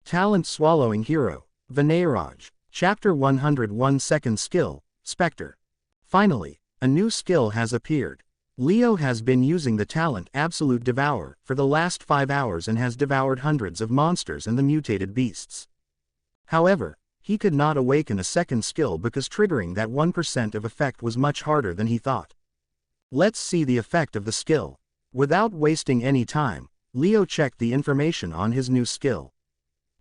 Talent Swallowing Hero, Vinayraj. Chapter 101 Second Skill, Spectre. Finally, a new skill has appeared. Leo has been using the talent Absolute Devour for the last 5 hours and has devoured hundreds of monsters and the mutated beasts. However, he could not awaken a second skill because triggering that 1% of effect was much harder than he thought. Let's see the effect of the skill. Without wasting any time, Leo checked the information on his new skill.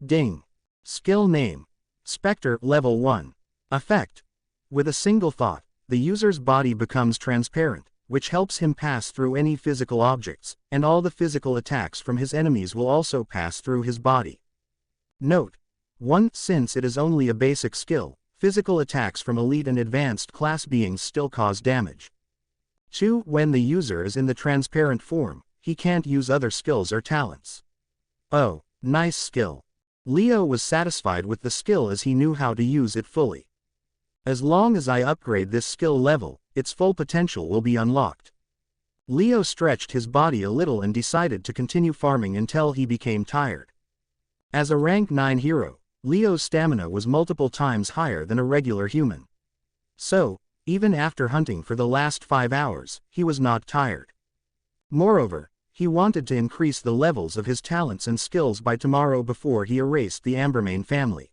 Ding. Skill name. Spectre Level 1. Effect. With a single thought, the user's body becomes transparent, which helps him pass through any physical objects, and all the physical attacks from his enemies will also pass through his body. Note. 1. Since it is only a basic skill, physical attacks from elite and advanced class beings still cause damage. 2. When the user is in the transparent form, he can't use other skills or talents. Oh, nice skill. Leo was satisfied with the skill as he knew how to use it fully. As long as I upgrade this skill level, its full potential will be unlocked. Leo stretched his body a little and decided to continue farming until he became tired. As a rank 9 hero, Leo's stamina was multiple times higher than a regular human. So, even after hunting for the last 5 hours, he was not tired. Moreover, he wanted to increase the levels of his talents and skills by tomorrow before he erased the Ambermane family.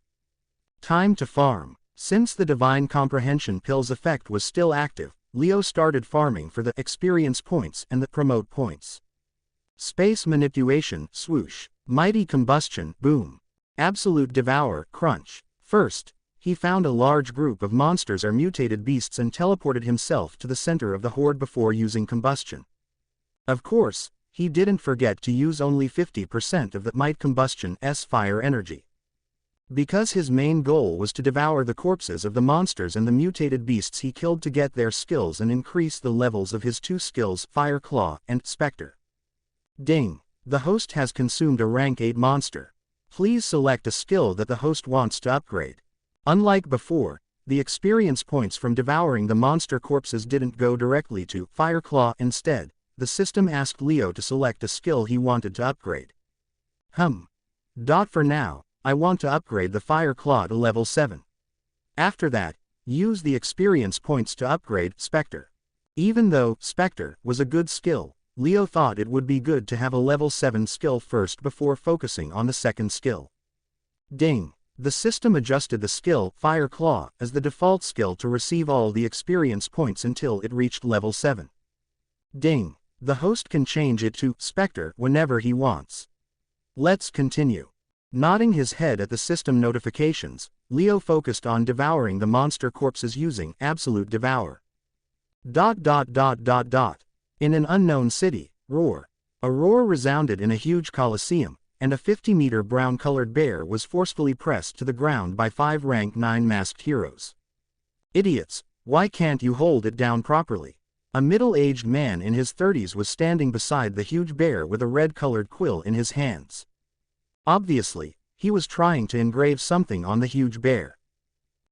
Time to farm. Since the Divine Comprehension Pill's effect was still active, Leo started farming for the experience points and the promote points. Space Manipulation, swoosh. Mighty Combustion, boom. Absolute Devour, crunch. First, he found a large group of monsters or mutated beasts and teleported himself to the center of the horde before using combustion. Of course, he didn't forget to use only 50% of the Might Combustion's fire energy. Because his main goal was to devour the corpses of the monsters and the mutated beasts he killed to get their skills and increase the levels of his 2 skills, Fire Claw and Spectre. Ding. The host has consumed a rank 8 monster. Please select a skill that the host wants to upgrade. Unlike before, the experience points from devouring the monster corpses didn't go directly to Fire Claw. Instead, the system asked Leo to select a skill he wanted to upgrade. For now, I want to upgrade the Fire Claw to level 7. After that, use the experience points to upgrade Spectre. Even though Spectre was a good skill, Leo thought it would be good to have a level 7 skill first before focusing on the second skill. Ding. The system adjusted the skill Fire Claw as the default skill to receive all the experience points until it reached level 7. Ding. The host can change it to Spectre whenever he wants. Let's continue. Nodding his head at the system notifications, Leo focused on devouring the monster corpses using Absolute Devour. In an unknown city, roar. A roar resounded in a huge coliseum, and a 50-meter brown-colored bear was forcefully pressed to the ground by 5 rank 9 masked heroes. Idiots, why can't you hold it down properly? A middle-aged man in his 30s was standing beside the huge bear with a red-colored quill in his hands. Obviously, he was trying to engrave something on the huge bear.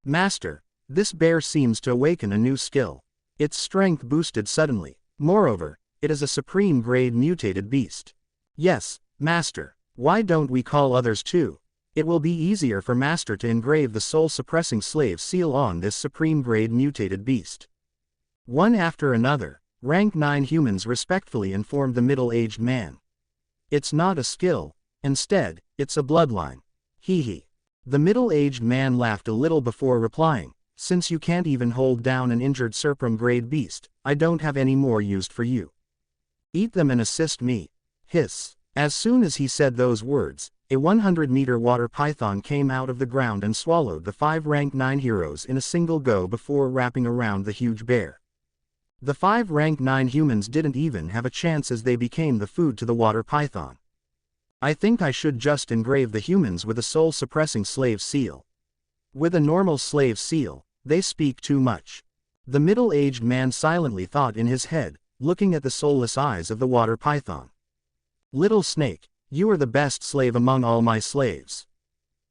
Master, this bear seems to awaken a new skill. Its strength boosted suddenly. Moreover, it is a supreme-grade mutated beast. Yes, Master. Why don't we call others too? It will be easier for Master to engrave the soul-suppressing slave seal on this supreme-grade mutated beast. One after another, rank 9 humans respectfully informed the middle-aged man. It's not a skill. Instead, it's a bloodline. Hee. The middle-aged man laughed a little before replying, since you can't even hold down an injured Serpram-grade beast, I don't have any more used for you. Eat them and assist me. Hiss. As soon as he said those words, a 100-meter water python came out of the ground and swallowed the 5 rank 9 heroes in a single go before wrapping around the huge bear. The 5 rank 9 humans didn't even have a chance as they became the food to the water python. I think I should just engrave the humans with a soul-suppressing slave seal. With a normal slave seal, they speak too much. The middle-aged man silently thought in his head, looking at the soulless eyes of the water python. Little snake, you are the best slave among all my slaves.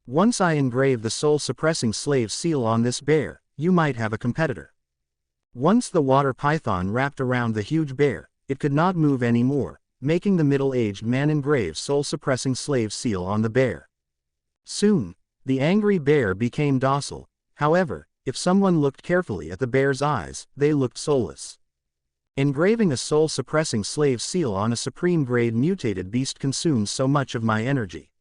Once I engrave the soul-suppressing slave seal on this bear, you might have a competitor. Once the water python wrapped around the huge bear, it could not move anymore, making the middle-aged man engrave soul-suppressing slave seal on the bear. Soon, the angry bear became docile. However, if someone looked carefully at the bear's eyes, they looked soulless. Engraving a soul-suppressing slave seal on a supreme-grade mutated beast consumes so much of my energy.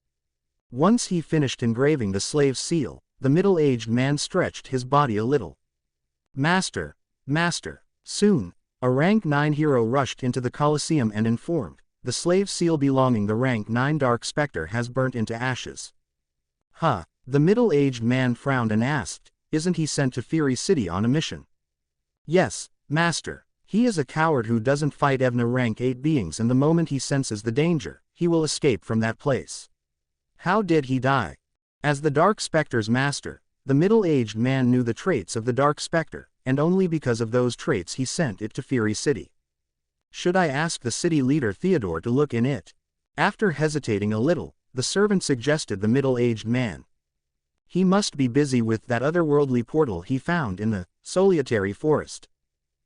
Once he finished engraving the slave seal, the middle-aged man stretched his body a little. Master, Master. Soon, a rank 9 hero rushed into the Colosseum and informed, the slave seal belonging the rank 9 Dark Spectre has burnt into ashes. Huh, the middle-aged man frowned and asked, isn't he sent to Fury City on a mission? Yes, Master. He is a coward who doesn't fight Evna rank 8 beings, and the moment he senses the danger, he will escape from that place. How did he die? As the Dark Spectre's master, the middle-aged man knew the traits of the Dark Spectre, and only because of those traits he sent it to Fury City. Should I ask the city leader Theodore to look in it? After hesitating a little, the servant suggested the middle-aged man. He must be busy with that otherworldly portal he found in the solitary forest.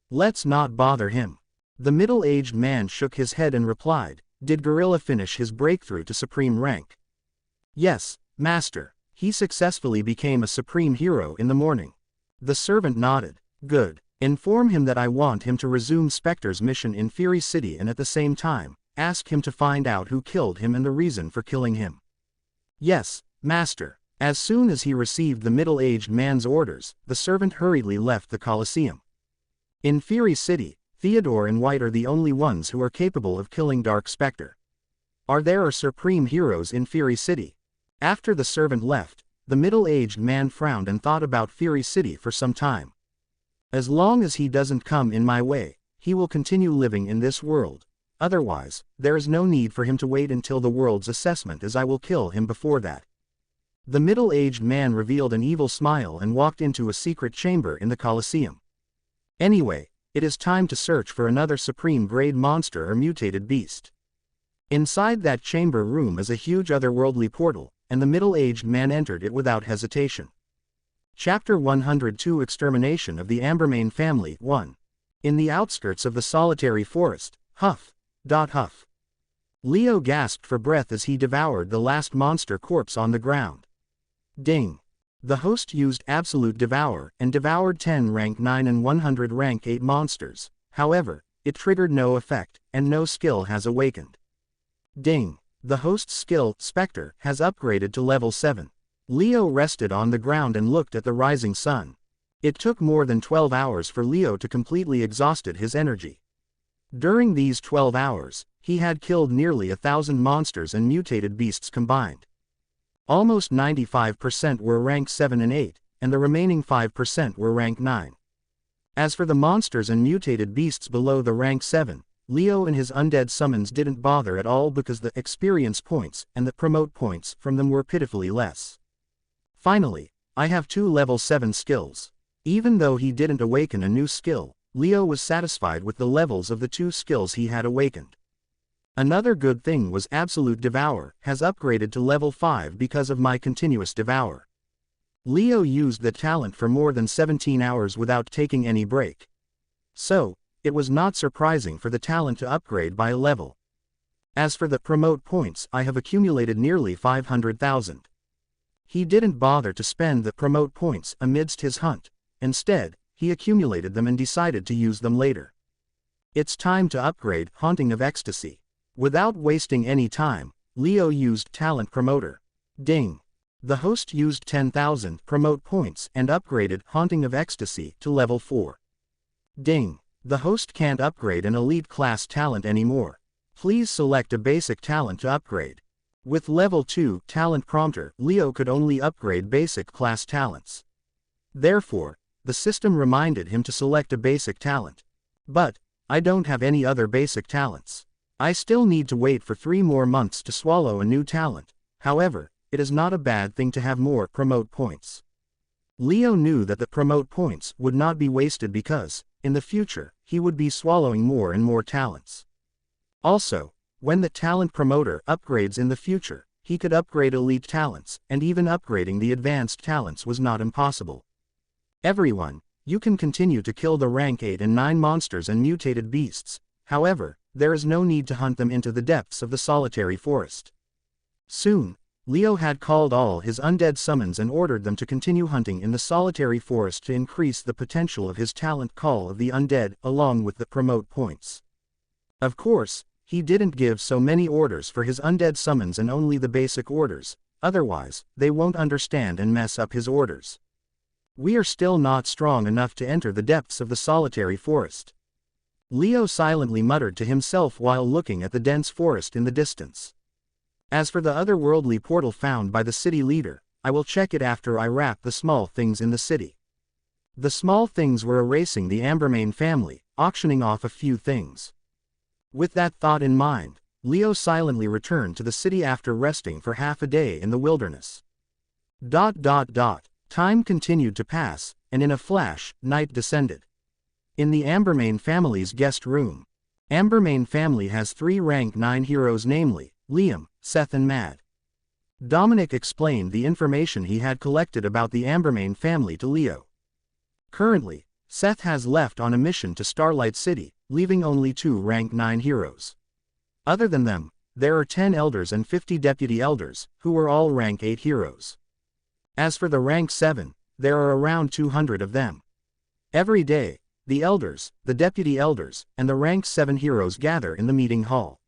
Let's not bother him. The middle-aged man shook his head and replied, did Gorilla finish his breakthrough to supreme rank? Yes, Master. He successfully became a supreme hero in the morning. The servant nodded. Good. Inform him that I want him to resume Spectre's mission in Fury City, and at the same time, ask him to find out who killed him and the reason for killing him. Yes, Master. As soon as he received the middle-aged man's orders, the servant hurriedly left the Colosseum. In Fury City, Theodore and White are the only ones who are capable of killing Dark Spectre. Are there supreme heroes in Fury City? After the servant left, the middle-aged man frowned and thought about Fury City for some time. As long as he doesn't come in my way, he will continue living in this world. Otherwise, there is no need for him to wait until the world's assessment, as I will kill him before that. The middle-aged man revealed an evil smile and walked into a secret chamber in the Colosseum. Anyway, it is time to search for another supreme-grade monster or mutated beast. Inside that chamber room is a huge otherworldly portal, and the middle-aged man entered it without hesitation. Chapter 102 Extermination of the Ambermane Family 1. In the outskirts of the solitary forest, huff. Leo gasped for breath as he devoured the last monster corpse on the ground. Ding. The host used Absolute Devour and devoured 10 rank 9 and 100 rank 8 monsters. However, it triggered no effect, and no skill has awakened. Ding. The host's skill, Spectre, has upgraded to level 7. Leo rested on the ground and looked at the rising sun. It took more than 12 hours for Leo to completely exhausted his energy. During these 12 hours, he had killed nearly 1,000 monsters and mutated beasts combined. Almost 95% were rank 7 and 8, and the remaining 5% were rank 9. As for the monsters and mutated beasts below the rank 7, Leo and his undead summons didn't bother at all because the experience points and the promote points from them were pitifully less. Finally, I have 2 level 7 skills. Even though he didn't awaken a new skill, Leo was satisfied with the levels of the 2 skills he had awakened. Another good thing was Absolute Devour has upgraded to level 5 because of my continuous devour. Leo used the talent for more than 17 hours without taking any break. So, it was not surprising for the talent to upgrade by a level. As for the promote points, I have accumulated nearly 500,000. He didn't bother to spend the promote points amidst his hunt. Instead, he accumulated them and decided to use them later. It's time to upgrade Haunting of Ecstasy. Without wasting any time, Leo used Talent Promoter. Ding. The host used 10,000 promote points and upgraded Haunting of Ecstasy to level 4. Ding. The host can't upgrade an elite class talent anymore. Please select a basic talent to upgrade. With level 2 Talent Prompter, Leo could only upgrade basic class talents. Therefore, the system reminded him to select a basic talent. But, I don't have any other basic talents. I still need to wait for 3 more months to swallow a new talent. However, it is not a bad thing to have more promote points. Leo knew that the promote points would not be wasted because, in the future, he would be swallowing more and more talents. Also, when the talent promoter upgrades in the future, he could upgrade elite talents, and even upgrading the advanced talents was not impossible. Everyone, you can continue to kill the rank 8 and 9 monsters and mutated beasts. However, there is no need to hunt them into the depths of the solitary forest. Soon, Leo had called all his undead summons and ordered them to continue hunting in the solitary forest to increase the potential of his talent call of the undead, along with the promote points. Of course, he didn't give so many orders for his undead summons and only the basic orders, otherwise, they won't understand and mess up his orders. We are still not strong enough to enter the depths of the solitary forest. Leo silently muttered to himself while looking at the dense forest in the distance. As for the otherworldly portal found by the city leader, I will check it after I wrap the small things in the city. The small things were erasing the Ambermane family, auctioning off a few things. With that thought in mind, Leo silently returned to the city after resting for half a day in the wilderness. Time continued to pass, and in a flash, night descended. In the Ambermane family's guest room. Ambermane family has 3 rank 9 heroes, namely, Liam, Seth and Mad. Dominic explained the information he had collected about the Ambermane family to Leo. Currently, Seth has left on a mission to Starlight City, leaving only 2 rank 9 heroes. Other than them, there are 10 elders and 50 deputy elders, who are all rank 8 heroes. As for the rank 7, there are around 200 of them. Every day, the elders, the deputy elders, and the rank 7 heroes gather in the meeting hall.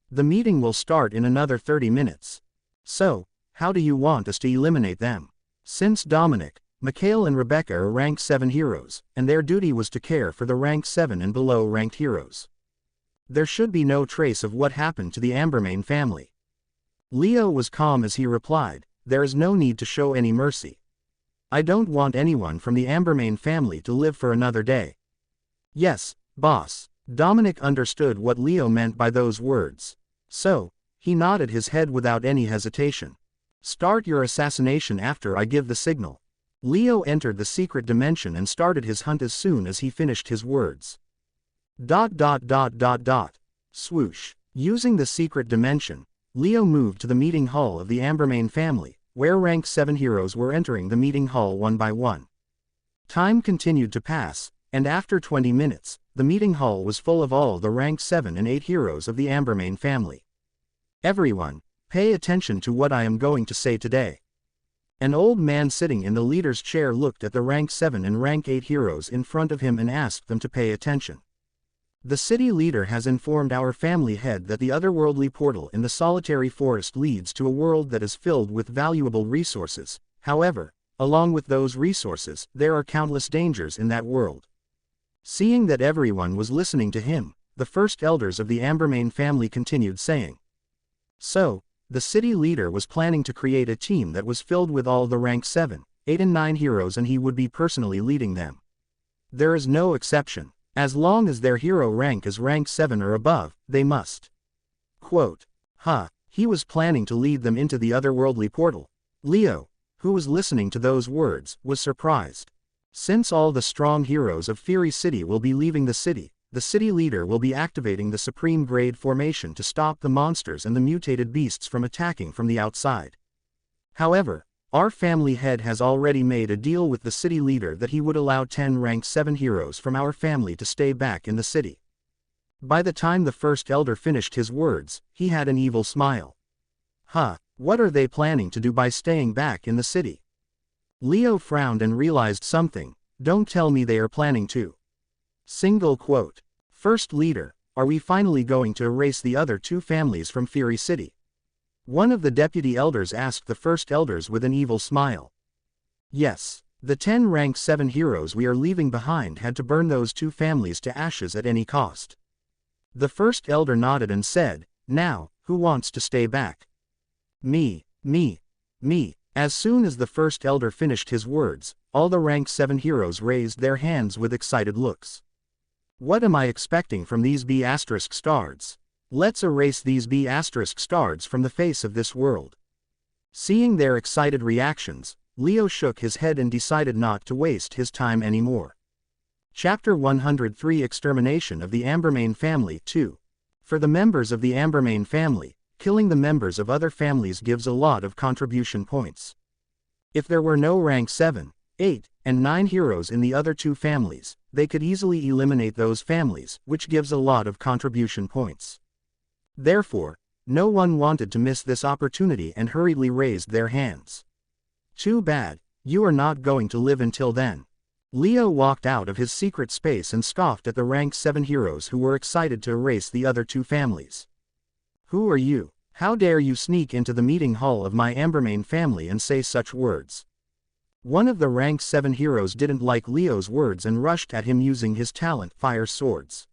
The meeting will start in another 30 minutes. So, how do you want us to eliminate them? Since Dominic, Mikhail and Rebecca are rank 7 heroes, and their duty was to care for the rank 7 and below ranked heroes. There should be no trace of what happened to the Ambermane family. Leo was calm as he replied, there is no need to show any mercy. I don't want anyone from the Ambermane family to live for another day. Yes, boss. Dominic understood what Leo meant by those words. So, he nodded his head without any hesitation. Start your assassination after I give the signal. Leo entered the secret dimension and started his hunt as soon as he finished his words. Swoosh. Using the secret dimension, Leo moved to the meeting hall of the Ambermane family, where rank 7 heroes were entering the meeting hall one by one. Time continued to pass, and after 20 minutes, the meeting hall was full of all the rank 7 and 8 heroes of the Ambermane family. Everyone, pay attention to what I am going to say today. An old man sitting in the leader's chair looked at the rank 7 and rank 8 heroes in front of him and asked them to pay attention. The city leader has informed our family head that the otherworldly portal in the solitary forest leads to a world that is filled with valuable resources. However, along with those resources, there are countless dangers in that world. Seeing that everyone was listening to him, the first elders of the Ambermane family continued saying. So, the city leader was planning to create a team that was filled with all the rank 7, 8 and 9 heroes and he would be personally leading them. There is no exception. As long as their hero rank is rank 7 or above, they must. Quote. He was planning to lead them into the otherworldly portal. Leo, who was listening to those words, was surprised. Since all the strong heroes of Fury City will be leaving the city leader will be activating the Supreme Grade formation to stop the monsters and the mutated beasts from attacking from the outside. However, our family head has already made a deal with the city leader that he would allow 10 rank 7 heroes from our family to stay back in the city. By the time the first elder finished his words, he had an evil smile. What are they planning to do by staying back in the city? Leo frowned and realized something. Don't tell me they are planning to. Single quote. First leader, are we finally going to erase the other 2 families from Fury City? One of the deputy elders asked the first elders with an evil smile. Yes, the 10 rank 7 heroes we are leaving behind had to burn those 2 families to ashes at any cost. The first elder nodded and said, now, who wants to stay back? Me. As soon as the first elder finished his words, all the rank 7 heroes raised their hands with excited looks. What am I expecting from these B** stars? Let's erase these B** stars from the face of this world. Seeing their excited reactions, Leo shook his head and decided not to waste his time anymore. Chapter 103 Extermination of the Ambermane Family 2. For the members of the Ambermane family, killing the members of other families gives a lot of contribution points. If there were no rank 7, 8, and 9 heroes in the other 2 families, they could easily eliminate those families, which gives a lot of contribution points. Therefore, No one wanted to miss this opportunity and hurriedly raised their hands. Too bad, you are not going to live until then. Leo walked out of his secret space and scoffed at the rank 7 heroes who were excited to erase the other two families. Who are you? How dare you sneak into the meeting hall of my Ambermane family and say such words? One of the rank 7 heroes didn't like Leo's words and rushed at him using his talent fire swords.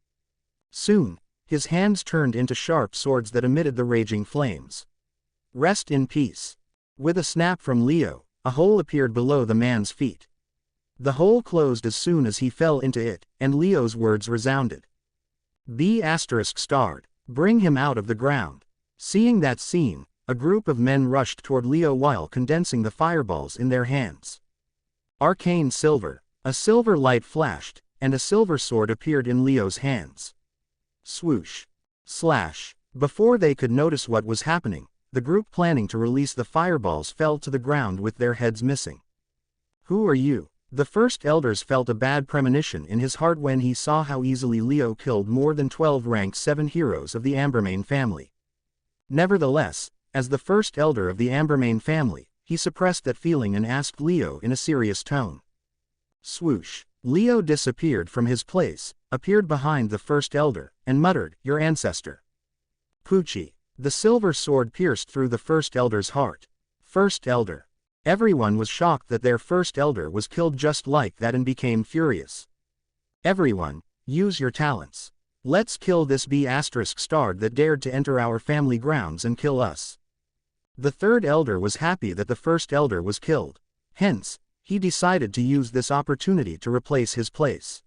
Soon, his hands turned into sharp swords that emitted the raging flames. Rest in peace. With a snap from Leo, a hole appeared below the man's feet. The hole closed as soon as he fell into it, and Leo's words resounded. Be ** starred. Bring him out of the ground. Seeing that scene, a group of men rushed toward Leo while condensing the fireballs in their hands. Arcane silver. A silver light flashed, and a silver sword appeared in Leo's hands. Swoosh. Slash. Before they could notice what was happening, the group planning to release the fireballs fell to the ground with their heads missing. Who are you? The first elders felt a bad premonition in his heart when he saw how easily Leo killed more than 12 rank 7 heroes of the Ambermane family. Nevertheless, as the first elder of the Ambermane family, he suppressed that feeling and asked Leo in a serious tone. Swoosh. Leo disappeared from his place, appeared behind the first elder, and muttered, Your ancestor. Poochie. The silver sword pierced through the first elder's heart. First elder. Everyone was shocked that their first elder was killed just like that and became furious. Everyone, use your talents. Let's kill this be * starred that dared to enter our family grounds and kill us. The third elder was happy that the first elder was killed. Hence, he decided to use this opportunity to replace his place.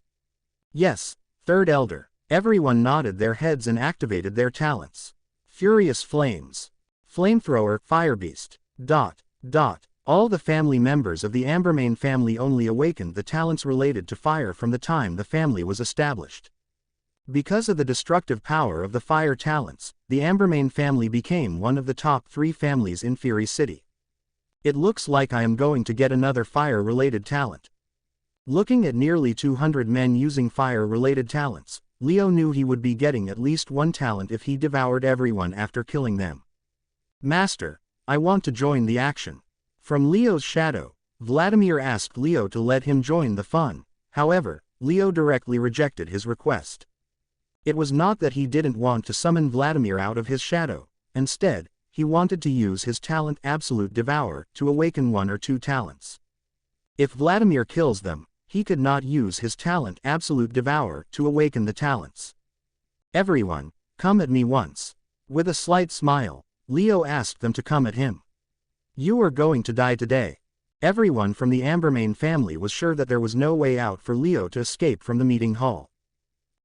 Yes, third elder. Everyone nodded their heads and activated their talents. Furious flames. Flamethrower, firebeast. ... All the family members of the Ambermane family only awakened the talents related to fire from the time the family was established. Because of the destructive power of the fire talents, the Ambermane family became one of the top 3 families in Fury City. It looks like I am going to get another fire-related talent. Looking at nearly 200 men using fire-related talents, Leo knew he would be getting at least one talent if he devoured everyone after killing them. Master, I want to join the action. From Leo's shadow, Vladimir asked Leo to let him join the fun. However, Leo directly rejected his request. It was not that he didn't want to summon Vladimir out of his shadow. Instead, he wanted to use his talent Absolute Devour to awaken 1 or 2 talents. If Vladimir kills them, he could not use his talent Absolute Devour to awaken the talents. Everyone, come at me once. With a slight smile, Leo asked them to come at him. You are going to die today. Everyone from the Ambermane family was sure that there was no way out for Leo to escape from the meeting hall.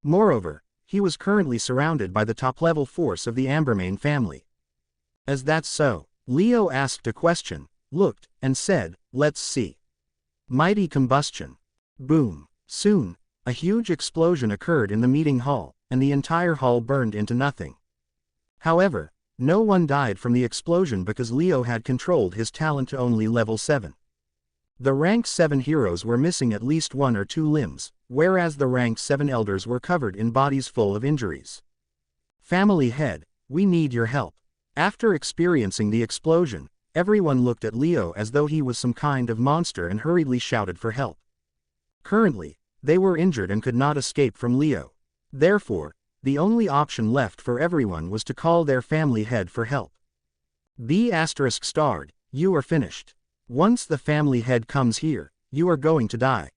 Moreover, he was currently surrounded by the top-level force of the Ambermane family. As that's so, Leo asked a question, looked, and said, let's see. Mighty combustion. Boom. Soon, a huge explosion occurred in the meeting hall, and the entire hall burned into nothing. However, no one died from the explosion because Leo had controlled his talent to only level 7. The rank 7 heroes were missing at least 1 or 2 limbs, whereas the rank 7 elders were covered in bodies full of injuries. Family head, we need your help. After experiencing the explosion, everyone looked at Leo as though he was some kind of monster and hurriedly shouted for help. Currently, they were injured and could not escape from Leo. Therefore, the only option left for everyone was to call their family head for help. Be * starred, you are finished. Once the family head comes here, you are going to die.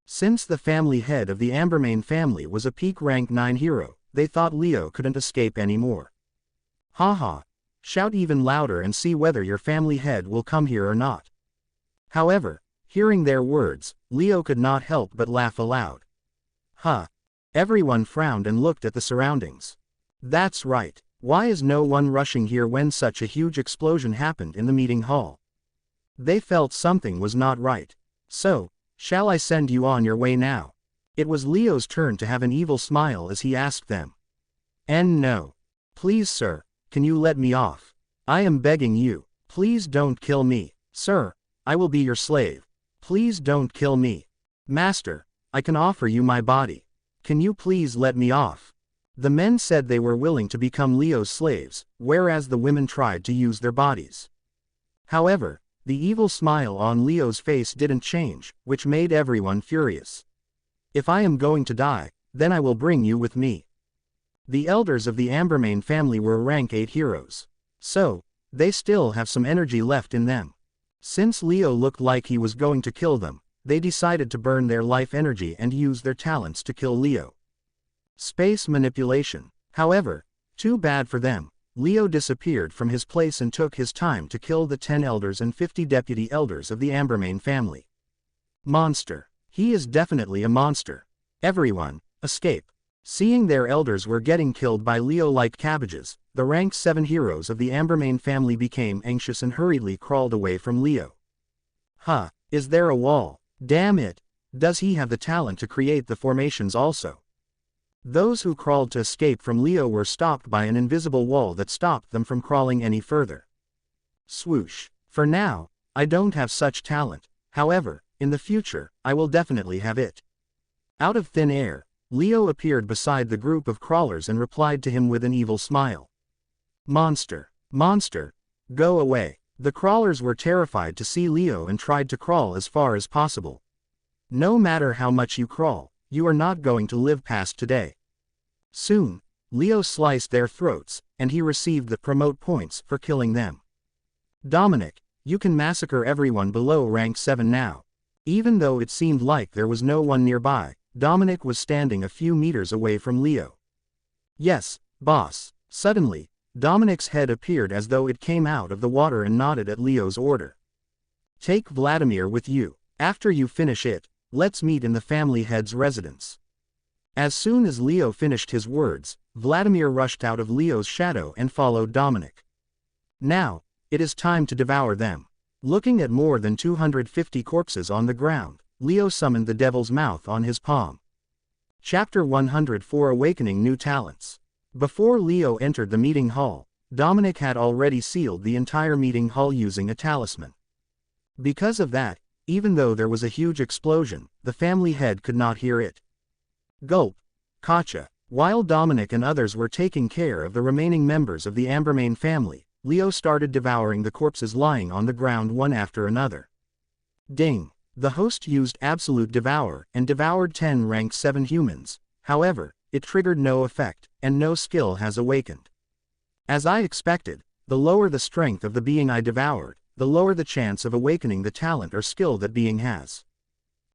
Since the family head of the Ambermane family was a peak rank 9 hero, they thought Leo couldn't escape anymore. Haha. Shout even louder and see whether your family head will come here or not. However, hearing their words, Leo could not help but laugh aloud. Huh. Everyone frowned and looked at the surroundings. That's right. Why is no one rushing here when such a huge explosion happened in the meeting hall? They felt something was not right. So, shall I send you on your way now? It was Leo's turn to have an evil smile as he asked them. And no. Please sir, can you let me off? I am begging you, please don't kill me. Sir, I will be your slave. Please don't kill me. Master, I can offer you my body. Can you please let me off? The men said they were willing to become Leo's slaves, whereas the women tried to use their bodies. However, the evil smile on Leo's face didn't change, which made everyone furious. If I am going to die, then I will bring you with me. The elders of the Ambermane family were rank 8 heroes. So, they still have some energy left in them. Since Leo looked like he was going to kill them, they decided to burn their life energy and use their talents to kill Leo. Space manipulation. However, too bad for them, Leo disappeared from his place and took his time to kill the 10 elders and 50 deputy elders of the Ambermane family. Monster. He is definitely a monster. Everyone, escape. Seeing their elders were getting killed by Leo like cabbages, the rank 7 heroes of the Ambermane family became anxious and hurriedly crawled away from Leo. Huh, is there a wall? Damn it, does he have the talent to create the formations also? Those who crawled to escape from Leo were stopped by an invisible wall that stopped them from crawling any further. Swoosh. For now, I don't have such talent, however, in the future, I will definitely have it. Out of thin air, Leo appeared beside the group of crawlers and replied to him with an evil smile. Monster, monster, go away. The crawlers were terrified to see Leo and tried to crawl as far as possible. No matter how much you crawl, you are not going to live past today. Soon, Leo sliced their throats, and he received the promote points for killing them. Dominic, you can massacre everyone below rank 7 now. Even though it seemed like there was no one nearby, Dominic was standing a few meters away from Leo. Yes, boss. Suddenly, Dominic's head appeared as though it came out of the water and nodded at Leo's order. Take Vladimir with you. After you finish it, let's meet in the family head's residence. As soon as Leo finished his words, Vladimir rushed out of Leo's shadow and followed Dominic. Now, it is time to devour them. Looking at more than 250 corpses on the ground, Leo summoned the devil's mouth on his palm. Chapter 104 Awakening New Talents. Before Leo entered the meeting hall, Dominic had already sealed the entire meeting hall using a talisman. Because of that, even though there was a huge explosion, the family head could not hear it. Gulp. Gotcha. While Dominic and others were taking care of the remaining members of the Ambermane family, Leo started devouring the corpses lying on the ground one after another. Ding. The host used Absolute Devour and devoured 10 rank 7 humans, however, it triggered no effect, and no skill has awakened. As I expected, the lower the strength of the being I devoured, the lower the chance of awakening the talent or skill that being has.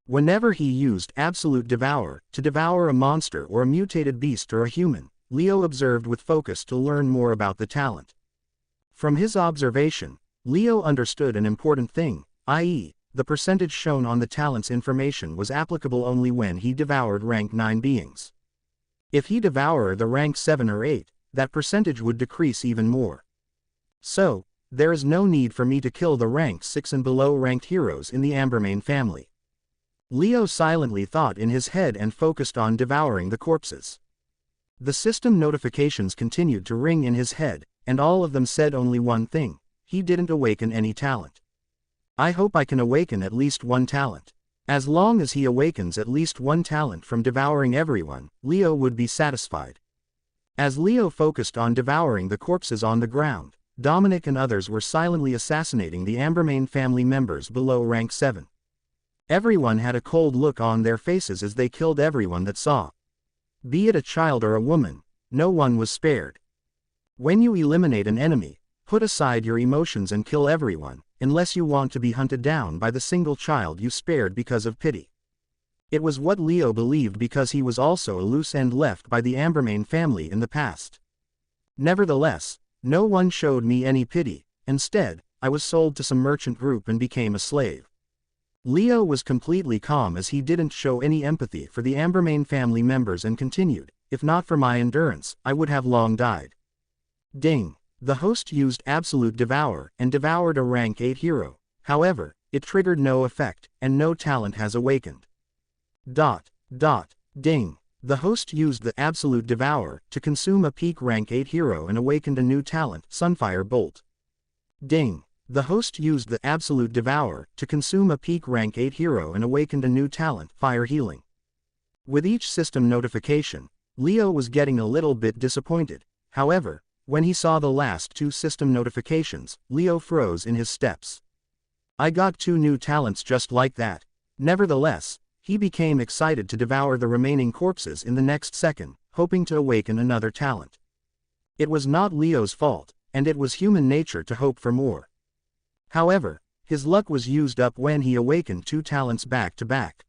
Whenever he used Absolute Devour to devour a monster or a mutated beast or a human, Leo observed with focus to learn more about the talent. From his observation, Leo understood an important thing, i.e., the percentage shown on the talent's information was applicable only when he devoured rank 9 beings. If he devoured the rank 7 or 8, that percentage would decrease even more. So, there is no need for me to kill the rank 6 and below ranked heroes in the Ambermane family. Leo silently thought in his head and focused on devouring the corpses. The system notifications continued to ring in his head, and all of them said only one thing: he didn't awaken any talent. I hope I can awaken at least one talent. As long as he awakens at least one talent from devouring everyone, Leo would be satisfied. As Leo focused on devouring the corpses on the ground, Dominic and others were silently assassinating the Ambermane family members below rank 7. Everyone had a cold look on their faces as they killed everyone that saw. Be it a child or a woman, no one was spared. When you eliminate an enemy, put aside your emotions and kill everyone, unless you want to be hunted down by the single child you spared because of pity. It was what Leo believed because he was also a loose end left by the Ambermane family in the past. Nevertheless, no one showed me any pity. Instead, I was sold to some merchant group and became a slave. Leo was completely calm as he didn't show any empathy for the Ambermane family members and continued, if not for my endurance, I would have long died. Ding. The host used Absolute Devour and devoured a rank 8 hero, however, it triggered no effect, and no talent has awakened. Ding. The host used the Absolute Devour to consume a peak rank 8 hero and awakened a new talent, Sunfire Bolt. Ding. The host used the Absolute Devour to consume a peak rank 8 hero and awakened a new talent, Fire Healing. With each system notification, Leo was getting a little bit disappointed. However, when he saw the last 2 system notifications, Leo froze in his steps. I got 2 new talents just like that. Nevertheless, he became excited to devour the remaining corpses in the next second, hoping to awaken another talent. It was not Leo's fault, and it was human nature to hope for more. However, his luck was used up when he awakened 2 talents back to back.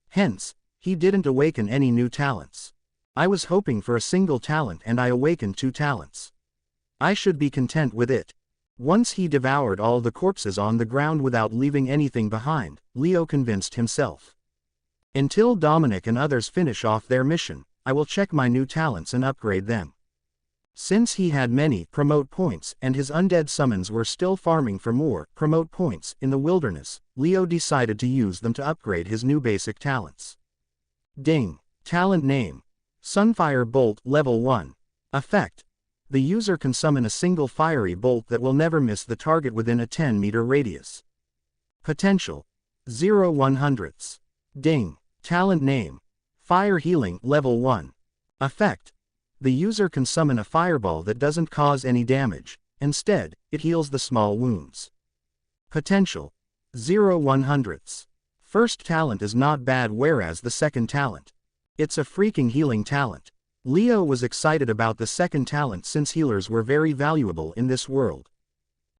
Hence, he didn't awaken any new talents. I was hoping for a single talent and I awakened 2 talents. I should be content with it. Once he devoured all the corpses on the ground without leaving anything behind, Leo convinced himself. Until Dominic and others finish off their mission, I will check my new talents and upgrade them. Since he had many promote points and his undead summons were still farming for more promote points in the wilderness, Leo decided to use them to upgrade his new basic talents. Ding. Talent name. Sunfire Bolt Level 1. Effect. The user can summon a single fiery bolt that will never miss the target within a 10-meter radius. Potential. 0/100. Ding. Talent name. Fire Healing Level 1. Effect. The user can summon a fireball that doesn't cause any damage, instead, it heals the small wounds. Potential. 0/100. First talent is not bad, whereas the second talent. It's a freaking healing talent. Leo was excited about the second talent since healers were very valuable in this world.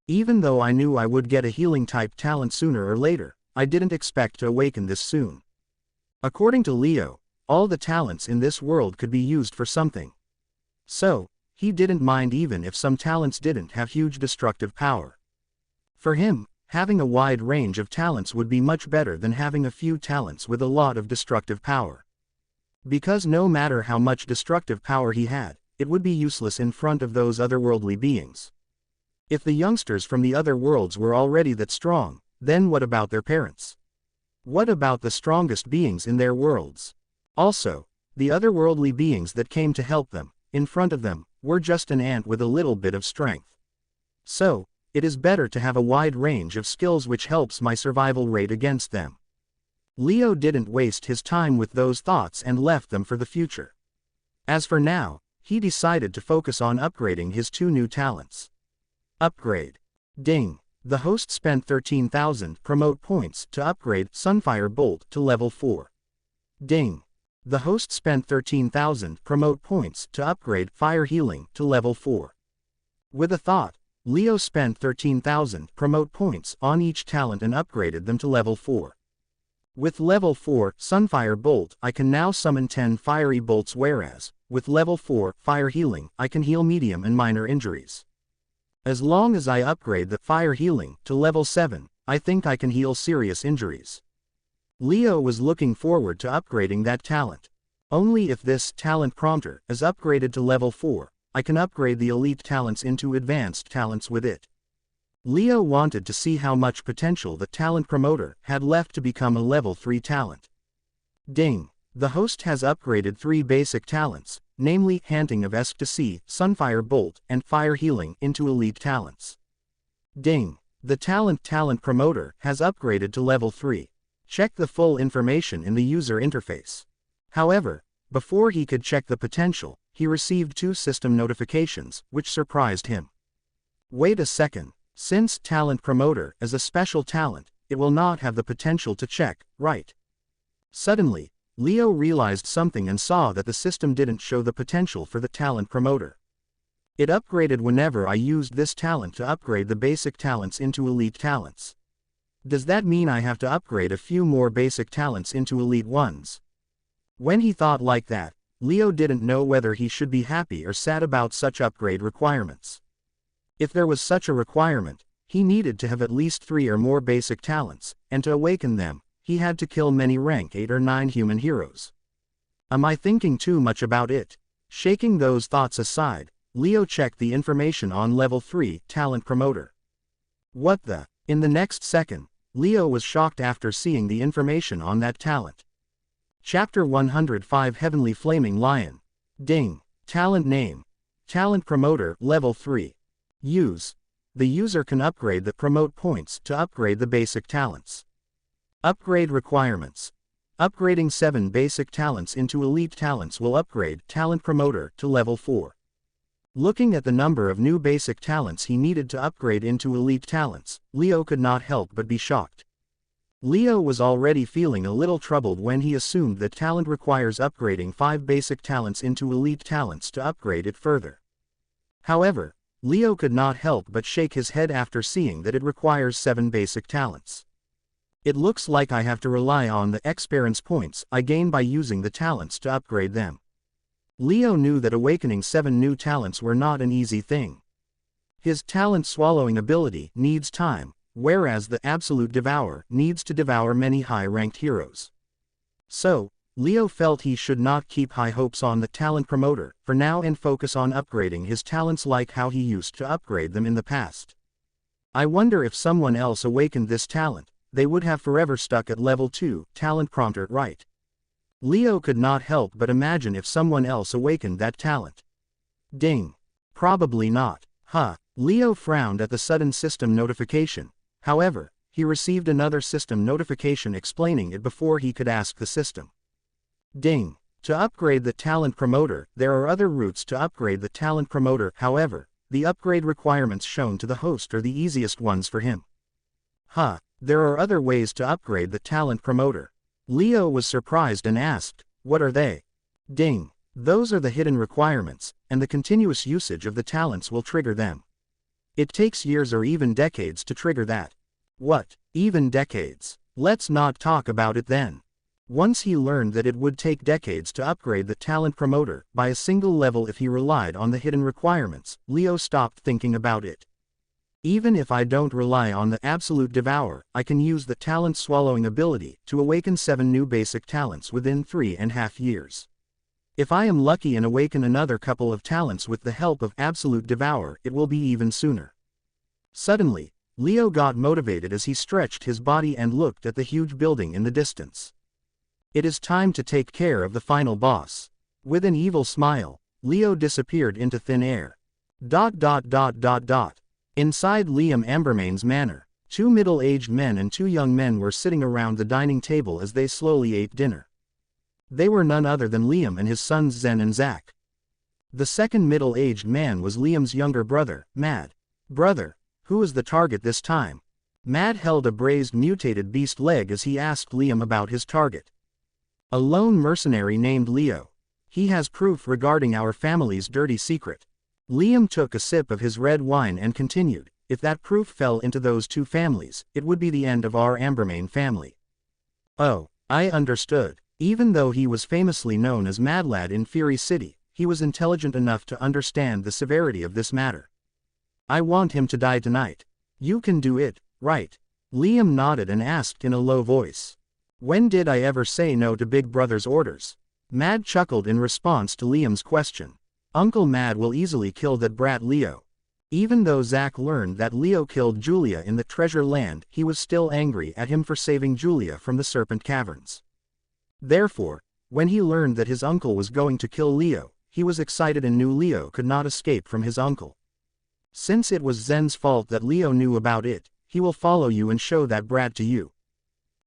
Even though I knew I would get a healing type talent sooner or later, I didn't expect to awaken this soon. According to Leo, all the talents in this world could be used for something. So, he didn't mind even if some talents didn't have huge destructive power. For him, having a wide range of talents would be much better than having a few talents with a lot of destructive power. Because no matter how much destructive power he had, it would be useless in front of those otherworldly beings. If the youngsters from the other worlds were already that strong, then what about their parents? What about the strongest beings in their worlds? Also, the otherworldly beings that came to help them, in front of them, were just an ant with a little bit of strength. So, it is better to have a wide range of skills which helps my survival rate against them. Leo didn't waste his time with those thoughts and left them for the future. As for now, he decided to focus on upgrading his 2 new talents. Upgrade. Ding. The host spent 13,000 promote points to upgrade Sunfire Bolt to level 4. Ding. The host spent 13,000 promote points to upgrade Fire Healing to level 4. With a thought, Leo spent 13,000 promote points on each talent and upgraded them to level 4. With level 4 Sunfire Bolt, I can now summon 10 fiery bolts, whereas, with level 4 Fire Healing, I can heal medium and minor injuries. As long as I upgrade the Fire Healing to level 7, I think I can heal serious injuries. Leo was looking forward to upgrading that talent. Only if this talent prompter is upgraded to level 4, I can upgrade the elite talents into advanced talents with it. Leo wanted to see how much potential the talent promoter had left to become a level 3 talent. Ding. The host has upgraded 3 basic talents, namely Haunting of Ecstasy, Sunfire Bolt, and Fire Healing into elite talents. Ding. The talent promoter has upgraded to level 3. Check the full information in the user interface. However, before he could check the potential, he received 2 system notifications, which surprised him. Wait a second. Since talent promoter is a special talent, it will not have the potential to check, right? Suddenly, Leo realized something and saw that the system didn't show the potential for the talent promoter. It upgraded whenever I used this talent to upgrade the basic talents into elite talents. Does that mean I have to upgrade a few more basic talents into elite ones? When he thought like that, Leo didn't know whether he should be happy or sad about such upgrade requirements. If there was such a requirement, he needed to have at least 3 or more basic talents, and to awaken them, he had to kill many rank 8 or 9 human heroes. Am I thinking too much about it? Shaking those thoughts aside, Leo checked the information on level 3 talent promoter. What the? In the next second, Leo was shocked after seeing the information on that talent. Chapter 105 Heavenly Flaming Lion. Ding. Talent name. Talent promoter level 3. Use. The user can upgrade the promote points to upgrade the basic talents. Upgrade requirements. Upgrading 7 basic talents into elite talents will upgrade Talent Promoter to level 4. Looking at the number of new basic talents he needed to upgrade into elite talents, Leo could not help but be shocked. Leo was already feeling a little troubled when he assumed that talent requires upgrading 5 basic talents into elite talents to upgrade it further. However, Leo could not help but shake his head after seeing that it requires 7 basic talents. It looks like I have to rely on the experience points I gain by using the talents to upgrade them. Leo knew that awakening 7 new talents were not an easy thing. His talent swallowing ability needs time, whereas the absolute devourer needs to devour many high-ranked heroes. So, Leo felt he should not keep high hopes on the talent promoter for now and focus on upgrading his talents like how he used to upgrade them in the past. I wonder if someone else awakened this talent, they would have forever stuck at level 2 talent prompter, right? Leo could not help but imagine if someone else awakened that talent. Ding. Probably not. Huh. Leo frowned at the sudden system notification. However, he received another system notification explaining it before he could ask the system. Ding. To upgrade the talent promoter, there are other routes to upgrade the talent promoter. However, the upgrade requirements shown to the host are the easiest ones for him. Huh. There are other ways to upgrade the talent promoter. Leo was surprised and asked, what are they? Ding. Those are the hidden requirements, and the continuous usage of the talents will trigger them. It takes years or even decades to trigger that. What? Even decades? Let's not talk about it then. Once he learned that it would take decades to upgrade the talent promoter by a single level if he relied on the hidden requirements, Leo stopped thinking about it. Even if I don't rely on the absolute devourer, I can use the talent swallowing ability to awaken 7 new basic talents within 3.5 years. If I am lucky and awaken another couple of talents with the help of absolute devourer, it will be even sooner. Suddenly, Leo got motivated as he stretched his body and looked at the huge building in the distance. It is time to take care of the final boss. With an evil smile, Leo disappeared into thin air. Inside Liam Ambermane's manor, 2 middle-aged men and 2 young men were sitting around the dining table as they slowly ate dinner. They were none other than Liam and his sons Zen and Zach. The second middle-aged man was Liam's younger brother, Mad. Brother, who is the target this time? Mad held a braised mutated beast leg as he asked Liam about his target. A lone mercenary named Leo. He has proof regarding our family's dirty secret. Liam took a sip of his red wine and continued, if that proof fell into those 2 families, it would be the end of our Ambermane family. Oh, I understood. Even though he was famously known as Mad Lad in Fury City, he was intelligent enough to understand the severity of this matter. I want him to die tonight. You can do it, right? Liam nodded and asked in a low voice. When did I ever say no to Big Brother's orders? Mad chuckled in response to Liam's question. Uncle Mad will easily kill that brat Leo. Even though Zach learned that Leo killed Julia in the treasure land, he was still angry at him for saving Julia from the serpent caverns. Therefore, when he learned that his uncle was going to kill Leo, he was excited and knew Leo could not escape from his uncle. Since it was Zen's fault that Leo knew about it, he will follow you and show that brat to you.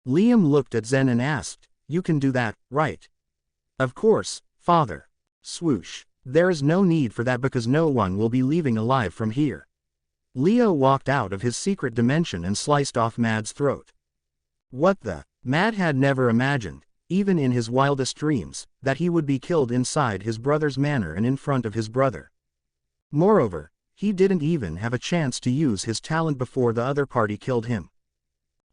Liam looked at Zen and asked, you can do that, right? Of course, father. Swoosh. There is no need for that because no one will be leaving alive from here. Leo walked out of his secret dimension and sliced off Mad's throat. What the? Mad had never imagined, even in his wildest dreams, that he would be killed inside his brother's manor and in front of his brother. Moreover, he didn't even have a chance to use his talent before the other party killed him.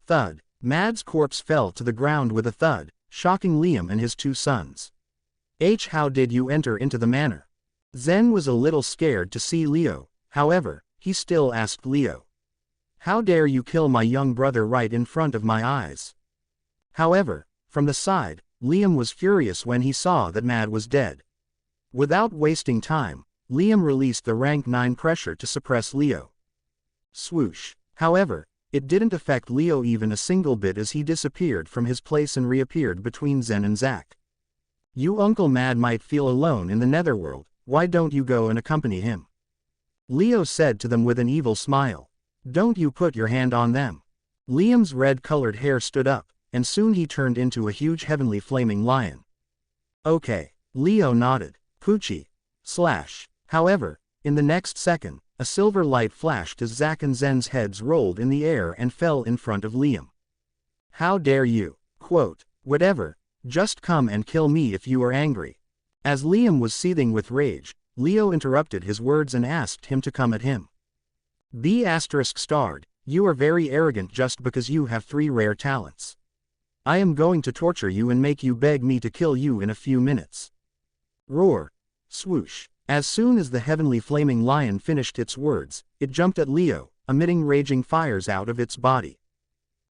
Thud. Mad's corpse fell to the ground with a thud, shocking Liam and his 2 sons. How did you enter into the manor? Zen was a little scared to see Leo, however, he still asked Leo. How dare you kill my young brother right in front of my eyes? However, from the side, Liam was furious when he saw that Mad was dead. Without wasting time, Liam released the rank 9 pressure to suppress Leo. Swoosh. However, it didn't affect Leo even a single bit as he disappeared from his place and reappeared between Zen and Zach. You Uncle Mad might feel alone in the netherworld, why don't you go and accompany him? Leo said to them with an evil smile. Don't you put your hand on them. Liam's red-colored hair stood up, and soon he turned into a huge heavenly flaming lion. Okay. Leo nodded. Poochie. Slash. However, in the next second, a silver light flashed as Zack and Zen's heads rolled in the air and fell in front of Liam. How dare you? Quote, whatever, just come and kill me if you are angry. As Liam was seething with rage, Leo interrupted his words and asked him to come at him. B*****, you are very arrogant just because you have 3 rare talents. I am going to torture you and make you beg me to kill you in a few minutes. Roar. Swoosh. As soon as the heavenly flaming lion finished its words, it jumped at Leo, emitting raging fires out of its body.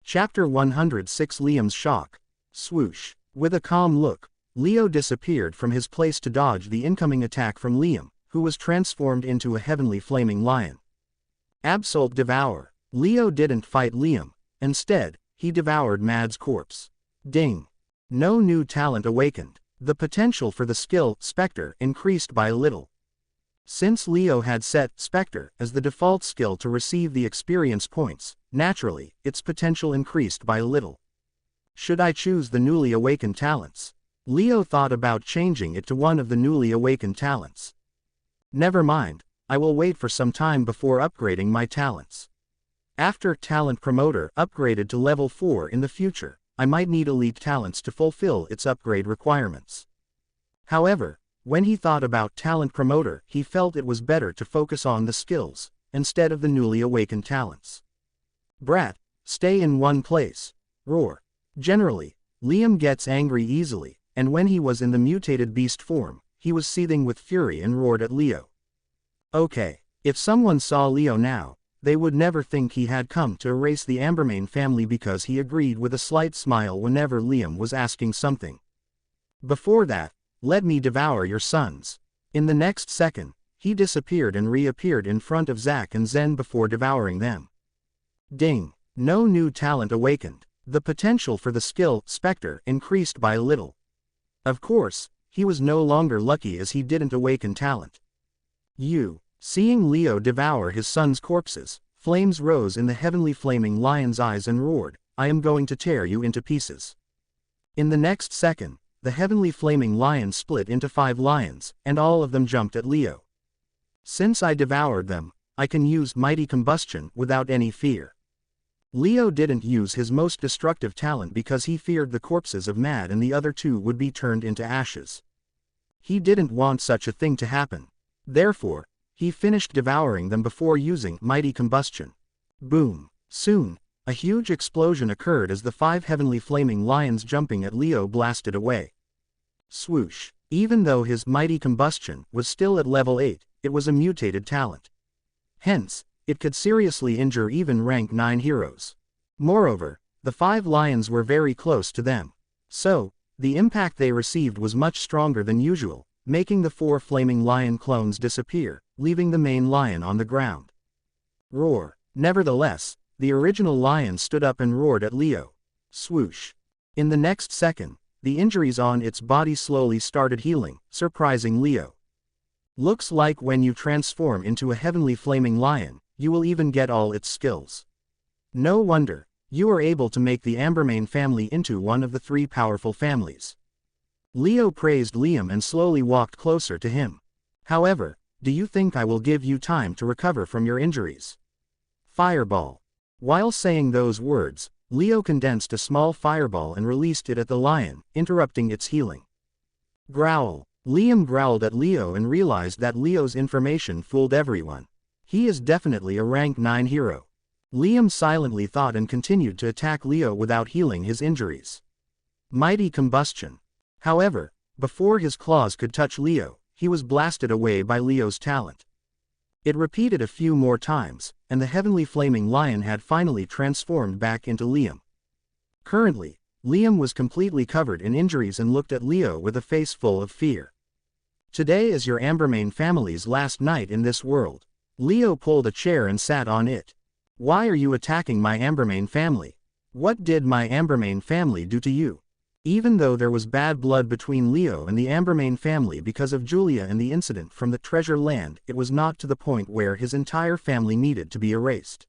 Chapter 106 Liam's Shock. Swoosh. With a calm look, Leo disappeared from his place to dodge the incoming attack from Liam, who was transformed into a heavenly flaming lion. Absolute Devour. Leo didn't fight Liam. Instead, he devoured Mad's corpse. Ding. No new talent awakened. The potential for the skill, Spectre, increased by a little. Since Leo had set Spectre as the default skill to receive the experience points, naturally, its potential increased by a little. Should I choose the newly awakened talents? Leo thought about changing it to one of the newly awakened talents. Never mind, I will wait for some time before upgrading my talents. After Talent Promoter upgraded to level 4 in the future, I might need elite talents to fulfill its upgrade requirements. However, when he thought about Talent Promoter, he felt it was better to focus on the skills, instead of the newly awakened talents. Brat, stay in one place. Roar. Generally, Liam gets angry easily, and when he was in the mutated beast form, he was seething with fury and roared at Leo. Okay, if someone saw Leo now, they would never think he had come to erase the Ambermane family because he agreed with a slight smile whenever Liam was asking something. Before that, let me devour your sons. In the next second, he disappeared and reappeared in front of Zack and Zen before devouring them. Ding. No new talent awakened. The potential for the skill, Spectre, increased by a little. Of course, he was no longer lucky as he didn't awaken talent. Seeing Leo devour his son's corpses, flames rose in the heavenly flaming lion's eyes and roared, I am going to tear you into pieces. In the next second, the heavenly flaming lion split into 5 lions, and all of them jumped at Leo. Since I devoured them, I can use Mighty Combustion without any fear. Leo didn't use his most destructive talent because he feared the corpses of Mad and the other 2 would be turned into ashes. He didn't want such a thing to happen. Therefore, he finished devouring them before using Mighty Combustion. Boom. Soon, a huge explosion occurred as the 5 heavenly flaming lions jumping at Leo blasted away. Swoosh. Even though his Mighty Combustion was still at level 8, it was a mutated talent. Hence, it could seriously injure even rank 9 heroes. Moreover, the 5 lions were very close to them. So, the impact they received was much stronger than usual, making the 4 flaming lion clones disappear, leaving the main lion on the ground. Roar. Nevertheless, the original lion stood up and roared at Leo. Swoosh. In the next second, the injuries on its body slowly started healing, surprising Leo. Looks like when you transform into a heavenly flaming lion, you will even get all its skills. No wonder, you are able to make the Ambermane family into one of the 3 powerful families. Leo praised Liam and slowly walked closer to him. However, do you think I will give you time to recover from your injuries? Fireball. While saying those words, Leo condensed a small fireball and released it at the lion, interrupting its healing. Growl. Liam growled at Leo and realized that Leo's information fooled everyone. He is definitely a rank 9 hero. Liam silently thought and continued to attack Leo without healing his injuries. Mighty Combustion. However, before his claws could touch Leo, he was blasted away by Leo's talent. It repeated a few more times, and the heavenly flaming lion had finally transformed back into Liam. Currently, Liam was completely covered in injuries and looked at Leo with a face full of fear. Today is your Ambermane family's last night in this world. Leo pulled a chair and sat on it. Why are you attacking my Ambermane family? What did my Ambermane family do to you? Even though there was bad blood between Leo and the Ambermane family because of Julia and the incident from the treasure land, it was not to the point where his entire family needed to be erased.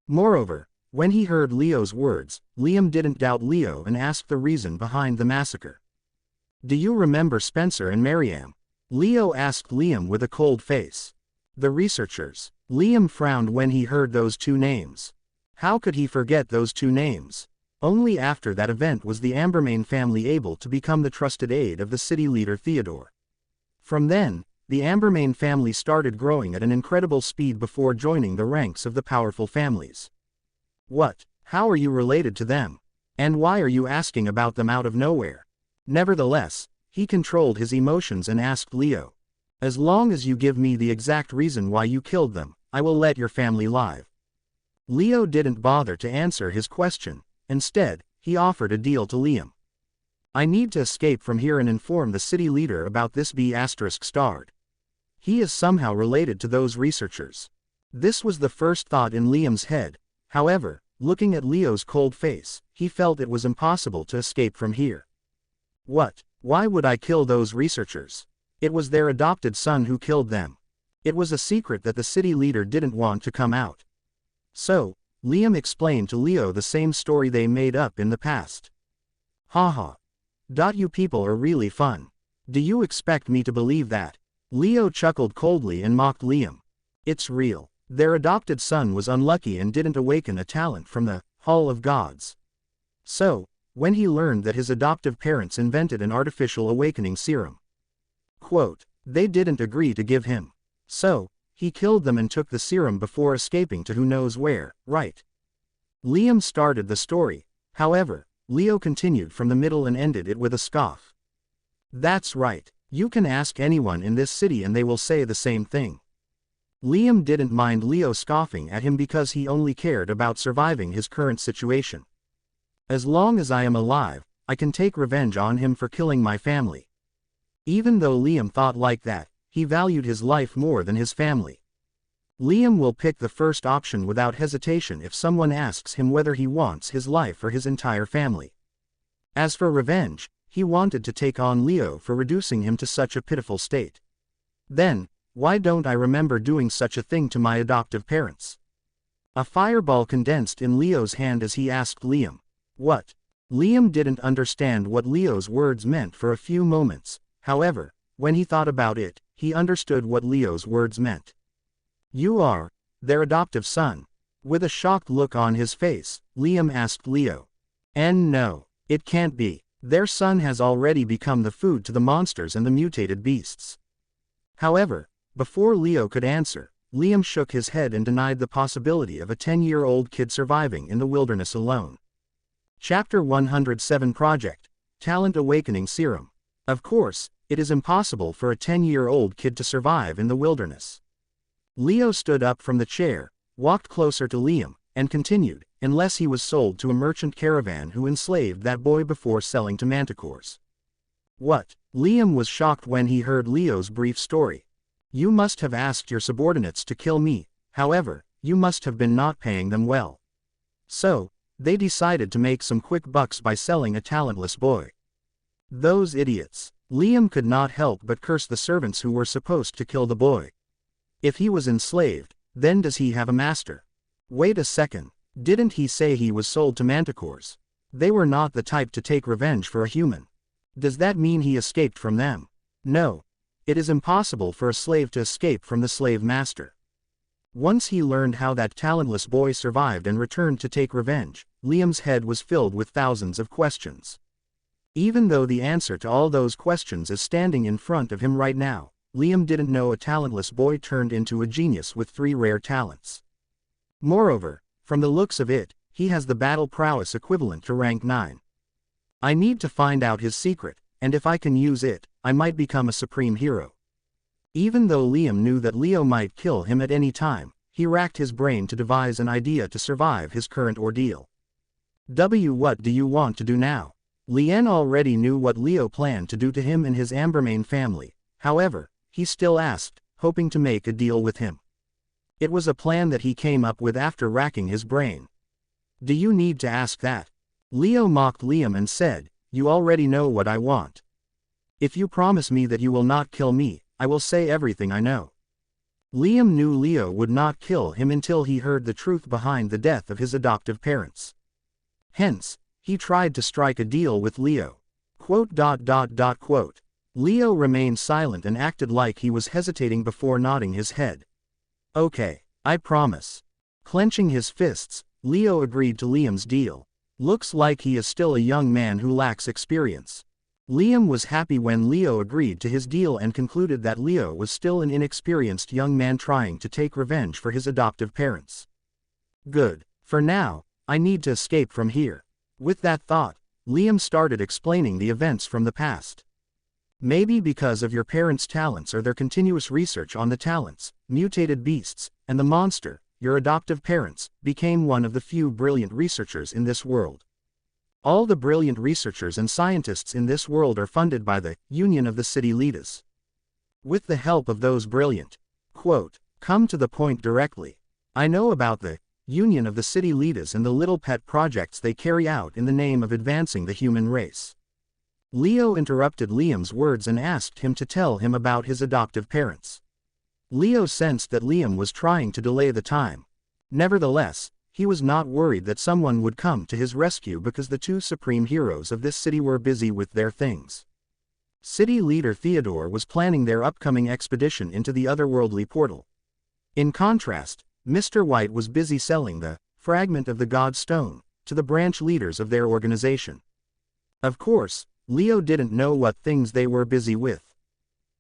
Moreover, When he heard Leo's words, Liam didn't doubt Leo and asked the reason behind the massacre. Do you remember Spencer and Maryam? Leo asked Liam with a cold face. The researchers. Liam frowned when he heard those two names. How could he forget those two names? Only after that event was the Ambermain family able to become the trusted aid of the city leader Theodore. From then, the Ambermain family started growing at an incredible speed before joining the ranks of the powerful families. What? How are you related to them? And why are you asking about them out of nowhere? Nevertheless, he controlled his emotions and asked Leo. As long as you give me the exact reason why you killed them, I will let your family live. Leo didn't bother to answer his question. Instead, he offered a deal to Liam. I need to escape from here and inform the city leader about this B*****. He is somehow related to those researchers. This was the first thought in Liam's head. However, looking at Leo's cold face, he felt it was impossible to escape from here. What? Why would I kill those researchers? It was their adopted son who killed them. It was a secret that the city leader didn't want to come out. So, Liam explained to Leo the same story they made up in the past. Haha. You people are really fun. Do you expect me to believe that? Leo chuckled coldly and mocked Liam. It's real. Their adopted son was unlucky and didn't awaken a talent from the Hall of Gods. So, when he learned that his adoptive parents invented an artificial awakening serum, they didn't agree to give him. So, he killed them and took the serum before escaping to who knows where, right? Liam started the story. However, Leo continued from the middle and ended it with a scoff. That's right. You can ask anyone in this city and they will say the same thing. Liam didn't mind Leo scoffing at him because he only cared about surviving his current situation. As long as I am alive, I can take revenge on him for killing my family. Even though Liam thought like that, he valued his life more than his family. Liam will pick the first option without hesitation if someone asks him whether he wants his life or his entire family. As for revenge, he wanted to take on Leo for reducing him to such a pitiful state. Then, why don't I remember doing such a thing to my adoptive parents? A fireball condensed in Leo's hand as he asked Liam. What? Liam didn't understand what Leo's words meant for a few moments. However, when he thought about it, he understood what Leo's words meant. You are their adoptive son. With a shocked look on his face, Liam asked Leo. And no, it can't be. Their son has already become the food to the monsters and the mutated beasts. However, before Leo could answer, Liam shook his head and denied the possibility of a 10-year-old kid surviving in the wilderness alone. Chapter 107 Project, Talent Awakening Serum. Of course, it is impossible for a 10-year-old kid to survive in the wilderness. Leo stood up from the chair, walked closer to Liam, and continued, unless he was sold to a merchant caravan who enslaved that boy before selling to manticores. What? Liam was shocked when he heard Leo's brief story. You must have asked your subordinates to kill me, however, you must have been not paying them well. So, they decided to make some quick bucks by selling a talentless boy. Those idiots. Liam could not help but curse the servants who were supposed to kill the boy. If he was enslaved, then does he have a master? Wait a second, didn't he say he was sold to manticores? They were not the type to take revenge for a human. Does that mean he escaped from them? No. It is impossible for a slave to escape from the slave master. Once he learned how that talentless boy survived and returned to take revenge, Liam's head was filled with thousands of questions. Even though the answer to all those questions is standing in front of him right now, Liam didn't know a talentless boy turned into a genius with 3 rare talents. Moreover, from the looks of it, he has the battle prowess equivalent to rank 9. I need to find out his secret, and if I can use it, I might become a supreme hero. Even though Liam knew that Leo might kill him at any time, he racked his brain to devise an idea to survive his current ordeal. What do you want to do now? Lien already knew what Leo planned to do to him and his Ambermain family. However, he still asked, hoping to make a deal with him. It was a plan that he came up with after racking his brain. Do you need to ask that? Leo mocked Liam and said, you already know what I want. If you promise me that you will not kill me, I will say everything I know. Liam knew Leo would not kill him until he heard the truth behind the death of his adoptive parents. Hence, he tried to strike a deal with Leo. Leo remained silent and acted like he was hesitating before nodding his head. Okay, I promise. Clenching his fists, Leo agreed to Liam's deal. Looks like he is still a young man who lacks experience. Liam was happy when Leo agreed to his deal and concluded that Leo was still an inexperienced young man trying to take revenge for his adoptive parents. Good. For now, I need to escape from here. With that thought, Liam started explaining the events from the past. Maybe because of your parents' talents or their continuous research on the talents, mutated beasts, and the monster, your adoptive parents became one of the few brilliant researchers in this world. All the brilliant researchers and scientists in this world are funded by the Union of the City Leaders. With the help of those brilliant, come to the point directly. I know about the Union of the City Leaders and the little pet projects they carry out in the name of advancing the human race. Leo interrupted Liam's words and asked him to tell him about his adoptive parents. Leo sensed that Liam was trying to delay the time. Nevertheless, he was not worried that someone would come to his rescue because the two supreme heroes of this city were busy with their things. City leader Theodore was planning their upcoming expedition into the otherworldly portal. In contrast, Mr. White was busy selling the fragment of the God Stone to the branch leaders of their organization. Of course, Leo didn't know what things they were busy with.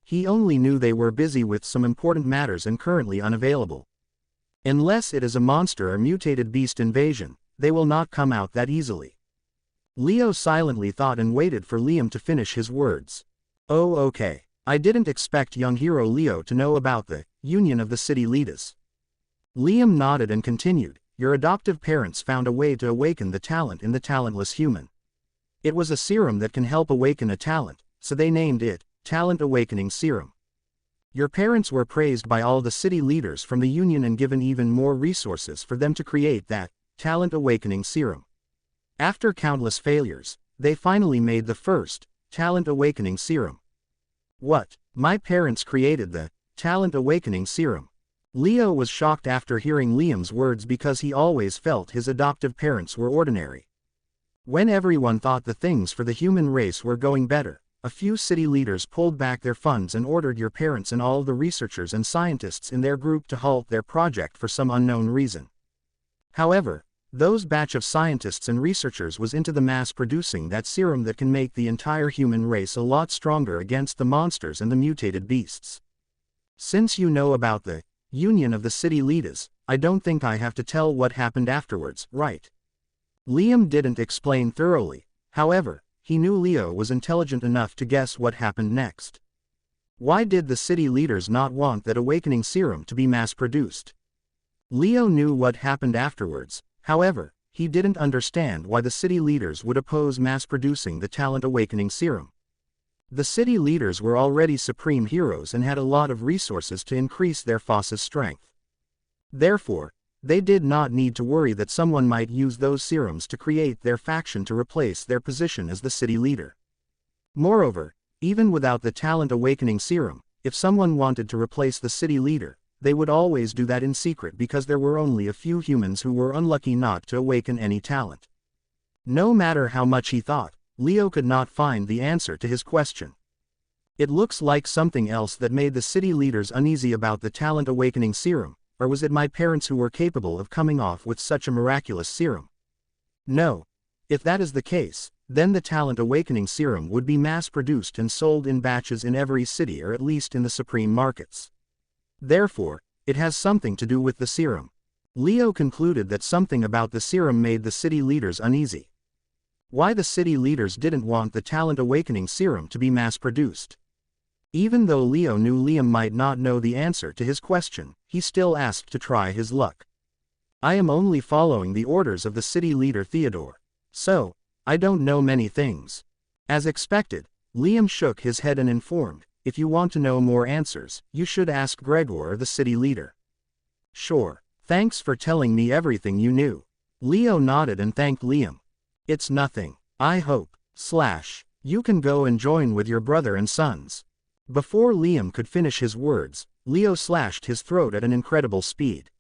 He only knew they were busy with some important matters and currently unavailable. Unless it is a monster or mutated beast invasion, they will not come out that easily. Leo silently thought and waited for Liam to finish his words. Oh okay, I didn't expect young hero Leo to know about the Union of the City Leaders. Liam nodded and continued, your adoptive parents found a way to awaken the talent in the talentless human. It was a serum that can help awaken a talent, so they named it Talent Awakening Serum. Your parents were praised by all the city leaders from the Union and given even more resources for them to create that Talent Awakening Serum. After countless failures, they finally made the first Talent Awakening Serum. What? My parents created the Talent Awakening Serum. Leo was shocked after hearing Liam's words because he always felt his adoptive parents were ordinary. When everyone thought the things for the human race were going better, a few city leaders pulled back their funds and ordered your parents and all the researchers and scientists in their group to halt their project for some unknown reason. However, those batch of scientists and researchers was into the mass producing that serum that can make the entire human race a lot stronger against the monsters and the mutated beasts. Since you know about the Union of the City Leaders, I don't think I have to tell what happened afterwards, right? Liam didn't explain thoroughly, however, he knew Leo was intelligent enough to guess what happened next. Why did the city leaders not want that awakening serum to be mass-produced? Leo knew what happened afterwards, however, he didn't understand why the city leaders would oppose mass-producing the talent awakening serum. The city leaders were already supreme heroes and had a lot of resources to increase their force's strength. Therefore, they did not need to worry that someone might use those serums to create their faction to replace their position as the city leader. Moreover, even without the talent awakening serum, if someone wanted to replace the city leader, they would always do that in secret because there were only a few humans who were unlucky not to awaken any talent. No matter how much he thought, Leo could not find the answer to his question. It looks like something else that made the city leaders uneasy about the talent awakening serum. Or was it my parents who were capable of coming off with such a miraculous serum? No. If that is the case, then the talent awakening serum would be mass-produced and sold in batches in every city or at least in the supreme markets. Therefore, it has something to do with the serum. Leo concluded that something about the serum made the city leaders uneasy. Why the city leaders didn't want the talent awakening serum to be mass-produced? Even though Leo knew Liam might not know the answer to his question, he still asked to try his luck. I am only following the orders of the city leader Theodore. So, I don't know many things. As expected, Liam shook his head and informed, if you want to know more answers, you should ask Gregor or the city leader. Sure, thanks for telling me everything you knew. Leo nodded and thanked Liam. It's nothing. I hope, you can go and join with your brother and sons. Before Liam could finish his words, Leo slashed his throat at an incredible speed.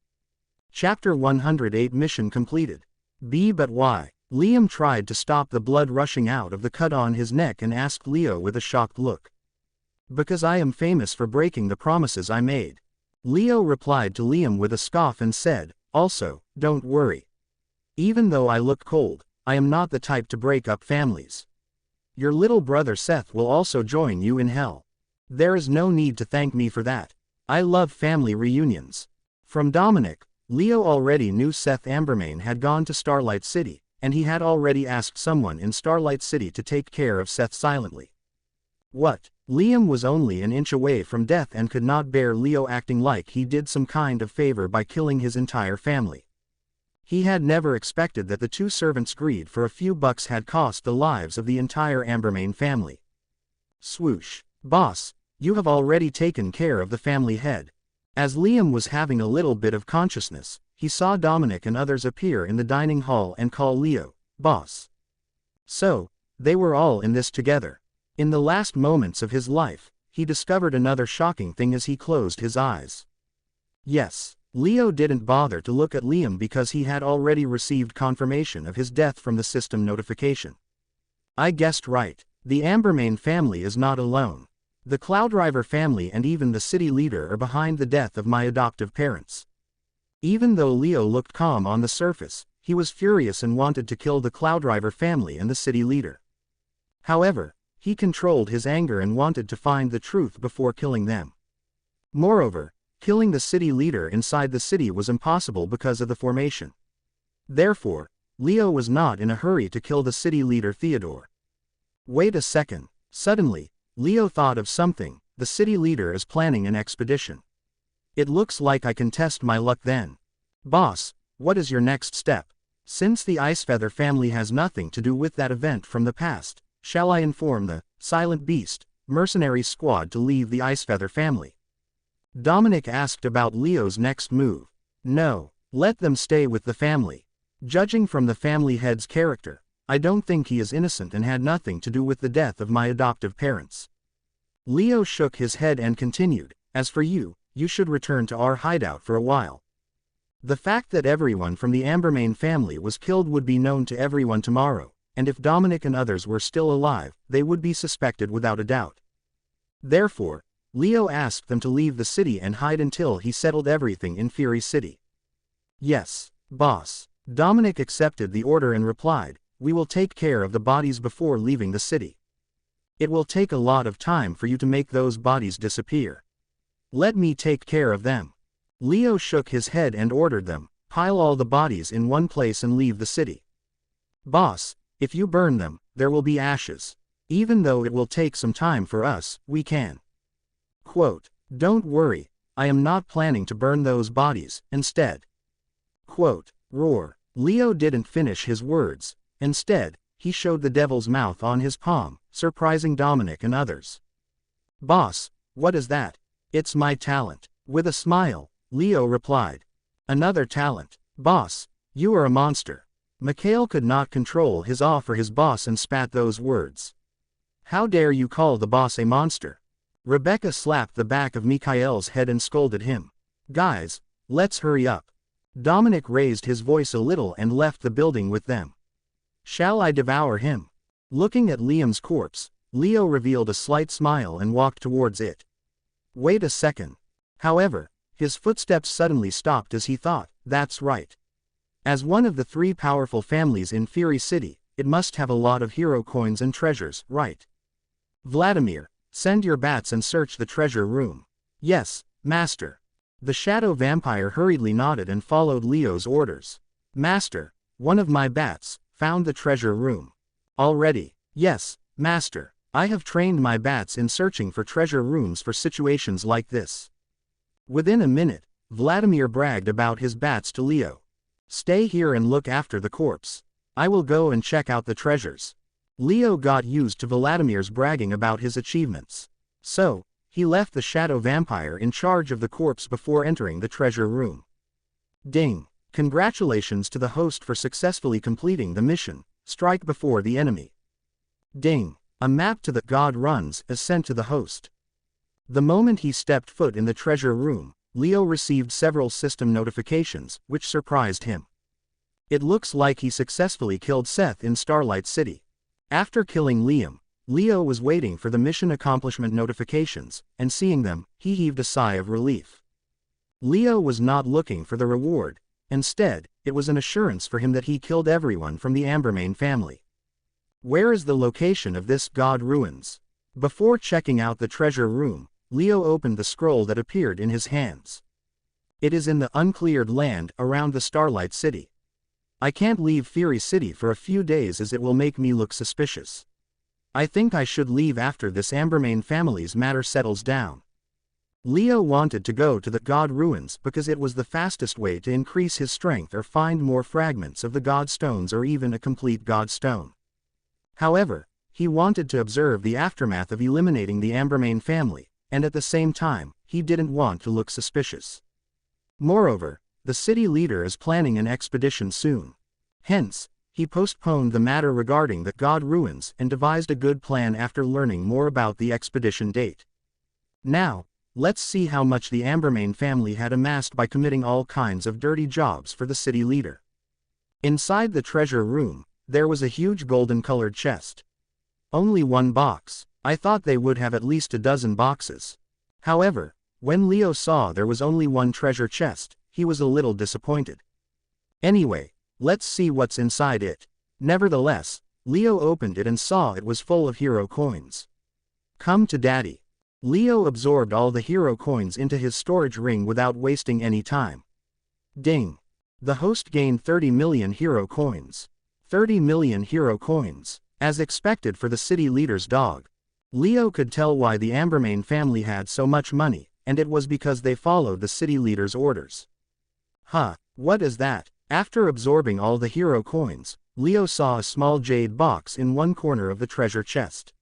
Chapter 108 Mission completed. But why? Liam tried to stop the blood rushing out of the cut on his neck and asked Leo with a shocked look. Because I am famous for breaking the promises I made. Leo replied to Liam with a scoff and said, also, don't worry. Even though I look cold, I am not the type to break up families. Your little brother Seth will also join you in hell. There is no need to thank me for that. I love family reunions. From Dominic, Leo already knew Seth Ambermain had gone to Starlight City, and he had already asked someone in Starlight City to take care of Seth silently. What? Liam was only an inch away from death and could not bear Leo acting like he did some kind of favor by killing his entire family. He had never expected that the two servants' greed for a few bucks had cost the lives of the entire Ambermain family. Swoosh. Boss, you have already taken care of the family head. As Liam was having a little bit of consciousness, he saw Dominic and others appear in the dining hall and call Leo, boss. So, they were all in this together. In the last moments of his life, he discovered another shocking thing as he closed his eyes. Yes, Leo didn't bother to look at Liam because he had already received confirmation of his death from the system notification. I guessed right, the Ambermain family is not alone. The Cloudriver family and even the city leader are behind the death of my adoptive parents. Even though Leo looked calm on the surface, he was furious and wanted to kill the Cloudriver family and the city leader. However, he controlled his anger and wanted to find the truth before killing them. Moreover, killing the city leader inside the city was impossible because of the formation. Therefore, Leo was not in a hurry to kill the city leader Theodore. Wait a second. Suddenly, Leo thought of something. The city leader is planning an expedition. It looks like I can test my luck then. Boss, what is your next step? Since the Icefeather family has nothing to do with that event from the past, shall I inform the Silent Beast mercenary squad to leave the Icefeather family? Dominic asked about Leo's next move. No, let them stay with the family. Judging from the family head's character, I don't think he is innocent and had nothing to do with the death of my adoptive parents. Leo shook his head and continued, as for you, you should return to our hideout for a while. The fact that everyone from the Ambermain family was killed would be known to everyone tomorrow, and if Dominic and others were still alive, they would be suspected without a doubt. Therefore, Leo asked them to leave the city and hide until he settled everything in Fury City. Yes, boss. Dominic accepted the order and replied, we will take care of the bodies before leaving the city. It will take a lot of time for you to make those bodies disappear. Let me take care of them. Leo shook his head and ordered them, pile all the bodies in one place and leave the city. Boss, if you burn them, there will be ashes. Even though it will take some time for us, we can. Quote, don't worry, I am not planning to burn those bodies, instead. Quote, roar. Leo didn't finish his words. Instead, he showed the devil's mouth on his palm, surprising Dominic and others. Boss, what is that? It's my talent. With a smile, Leo replied. Another talent. Boss, you are a monster. Mikhail could not control his awe for his boss and spat those words. How dare you call the boss a monster? Rebecca slapped the back of Mikhail's head and scolded him. Guys, let's hurry up. Dominic raised his voice a little and left the building with them. Shall I devour him? Looking at Liam's corpse, Leo revealed a slight smile and walked towards it. Wait a second. However, his footsteps suddenly stopped as he thought, that's right. As one of the three powerful families in Fury City, it must have a lot of hero coins and treasures, right? Vladimir, send your bats and search the treasure room. Yes, master. The shadow vampire hurriedly nodded and followed Leo's orders. Master, one of my bats found the treasure room. Already? Yes, master. I have trained my bats in searching for treasure rooms for situations like this. Within a minute, Vladimir bragged about his bats to Leo. Stay here and look after the corpse. I will go and check out the treasures. Leo got used to Vladimir's bragging about his achievements. So, he left the shadow vampire in charge of the corpse before entering the treasure room. Ding! Congratulations to the host for successfully completing the mission, strike before the enemy. Ding! A map to the God Runs is sent to the host. The moment he stepped foot in the treasure room, Leo received several system notifications, which surprised him. It looks like he successfully killed Seth in Starlight City. After killing Liam, Leo was waiting for the mission accomplishment notifications, and seeing them, he heaved a sigh of relief. Leo was not looking for the reward. Instead, it was an assurance for him that he killed everyone from the Ambermane family. Where is the location of this god ruins? Before checking out the treasure room, Leo opened the scroll that appeared in his hands. It is in the uncleared land around the Starlight City. I can't leave Fury City for a few days as it will make me look suspicious. I think I should leave after this Ambermane family's matter settles down. Leo wanted to go to the god ruins because it was the fastest way to increase his strength or find more fragments of the god stones or even a complete god stone. However, he wanted to observe the aftermath of eliminating the Ambermane family, and at the same time, he didn't want to look suspicious. Moreover, the city leader is planning an expedition soon. Hence, he postponed the matter regarding the god ruins and devised a good plan after learning more about the expedition date. Now, let's see how much the Ambermane family had amassed by committing all kinds of dirty jobs for the city leader. Inside the treasure room, there was a huge golden-colored chest. Only one box. I thought they would have at least a dozen boxes. However, when Leo saw there was only one treasure chest, he was a little disappointed. Anyway, let's see what's inside it. Nevertheless, Leo opened it and saw it was full of hero coins. Come to daddy. Leo absorbed all the hero coins into his storage ring without wasting any time. Ding! The host gained 30 million hero coins. 30 million hero coins. As expected for the city leader's dog. Leo could tell why the Ambermane family had so much money, and it was because they followed the city leader's orders. Huh, what is that? After absorbing all the hero coins, Leo saw a small jade box in one corner of the treasure chest.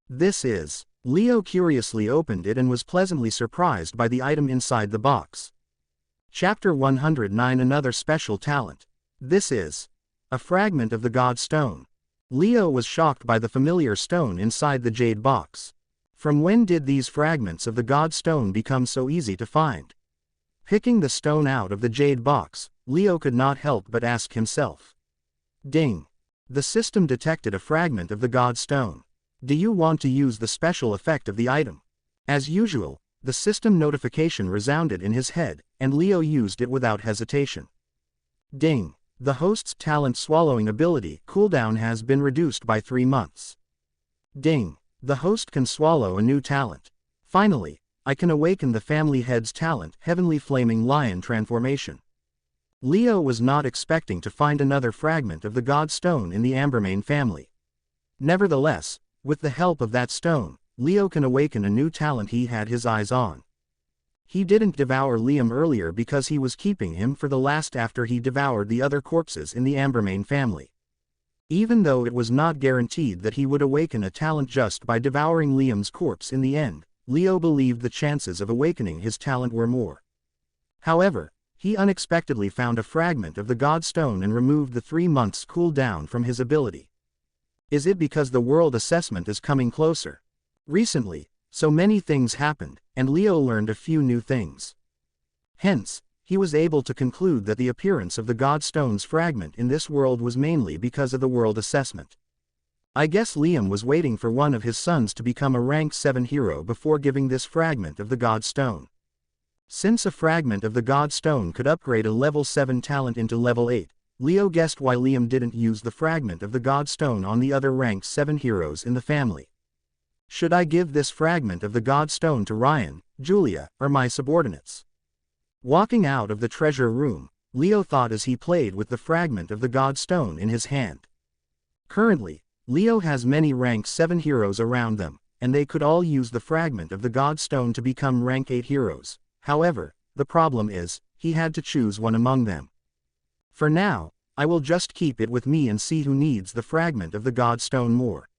This is. Leo curiously opened it and was pleasantly surprised by the item inside the box. Chapter 109 Another Special Talent. This is a fragment of the god stone. Leo was shocked by the familiar stone inside the jade box. From when did these fragments of the god stone become so easy to find? Picking the stone out of the jade box, Leo could not help but ask himself. Ding! The system detected a fragment of the god stone. Do you want to use the special effect of the item? As usual, the system notification resounded in his head, and Leo used it without hesitation. Ding! The host's talent swallowing ability cooldown has been reduced by 3 months. Ding! The host can swallow a new talent. Finally, I can awaken the family head's talent, Heavenly Flaming Lion Transformation. Leo was not expecting to find another fragment of the god stone in the Ambermane family. Nevertheless, with the help of that stone, Leo can awaken a new talent he had his eyes on. He didn't devour Liam earlier because he was keeping him for the last after he devoured the other corpses in the Ambermane family. Even though it was not guaranteed that he would awaken a talent just by devouring Liam's corpse in the end, Leo believed the chances of awakening his talent were more. However, he unexpectedly found a fragment of the god stone and removed the 3 months cooldown from his ability. Is it because the world assessment is coming closer? Recently, so many things happened, and Leo learned a few new things. Hence, he was able to conclude that the appearance of the god stone's fragment in this world was mainly because of the world assessment. I guess Liam was waiting for one of his sons to become a rank 7 hero before giving this fragment of the god stone. Since a fragment of the god stone could upgrade a level 7 talent into level 8, Leo guessed why Liam didn't use the fragment of the god stone on the other rank 7 heroes in the family. Should I give this fragment of the god stone to Ryan, Julia, or my subordinates? Walking out of the treasure room, Leo thought as he played with the fragment of the god stone in his hand. Currently, Leo has many rank 7 heroes around them, and they could all use the fragment of the god stone to become rank 8 heroes. However, the problem is, he had to choose one among them. For now, I will just keep it with me and see who needs the fragment of the god stone more.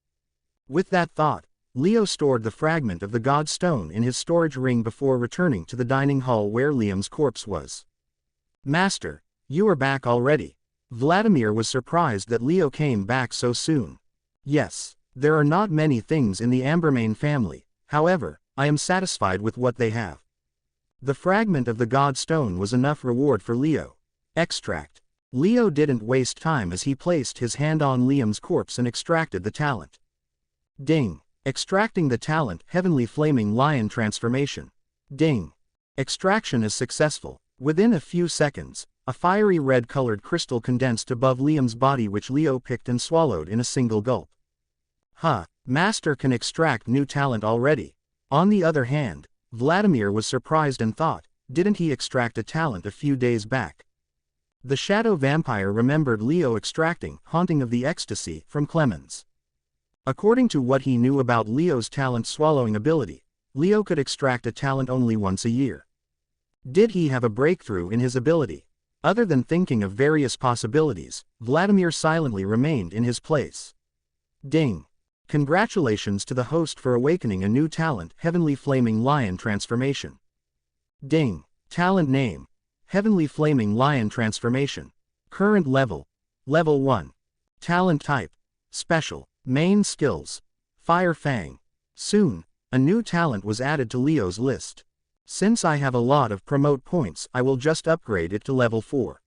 With that thought, Leo stored the fragment of the god stone in his storage ring before returning to the dining hall where Liam's corpse was. Master, you are back already. Vladimir was surprised that Leo came back so soon. Yes, there are not many things in the Ambermane family, however, I am satisfied with what they have. The fragment of the God Stone was enough reward for Leo. Extract. Leo didn't waste time as he placed his hand on Liam's corpse and extracted the talent. Ding. Extracting the talent, Heavenly Flaming Lion Transformation. Ding. Extraction is successful. Within a few seconds, a fiery red-colored crystal condensed above Liam's body which Leo picked and swallowed in a single gulp. Huh, Master can extract new talent already. On the other hand, Vladimir was surprised and thought, didn't he extract a talent a few days back? The shadow vampire remembered Leo extracting Haunting of the Ecstasy from Clemens. According to what he knew about Leo's talent swallowing ability, Leo could extract a talent only once a year. Did he have a breakthrough in his ability? Other than thinking of various possibilities, Vladimir silently remained in his place. Ding. Congratulations to the host for awakening a new talent, Heavenly Flaming Lion Transformation. Ding. Talent name. Heavenly Flaming Lion Transformation. Current level. Level 1. Talent type. Special. Main skills. Fire Fang. Soon, a new talent was added to Leo's list. Since I have a lot of promote points, I will just upgrade it to level 4.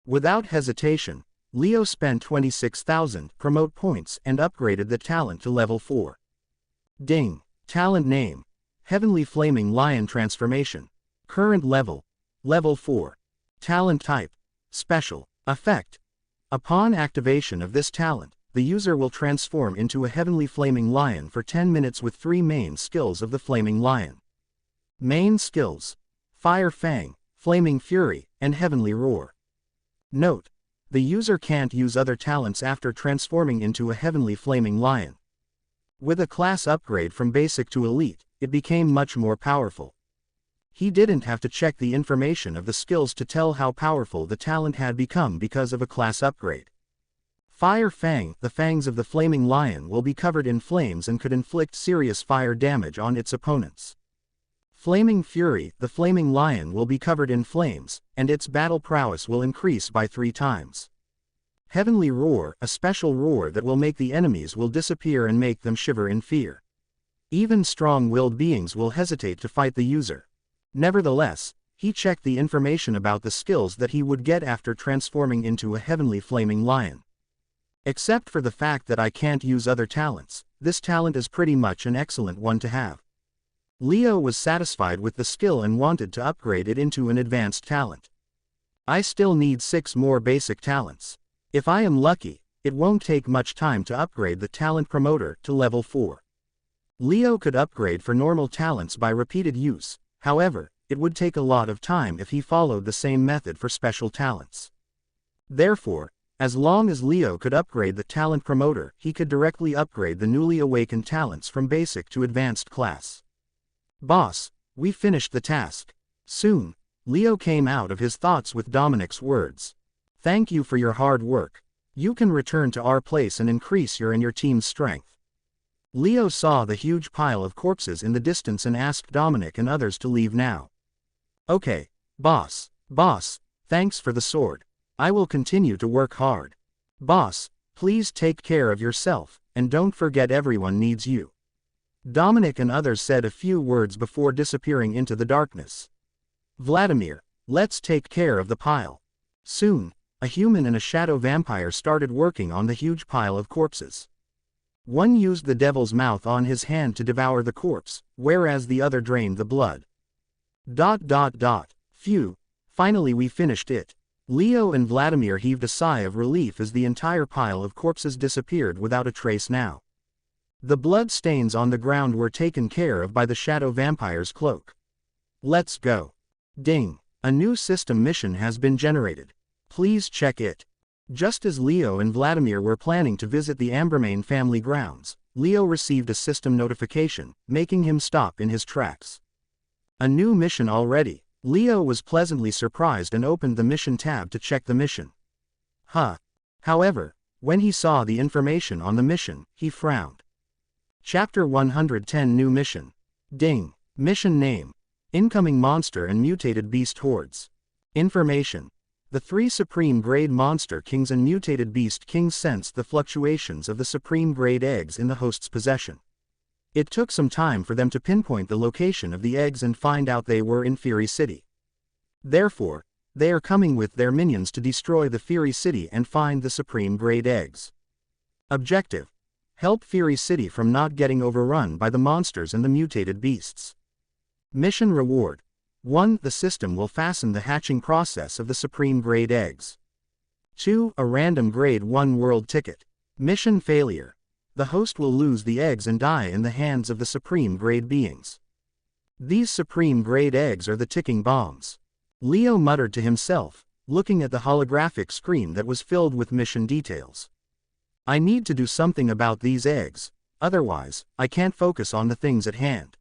Without hesitation, Leo spent 26,000 promote points and upgraded the talent to level 4. Ding. Talent name. Heavenly Flaming Lion Transformation. Current level. Level 4. Talent type. Special. Effect. Upon activation of this talent, the user will transform into a Heavenly Flaming Lion for 10 minutes with 3 main skills of the Flaming Lion. Main skills. Fire Fang, Flaming Fury, and Heavenly Roar. Note: the user can't use other talents after transforming into a Heavenly Flaming Lion. With a class upgrade from Basic to Elite, it became much more powerful. He didn't have to check the information of the skills to tell how powerful the talent had become because of a class upgrade. Fire Fang, the fangs of the Flaming Lion will be covered in flames and could inflict serious fire damage on its opponents. Flaming Fury, the Flaming Lion will be covered in flames, and its battle prowess will increase by 3 times. Heavenly Roar, a special roar that will make the enemies will disappear and make them shiver in fear. Even strong-willed beings will hesitate to fight the user. Nevertheless, he checked the information about the skills that he would get after transforming into a Heavenly Flaming Lion. Except for the fact that I can't use other talents, this talent is pretty much an excellent one to have. Leo was satisfied with the skill and wanted to upgrade it into an advanced talent. I still need 6 more basic talents. If I am lucky, it won't take much time to upgrade the talent promoter to level 4. Leo could upgrade for normal talents by repeated use. However, it would take a lot of time if he followed the same method for special talents. Therefore, as long as Leo could upgrade the talent promoter, he could directly upgrade the newly awakened talents from basic to advanced class. Boss, we finished the task. Soon, Leo came out of his thoughts with Dominic's words. Thank you for your hard work. You can return to our place and increase your and your team's strength. Leo saw the huge pile of corpses in the distance and asked Dominic and others to leave now. Okay, boss, thanks for the sword. I will continue to work hard. Boss, please take care of yourself, and don't forget everyone needs you. Dominic and others said a few words before disappearing into the darkness. Vladimir, let's take care of the pile. Soon, a human and a shadow vampire started working on the huge pile of corpses. One used the devil's mouth on his hand to devour the corpse, whereas the other drained the blood. Phew, finally we finished it. Leo and Vladimir heaved a sigh of relief as the entire pile of corpses disappeared without a trace now. The blood stains on the ground were taken care of by the shadow vampire's cloak. Let's go. Ding. A new system mission has been generated. Please check it. Just as Leo and Vladimir were planning to visit the Ambermain family grounds, Leo received a system notification, making him stop in his tracks. A new mission already. Leo was pleasantly surprised and opened the mission tab to check the mission. However, when he saw the information on the mission, he frowned. Chapter 110 New Mission. Ding. Mission name. Incoming monster and mutated beast hordes. Information. The 3 Supreme Grade Monster Kings and Mutated Beast Kings sense the fluctuations of the Supreme Grade eggs in the host's possession. It took some time for them to pinpoint the location of the eggs and find out they were in Fury City. Therefore, they are coming with their minions to destroy the Fury City and find the supreme grade eggs. Objective: help Fury City from not getting overrun by the monsters and the mutated beasts. Mission reward: 1. The system will fasten the hatching process of the supreme grade eggs. 2. A random grade 1 world ticket. Mission failure: the host will lose the eggs and die in the hands of the supreme grade beings. These supreme grade eggs are the ticking bombs. Leo muttered to himself, looking at the holographic screen that was filled with mission details. I need to do something about these eggs, otherwise, I can't focus on the things at hand.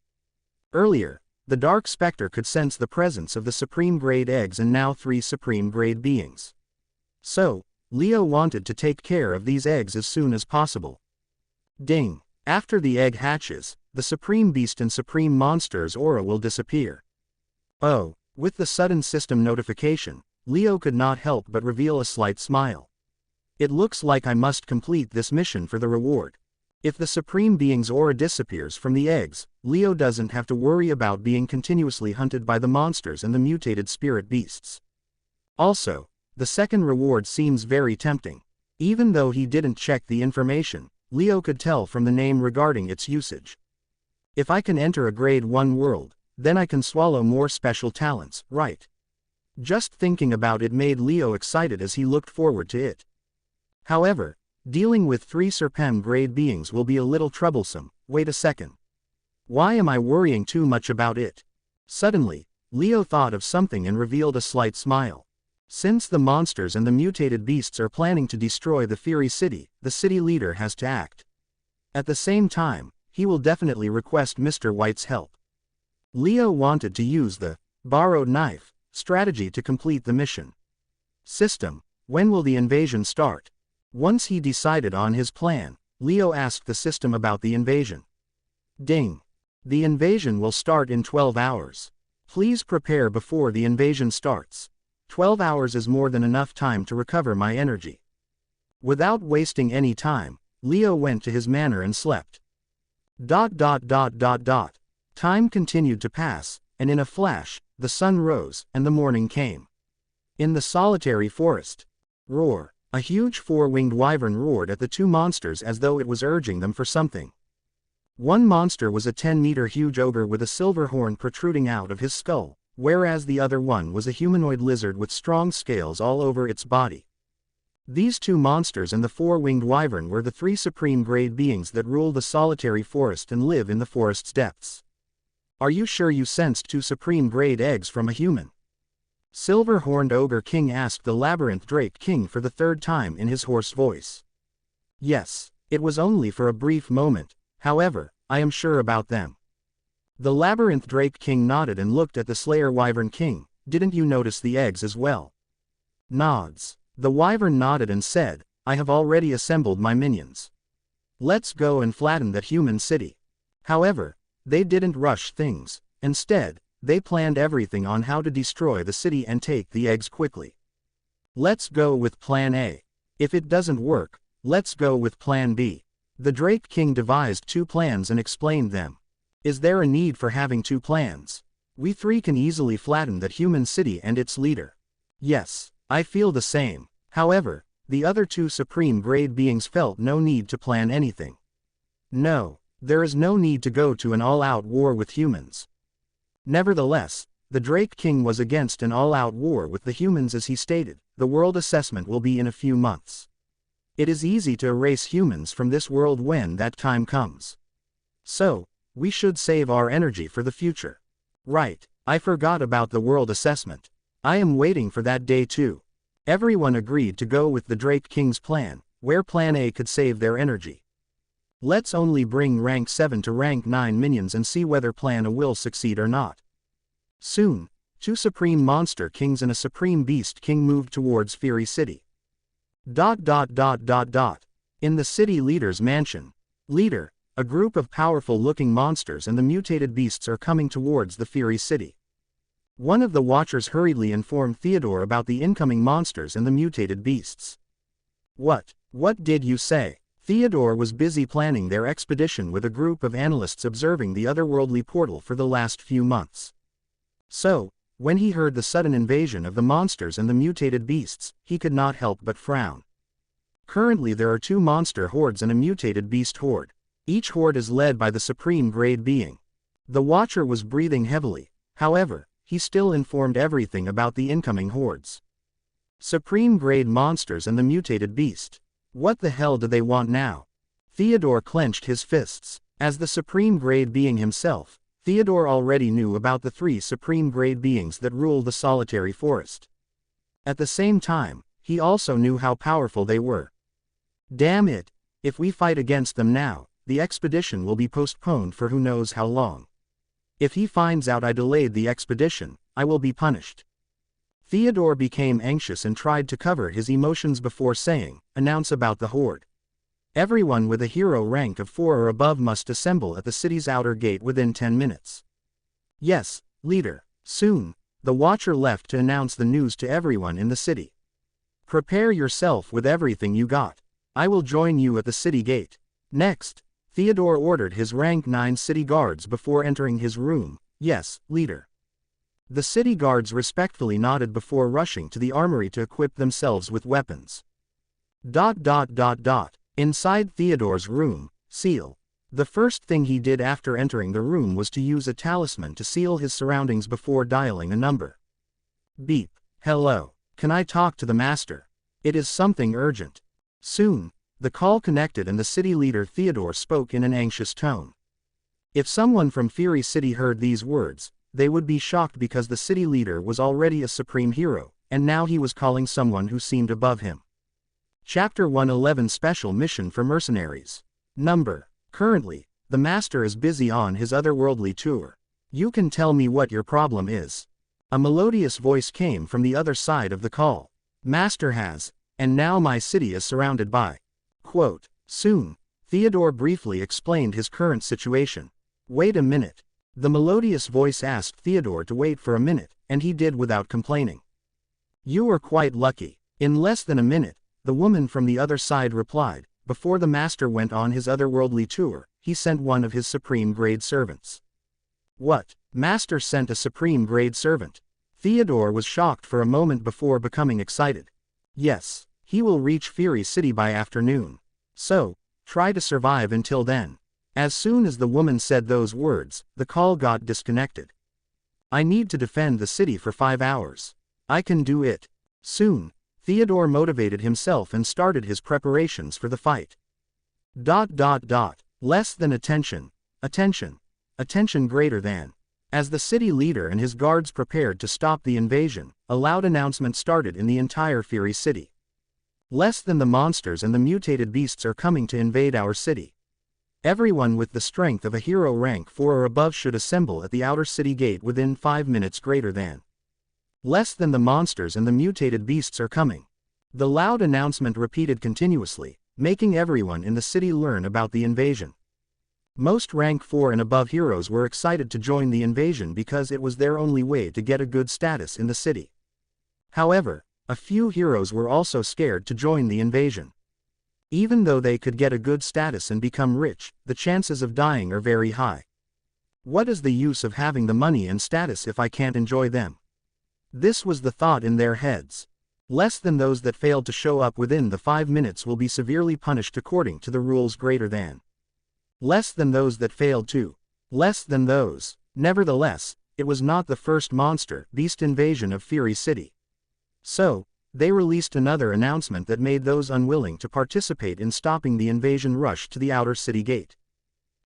Earlier, the Dark Spectre could sense the presence of the supreme grade eggs and now 3 supreme grade beings. So, Leo wanted to take care of these eggs as soon as possible. Ding! After the egg hatches, the supreme beast and supreme monster's aura will disappear. Oh! With the sudden system notification, Leo could not help but reveal a slight smile. It looks like I must complete this mission for the reward. If the supreme being's aura disappears from the eggs, Leo doesn't have to worry about being continuously hunted by the monsters and the mutated spirit beasts. Also, the second reward seems very tempting. Even though he didn't check the information, Leo could tell from the name regarding its usage. If I can enter a grade 1 world, then I can swallow more special talents, right? Just thinking about it made Leo excited as he looked forward to it. However, dealing with 3 supreme grade beings will be a little troublesome. Wait a second. Why am I worrying too much about it? Suddenly, Leo thought of something and revealed a slight smile. Since the monsters and the mutated beasts are planning to destroy the Fury City, the city leader has to act. At the same time, he will definitely request Mr. White's help. Leo wanted to use the borrowed knife strategy to complete the mission. System: when will the invasion start? Once he decided on his plan, Leo asked the system about the invasion. Ding! The invasion will start in 12 hours. Please prepare before the invasion starts. 12 hours is more than enough time to recover my energy. Without wasting any time, Leo went to his manor and slept. Time continued to pass, and in a flash, the sun rose, and the morning came. In the solitary forest. Roar! A huge 4-winged wyvern roared at the 2 monsters as though it was urging them for something. One monster was a 10-meter huge ogre with a silver horn protruding out of his skull, whereas the other one was a humanoid lizard with strong scales all over its body. These 2 monsters and the 4-winged wyvern were the 3 supreme grade beings that rule the solitary forest and live in the forest's depths. Are you sure you sensed 2 supreme grade eggs from a human? Silver-horned Ogre King asked the Labyrinth Drake King for the 3rd time in his hoarse voice. Yes, it was only for a brief moment, however, I am sure about them. The Labyrinth Drake King nodded and looked at the Slayer Wyvern King. Didn't you notice the eggs as well? Nods. The Wyvern nodded and said, I have already assembled my minions. Let's go and flatten that human city. However, they didn't rush things. Instead, they planned everything on how to destroy the city and take the eggs quickly. Let's go with Plan A. If it doesn't work, let's go with Plan B. The Drake King devised 2 plans and explained them. Is there a need for having 2 plans? We 3 can easily flatten that human city and its leader. Yes, I feel the same. However, the other 2 supreme grade beings felt no need to plan anything. No, there is no need to go to an all-out war with humans. Nevertheless, the Drake King was against an all-out war with the humans as he stated, the world assessment will be in a few months. It is easy to erase humans from this world when that time comes. So, we should save our energy for the future. Right, I forgot about the world assessment. I am waiting for that day too. Everyone agreed to go with the Drake King's plan, where Plan A could save their energy. Let's only bring rank 7 to rank 9 minions and see whether Plan A will succeed or not. Soon, 2 supreme monster kings and a supreme beast king moved towards Fury City. In the city leader's mansion. Leader, a group of powerful-looking monsters and the mutated beasts are coming towards the Fury City. One of the watchers hurriedly informed Theodore about the incoming monsters and the mutated beasts. What did you say? Theodore was busy planning their expedition with a group of analysts observing the otherworldly portal for the last few months. So, when he heard the sudden invasion of the monsters and the mutated beasts, he could not help but frown. Currently there are 2 monster hordes and a mutated beast horde. Each horde is led by the supreme grade being. The Watcher was breathing heavily, however, he still informed everything about the incoming hordes. Supreme grade monsters and the mutated beast. What the hell do they want now? Theodore clenched his fists. As the supreme grade being himself, Theodore already knew about the 3 supreme grade beings that rule the solitary forest. At the same time, he also knew how powerful they were. Damn it, if we fight against them now, the expedition will be postponed for who knows how long. If he finds out I delayed the expedition, I will be punished. Theodore became anxious and tried to cover his emotions before saying, "Announce about the horde. Everyone with a hero rank of 4 or above must assemble at the city's outer gate within 10 minutes. Yes, leader." Soon, the Watcher left to announce the news to everyone in the city. "Prepare yourself with everything you got. I will join you at the city gate." Next, Theodore ordered his rank 9 city guards before entering his room. "Yes, leader." The city guards respectfully nodded before rushing to the armory to equip themselves with weapons. Inside Theodore's room, seal. The first thing he did after entering the room was to use a talisman to seal his surroundings before dialing a number. Beep. "Hello. Can I talk to the master? It is something urgent." Soon, the call connected and the city leader Theodore spoke in an anxious tone. If someone from Fury City heard these words, they would be shocked because the city leader was already a supreme hero, and now he was calling someone who seemed above him. Chapter 111 Special Mission for Mercenaries. Number. Currently, the master is busy on his otherworldly tour. You can tell me what your problem is. A melodious voice came from the other side of the call. Master has, and now my city is surrounded by. Quote. Soon, Theodore briefly explained his current situation. Wait a minute. The melodious voice asked Theodore to wait for a minute, and he did without complaining. You were quite lucky. In less than a minute, the woman from the other side replied. Before the master went on his otherworldly tour, he sent one of his supreme grade servants. What? Master sent a supreme grade servant? Theodore was shocked for a moment before becoming excited. Yes, he will reach Fury City by afternoon. So, try to survive until then. As soon as the woman said those words, the call got disconnected. I need to defend the city for 5 hours. I can do it. Soon, Theodore motivated himself and started his preparations for the fight. Less than attention. Attention. Attention greater than. As the city leader and his guards prepared to stop the invasion, a loud announcement started in the entire Fury City. Less than the monsters and the mutated beasts are coming to invade our city. Everyone with the strength of a hero rank 4 or above should assemble at the outer city gate within 5 minutes greater than. Less than the monsters and the mutated beasts are coming. The loud announcement repeated continuously, making everyone in the city learn about the invasion. Most rank 4 and above heroes were excited to join the invasion because it was their only way to get a good status in the city. However, a few heroes were also scared to join the invasion. Even though they could get a good status and become rich, the chances of dying are very high. What is the use of having the money and status if I can't enjoy them? This was the thought in their heads. Less than those that failed to show up within the 5 minutes will be severely punished according to the rules greater than. Less than those that failed to. Less than those. Nevertheless, it was not the first monster beast invasion of Fury City. So, they released another announcement that made those unwilling to participate in stopping the invasion rush to the outer city gate.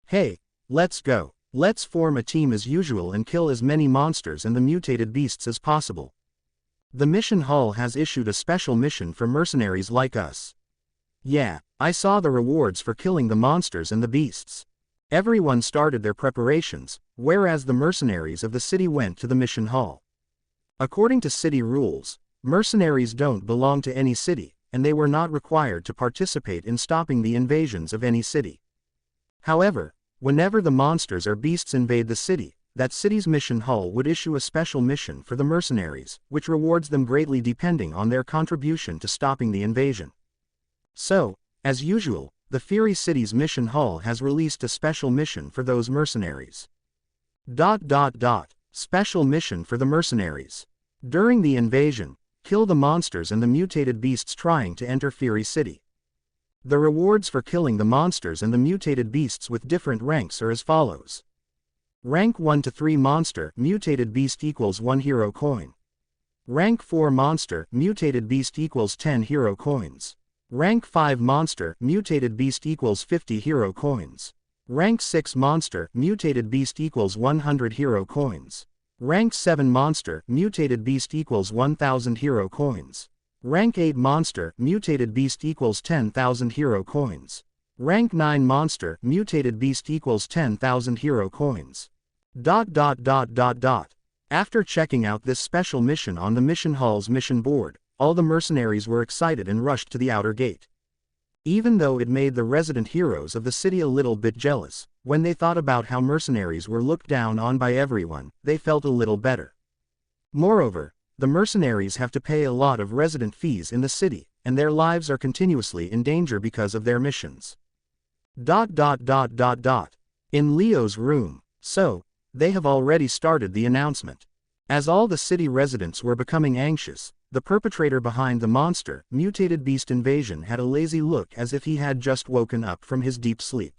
Hey, let's go. Let's form a team as usual and kill as many monsters and the mutated beasts as possible. The mission hall has issued a special mission for mercenaries like us. Yeah, I saw the rewards for killing the monsters and the beasts. Everyone started their preparations, whereas the mercenaries of the city went to the mission hall. According to city rules, mercenaries don't belong to any city, and they were not required to participate in stopping the invasions of any city. However, whenever the monsters or beasts invade the city, that city's mission hall would issue a special mission for the mercenaries, which rewards them greatly depending on their contribution to stopping the invasion. So, as usual, the Fury City's mission hall has released a special mission for those mercenaries. Special mission for the mercenaries. During the invasion, kill the monsters and the mutated beasts trying to enter Fury City. The rewards for killing the monsters and the mutated beasts with different ranks are as follows. Rank 1 to 3 monster, mutated beast equals 1 hero coin. Rank 4 monster, mutated beast equals 10 hero coins. Rank 5 monster, mutated beast equals 50 hero coins. Rank 6 monster, mutated beast equals 100 hero coins. Rank 7 monster, mutated beast equals 1000 hero coins. Rank 8 monster, mutated beast equals 10,000 hero coins. Rank 9 monster, mutated beast equals 10,000 hero coins. After checking out this special mission on the mission hall's mission board, all the mercenaries were excited and rushed to the outer gate. Even though it made the resident heroes of the city a little bit jealous, when they thought about how mercenaries were looked down on by everyone, they felt a little better. Moreover, the mercenaries have to pay a lot of resident fees in the city, and their lives are continuously in danger because of their missions. In Leo's room. So, they have already started the announcement. As all the city residents were becoming anxious, the perpetrator behind the monster, mutated beast invasion had a lazy look as if he had just woken up from his deep sleep.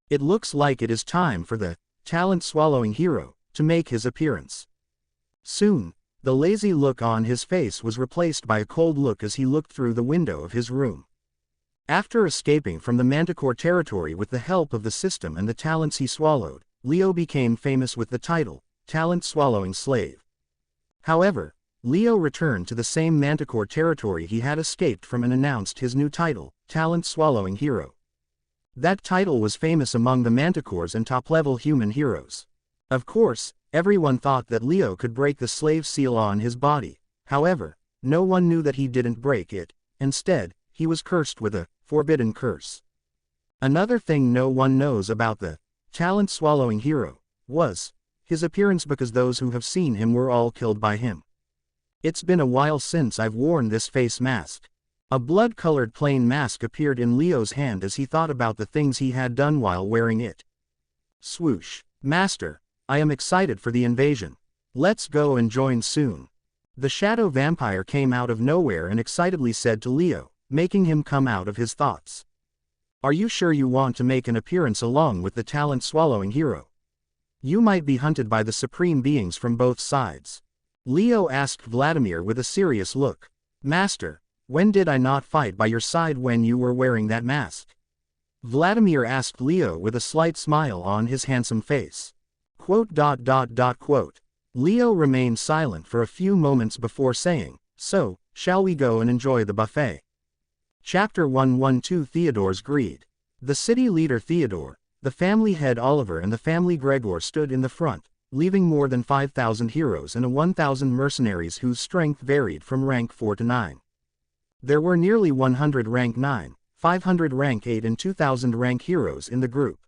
It looks like it is time for the talent-swallowing hero to make his appearance. Soon, the lazy look on his face was replaced by a cold look as he looked through the window of his room. After escaping from the Manticore territory with the help of the system and the talents he swallowed, Leo became famous with the title, Talent-Swallowing Slave. However, Leo returned to the same Manticore territory he had escaped from and announced his new title, Talent-Swallowing Hero. That title was famous among the Manticores and top-level human heroes. Of course, everyone thought that Leo could break the slave seal on his body. However, no one knew that he didn't break it. Instead, he was cursed with a forbidden curse. Another thing no one knows about the talent-swallowing hero was his appearance, because those who have seen him were all killed by him. It's been a while since I've worn this face mask. A blood-colored plain mask appeared in Leo's hand as he thought about the things he had done while wearing it. Swoosh. Master, I am excited for the invasion. Let's go and join soon. The shadow vampire came out of nowhere and excitedly said to Leo, making him come out of his thoughts. Are you sure you want to make an appearance along with the talent-swallowing hero? You might be hunted by the supreme beings from both sides. Leo asked Vladimir with a serious look. Master, when did I not fight by your side when you were wearing that mask? Vladimir asked Leo with a slight smile on his handsome face. Leo remained silent for a few moments before saying, So, shall we go and enjoy the buffet? Chapter 112 Theodore's Greed. The city leader Theodore, the family head Oliver and the family Gregor stood in the front, leaving more than 5,000 heroes and 1,000 mercenaries whose strength varied from rank 4 to 9. There were nearly 100 rank 9, 500 rank 8 and 2,000 rank heroes in the group.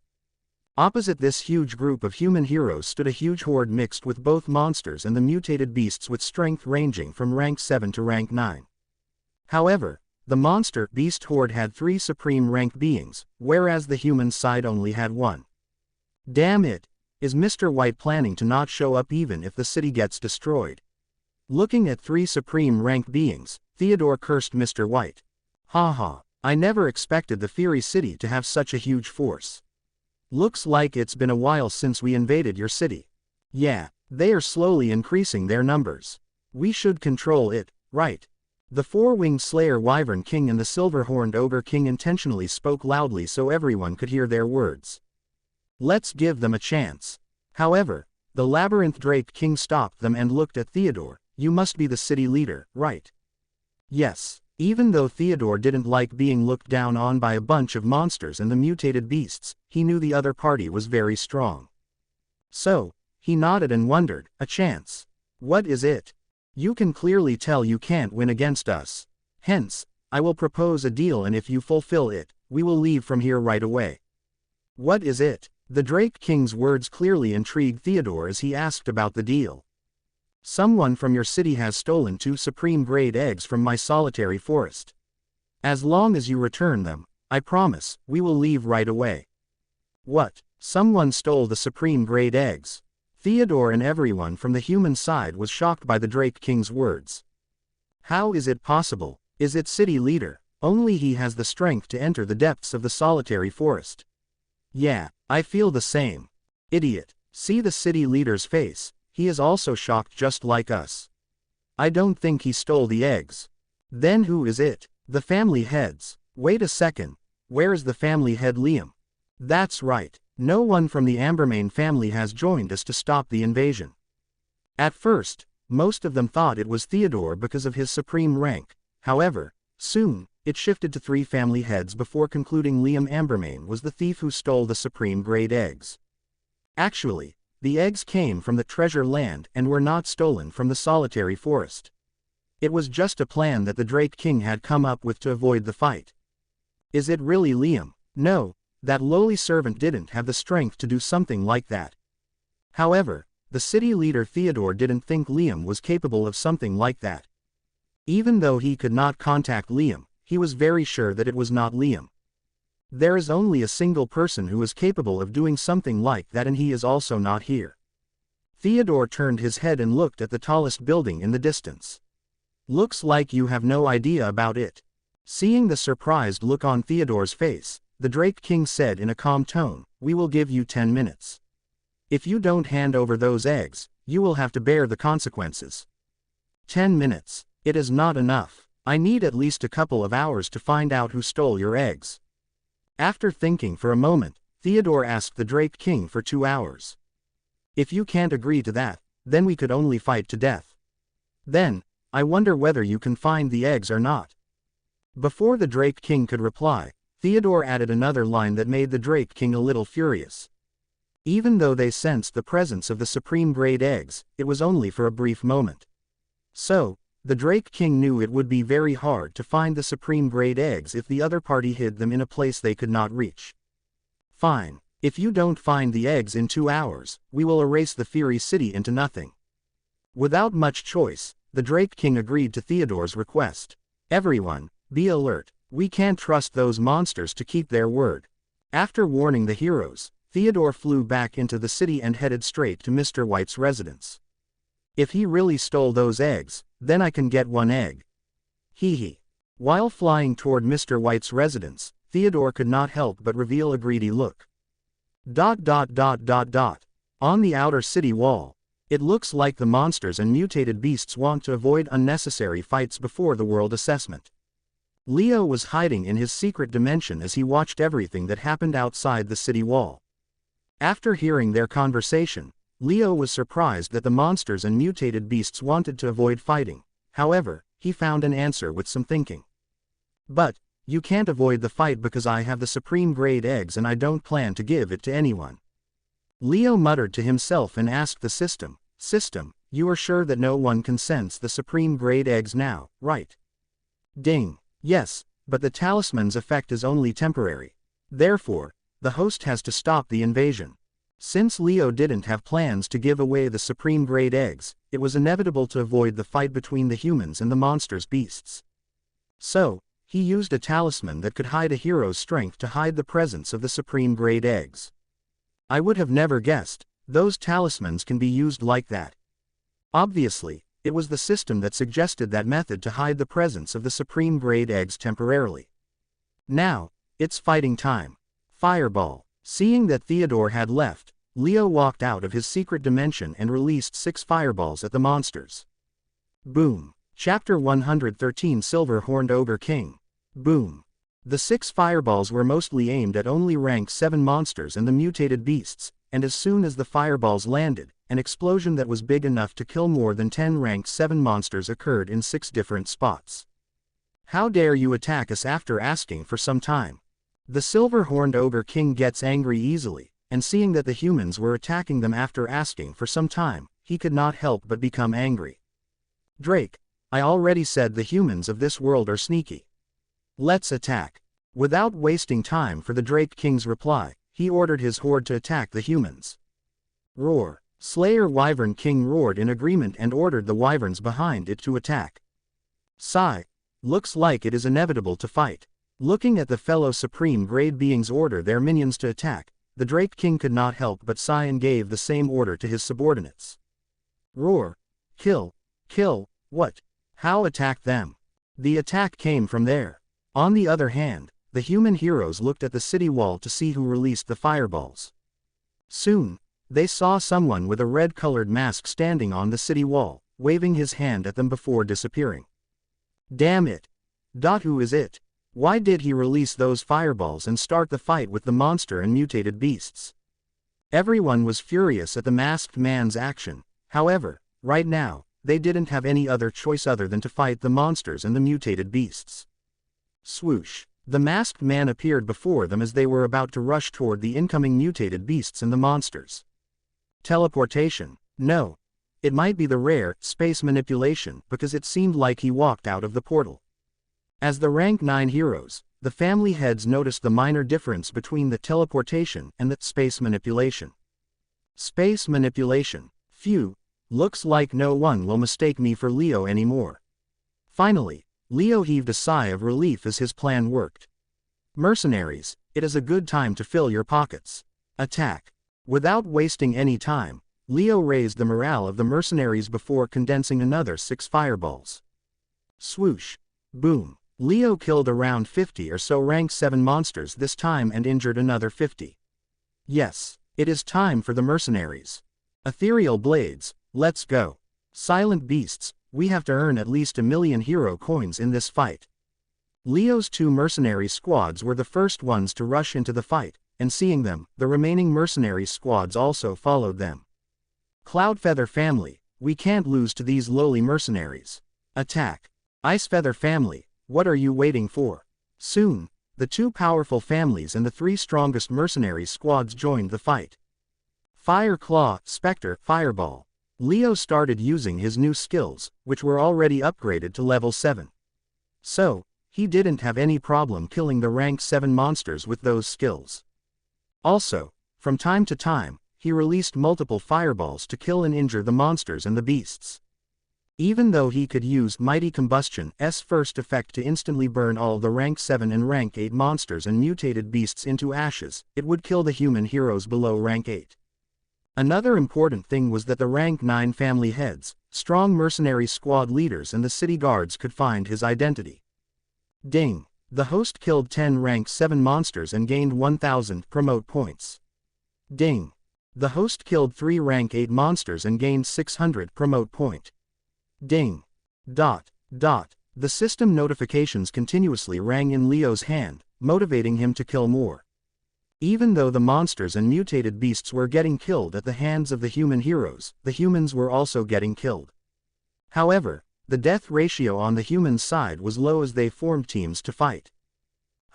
Opposite this huge group of human heroes stood a huge horde mixed with both monsters and the mutated beasts with strength ranging from rank 7 to rank 9. However, the monster beast horde had 3 supreme rank beings, whereas the human side only had 1. Damn it, is Mr. White planning to not show up even if the city gets destroyed? Looking at 3 supreme rank beings, Theodore cursed Mr. White. Haha, I never expected the Fury City to have such a huge force. Looks like it's been a while since we invaded your city. Yeah, they are slowly increasing their numbers. We should control it, right? The 4-winged Slayer Wyvern King and the Silver-horned Ogre King intentionally spoke loudly so everyone could hear their words. Let's give them a chance. However, the Labyrinth Drake King stopped them and looked at Theodore. You must be the city leader, right? Yes. Even though Theodore didn't like being looked down on by a bunch of monsters and the mutated beasts, he knew the other party was very strong. So, he nodded and wondered, a chance. What is it? You can clearly tell you can't win against us. Hence, I will propose a deal, and if you fulfill it, we will leave from here right away. What is it? The Drake King's words clearly intrigued Theodore as he asked about the deal. Someone from your city has stolen 2 supreme grade eggs from my solitary forest. As long as you return them, I promise, we will leave right away. What? Someone stole the supreme grade eggs. Theodore and everyone from the human side was shocked by the Drake King's words. How is it possible? Is it city leader? Only he has the strength to enter the depths of the solitary forest. Yeah, I feel the same. Idiot. See the city leader's face, he is also shocked just like us. I don't think he stole the eggs. Then who is it? The family heads. Wait a second, where is the family head Liam? That's right, no one from the Ambermane family has joined us to stop the invasion. At first, most of them thought it was Theodore because of his supreme rank, however, soon, it shifted to 3 family heads before concluding Liam Ambermane was the thief who stole the supreme grade eggs. Actually, the eggs came from the treasure land and were not stolen from the solitary forest. It was just a plan that the Drake King had come up with to avoid the fight. Is it really Liam? No, that lowly servant didn't have the strength to do something like that. However, the city leader Theodore didn't think Liam was capable of something like that. Even though he could not contact Liam, he was very sure that it was not Liam. There is only a single person who is capable of doing something like that, and he is also not here. Theodore turned his head and looked at the tallest building in the distance. Looks like you have no idea about it. Seeing the surprised look on Theodore's face, the Drake King said in a calm tone, we will give you 10 minutes. If you don't hand over those eggs, you will have to bear the consequences. 10 minutes. It is not enough. I need at least a couple of hours to find out who stole your eggs. After thinking for a moment, Theodore asked the Drake King for 2 hours. If you can't agree to that, then we could only fight to death. Then, I wonder whether you can find the eggs or not. Before the Drake King could reply, Theodore added another line that made the Drake King a little furious. Even though they sensed the presence of the supreme grade eggs, it was only for a brief moment. So, the Drake King knew it would be very hard to find the supreme grade eggs if the other party hid them in a place they could not reach. Fine, if you don't find the eggs in 2 hours, we will erase the Fury City into nothing. Without much choice, the Drake King agreed to Theodore's request. Everyone, be alert, we can't trust those monsters to keep their word. After warning the heroes, Theodore flew back into the city and headed straight to Mr. White's residence. If he really stole those eggs, then I can get 1 egg. Hee hee. While flying toward Mr. White's residence, Theodore could not help but reveal a greedy look. On the outer city wall, it looks like the monsters and mutated beasts want to avoid unnecessary fights before the world assessment. Leo was hiding in his secret dimension as he watched everything that happened outside the city wall. After hearing their conversation, Leo was surprised that the monsters and mutated beasts wanted to avoid fighting. However, he found an answer with some thinking. But, you can't avoid the fight because I have the supreme grade eggs and I don't plan to give it to anyone. Leo muttered to himself and asked the system, you are sure that no one can sense the supreme grade eggs now, right? Ding. Yes, but the talisman's effect is only temporary. Therefore, the host has to stop the invasion. Since Leo didn't have plans to give away the supreme grade eggs, it was inevitable to avoid the fight between the humans and the monsters' beasts. So, he used a talisman that could hide a hero's strength to hide the presence of the supreme grade eggs. I would have never guessed, those talismans can be used like that. Obviously, it was the system that suggested that method to hide the presence of the supreme grade eggs temporarily. Now, it's fighting time. Fireball. Seeing that Theodore had left, Leo walked out of his secret dimension and released 6 fireballs at the monsters. Boom. Chapter 113 Silver-Horned Ogre King. Boom. The 6 fireballs were mostly aimed at only rank 7 monsters and the mutated beasts, and as soon as the fireballs landed, an explosion that was big enough to kill more than 10 rank 7 monsters occurred in 6 different spots. How dare you attack us after asking for some time? The Silver-Horned Ogre King gets angry easily, and seeing that the humans were attacking them after asking for some time, he could not help but become angry. Drake, I already said the humans of this world are sneaky. Let's attack. Without wasting time for the Drake King's reply, he ordered his horde to attack the humans. Roar. Slayer Wyvern King roared in agreement and ordered the wyverns behind it to attack. Sigh. Looks like it is inevitable to fight. Looking at the fellow supreme grade beings order their minions to attack, the Drake King could not help but sigh and gave the same order to his subordinates. Roar! Kill! Kill! What? How attack them? The attack came from there. On the other hand, the human heroes looked at the city wall to see who released the fireballs. Soon, they saw someone with a red-colored mask standing on the city wall, waving his hand at them before disappearing. Damn it! Who is it? Why did he release those fireballs and start the fight with the monster and mutated beasts? Everyone was furious at the masked man's action. However, right now, they didn't have any other choice other than to fight the monsters and the mutated beasts. Swoosh! The masked man appeared before them as they were about to rush toward the incoming mutated beasts and the monsters. Teleportation? No. It might be the rare space manipulation because it seemed like he walked out of the portal. As the rank 9 heroes, the family heads noticed the minor difference between the teleportation and the space manipulation. Space manipulation. Phew. Looks like no one will mistake me for Leo anymore. Finally, Leo heaved a sigh of relief as his plan worked. Mercenaries, it is a good time to fill your pockets. Attack. Without wasting any time, Leo raised the morale of the mercenaries before condensing another 6 fireballs. Swoosh. Boom. Leo killed around 50 or so rank 7 monsters this time and injured another 50. Yes, it is time for the mercenaries. Ethereal blades, let's go. Silent beasts, we have to earn at least 1,000,000 hero coins in this fight. Leo's 2 mercenary squads were the first ones to rush into the fight, and seeing them, the remaining mercenary squads also followed them. Cloudfeather family, we can't lose to these lowly mercenaries. Attack. Icefeather family, what are you waiting for? Soon, the 2 powerful families and the 3 strongest mercenary squads joined the fight. Fireclaw, Spectre, Fireball. Leo started using his new skills, which were already upgraded to level 7. So, he didn't have any problem killing the rank 7 monsters with those skills. Also, from time to time, he released multiple fireballs to kill and injure the monsters and the beasts. Even though he could use Mighty Combustion's first effect to instantly burn all the rank 7 and rank 8 monsters and mutated beasts into ashes, it would kill the human heroes below rank 8. Another important thing was that the rank 9 family heads, strong mercenary squad leaders and the city guards could find his identity. Ding! The host killed 10 rank 7 monsters and gained 1,000 promote points. Ding! The host killed 3 rank 8 monsters and gained 600 promote point. Ding! The system notifications continuously rang in Leo's hand, motivating him to kill more. Even though the monsters and mutated beasts were getting killed at the hands of the human heroes, the humans were also getting killed. However, the death ratio on the human side was low as they formed teams to fight.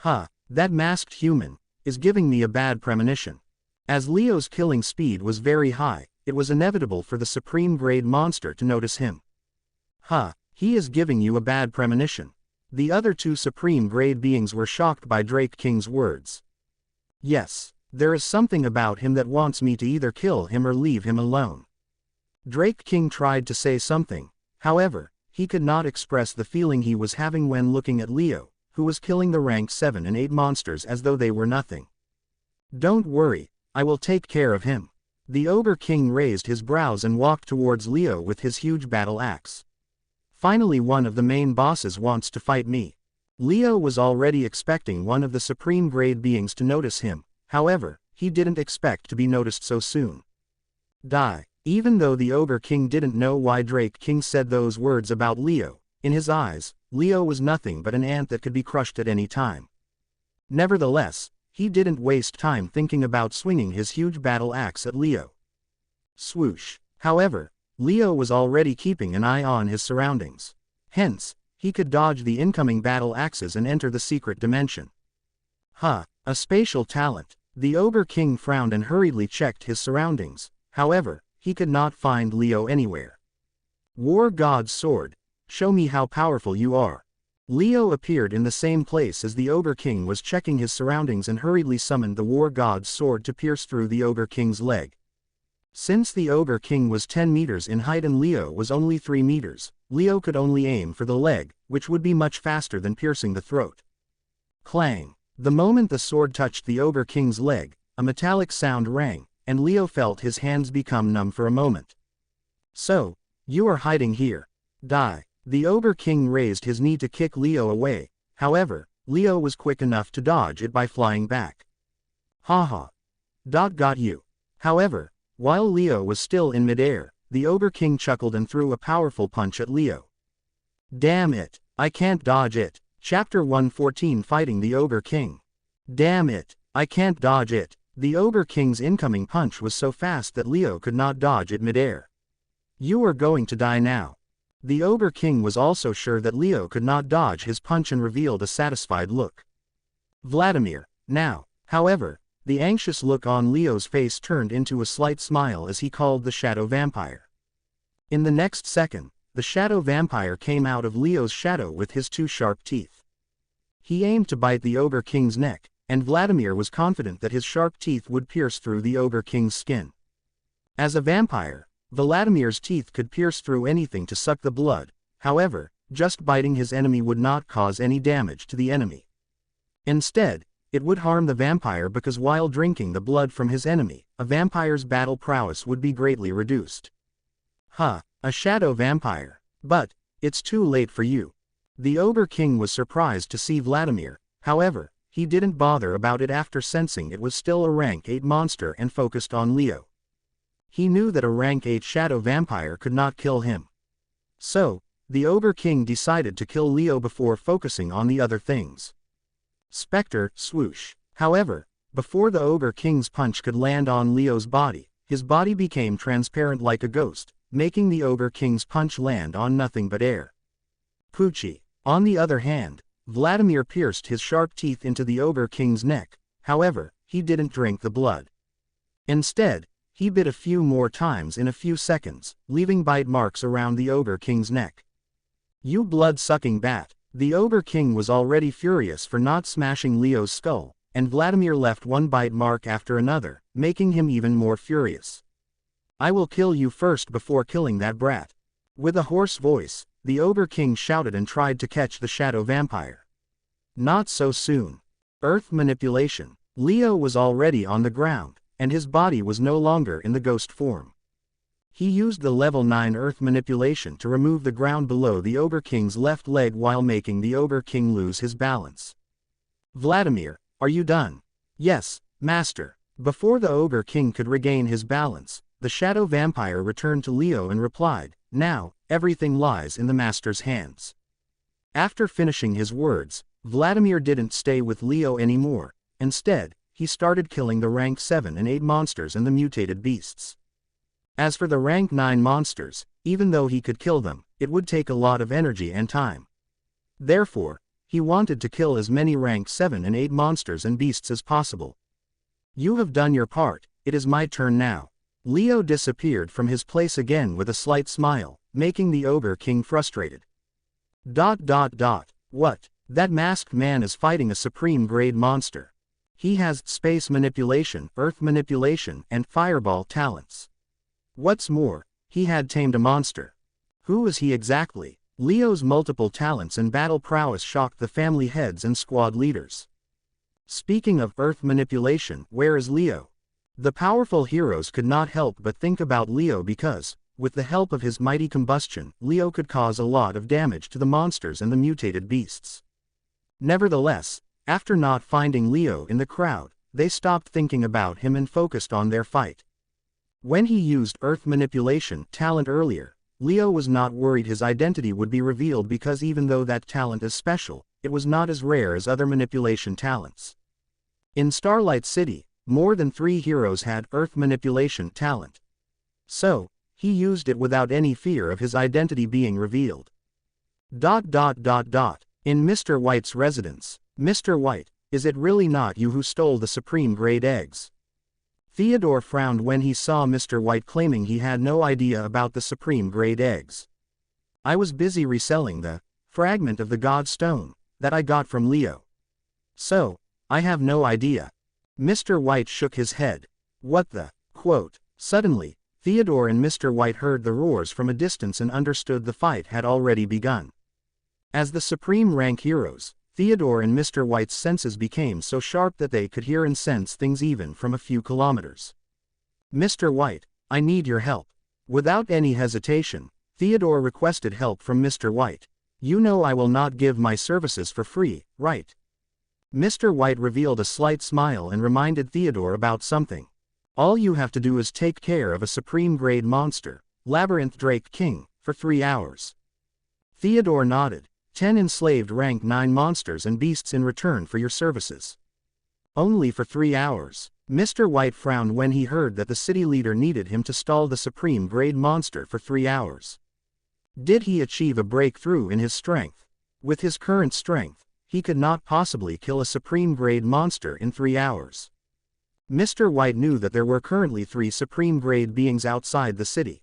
That masked human is giving me a bad premonition. As Leo's killing speed was very high, it was inevitable for the supreme grade monster to notice him. He is giving you a bad premonition. The other 2 supreme grade beings were shocked by Drake King's words. Yes, there is something about him that wants me to either kill him or leave him alone. Drake King tried to say something, however, he could not express the feeling he was having when looking at Leo, who was killing the rank 7 and 8 monsters as though they were nothing. Don't worry, I will take care of him. The Ogre King raised his brows and walked towards Leo with his huge battle axe. Finally, one of the main bosses wants to fight me. Leo was already expecting one of the supreme grade beings to notice him, however, he didn't expect to be noticed so soon. Even though the Ogre King didn't know why Drake King said those words about Leo, in his eyes, Leo was nothing but an ant that could be crushed at any time. Nevertheless, he didn't waste time thinking about swinging his huge battle axe at Leo. Swoosh! However, Leo was already keeping an eye on his surroundings. Hence, he could dodge the incoming battle axes and enter the secret dimension. A spatial talent. The Ogre King frowned and hurriedly checked his surroundings, however, he could not find Leo anywhere. War God's sword. Show me how powerful you are. Leo appeared in the same place as the Ogre King was checking his surroundings and hurriedly summoned the War God's sword to pierce through the Ogre King's leg. Since the Ogre King was 10 meters in height and Leo was only 3 meters, Leo could only aim for the leg, which would be much faster than piercing the throat. Clang. The moment the sword touched the Ogre King's leg, a metallic sound rang, and Leo felt his hands become numb for a moment. So, you are hiding here. Die. The Ogre King raised his knee to kick Leo away, however, Leo was quick enough to dodge it by flying back. Haha. Got you. However, while Leo was still in midair, the Ogre King chuckled and threw a powerful punch at Leo. Damn it, I can't dodge it. Chapter 114 Fighting the Ogre King. Damn it, I can't dodge it. The Ogre King's incoming punch was so fast that Leo could not dodge it midair. You are going to die now. The Ogre King was also sure that Leo could not dodge his punch and revealed a satisfied look. Vladimir, now. However, the anxious look on Leo's face turned into a slight smile as he called the Shadow Vampire. In the next second, the Shadow Vampire came out of Leo's shadow with his two sharp teeth. He aimed to bite the Ogre King's neck, and Vladimir was confident that his sharp teeth would pierce through the Ogre King's skin. As a vampire, Vladimir's teeth could pierce through anything to suck the blood, however, just biting his enemy would not cause any damage to the enemy. Instead, it would harm the vampire because while drinking the blood from his enemy, a vampire's battle prowess would be greatly reduced. Huh, a shadow vampire. But, it's too late for you. The Ogre King was surprised to see Vladimir, however, he didn't bother about it after sensing it was still a rank 8 monster and focused on Leo. He knew that a rank 8 shadow vampire could not kill him. So, the Ogre King decided to kill Leo before focusing on the other things. Spectre, swoosh. However, before the Ogre King's punch could land on Leo's body, his body became transparent like a ghost, making the Ogre King's punch land on nothing but air. Poochie. On the other hand, Vladimir pierced his sharp teeth into the Ogre King's neck, however, he didn't drink the blood. Instead, he bit a few more times in a few seconds, leaving bite marks around the Ogre King's neck. You blood-sucking bat. The Ogre King was already furious for not smashing Leo's skull, and Vladimir left one bite mark after another, making him even more furious. I will kill you first before killing that brat. With a hoarse voice, the Ogre King shouted and tried to catch the Shadow Vampire. Not so soon. Earth manipulation. Leo was already on the ground, and his body was no longer in the ghost form. He used the level 9 earth manipulation to remove the ground below the Ogre King's left leg while making the Ogre King lose his balance. Vladimir, are you done? Yes, Master. Before the Ogre King could regain his balance, the Shadow Vampire returned to Leo and replied, now, everything lies in the Master's hands. After finishing his words, Vladimir didn't stay with Leo anymore. Instead, he started killing the rank 7 and 8 monsters and the mutated beasts. As for the rank 9 monsters, even though he could kill them, it would take a lot of energy and time. Therefore, he wanted to kill as many rank 7 and 8 monsters and beasts as possible. You have done your part, it is my turn now. Leo disappeared from his place again with a slight smile, making the Ogre King frustrated. What? That masked man is fighting a supreme grade monster. He has space manipulation, earth manipulation, and fireball talents. What's more, he had tamed a monster. Who is he exactly? Leo's multiple talents and battle prowess shocked the family heads and squad leaders. Speaking of earth manipulation, where is Leo? The powerful heroes could not help but think about Leo because, with the help of his mighty combustion, Leo could cause a lot of damage to the monsters and the mutated beasts. Nevertheless, after not finding Leo in the crowd, they stopped thinking about him and focused on their fight. When he used earth manipulation talent earlier, Leo was not worried his identity would be revealed because even though that talent is special, it was not as rare as other manipulation talents. In Starlight City, more than 3 heroes had earth manipulation talent. So, he used it without any fear of his identity being revealed. In Mr. White's residence. Mr. White, is it really not you who stole the supreme grade eggs? Theodore frowned when he saw Mr. White claiming he had no idea about the supreme grade eggs. I was busy reselling the fragment of the God Stone that I got from Leo. So, I have no idea. Mr. White shook his head. What the quote? Suddenly, Theodore and Mr. White heard the roars from a distance and understood the fight had already begun. As the supreme rank heroes, Theodore and Mr. White's senses became so sharp that they could hear and sense things even from a few kilometers. "Mr. White, I need your help." Without any hesitation, Theodore requested help from Mr. White. "You know I will not give my services for free, right?" Mr. White revealed a slight smile and reminded Theodore about something. "All you have to do is take care of a supreme-grade monster, Labyrinth Drake King, for 3 hours." Theodore nodded. 10 enslaved rank 9 monsters and beasts in return for your services. Only for 3 hours. Mr. White frowned when he heard that the city leader needed him to stall the supreme-grade monster for 3 hours. Did he achieve a breakthrough in his strength? With his current strength, he could not possibly kill a supreme-grade monster in 3 hours. Mr. White knew that there were currently 3 supreme-grade beings outside the city.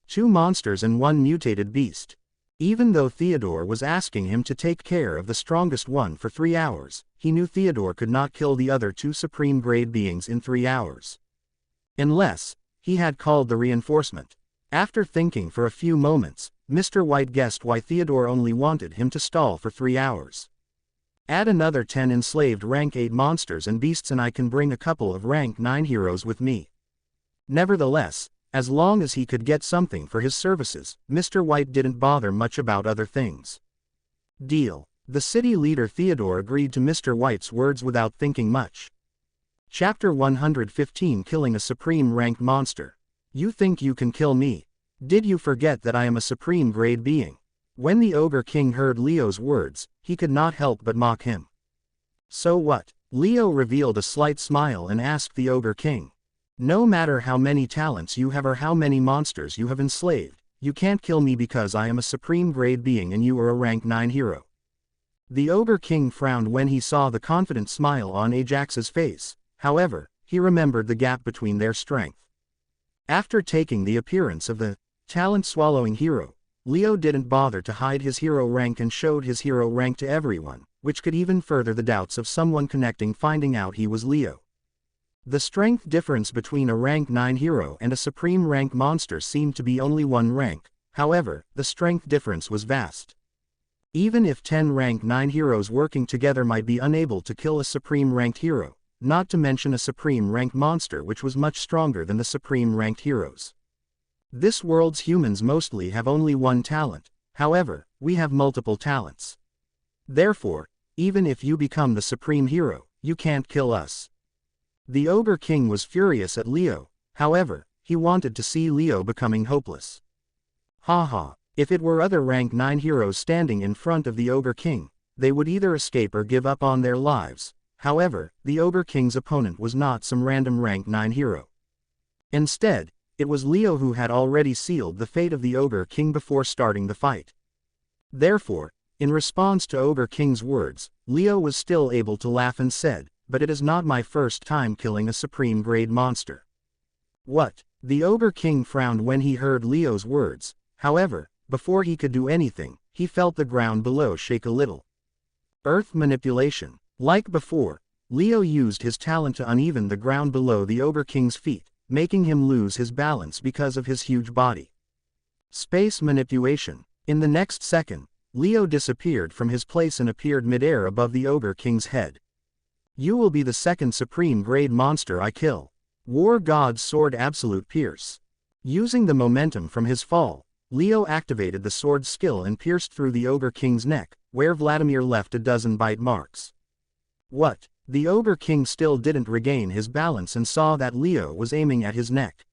2 monsters and 1 mutated beast. Even though Theodore was asking him to take care of the strongest one for 3 hours, he knew Theodore could not kill the other 2 supreme-grade beings in 3 hours. Unless he had called the reinforcement. After thinking for a few moments, Mr. White guessed why Theodore only wanted him to stall for 3 hours. Add another 10 enslaved rank 8 monsters and beasts and I can bring a couple of rank 9 heroes with me. Nevertheless, as long as he could get something for his services, Mr. White didn't bother much about other things. Deal. The city leader Theodore agreed to Mr. White's words without thinking much. Chapter 115 Killing a Supreme Ranked Monster. You think you can kill me? Did you forget that I am a supreme grade being? When the Ogre King heard Leo's words, he could not help but mock him. So what? Leo revealed a slight smile and asked the Ogre King. No matter how many talents you have or how many monsters you have enslaved, you can't kill me because I am a supreme grade being and you are a rank 9 hero. The Ogre King frowned when he saw the confident smile on Ajax's face. However, he remembered the gap between their strength. After taking the appearance of the talent-swallowing hero, Leo didn't bother to hide his hero rank and showed his hero rank to everyone, which could even further the doubts of someone connecting finding out he was Leo. The strength difference between a rank 9 hero and a supreme rank monster seemed to be only 1 rank, however, the strength difference was vast. Even if 10 rank 9 heroes working together might be unable to kill a supreme ranked hero, not to mention a supreme ranked monster which was much stronger than the supreme ranked heroes. This world's humans mostly have only 1 talent, however, we have multiple talents. Therefore, even if you become the supreme hero, you can't kill us. The Ogre King was furious at Leo, however, he wanted to see Leo becoming hopeless. Haha, if it were other rank 9 heroes standing in front of the Ogre King, they would either escape or give up on their lives. However, the Ogre King's opponent was not some random rank 9 hero. Instead, it was Leo who had already sealed the fate of the Ogre King before starting the fight. Therefore, in response to Ogre King's words, Leo was still able to laugh and said, "But it is not my first time killing a supreme grade monster." What? The Ogre King frowned when he heard Leo's words. However, before he could do anything, he felt the ground below shake a little. Earth manipulation. Like before, Leo used his talent to uneven the ground below the Ogre King's feet, making him lose his balance because of his huge body. Space manipulation. In the next second, Leo disappeared from his place and appeared midair above the Ogre King's head. You will be the second supreme grade monster I kill. War God's Sword Absolute Pierce. Using the momentum from his fall, Leo activated the sword skill and pierced through the Ogre King's neck, where Vladimir left a dozen bite marks. What? The Ogre King still didn't regain his balance and saw that Leo was aiming at his neck.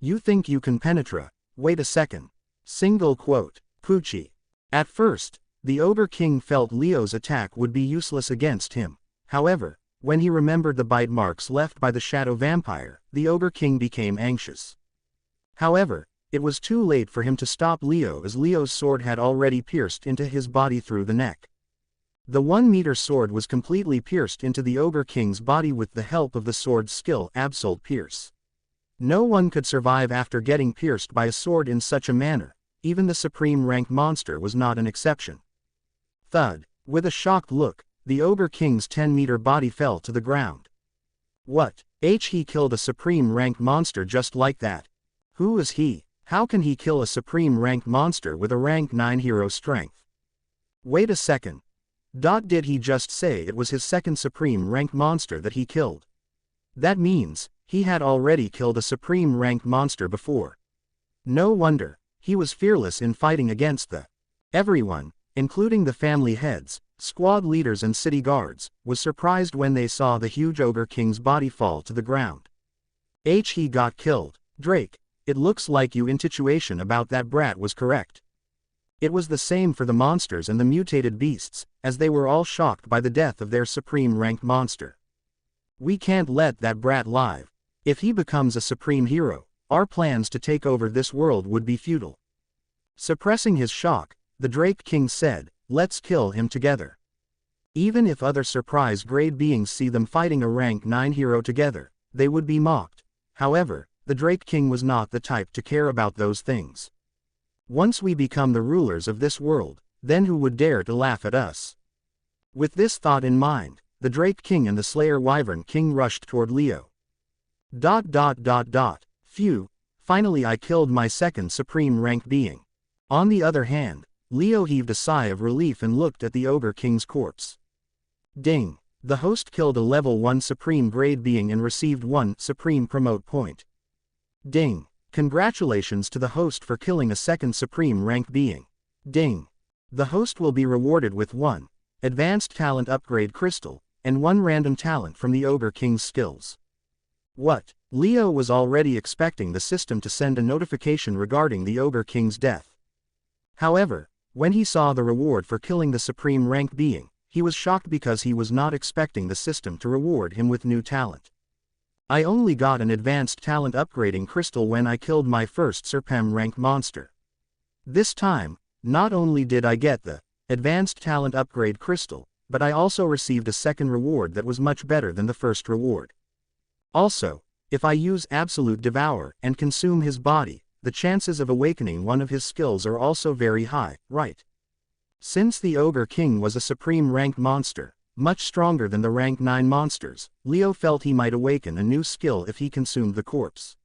You think you can penetrate? Wait a second. Single quote. Poochie. At first, the Ogre King felt Leo's attack would be useless against him. However, when he remembered the bite marks left by the shadow vampire, the Ogre King became anxious. However, it was too late for him to stop Leo as Leo's sword had already pierced into his body through the neck. The 1-meter sword was completely pierced into the Ogre King's body with the help of the sword's skill Absolute Pierce. No one could survive after getting pierced by a sword in such a manner, even the supreme ranked monster was not an exception. Thud. With a shocked look, the Ogre King's 10-meter body fell to the ground. What? He killed a supreme ranked monster just like that. Who is he? How can he kill a supreme ranked monster with a rank 9 hero strength? Wait a second. Did he just say it was his second supreme rank monster that he killed? That means, he had already killed a supreme rank monster before. No wonder, he was fearless in fighting against everyone, including the family heads, squad leaders and city guards, was surprised when they saw the huge Ogre King's body fall to the ground. He got killed. Drake, it looks like your intuition about that brat was correct. It was the same for the monsters and the mutated beasts, as they were all shocked by the death of their supreme rank monster. We can't let that brat live. If he becomes a supreme hero, our plans to take over this world would be futile. Suppressing his shock, the Drake King said, let's kill him together. Even if other surprise grade beings see them fighting a rank 9 hero together, they would be mocked. However, the Drake King was not the type to care about those things. Once we become the rulers of this world, then who would dare to laugh at us? With this thought in mind, the Drake King and the Slayer Wyvern King rushed toward Leo. Phew, finally I killed my second supreme rank being. On the other hand, Leo heaved a sigh of relief and looked at the Ogre King's corpse. Ding! The host killed a level 1 supreme grade being and received 1 supreme promote point. Ding! Congratulations to the host for killing a second supreme rank being. Ding! The host will be rewarded with 1 advanced talent upgrade crystal, and 1 random talent from the Ogre King's skills. What? Leo was already expecting the system to send a notification regarding the Ogre King's death. However, when he saw the reward for killing the supreme rank being, he was shocked because he was not expecting the system to reward him with new talent. I only got an advanced talent upgrading crystal when I killed my first supreme rank monster. This time, not only did I get the advanced talent upgrade crystal, but I also received a second reward that was much better than the first reward. Also, if I use Absolute Devour and consume his body, the chances of awakening one of his skills are also very high, right? Since the Ogre King was a supreme rank monster, much stronger than the rank 9 monsters, Leo felt he might awaken a new skill if he consumed the corpse.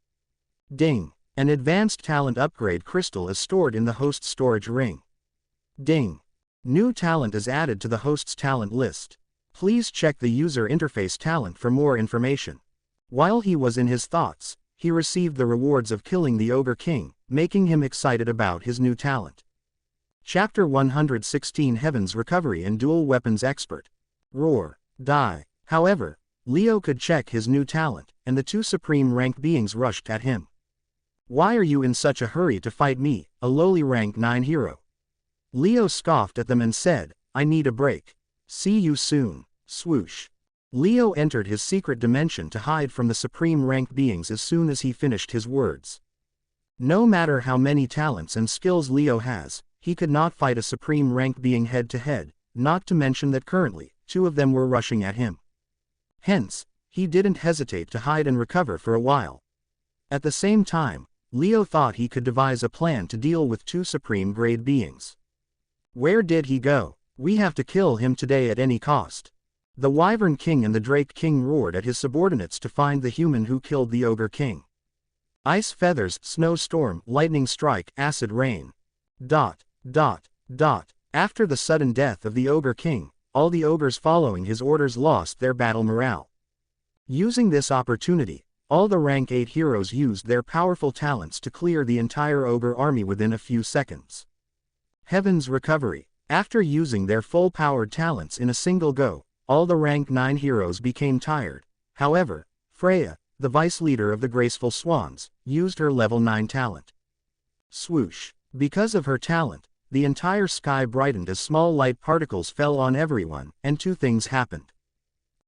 Ding! An advanced talent upgrade crystal is stored in the host's storage ring. Ding! New talent is added to the host's talent list. Please check the user interface talent for more information. While he was in his thoughts, he received the rewards of killing the Ogre King, making him excited about his new talent. Chapter 116 Heaven's Recovery and Dual Weapons Expert. Roar. Die. However, Leo could check his new talent, and the 2 supreme rank beings rushed at him. Why are you in such a hurry to fight me, a lowly rank 9 hero? Leo scoffed at them and said, I need a break. See you soon. Swoosh. Leo entered his secret dimension to hide from the supreme rank beings as soon as he finished his words. No matter how many talents and skills Leo has, he could not fight a supreme rank being head to head, not to mention that currently, 2 of them were rushing at him. Hence, he didn't hesitate to hide and recover for a while. At the same time, Leo thought he could devise a plan to deal with 2 supreme grade beings. Where did he go? We have to kill him today at any cost. The Wyvern King and the Drake King roared at his subordinates to find the human who killed the Ogre King. Ice feathers, snowstorm, lightning strike, acid rain. After the sudden death of the Ogre King, all the ogres following his orders lost their battle morale. Using this opportunity, all the rank 8 heroes used their powerful talents to clear the entire ogre army within a few seconds. Heaven's Recovery. After using their full-powered talents in a single go, all the rank 9 heroes became tired. However, Freya, the vice leader of the Graceful Swans, used her level 9 talent. Swoosh. Because of her talent, the entire sky brightened as small light particles fell on everyone, and 2 things happened.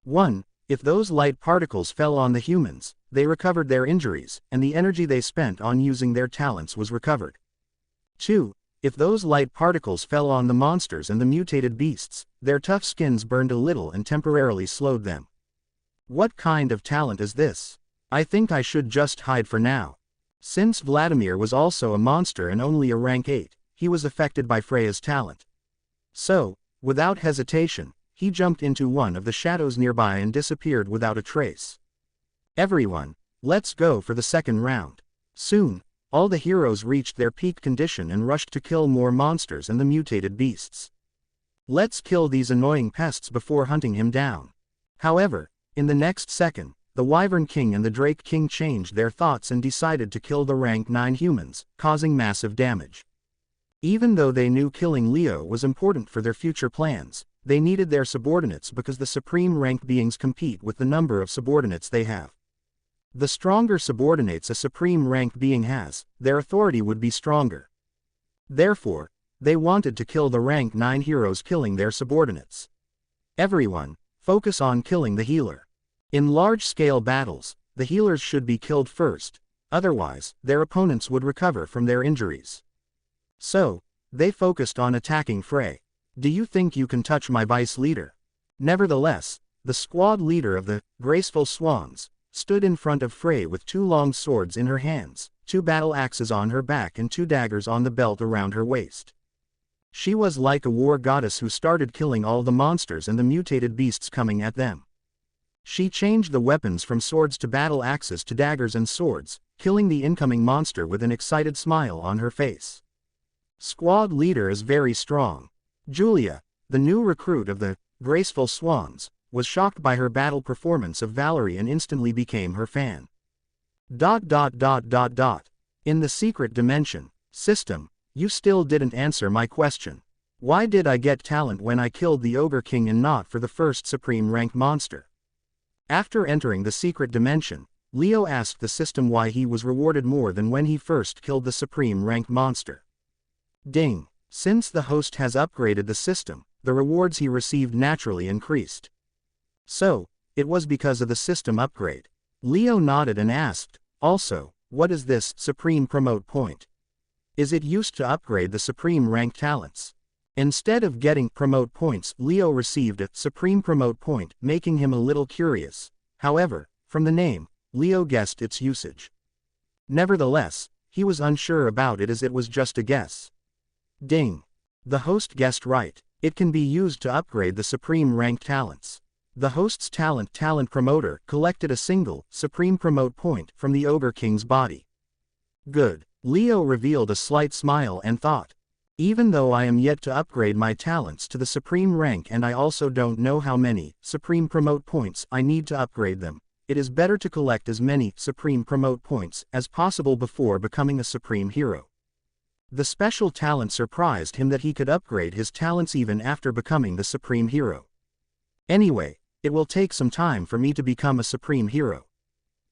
1. If those light particles fell on the humans, they recovered their injuries, and the energy they spent on using their talents was recovered. 2. If those light particles fell on the monsters and the mutated beasts, their tough skins burned a little and temporarily slowed them. What kind of talent is this? I think I should just hide for now. Since Vladimir was also a monster and only a rank 8, he was affected by Freya's talent. So, without hesitation, he jumped into one of the shadows nearby and disappeared without a trace. Everyone, let's go for the second round. Soon, all the heroes reached their peak condition and rushed to kill more monsters and the mutated beasts. Let's kill these annoying pests before hunting him down. However, in the next second, the Wyvern King and the Drake King changed their thoughts and decided to kill the rank 9 humans, causing massive damage. Even though they knew killing Leo was important for their future plans, they needed their subordinates because the supreme rank beings compete with the number of subordinates they have. The stronger subordinates a supreme rank being has, their authority would be stronger. Therefore, they wanted to kill the rank 9 heroes, killing their subordinates. Everyone, focus on killing the healer. In large-scale battles, the healers should be killed first, otherwise, their opponents would recover from their injuries. So, they focused on attacking Frey. Do you think you can touch my vice leader? Nevertheless, the squad leader of the graceful swans stood in front of Frey with 2 long swords in her hands, 2 battle axes on her back and 2 daggers on the belt around her waist. She was like a war goddess who started killing all the monsters and the mutated beasts coming at them. She changed the weapons from swords to battle axes to daggers and swords, killing the incoming monster with an excited smile on her face. Squad leader is very strong. Julia, the new recruit of the graceful swans, was shocked by her battle performance of Valerie and instantly became her fan. In the secret dimension system, you still didn't answer my question. Why did I get talent when I killed the Ogre King and not for the first supreme rank monster? After entering the secret dimension, Leo asked the system why he was rewarded more than when he first killed the supreme rank monster. Ding. Since the host has upgraded the system, the rewards he received naturally increased. So, it was because of the system upgrade. Leo nodded and asked, also, what is this supreme promote point? Is it used to upgrade the supreme rank talents? Instead of getting promote points, Leo received a supreme promote point, making him a little curious. However, from the name, Leo guessed its usage. Nevertheless, he was unsure about it as it was just a guess. Ding. The host guessed right. It can be used to upgrade the supreme rank talents. The host's talent promoter collected a single supreme promote point from the Ogre King's body. Good. Leo revealed a slight smile and thought, even though I am yet to upgrade my talents to the supreme rank and I also don't know how many supreme promote points I need to upgrade them, it is better to collect as many supreme promote points as possible before becoming a supreme hero. The special talent surprised him that he could upgrade his talents even after becoming the supreme hero. Anyway, it will take some time for me to become a supreme hero.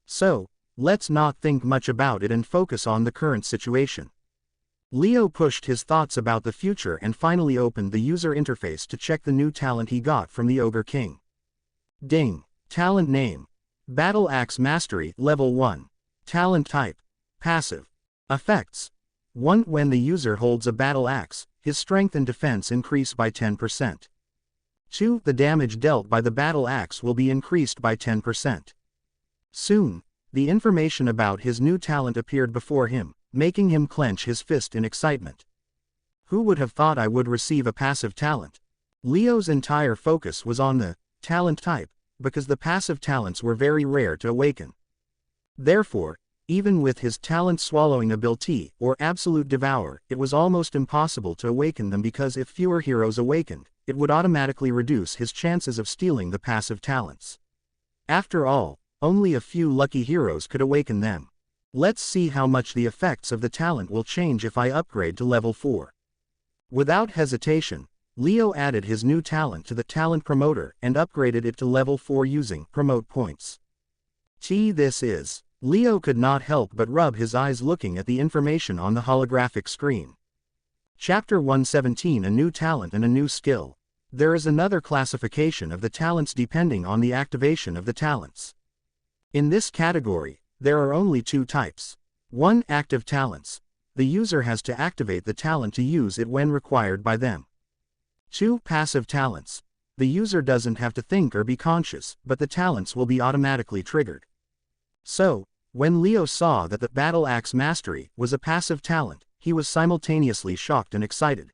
So, let's not think much about it and focus on the current situation. Leo pushed his thoughts about the future and finally opened the user interface to check the new talent he got from the Ogre King. Ding. Talent name. Battle Axe Mastery Level 1. Talent type. Passive. Effects. 1. When the user holds a battle axe, his strength and defense increase by 10%. 2. The damage dealt by the battle axe will be increased by 10%. Soon, the information about his new talent appeared before him, making him clench his fist in excitement. Who would have thought I would receive a passive talent? Leo's entire focus was on the talent type, because the passive talents were very rare to awaken. Therefore, even with his talent swallowing ability or absolute devour, it was almost impossible to awaken them because if fewer heroes awakened, it would automatically reduce his chances of stealing the passive talents. After all, only a few lucky heroes could awaken them. Let's see how much the effects of the talent will change if I upgrade to level 4. Without hesitation, Leo added his new talent to the talent promoter and upgraded it to level 4 using promote points. This is. Leo could not help but rub his eyes looking at the information on the holographic screen. Chapter 117. A new talent and a new skill. There is another classification of the talents depending on the activation of the talents. In this category, there are only 2 types. 1. Active talents. The user has to activate the talent to use it when required by them. 2. Passive talents. The user doesn't have to think or be conscious, but the talents will be automatically triggered. So, when Leo saw that the Battle Axe Mastery was a passive talent, he was simultaneously shocked and excited.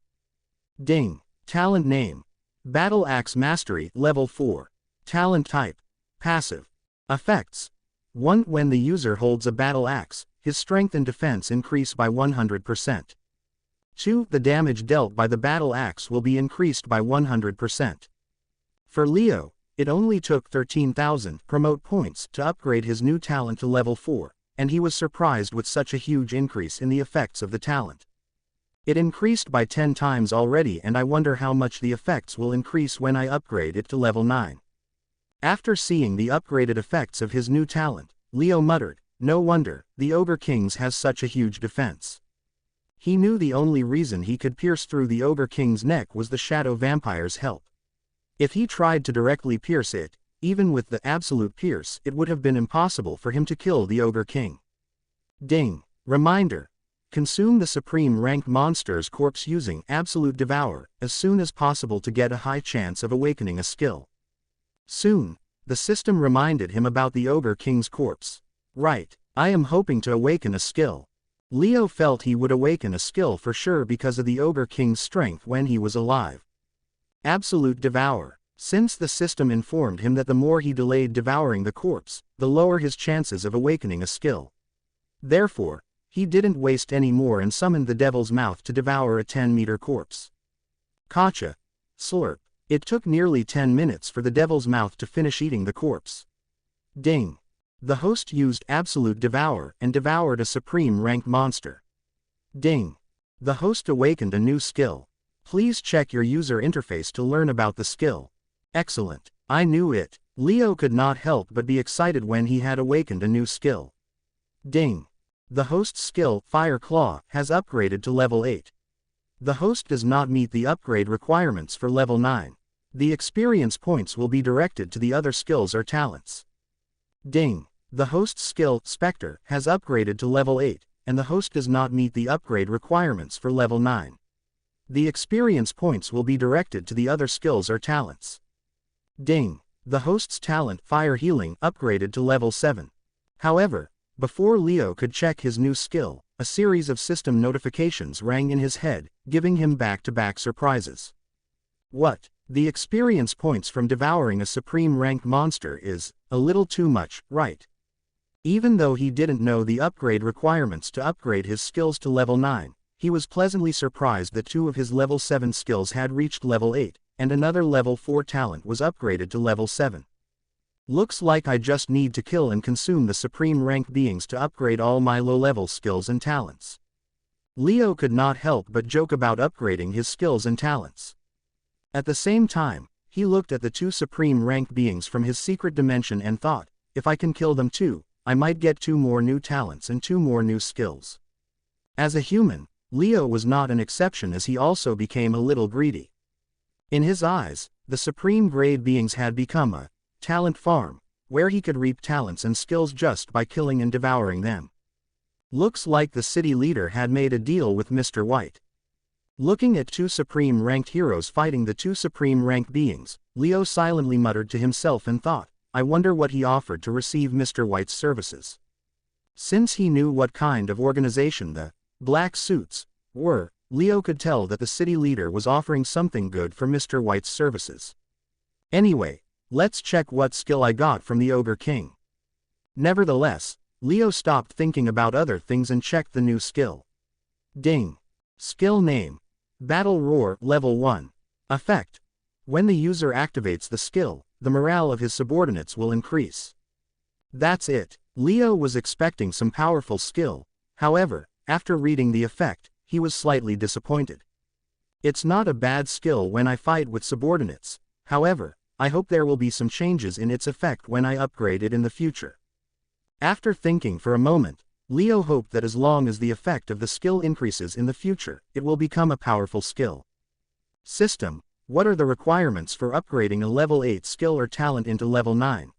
Ding. Talent name. Battle Axe Mastery Level 4. Talent type. Passive. Effects. 1. When the user holds a battle axe, his strength and defense increase by 100%. 2. The damage dealt by the battle axe will be increased by 100%. For Leo, it only took 13,000 promote points to upgrade his new talent to level 4, and he was surprised with such a huge increase in the effects of the talent. It increased by 10 times already, and I wonder how much the effects will increase when I upgrade it to level 9. After seeing the upgraded effects of his new talent, Leo muttered, "No wonder, the Ogre King's has such a huge defense." He knew the only reason he could pierce through the Ogre King's neck was the Shadow Vampire's help. If he tried to directly pierce it, even with the absolute pierce, it would have been impossible for him to kill the Ogre King. Ding! Reminder. Consume the supreme ranked monster's corpse using absolute devour as soon as possible to get a high chance of awakening a skill. Soon, the system reminded him about the Ogre King's corpse. Right, I am hoping to awaken a skill. Leo felt he would awaken a skill for sure because of the Ogre King's strength when he was alive. Absolute devour. Since the system informed him that the more he delayed devouring the corpse, the lower his chances of awakening a skill. Therefore, he didn't waste any more and summoned the Devil's Mouth to devour a 10-meter corpse. Gotcha. Slurp. It took nearly 10 minutes for the Devil's Mouth to finish eating the corpse. Ding. The host used absolute devour and devoured a supreme ranked monster. Ding. The host awakened a new skill. Please check your user interface to learn about the skill. Excellent. I knew it. Leo could not help but be excited when he had awakened a new skill. Ding. The host's skill, Fire Claw, has upgraded to level 8. The host does not meet the upgrade requirements for level 9. The experience points will be directed to the other skills or talents. Ding. The host's skill, Spectre, has upgraded to level 8, and the host does not meet the upgrade requirements for level 9. The experience points will be directed to the other skills or talents. Ding. The host's talent, Fire Healing, upgraded to level 7. However, before Leo could check his new skill, a series of system notifications rang in his head, giving him back-to-back surprises. What? The experience points from devouring a supreme ranked monster is a little too much, right? Even though he didn't know the upgrade requirements to upgrade his skills to level 9, he was pleasantly surprised that 2 of his level 7 skills had reached level 8, and another level 4 talent was upgraded to level 7. Looks like I just need to kill and consume the supreme rank beings to upgrade all my low-level skills and talents. Leo could not help but joke about upgrading his skills and talents. At the same time, he looked at the 2 supreme rank beings from his secret dimension and thought, if I can kill them too, I might get 2 more new talents and 2 more new skills. As a human, Leo was not an exception as he also became a little greedy. In his eyes, the supreme grade beings had become a talent farm, where he could reap talents and skills just by killing and devouring them. Looks like the city leader had made a deal with Mr. White. Looking at 2 supreme ranked heroes fighting the 2 supreme ranked beings, Leo silently muttered to himself and thought, I wonder what he offered to receive Mr. White's services. Since he knew what kind of organization the Black Suits were, Leo could tell that the city leader was offering something good for Mr. White's services. Anyway, let's check what skill I got from the Ogre King. Nevertheless, Leo stopped thinking about other things and checked the new skill. Ding. Skill name. Battle Roar, level 1. Effect. When the user activates the skill, the morale of his subordinates will increase. That's it. Leo was expecting some powerful skill, however, after reading the effect, he was slightly disappointed. It's not a bad skill when I fight with subordinates, however, I hope there will be some changes in its effect when I upgrade it in the future. After thinking for a moment, Leo hoped that as long as the effect of the skill increases in the future, it will become a powerful skill. System, what are the requirements for upgrading a level 8 skill or talent into level 9?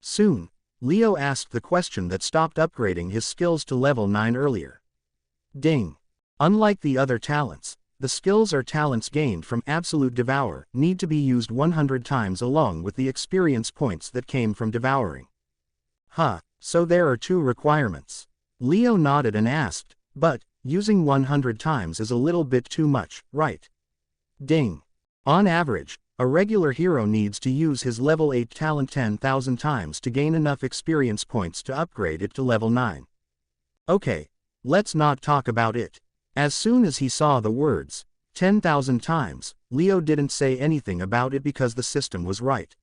Soon, Leo asked the question that stopped upgrading his skills to level 9 earlier. Ding. Unlike the other talents, the skills or talents gained from Absolute Devour need to be used 100 times along with the experience points that came from devouring. So there are 2 requirements. Leo nodded and asked, but, using 100 times is a little bit too much, right? Ding. On average, a regular hero needs to use his level 8 talent 10,000 times to gain enough experience points to upgrade it to level 9. Okay, let's not talk about it. As soon as he saw the words, 10,000 times, Leo didn't say anything about it because the system was right.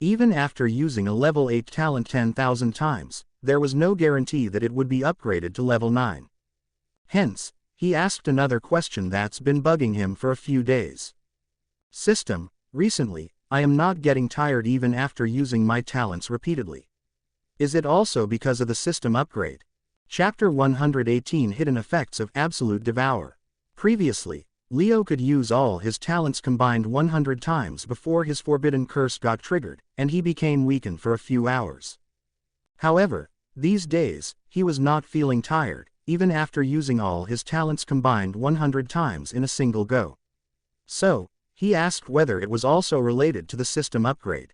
Even after using a level 8 talent 10,000 times, there was no guarantee that it would be upgraded to level 9. Hence, he asked another question that's been bugging him for a few days. System, recently, I am not getting tired even after using my talents repeatedly. Is it also because of the system upgrade? Chapter 118 Hidden Effects of Absolute Devour. Previously, Leo could use all his talents combined 100 times before his forbidden curse got triggered, and he became weakened for a few hours. However, these days, he was not feeling tired, even after using all his talents combined 100 times in a single go. So, he asked whether it was also related to the system upgrade.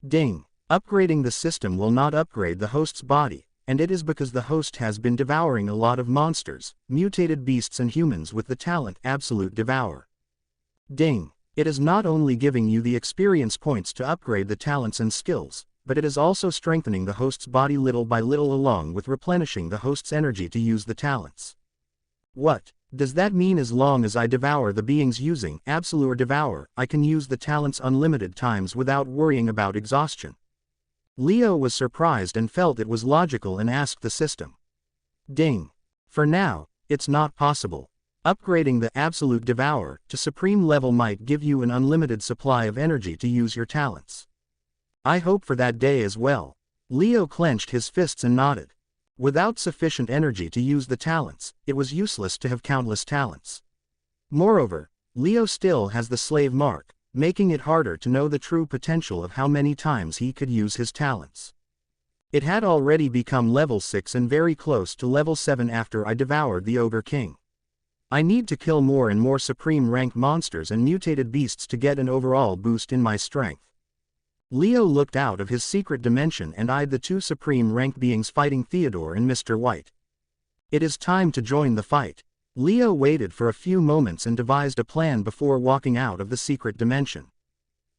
Ding! Upgrading the system will not upgrade the host's body, and it is because the host has been devouring a lot of monsters, mutated beasts and humans with the talent Absolute Devour. Ding! It is not only giving you the experience points to upgrade the talents and skills, but it is also strengthening the host's body little by little along with replenishing the host's energy to use the talents. What does that mean? As long as I devour the beings using Absolute Devour, I can use the talents unlimited times without worrying about exhaustion. Leo was surprised and felt it was logical and asked the system. Ding! For now, it's not possible. Upgrading the Absolute Devour to Supreme level might give you an unlimited supply of energy to use your talents. I hope for that day as well. Leo clenched his fists and nodded. Without sufficient energy to use the talents, it was useless to have countless talents. Moreover, Leo still has the slave mark, making it harder to know the true potential of how many times he could use his talents. It had already become level 6 and very close to level 7 after I devoured the Ogre King. I need to kill more and more supreme rank monsters and mutated beasts to get an overall boost in my strength. Leo looked out of his secret dimension and eyed the two supreme rank beings fighting Theodore and Mr. White. It is time to join the fight. Leo waited for a few moments and devised a plan before walking out of the secret dimension.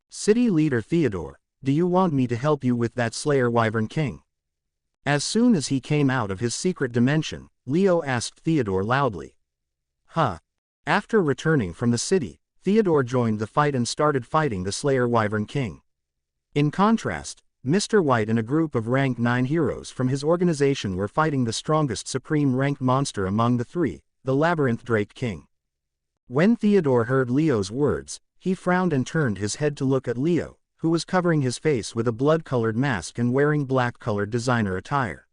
City leader Theodore, do you want me to help you with that Slayer Wyvern King? As soon as he came out of his secret dimension, Leo asked Theodore loudly. Huh. After returning from the city, Theodore joined the fight and started fighting the Slayer Wyvern King. In contrast, Mr. White and a group of rank 9 heroes from his organization were fighting the strongest supreme rank monster among the three, the Labyrinth Drake King. When Theodore heard Leo's words, he frowned and turned his head to look at Leo, who was covering his face with a blood-colored mask and wearing black-colored designer attire.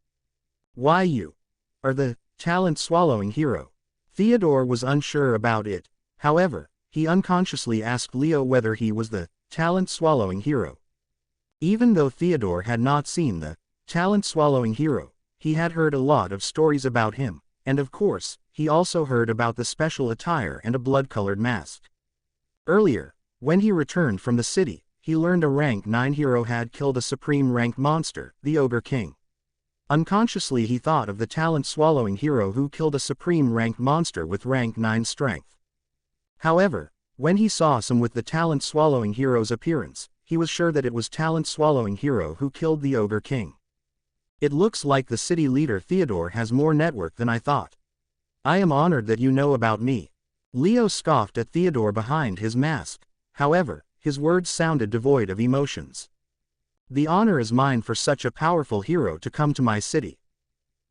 Why you are the talent-swallowing hero? Theodore was unsure about it. However, he unconsciously asked Leo whether he was the talent-swallowing hero. Even though Theodore had not seen the talent-swallowing hero, he had heard a lot of stories about him, and of course, he also heard about the special attire and a blood-colored mask. Earlier, when he returned from the city, he learned a rank 9 hero had killed a supreme rank monster, the Ogre King. Unconsciously he thought of the talent-swallowing hero who killed a supreme rank monster with rank 9 strength. However, when he saw some with the talent-swallowing hero's appearance, he was sure that it was talent-swallowing hero who killed the Ogre King. It looks like the city leader Theodore has more network than I thought. I am honored that you know about me. Leo scoffed at Theodore behind his mask. However, his words sounded devoid of emotions. The honor is mine for such a powerful hero to come to my city.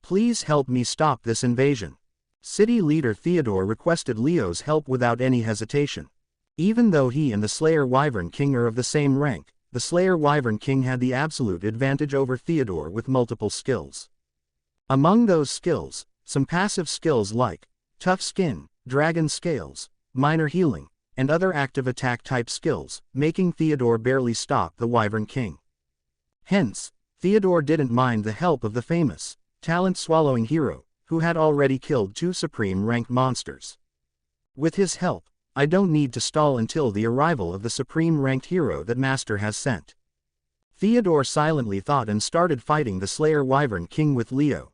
Please help me stop this invasion. City leader Theodore requested Leo's help without any hesitation. Even though he and the Slayer Wyvern King are of the same rank, the Slayer Wyvern King had the absolute advantage over Theodore with multiple skills. Among those skills, some passive skills like Tough Skin, Dragon Scales, Minor Healing, and other active attack type skills, making Theodore barely stop the Wyvern King. Hence, Theodore didn't mind the help of the famous, talent-swallowing hero, who had already killed 2 supreme rank monsters. With his help, I don't need to stall until the arrival of the supreme ranked hero that Master has sent. Theodore silently thought and started fighting the Slayer Wyvern King with Leo.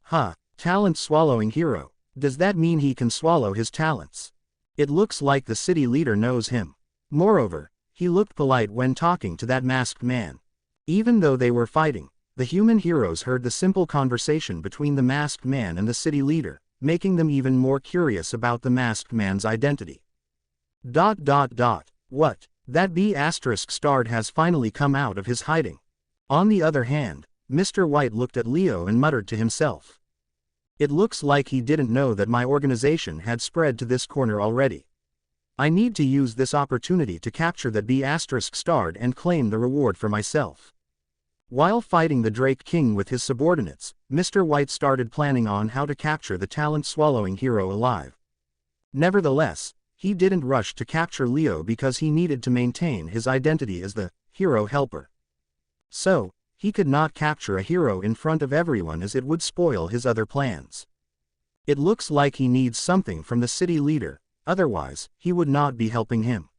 Huh, talent-swallowing hero, does that mean he can swallow his talents? It looks like the city leader knows him. Moreover, he looked polite when talking to that masked man. Even though they were fighting, The human heroes heard the simple conversation between the masked man and the city leader, making them even more curious about the masked man's identity. What? That B***** has finally come out of his hiding. On the other hand, Mr. White looked at Leo and muttered to himself. It looks like he didn't know that my organization had spread to this corner already. I need to use this opportunity to capture that B*** and claim the reward for myself. While fighting the Drake King with his subordinates, Mr. White started planning on how to capture the talent-swallowing hero alive. Nevertheless, he didn't rush to capture Leo because he needed to maintain his identity as the hero helper. So, he could not capture a hero in front of everyone as it would spoil his other plans. It looks like he needs something from the city leader, otherwise, he would not be helping him.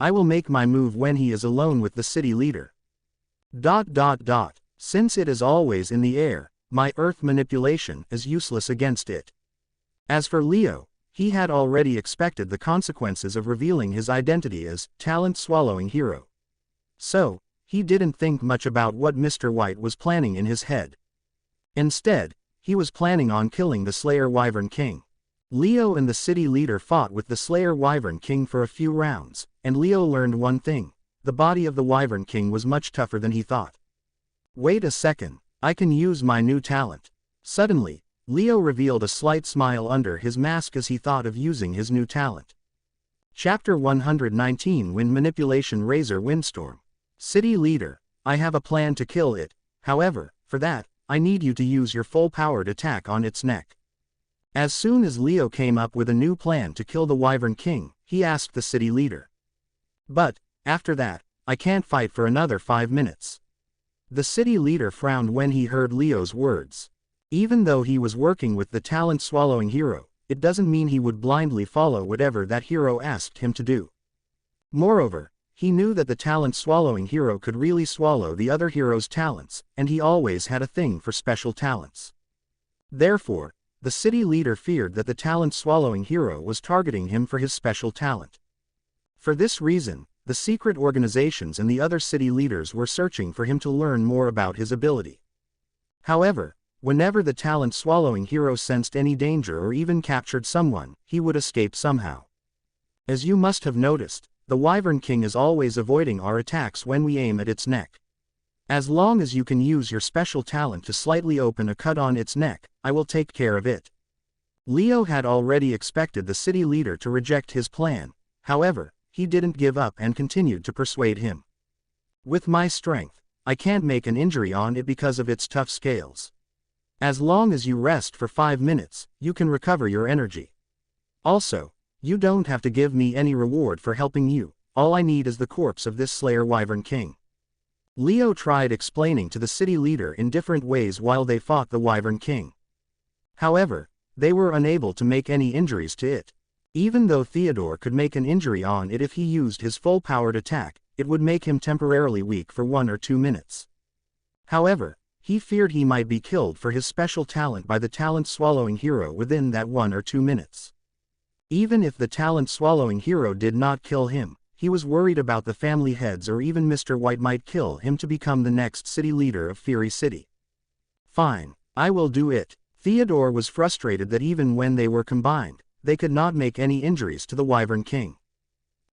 I will make my move when he is alone with the city leader. Since it is always in the air, my earth manipulation is useless against it. As for Leo, he had already expected the consequences of revealing his identity as talent-swallowing hero. So, he didn't think much about what Mr. White was planning in his head. Instead, he was planning on killing the Slayer Wyvern King. Leo and the city leader fought with the Slayer Wyvern King for a few rounds, and Leo learned one thing: the body of the Wyvern King was much tougher than he thought. Wait a second, I can use my new talent. Suddenly, Leo revealed a slight smile under his mask as he thought of using his new talent. Chapter 119 Wind Manipulation Razor Windstorm. City Leader, I have a plan to kill it, however, for that, I need you to use your full-powered attack on its neck. As soon as Leo came up with a new plan to kill the Wyvern King, he asked the city leader. But, after that, I can't fight for another 5 minutes. The city leader frowned when he heard Leo's words. Even though he was working with the talent-swallowing hero, it doesn't mean he would blindly follow whatever that hero asked him to do. Moreover, he knew that the talent-swallowing hero could really swallow the other hero's talents, and he always had a thing for special talents. Therefore, the city leader feared that the talent-swallowing hero was targeting him for his special talent. For this reason, the secret organizations and the other city leaders were searching for him to learn more about his ability. However, whenever the talent-swallowing hero sensed any danger or even captured someone, he would escape somehow. As you must have noticed, the Wyvern King is always avoiding our attacks when we aim at its neck. As long as you can use your special talent to slightly open a cut on its neck, I will take care of it. Leo had already expected the city leader to reject his plan, however, he didn't give up and continued to persuade him. With my strength, I can't make an injury on it because of its tough scales. As long as you rest for 5 minutes, you can recover your energy. Also, you don't have to give me any reward for helping you, all I need is the corpse of this Slayer Wyvern King. Leo tried explaining to the city leader in different ways while they fought the Wyvern King. However, they were unable to make any injuries to it. Even though Theodore could make an injury on it if he used his full-powered attack, it would make him temporarily weak for 1 or 2 minutes. However, he feared he might be killed for his special talent by the talent-swallowing hero within that 1 or 2 minutes. Even if the talent-swallowing hero did not kill him, he was worried about the family heads or even Mr. White might kill him to become the next city leader of Fury City. Fine, I will do it. Theodore was frustrated that even when they were combined, they could not make any injuries to the Wyvern King.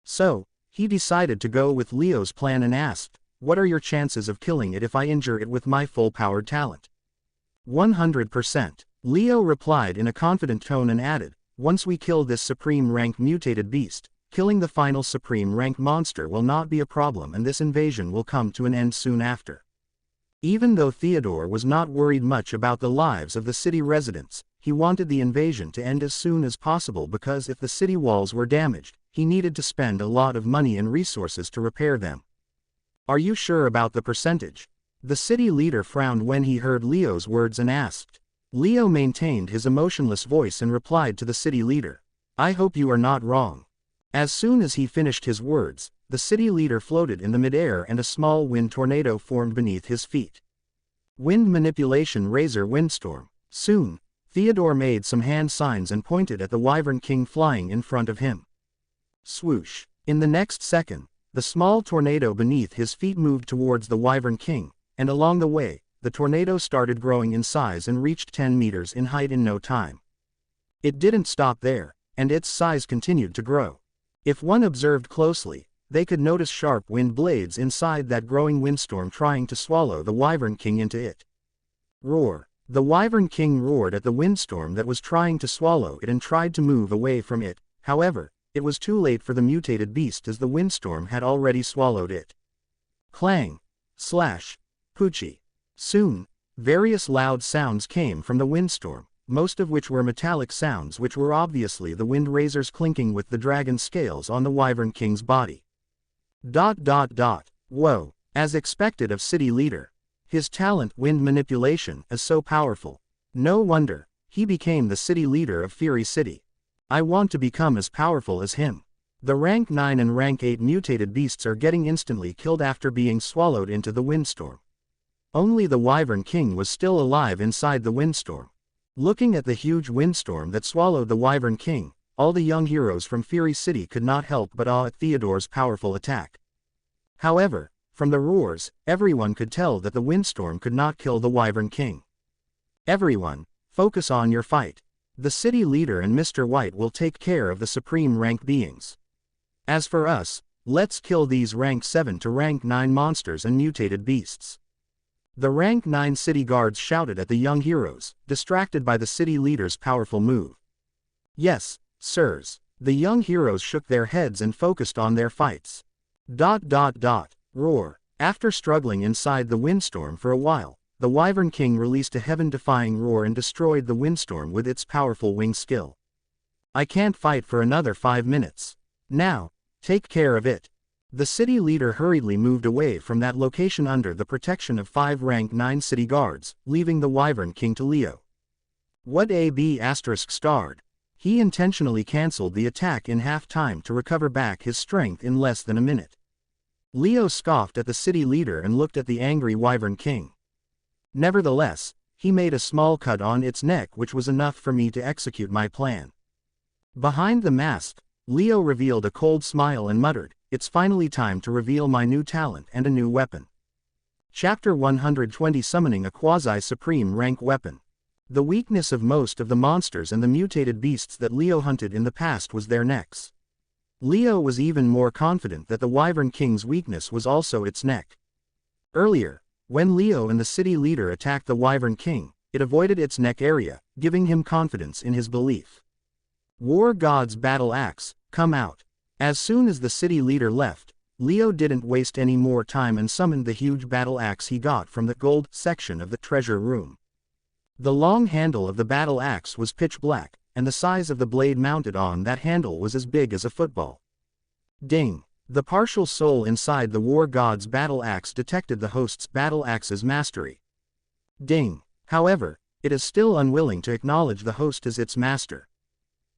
So, he decided to go with Leo's plan and asked, "What are your chances of killing it if I injure it with my full-powered talent?" 100%. Leo replied in a confident tone and added, "Once we kill this supreme rank mutated beast, killing the final supreme rank monster will not be a problem and this invasion will come to an end soon after." Even though Theodore was not worried much about the lives of the city residents, he wanted the invasion to end as soon as possible because if the city walls were damaged, he needed to spend a lot of money and resources to repair them. Are you sure about the percentage? The city leader frowned when he heard Leo's words and asked. Leo maintained his emotionless voice and replied to the city leader, "I hope you are not wrong." As soon as he finished his words, the city leader floated in the midair and a small wind tornado formed beneath his feet. Wind Manipulation Razor Windstorm. Soon, Theodore made some hand signs and pointed at the Wyvern King flying in front of him. Swoosh. In the next second, the small tornado beneath his feet moved towards the Wyvern King, and along the way, the tornado started growing in size and reached 10 meters in height in no time. It didn't stop there, and its size continued to grow. If one observed closely, they could notice sharp wind blades inside that growing windstorm trying to swallow the Wyvern King into it. Roar! The Wyvern King roared at the windstorm that was trying to swallow it and tried to move away from it. However, it was too late for the mutated beast as the windstorm had already swallowed it. Clang! Slash! Poochie! Soon, various loud sounds came from the windstorm, most of which were metallic sounds which were obviously the wind razors clinking with the dragon scales on the Wyvern King's body. Whoa! As expected of city leader. His talent wind manipulation is so powerful. No wonder, he became the city leader of Fury City. I want to become as powerful as him. The rank 9 and rank 8 mutated beasts are getting instantly killed after being swallowed into the windstorm. Only the Wyvern King was still alive inside the windstorm. Looking at the huge windstorm that swallowed the Wyvern King, all the young heroes from Fury City could not help but awe at Theodore's powerful attack. However, from the roars, everyone could tell that the windstorm could not kill the Wyvern King. Everyone, focus on your fight. The city leader and Mr. White will take care of the supreme rank beings. As for us, let's kill these rank 7 to rank 9 monsters and mutated beasts. The rank 9 city guards shouted at the young heroes, distracted by the city leader's powerful move. Yes, sirs. The young heroes shook their heads and focused on their fights. Roar. After struggling inside the windstorm for a while, the Wyvern King released a heaven-defying roar and destroyed the windstorm with its powerful wing skill. I can't fight for another 5 minutes. Now, take care of it. The city leader hurriedly moved away from that location under the protection of 5 rank 9 city guards, leaving the Wyvern King to Leo. What AB****. He intentionally cancelled the attack in half time to recover back his strength in less than a minute. Leo scoffed at the city leader and looked at the angry Wyvern King. Nevertheless, he made a small cut on its neck which was enough for me to execute my plan. Behind the mask, Leo revealed a cold smile and muttered, "It's finally time to reveal my new talent and a new weapon." Chapter 120 Summoning a Quasi-Supreme Rank Weapon. The weakness of most of the monsters and the mutated beasts that Leo hunted in the past was their necks. Leo was even more confident that the Wyvern King's weakness was also its neck. Earlier, when Leo and the city leader attacked the Wyvern King, it avoided its neck area, giving him confidence in his belief. War God's Battle Axe, come out. As soon as the city leader left, Leo didn't waste any more time and summoned the huge battle axe he got from the gold section of the treasure room. The long handle of the battle axe was pitch black, and the size of the blade mounted on that handle was as big as a football. Ding! The partial soul inside the War God's battle axe detected the host's battle axe's mastery. Ding! However, it is still unwilling to acknowledge the host as its master.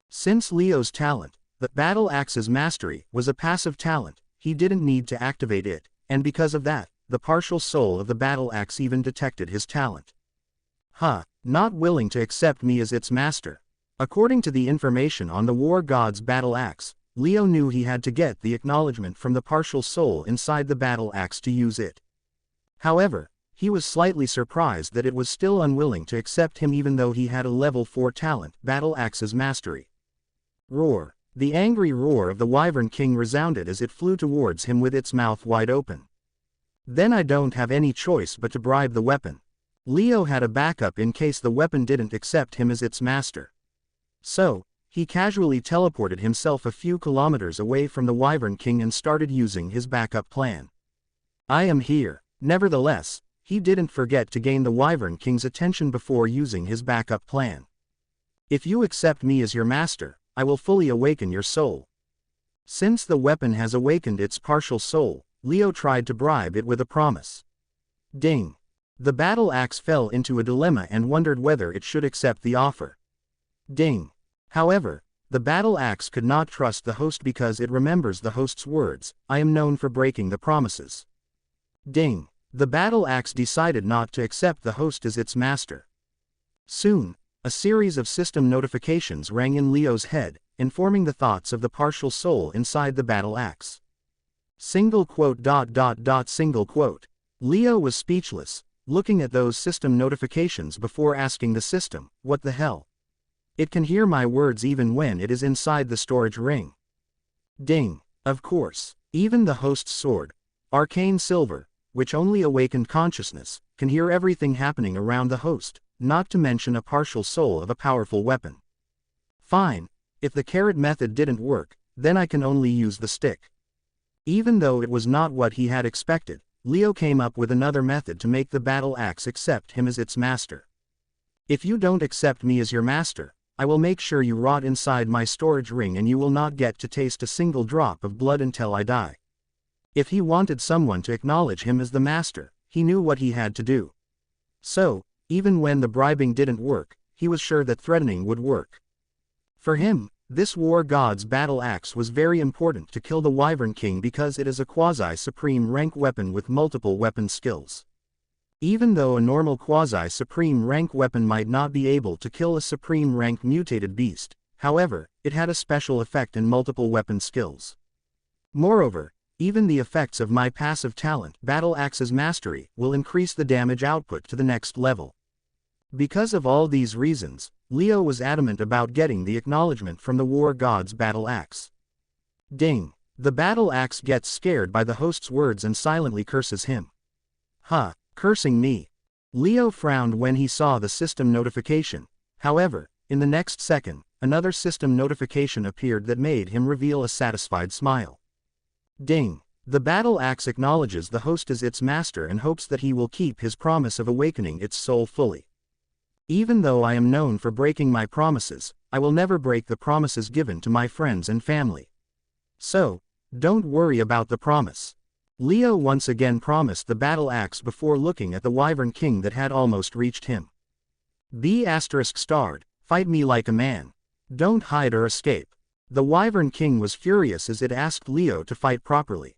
Since Leo's talent, the battle axe's mastery, was a passive talent, he didn't need to activate it, and because of that, the partial soul of the battle axe even detected his talent. Not willing to accept me as its master. According to the information on the War God's battle axe, Leo knew he had to get the acknowledgement from the partial soul inside the battle axe to use it. However, he was slightly surprised that it was still unwilling to accept him even though he had a level 4 talent, battle axe's mastery. Roar! The angry roar of the Wyvern King resounded as it flew towards him with its mouth wide open. Then I don't have any choice but to bribe the weapon. Leo had a backup in case the weapon didn't accept him as its master. So, he casually teleported himself a few kilometers away from the Wyvern King and started using his backup plan. I am here. Nevertheless, he didn't forget to gain the Wyvern King's attention before using his backup plan. If you accept me as your master, I will fully awaken your soul. Since the weapon has awakened its partial soul, Leo tried to bribe it with a promise. Ding! The battle axe fell into a dilemma and wondered whether it should accept the offer. Ding! However, the battle axe could not trust the host because it remembers the host's words, "I am known for breaking the promises." Ding! The battle axe decided not to accept the host as its master. Soon, a series of system notifications rang in Leo's head, informing the thoughts of the partial soul inside the battle axe. Single quote. Leo was speechless. looking at those system notifications before asking the system, what the hell? It can hear my words even when it is inside the storage ring. Ding. Of course, even the host's sword, arcane silver, which only awakened consciousness, can hear everything happening around the host, not to mention a partial soul of a powerful weapon. Fine, if the carrot method didn't work, then I can only use the stick. Even though it was not what he had expected, Leo came up with another method to make the battle axe accept him as its master. If you don't accept me as your master, I will make sure you rot inside my storage ring and you will not get to taste a single drop of blood until I die. If he wanted someone to acknowledge him as the master, he knew what he had to do. So, even when the bribing didn't work, he was sure that threatening would work. For him, this war god's battle axe was very important to kill the Wyvern King because it is a quasi-supreme rank weapon with multiple weapon skills. Even though a normal quasi-supreme rank weapon might not be able to kill a supreme rank mutated beast, however, it had a special effect in multiple weapon skills. Moreover, even the effects of my passive talent, Battle Axe's Mastery, will increase the damage output to the next level. Because of all these reasons, Leo was adamant about getting the acknowledgement from the war god's battle axe. Ding. The battle axe gets scared by the host's words and silently curses him. Huh. Cursing me. Leo frowned when he saw the system notification. However, in the next second, another system notification appeared that made him reveal a satisfied smile. Ding. The battle axe acknowledges the host as its master and hopes that he will keep his promise of awakening its soul fully. Even though I am known for breaking my promises, I will never break the promises given to my friends and family. So, don't worry about the promise. Leo once again promised the battle axe before looking at the Wyvern King that had almost reached him. B*****, fight me like a man. Don't hide or escape. The Wyvern King was furious as it asked Leo to fight properly.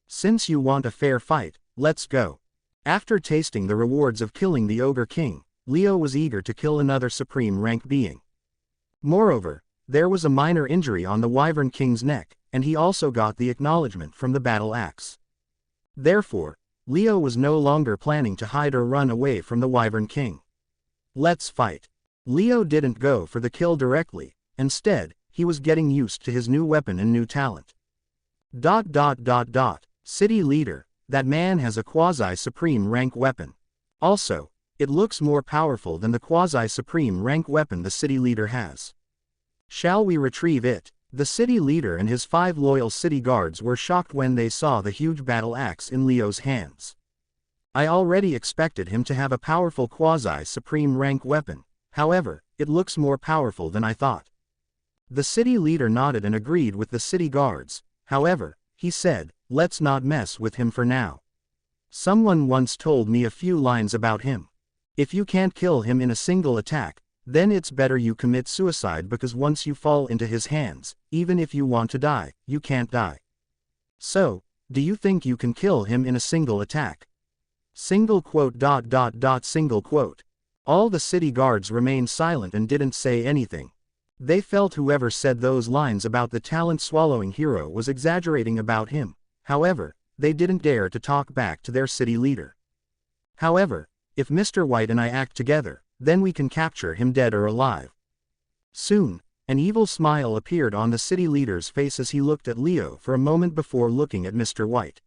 Since you want a fair fight, let's go. After tasting the rewards of killing the Ogre King, Leo was eager to kill another supreme rank being. Moreover, there was a minor injury on the Wyvern King's neck, and he also got the acknowledgement from the battle axe. Therefore, Leo was no longer planning to hide or run away from the Wyvern King. Let's fight. Leo didn't go for the kill directly, instead, he was getting used to his new weapon and new talent. City leader, that man has a quasi-supreme rank weapon. Also, it looks more powerful than the quasi-supreme rank weapon the city leader has. Shall we retrieve it? The city leader and his 5 loyal city guards were shocked when they saw the huge battle axe in Leo's hands. I already expected him to have a powerful quasi-supreme rank weapon, however, it looks more powerful than I thought. The city leader nodded and agreed with the city guards, however, he said, let's not mess with him for now. Someone once told me a few lines about him. If you can't kill him in a single attack, then it's better you commit suicide because once you fall into his hands, even if you want to die, you can't die. So, do you think you can kill him in a single attack? Single quote. All the city guards remained silent and didn't say anything. They felt whoever said those lines about the talent-swallowing hero was exaggerating about him, however, they didn't dare to talk back to their city leader. However, if Mr. White and I act together, then we can capture him dead or alive. Soon, an evil smile appeared on the city leader's face as he looked at Leo for a moment before looking at Mr. White.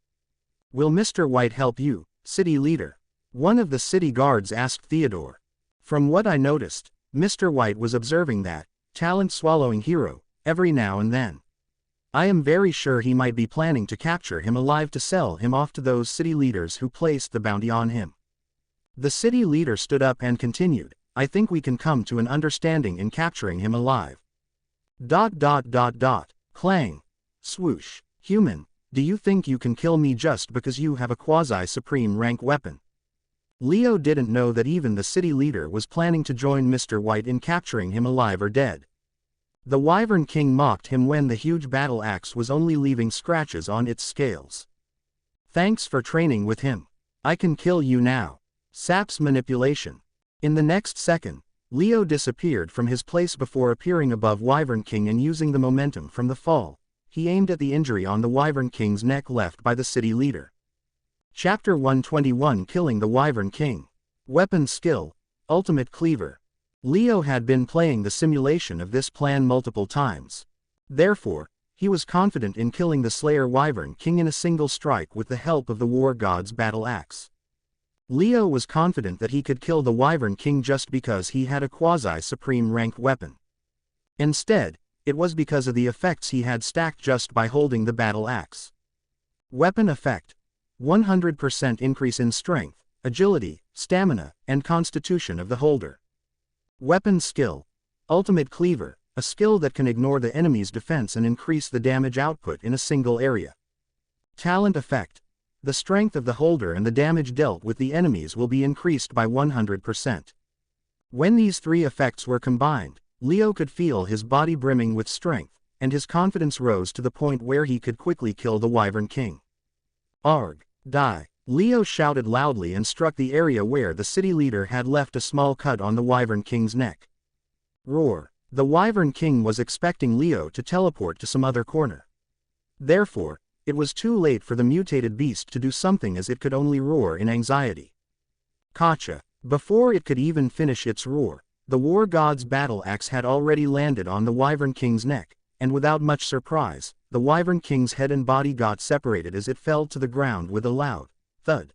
Will Mr. White help you, city leader? One of the city guards asked Theodore. From what I noticed, Mr. White was observing that talent-swallowing hero every now and then. I am very sure he might be planning to capture him alive to sell him off to those city leaders who placed the bounty on him. The city leader stood up and continued, I think we can come to an understanding in capturing him alive. Clang. Swoosh. Human, do you think you can kill me just because you have a quasi-supreme rank weapon? Leo didn't know that even the city leader was planning to join Mr. White in capturing him alive or dead. The Wyvern King mocked him when the huge battle axe was only leaving scratches on its scales. Thanks for training with him. I can kill you now. Sap's manipulation. In the next second, Leo disappeared from his place before appearing above Wyvern King and using the momentum from the fall, he aimed at the injury on the Wyvern King's neck left by the city leader. Chapter 121 Killing the Wyvern King. Weapon Skill, Ultimate Cleaver. Leo had been playing the simulation of this plan multiple times. Therefore, he was confident in killing the Slayer Wyvern King in a single strike with the help of the War God's battle axe. Leo was confident that he could kill the Wyvern King just because he had a quasi-supreme rank weapon. Instead, it was because of the effects he had stacked just by holding the battle axe. Weapon effect: 100% increase in strength, agility, stamina, and constitution of the holder. Weapon skill: Ultimate Cleaver, a skill that can ignore the enemy's defense and increase the damage output in a single area. Talent effect: the strength of the holder and the damage dealt with the enemies will be increased by 100%. When these three effects were combined, Leo could feel his body brimming with strength, and his confidence rose to the point where he could quickly kill the Wyvern King. Arg! Die! Leo shouted loudly and struck the area where the city leader had left a small cut on the Wyvern King's neck. Roar! The Wyvern King was expecting Leo to teleport to some other corner. Therefore, it was too late for the mutated beast to do something, as it could only roar in anxiety. Gotcha! Before it could even finish its roar, the War God's battle axe had already landed on the Wyvern King's neck, and without much surprise, the Wyvern King's head and body got separated as it fell to the ground with a loud thud.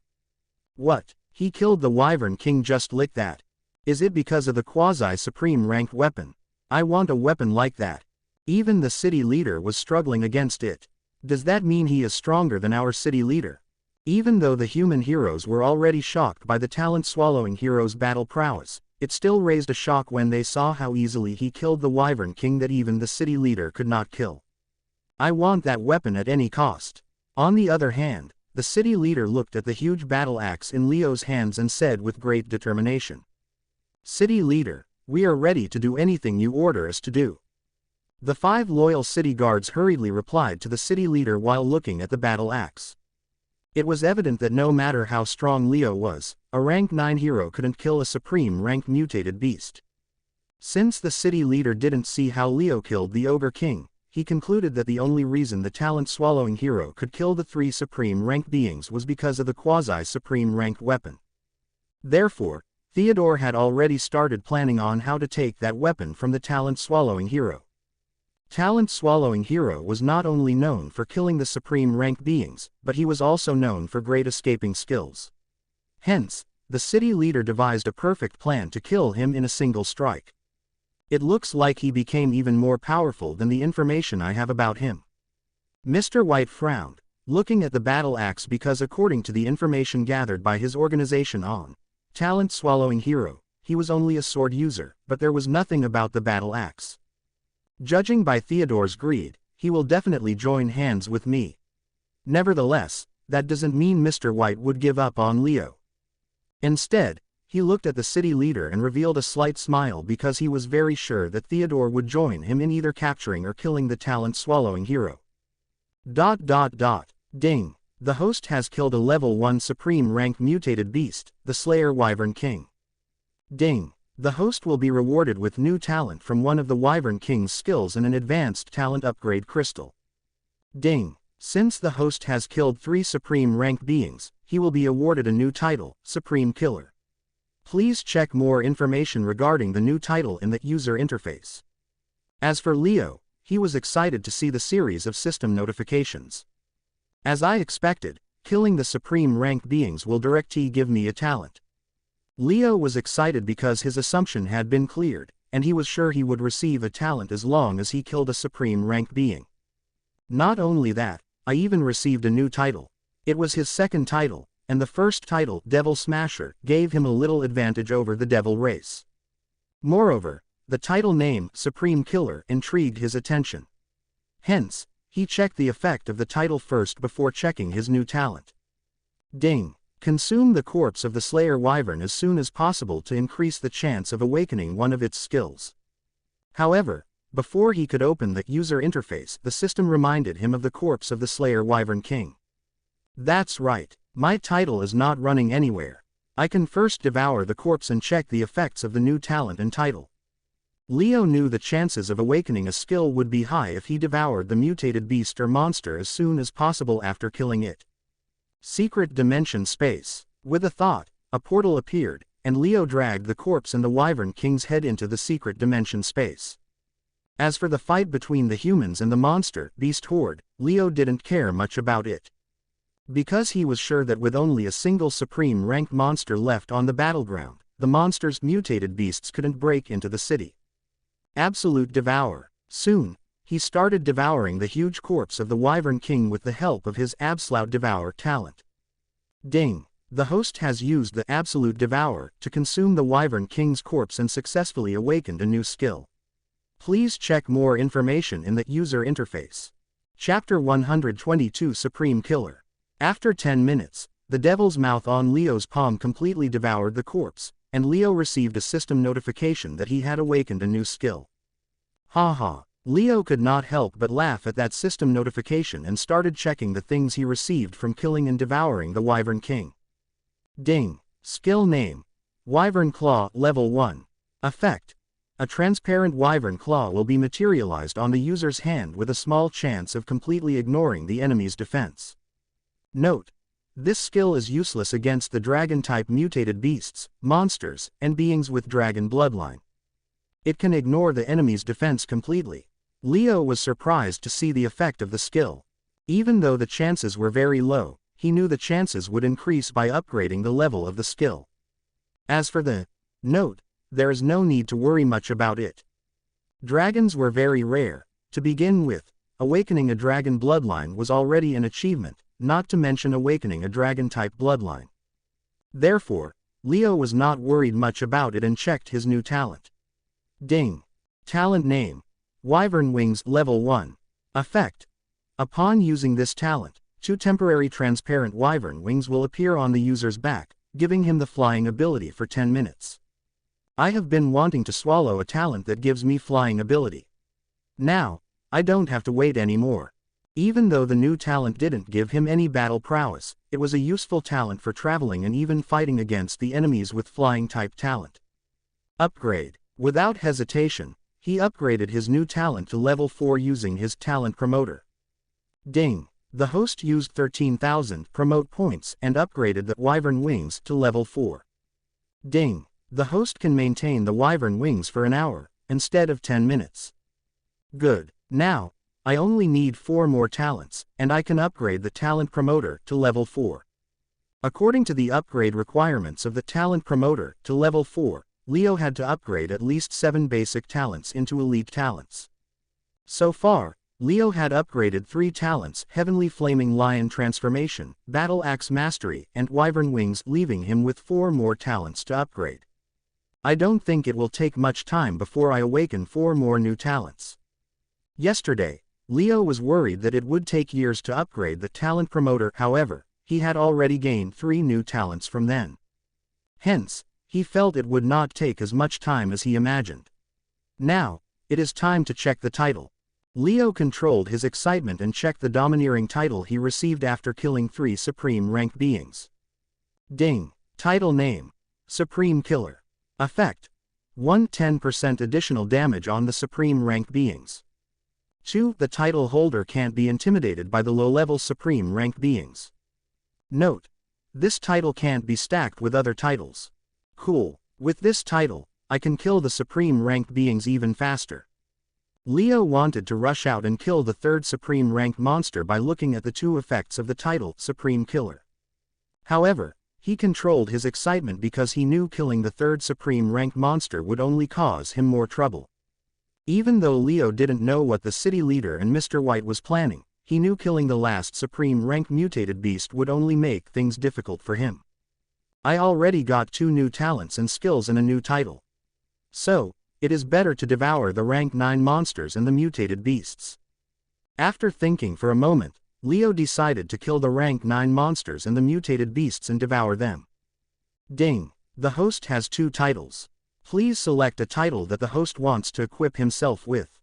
What? He killed the Wyvern King just like that? Is it because of the quasi-supreme ranked weapon? I want a weapon like that. Even the city leader was struggling against it. Does that mean he is stronger than our city leader? Even though the human heroes were already shocked by the talent-swallowing hero's battle prowess, it still raised a shock when they saw how easily he killed the Wyvern King that even the city leader could not kill. I want that weapon at any cost. On the other hand, the city leader looked at the huge battle axe in Leo's hands and said with great determination, "City leader, we are ready to do anything you order us to do." The 5 loyal city guards hurriedly replied to the city leader while looking at the battle axe. It was evident that no matter how strong Leo was, a rank 9 hero couldn't kill a supreme rank mutated beast. Since the city leader didn't see how Leo killed the Ogre King, he concluded that the only reason the talent-swallowing hero could kill the 3 supreme rank beings was because of the quasi-supreme ranked weapon. Therefore, Theodore had already started planning on how to take that weapon from the talent-swallowing hero. Talent-swallowing hero was not only known for killing the supreme rank beings, but he was also known for great escaping skills. Hence, the city leader devised a perfect plan to kill him in a single strike. It looks like he became even more powerful than the information I have about him. Mr. White frowned, looking at the battle axe, because according to the information gathered by his organization on talent-swallowing hero, he was only a sword user, but there was nothing about the battle axe. Judging by Theodore's greed, he will definitely join hands with me. Nevertheless, that doesn't mean Mr. White would give up on Leo. Instead, he looked at the city leader and revealed a slight smile, because he was very sure that Theodore would join him in either capturing or killing the talent-swallowing hero. Ding! The host has killed a level 1 supreme rank mutated beast, the Slayer Wyvern King. Ding! The host will be rewarded with new talent from one of the Wyvern King's skills and an advanced talent upgrade crystal. Ding! Since the host has killed 3 supreme rank beings, he will be awarded a new title, Supreme Killer. Please check more information regarding the new title in the user interface. As for Leo, he was excited to see the series of system notifications. As I expected, killing the supreme rank beings will directly give me a talent. Leo was excited because his assumption had been cleared, and he was sure he would receive a talent as long as he killed a supreme rank being. Not only that, I even received a new title. It was his second title, and the first title, Devil Smasher, gave him a little advantage over the devil race. Moreover, the title name, Supreme Killer, intrigued his attention. Hence, he checked the effect of the title first before checking his new talent. Ding! Consume the corpse of the Slayer Wyvern as soon as possible to increase the chance of awakening one of its skills. However, before he could open the user interface, the system reminded him of the corpse of the Slayer Wyvern King. That's right, my title is not running anywhere. I can first devour the corpse and check the effects of the new talent and title. Leo knew the chances of awakening a skill would be high if he devoured the mutated beast or monster as soon as possible after killing it. Secret dimension space. With a thought, a portal appeared, and Leo dragged the corpse and the Wyvern King's head into the secret dimension space. As for the fight between the humans and the monster beast horde, Leo didn't care much about it. Because he was sure that with only a single supreme ranked monster left on the battleground, the monster's mutated beasts couldn't break into the city. Absolute devour. Soon, he started devouring the huge corpse of the Wyvern King with the help of his Absolute Devour talent. Ding! The host has used the Absolute Devour to consume the Wyvern King's corpse and successfully awakened a new skill. Please check more information in the user interface. Chapter 122 Supreme Killer. After 10 minutes, the devil's mouth on Leo's palm completely devoured the corpse, and Leo received a system notification that he had awakened a new skill. Haha. Leo could not help but laugh at that system notification and started checking the things he received from killing and devouring the Wyvern King. Ding. Skill name. Wyvern Claw, Level 1. Effect. A transparent wyvern claw will be materialized on the user's hand with a small chance of completely ignoring the enemy's defense. Note: this skill is useless against the dragon-type mutated beasts, monsters, and beings with dragon bloodline. It can ignore the enemy's defense completely. Leo was surprised to see the effect of the skill. Even though the chances were very low, he knew the chances would increase by upgrading the level of the skill. As for the note, there is no need to worry much about it. Dragons were very rare. To begin with, awakening a dragon bloodline was already an achievement, not to mention awakening a dragon-type bloodline. Therefore, Leo was not worried much about it and checked his new talent. Ding. Talent name. Wyvern Wings, Level 1. Effect. Upon using this talent, 2 temporary transparent wyvern wings will appear on the user's back, giving him the flying ability for 10 minutes. I have been wanting to swallow a talent that gives me flying ability. Now, I don't have to wait anymore. Even though the new talent didn't give him any battle prowess, it was a useful talent for traveling and even fighting against the enemies with flying type talent. Upgrade. Without hesitation, he upgraded his new talent to level 4 using his talent promoter. Ding. The host used 13,000 promote points and upgraded the Wyvern Wings to level 4. Ding. The host can maintain the Wyvern Wings for an hour, instead of 10 minutes. Good. Now, I only need 4 more talents, and I can upgrade the talent promoter to level 4. According to the upgrade requirements of the talent promoter to level 4, Leo had to upgrade at least 7 basic talents into elite talents. So far, Leo had upgraded 3 talents: Heavenly Flaming Lion Transformation, Battle Axe Mastery, and Wyvern Wings, leaving him with 4 more talents to upgrade. I don't think it will take much time before I awaken 4 more new talents. Yesterday, Leo was worried that it would take years to upgrade the talent promoter. However, he had already gained 3 new talents from then. Hence, he felt it would not take as much time as he imagined. Now, it is time to check the title. Leo controlled his excitement and checked the domineering title he received after killing 3 supreme rank beings. Ding. Title name. Supreme Killer. Effect. 110% additional damage on the supreme rank beings. 2. The title holder can't be intimidated by the low-level supreme rank beings. Note: this title can't be stacked with other titles. Cool. With this title, I can kill the supreme rank beings even faster. Leo wanted to rush out and kill the 3rd supreme rank monster by looking at the 2 effects of the title Supreme Killer. However, he controlled his excitement because he knew killing the 3rd supreme rank monster would only cause him more trouble. Even though Leo didn't know what the city leader and Mr. White was planning, he knew killing the last supreme rank mutated beast would only make things difficult for him. I already got 2 new talents and skills and a new title. So, it is better to devour the rank 9 monsters and the mutated beasts. After thinking for a moment, Leo decided to kill the rank 9 monsters and the mutated beasts and devour them. Ding. The host has 2 titles. Please select a title that the host wants to equip himself with.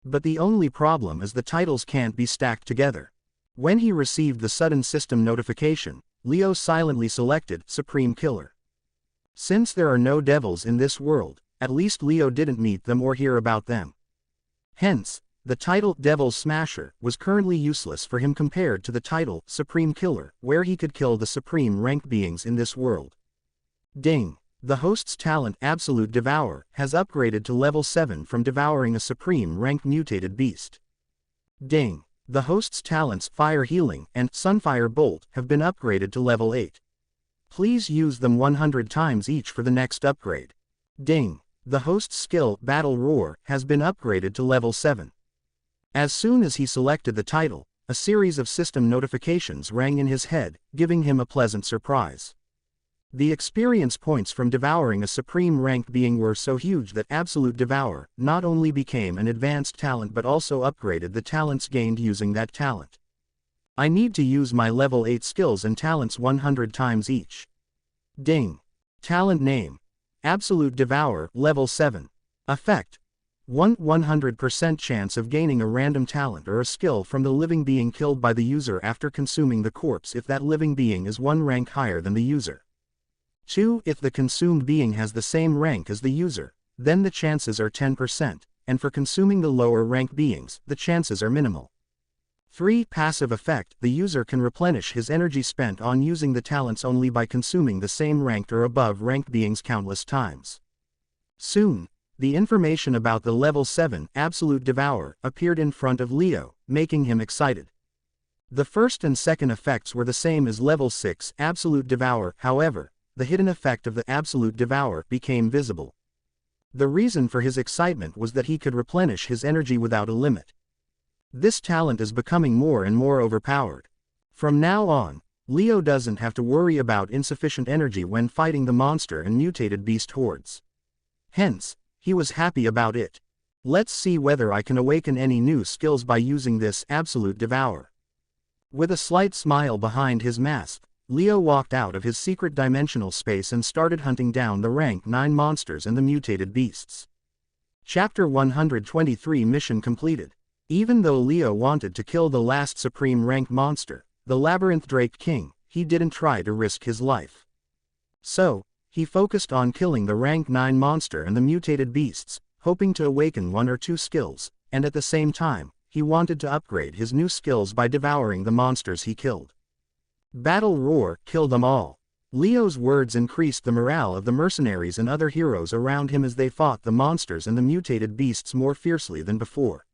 But the only problem is the titles can't be stacked together. When he received the sudden system notification, Leo silently selected Supreme Killer. Since there are no devils in this world, at least Leo didn't meet them or hear about them. Hence, The title Devil Smasher was currently useless for him compared to the title Supreme Killer, where he could kill the supreme rank beings in this world. Ding! The host's talent Absolute Devour has upgraded to level 7 from devouring a supreme rank mutated beast. Ding! The host's talents Fire Healing and Sunfire Bolt have been upgraded to level 8. Please use them 100 times each for the next upgrade. Ding! The host's skill Battle Roar has been upgraded to level 7. As soon as he selected the title, a series of system notifications rang in his head, giving him a pleasant surprise. The experience points from devouring a supreme rank being were so huge that Absolute Devour not only became an advanced talent but also upgraded the talents gained using that talent. I need to use my level 8 skills and talents 100 times each. Ding! Talent name Absolute Devour level 7. Effect 100% chance of gaining a random talent or a skill from the living being killed by the user after consuming the corpse if that living being is one rank higher than the user. 2. If the consumed being has the same rank as the user, then the chances are 10%, and for consuming the lower rank beings, the chances are minimal. 3. Passive effect, the user can replenish his energy spent on using the talents only by consuming the same ranked or above ranked beings countless times. Soon, the information about the level 7 Absolute Devour appeared in front of Leo, making him excited. The first and second effects were the same as level 6 Absolute Devour, however, the hidden effect of the Absolute Devour became visible. The reason for his excitement was that he could replenish his energy without a limit. This talent is becoming more and more overpowered. From now on, Leo doesn't have to worry about insufficient energy when fighting the monster and mutated beast hordes. Hence, he was happy about it. Let's see whether I can awaken any new skills by using this Absolute Devour. With a slight smile behind his mask, Leo walked out of his secret dimensional space and started hunting down the rank 9 monsters and the mutated beasts. Chapter 123 Mission completed. Even though Leo wanted to kill the last supreme rank monster, the Labyrinth Drake King, he didn't try to risk his life. So, he focused on killing the rank 9 monster and the mutated beasts, hoping to awaken 1 or 2 skills, and at the same time, he wanted to upgrade his new skills by devouring the monsters he killed. Battle Roar, kill them all. Leo's words increased the morale of the mercenaries and other heroes around him as they fought the monsters and the mutated beasts more fiercely than before.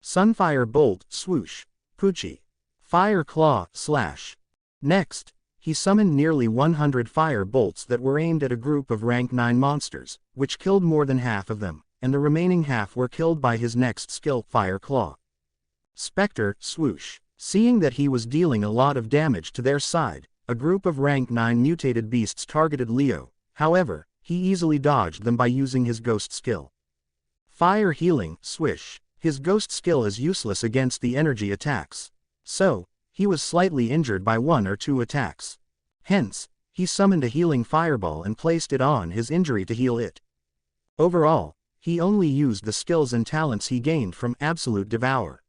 Sunfire Bolt, swoosh. Poochie. Fire Claw, slash. Next, he summoned nearly 100 fire bolts that were aimed at a group of rank 9 monsters, which killed more than half of them, and the remaining half were killed by his next skill, Fire Claw. Spectre, swoosh. Seeing that he was dealing a lot of damage to their side, a group of rank 9 mutated beasts targeted Leo, however, he easily dodged them by using his ghost skill. Fire Healing, swish. His ghost skill is useless against the energy attacks. So, he was slightly injured by 1 or 2 attacks. Hence, he summoned a healing fireball and placed it on his injury to heal it. Overall, he only used the skills and talents he gained from Absolute Devour.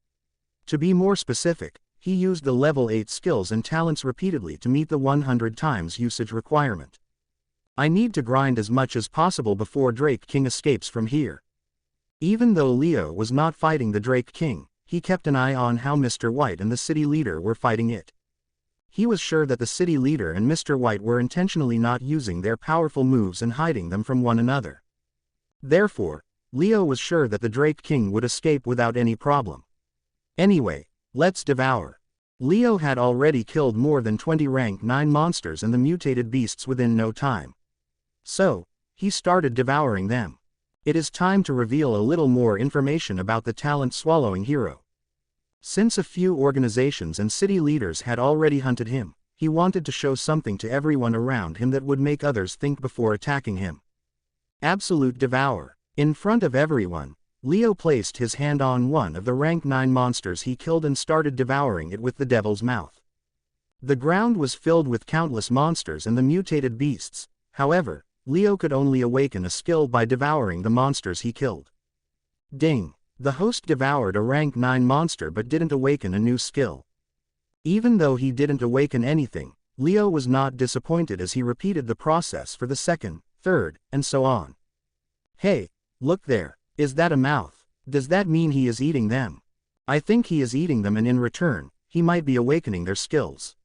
To be more specific, he used the level 8 skills and talents repeatedly to meet the 100 times usage requirement. I need to grind as much as possible before Drake King escapes from here. Even though Leo was not fighting the Drake King, he kept an eye on how Mr. White and the city leader were fighting it. He was sure that the city leader and Mr. White were intentionally not using their powerful moves and hiding them from one another. Therefore, Leo was sure that the Drake King would escape without any problem. Anyway, let's devour. Leo had already killed more than 20 rank 9 monsters and the mutated beasts within no time. So, he started devouring them. It is time to reveal a little more information about the talent-swallowing hero. Since a few organizations and city leaders had already hunted him, he wanted to show something to everyone around him that would make others think before attacking him. Absolute Devour. In front of everyone, Leo placed his hand on one of the rank 9 monsters he killed and started devouring it with the devil's mouth. The ground was filled with countless monsters and the mutated beasts, however, Leo could only awaken a skill by devouring the monsters he killed. Ding! The host devoured a rank 9 monster but didn't awaken a new skill. Even though he didn't awaken anything, Leo was not disappointed as he repeated the process for the second, third, and so on. Hey, look there, is that a mouth? Does that mean he is eating them? I think he is eating them, and in return, he might be awakening their skills.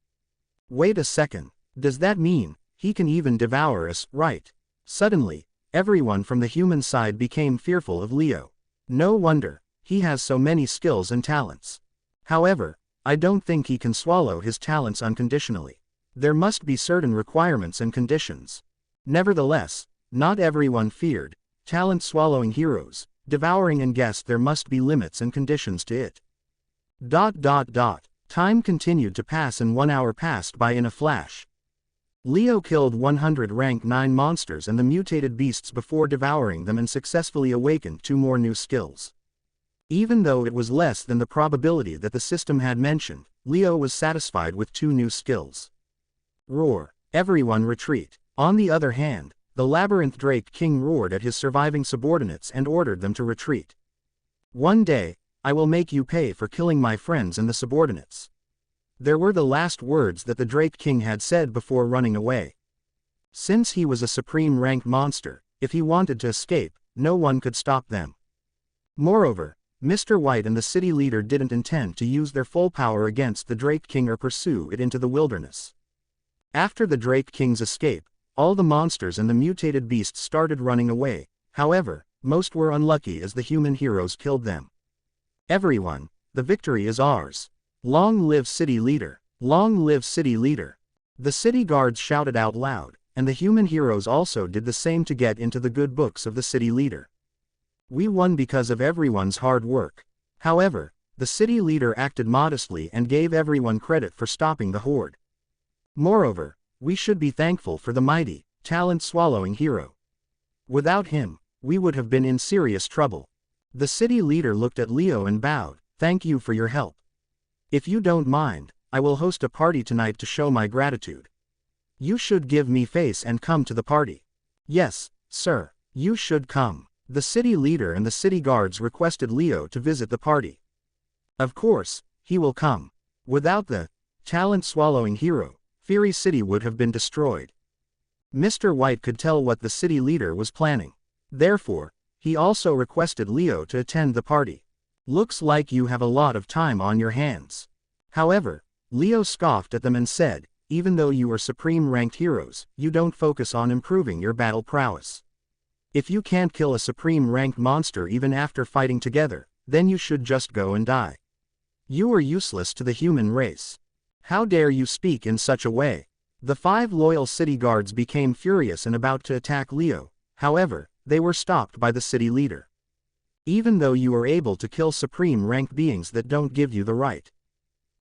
Wait a second. Does that mean he can even devour us, right? Suddenly, everyone from the human side became fearful of Leo. No wonder, he has so many skills and talents. However, I don't think he can swallow his talents unconditionally. There must be certain requirements and conditions. Nevertheless, not everyone feared talent-swallowing heroes, devouring, and guessed there must be limits and conditions to it. Time continued to pass, and 1 hour passed by in a flash. Leo killed 100 rank 9 monsters and the mutated beasts before devouring them, and successfully awakened 2 more new skills. Even though it was less than the probability that the system had mentioned, Leo was satisfied with 2 new skills. Roar. Everyone retreat. On the other hand, the Labyrinth Drake King roared at his surviving subordinates and ordered them to retreat. One day, I will make you pay for killing my friends and the subordinates. There were the last words that the Drake King had said before running away. Since he was a supreme ranked monster, if he wanted to escape, no one could stop them. Moreover, Mr. White and the city leader didn't intend to use their full power against the Drake King or pursue it into the wilderness. After the Drake King's escape, all the monsters and the mutated beasts started running away. However, most were unlucky as the human heroes killed them. Everyone, the victory is ours. Long live city leader! Long live city leader! The city guards shouted out loud, and the human heroes also did the same to get into the good books of the city leader. We won because of everyone's hard work. However, the city leader acted modestly and gave everyone credit for stopping the horde. Moreover, we should be thankful for the mighty, talent-swallowing hero. Without him, we would have been in serious trouble. The city leader looked at Leo and bowed. Thank you for your help. If you don't mind, I will host a party tonight to show my gratitude. You should give me face and come to the party. Yes, sir, you should come. The city leader and the city guards requested Leo to visit the party. Of course, he will come. Without the talent-swallowing hero, Fury City would have been destroyed. Mr. White could tell what the city leader was planning. Therefore, he also requested Leo to attend the party. Looks like you have a lot of time on your hands. However, Leo scoffed at them and said, even though you are supreme ranked heroes, you don't focus on improving your battle prowess. If you can't kill a supreme ranked monster even after fighting together, then you should just go and die. You are useless to the human race. How dare you speak in such a way? The 5 loyal city guards became furious and about to attack Leo. However, they were stopped by the city leader. Even though you are able to kill supreme ranked beings, that don't give you the right.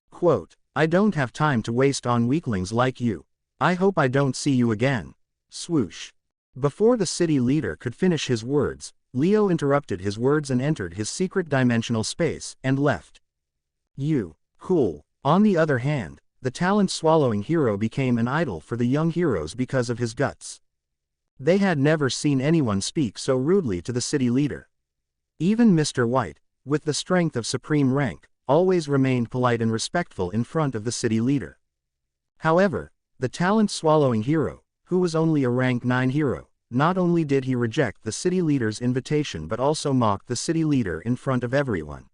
Quote, I don't have time to waste on weaklings like you. I hope I don't see you again. Swoosh. Before the city leader could finish his words, Leo interrupted his words and entered his secret dimensional space, and left. You. Cool. On the other hand, the talent-swallowing hero became an idol for the young heroes because of his guts. They had never seen anyone speak so rudely to the city leader. Even Mr. White, with the strength of supreme rank, always remained polite and respectful in front of the city leader. However, the talent-swallowing hero, who was only a rank 9 hero, not only did he reject the city leader's invitation but also mocked the city leader in front of everyone.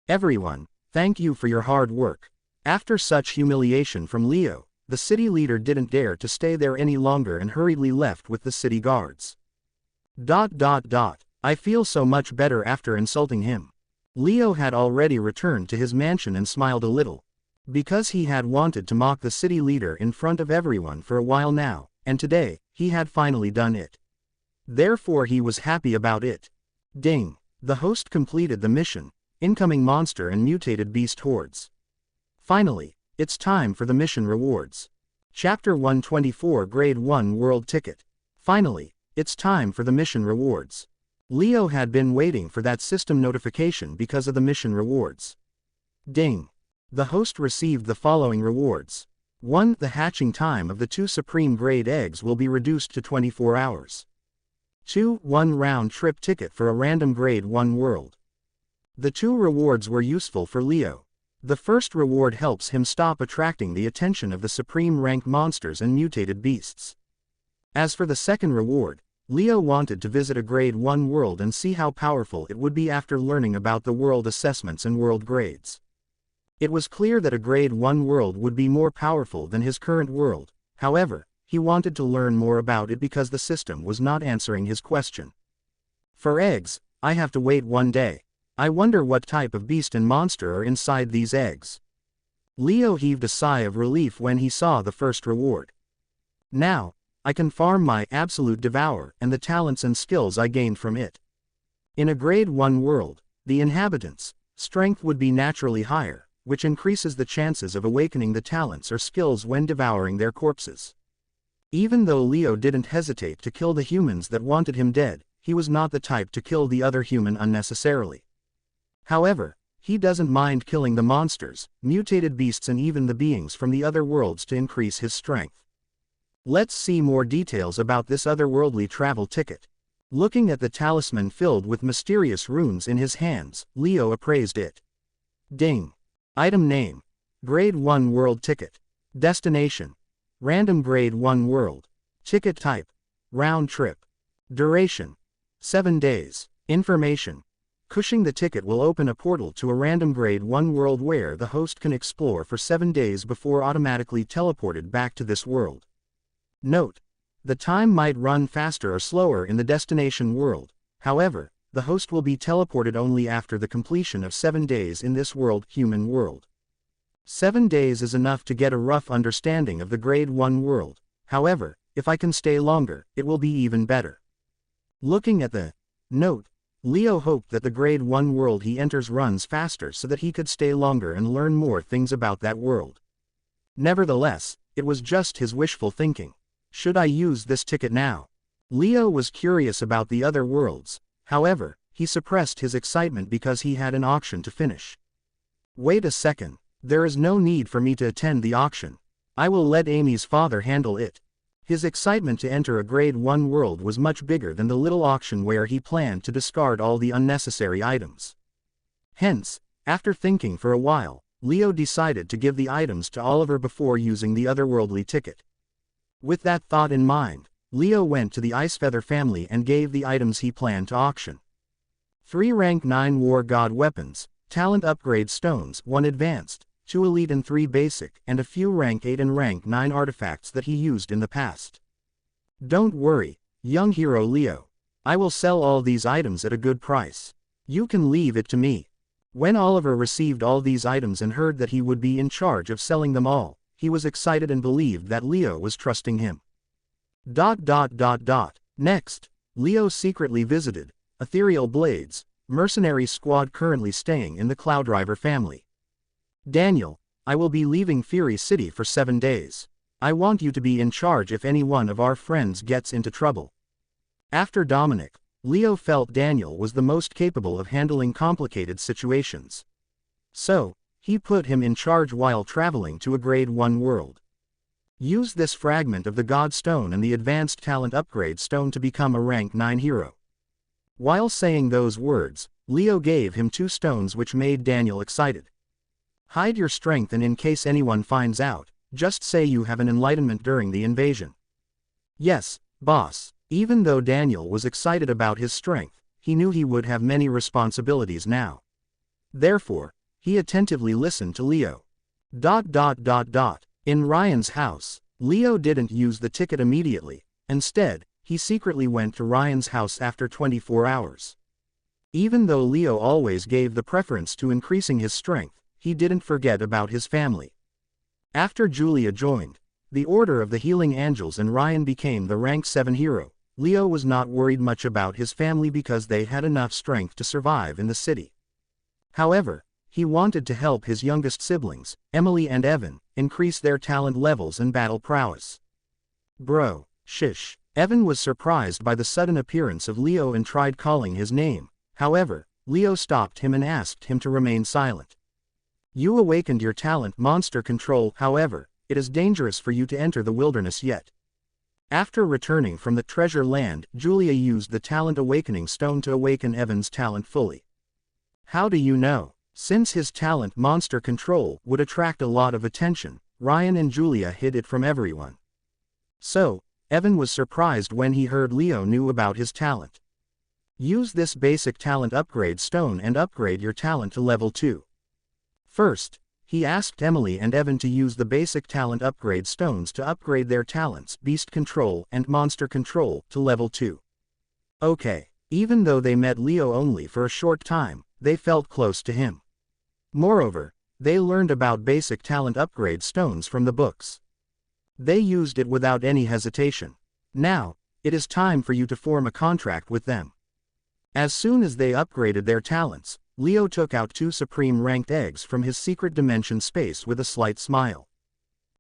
Everyone, thank you for your hard work. After such humiliation from Leo, the city leader didn't dare to stay there any longer and hurriedly left with the city guards. I feel so much better after insulting him. Leo had already returned to his mansion and smiled a little. Because he had wanted to mock the city leader in front of everyone for a while now, and today, he had finally done it. Therefore he was happy about it. Ding! The host completed the mission. Incoming monster and mutated beast hordes. Finally, it's time for the mission rewards. Chapter 124 Grade 1 World Ticket. Finally, it's time for the mission rewards. Leo had been waiting for that system notification because of the mission rewards. Ding! The host received the following rewards. 1. The hatching time of the 2 supreme grade eggs will be reduced to 24 hours. 2. 1 round trip ticket for a random grade 1 world. The 2 rewards were useful for Leo. The first reward helps him stop attracting the attention of the supreme ranked monsters and mutated beasts. As for the second reward, Leo wanted to visit a Grade 1 world and see how powerful it would be after learning about the world assessments and world grades. It was clear that a Grade 1 world would be more powerful than his current world, however, he wanted to learn more about it because the system was not answering his question. For eggs, I have to wait 1 day. I wonder what type of beast and monster are inside these eggs. Leo heaved a sigh of relief when he saw the first reward. Now, I can farm my absolute devour and the talents and skills I gained from it. In a Grade 1 world, the inhabitants' strength would be naturally higher, which increases the chances of awakening the talents or skills when devouring their corpses. Even though Leo didn't hesitate to kill the humans that wanted him dead, he was not the type to kill the other human unnecessarily. However, he doesn't mind killing the monsters, mutated beasts and even the beings from the other worlds to increase his strength. Let's see more details about this otherworldly travel ticket. Looking at the talisman filled with mysterious runes in his hands, Leo appraised it. Ding. Item name: Grade 1 World Ticket. Destination: Random Grade 1 World. Ticket type: Round trip. Duration: 7 days. Information: Pushing the ticket will open a portal to a random Grade 1 world where the host can explore for 7 days before automatically teleported back to this world. Note: the time might run faster or slower in the destination world, however, the host will be teleported only after the completion of 7 days in this world, human world. 7 days is enough to get a rough understanding of the Grade 1 world, however, if I can stay longer, it will be even better. Looking at the note, Leo hoped that the Grade 1 world he enters runs faster so that he could stay longer and learn more things about that world. Nevertheless, it was just his wishful thinking. Should I use this ticket now? Leo was curious about the other worlds, however, he suppressed his excitement because he had an auction to finish. Wait a second, there is no need for me to attend the auction. I will let Amy's father handle it. His excitement to enter a Grade 1 world was much bigger than the little auction where he planned to discard all the unnecessary items. Hence, after thinking for a while, Leo decided to give the items to Oliver before using the otherworldly ticket. With that thought in mind, Leo went to the Icefeather family and gave the items he planned to auction. 3 rank 9 War God weapons, talent upgrade stones, 1 advanced, 2 elite and 3 basic, and a few rank 8 and rank 9 artifacts that he used in the past. Don't worry, young hero Leo. I will sell all these items at a good price. You can leave it to me. When Oliver received all these items and heard that he would be in charge of selling them all, he was excited and believed that Leo was trusting him. Next, Leo secretly visited Ethereal Blades, mercenary squad currently staying in the Cloudriver family. Daniel, I will be leaving Fury City for 7 days. I want you to be in charge if any one of our friends gets into trouble. After Dominic, Leo felt Daniel was the most capable of handling complicated situations. So, he put him in charge while traveling to a Grade 1 world. Use this fragment of the God Stone and the Advanced Talent Upgrade Stone to become a rank 9 hero. While saying those words, Leo gave him 2 stones which made Daniel excited. Hide your strength and in case anyone finds out, just say you have an enlightenment during the invasion. Yes, boss. Even though Daniel was excited about his strength, he knew he would have many responsibilities now. Therefore, he attentively listened to Leo. In Ryan's house, Leo didn't use the ticket immediately. Instead, he secretly went to Ryan's house after 24 hours. Even though Leo always gave the preference to increasing his strength, he didn't forget about his family. After Julia joined the Order of the Healing Angels and Ryan became the rank 7 hero, Leo was not worried much about his family because they had enough strength to survive in the city. However, he wanted to help his youngest siblings, Emily and Evan, increase their talent levels and battle prowess. Bro, shish. Evan was surprised by the sudden appearance of Leo and tried calling his name. However, Leo stopped him and asked him to remain silent. You awakened your talent monster control, however, it is dangerous for you to enter the wilderness yet. After returning from the treasure land, Julia used the talent awakening stone to awaken Evan's talent fully. How do you know? Since his talent monster control would attract a lot of attention, Ryan and Julia hid it from everyone. So, Evan was surprised when he heard Leo knew about his talent. Use this basic talent upgrade stone and upgrade your talent to level 2. First, he asked Emily and Evan to use the basic talent upgrade stones to upgrade their talents beast control and monster control to level 2. Okay, even though they met Leo only for a short time, they felt close to him. Moreover, they learned about basic talent upgrade stones from the books. They used it without any hesitation. Now, it is time for you to form a contract with them. As soon as they upgraded their talents, Leo took out 2 supreme ranked eggs from his secret dimension space with a slight smile.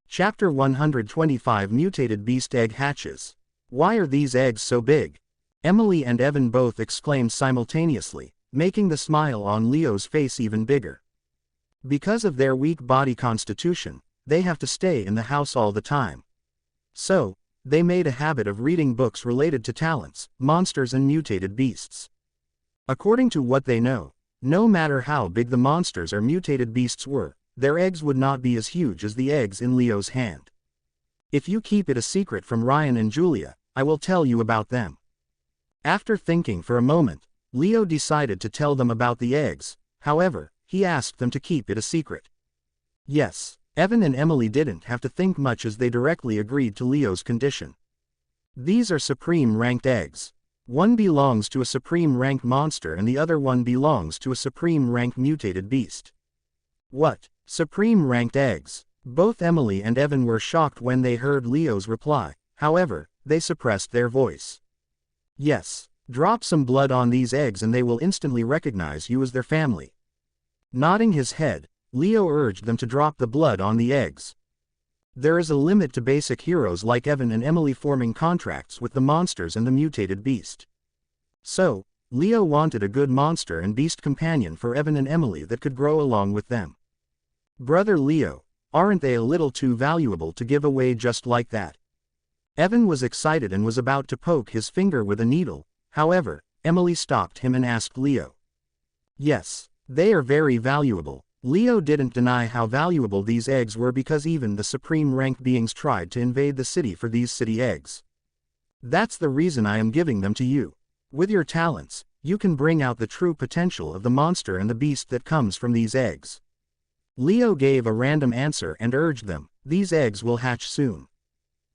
Chapter 125 Mutated Beast Egg Hatches. Why are these eggs so big? Emily and Evan both exclaimed simultaneously, making the smile on Leo's face even bigger. Because of their weak body constitution, they have to stay in the house all the time. So, they made a habit of reading books related to talents, monsters and mutated beasts. According to what they know, no matter how big the monsters or mutated beasts were, their eggs would not be as huge as the eggs in Leo's hand. If you keep it a secret from Ryan and Julia, I will tell you about them. After thinking for a moment, Leo decided to tell them about the eggs. However, he asked them to keep it a secret. Yes, Evan and Emily didn't have to think much as they directly agreed to Leo's condition. These are supreme ranked eggs. One belongs to a supreme ranked monster and the other one belongs to a supreme ranked mutated beast. What? Supreme ranked eggs? Both Emily and Evan were shocked when they heard Leo's reply. However, they suppressed their voice. Yes, drop some blood on these eggs and they will instantly recognize you as their family. Nodding his head, Leo urged them to drop the blood on the eggs. There is a limit to basic heroes like Evan and Emily forming contracts with the monsters and the mutated beast. So, Leo wanted a good monster and beast companion for Evan and Emily that could grow along with them. Brother Leo, aren't they a little too valuable to give away just like that? Evan was excited and was about to poke his finger with a needle. However, Emily stopped him and asked Leo. Yes, they are very valuable. Leo didn't deny how valuable these eggs were because even the supreme ranked beings tried to invade the city for these city eggs. That's the reason I am giving them to you. With your talents, you can bring out the true potential of the monster and the beast that comes from these eggs. Leo gave a random answer and urged them, these eggs will hatch soon.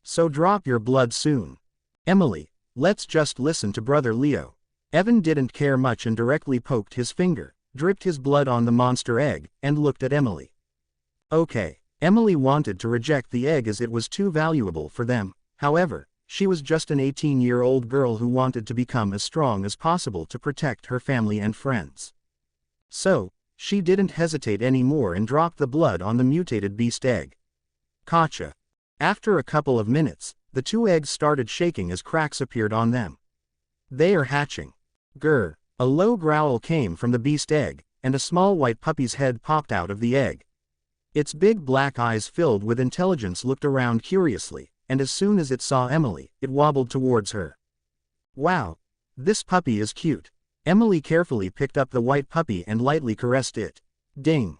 So drop your blood soon. Emily, let's just listen to Brother Leo. Evan didn't care much and directly poked his finger, dripped his blood on the monster egg, and looked at Emily. Okay, Emily wanted to reject the egg as it was too valuable for them. However, she was just an 18-year-old girl who wanted to become as strong as possible to protect her family and friends. So, she didn't hesitate anymore and dropped the blood on the mutated beast egg. Gotcha. After a couple of minutes, the 2 eggs started shaking as cracks appeared on them. They are hatching. Grr. A low growl came from the beast egg, and a small white puppy's head popped out of the egg. Its big black eyes filled with intelligence looked around curiously, and as soon as it saw Emily, it wobbled towards her. Wow, this puppy is cute. Emily carefully picked up the white puppy and lightly caressed it. Ding.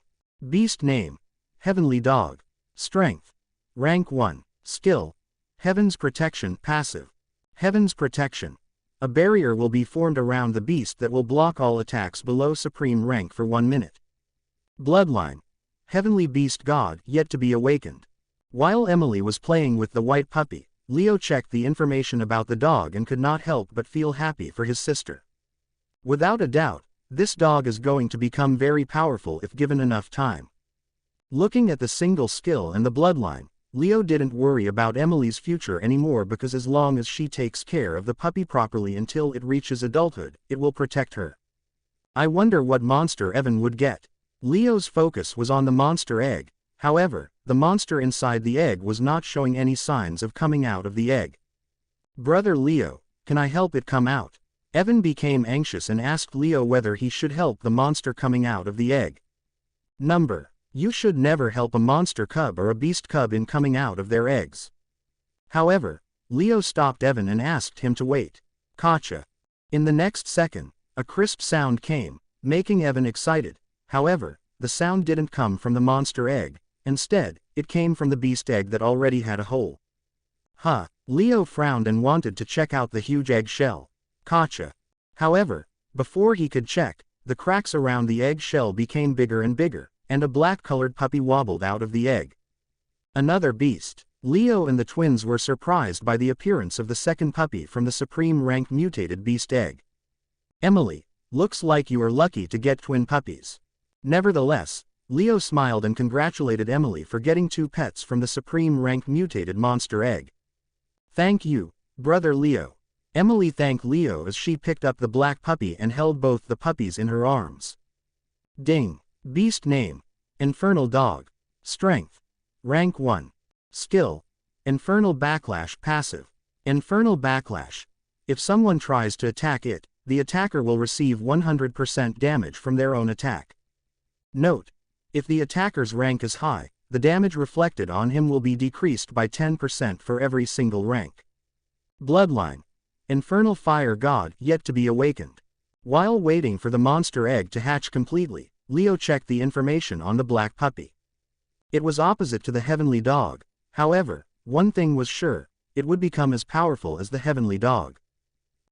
Beast name. Heavenly Dog. Strength. Rank 1. Skill. Heaven's Protection passive. Heaven's Protection. A barrier will be formed around the beast that will block all attacks below supreme rank for 1 minute. Bloodline. Heavenly Beast God yet to be awakened. While Emily was playing with the white puppy, Leo checked the information about the dog and could not help but feel happy for his sister. Without a doubt, this dog is going to become very powerful if given enough time. Looking at the single skill and the bloodline, Leo didn't worry about Emily's future anymore because as long as she takes care of the puppy properly until it reaches adulthood, it will protect her. I wonder what monster Evan would get. Leo's focus was on the monster egg. However, the monster inside the egg was not showing any signs of coming out of the egg. Brother Leo, can I help it come out? Evan became anxious and asked Leo whether he should help the monster coming out of the egg. Number. You should never help a monster cub or a beast cub in coming out of their eggs. However, Leo stopped Evan and asked him to wait. Gotcha. In the next second, a crisp sound came, making Evan excited. However, the sound didn't come from the monster egg. Instead, it came from the beast egg that already had a hole. Huh, Leo frowned and wanted to check out the huge egg shell. Gotcha. However, before he could check, the cracks around the egg shell became bigger and bigger, and a black-colored puppy wobbled out of the egg. Another beast. Leo and the twins were surprised by the appearance of the second puppy from the supreme rank mutated beast egg. Emily, looks like you are lucky to get twin puppies. Nevertheless, Leo smiled and congratulated Emily for getting 2 pets from the supreme rank mutated monster egg. Thank you, brother Leo. Emily thanked Leo as she picked up the black puppy and held both the puppies in her arms. Ding. Beast name. Infernal Dog. Strength. Rank 1. Skill. Infernal Backlash passive. Infernal Backlash. If someone tries to attack it, the attacker will receive 100% damage from their own attack. Note: if the attacker's rank is high, the damage reflected on him will be decreased by 10% for every single rank. Bloodline. Infernal Fire God yet to be awakened. While waiting for the monster egg to hatch completely, Leo checked the information on the black puppy. It was opposite to the heavenly dog. However, one thing was sure, it would become as powerful as the heavenly dog.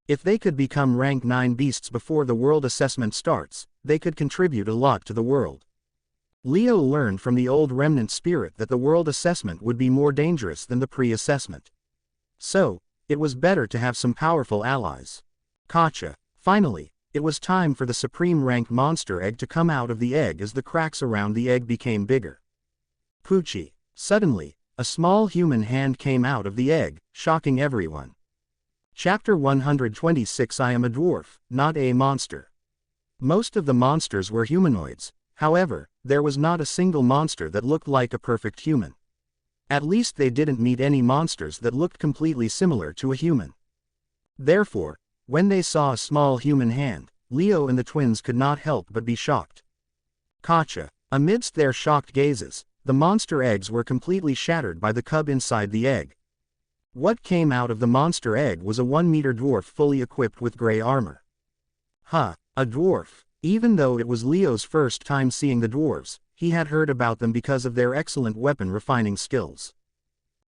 If they could become rank 9 beasts before the world assessment starts, they could contribute a lot to the world. Leo learned from the old remnant spirit that the world assessment would be more dangerous than the pre-assessment. So, it was better to have some powerful allies. Gotcha. Finally, it was time for the supreme rank monster egg to come out of the egg as the cracks around the egg became bigger. Poochie. Suddenly, a small human hand came out of the egg, shocking everyone. Chapter 126. I am a dwarf, not a monster. Most of the monsters were humanoids. However, there was not a single monster that looked like a perfect human. At least they didn't meet any monsters that looked completely similar to a human. Therefore, when they saw a small human hand, Leo and the twins could not help but be shocked. Gotcha. Amidst their shocked gazes, the monster eggs were completely shattered by the cub inside the egg. What came out of the monster egg was a 1-meter dwarf fully equipped with gray armor. A dwarf. Even though it was Leo's first time seeing the dwarves, he had heard about them because of their excellent weapon refining skills.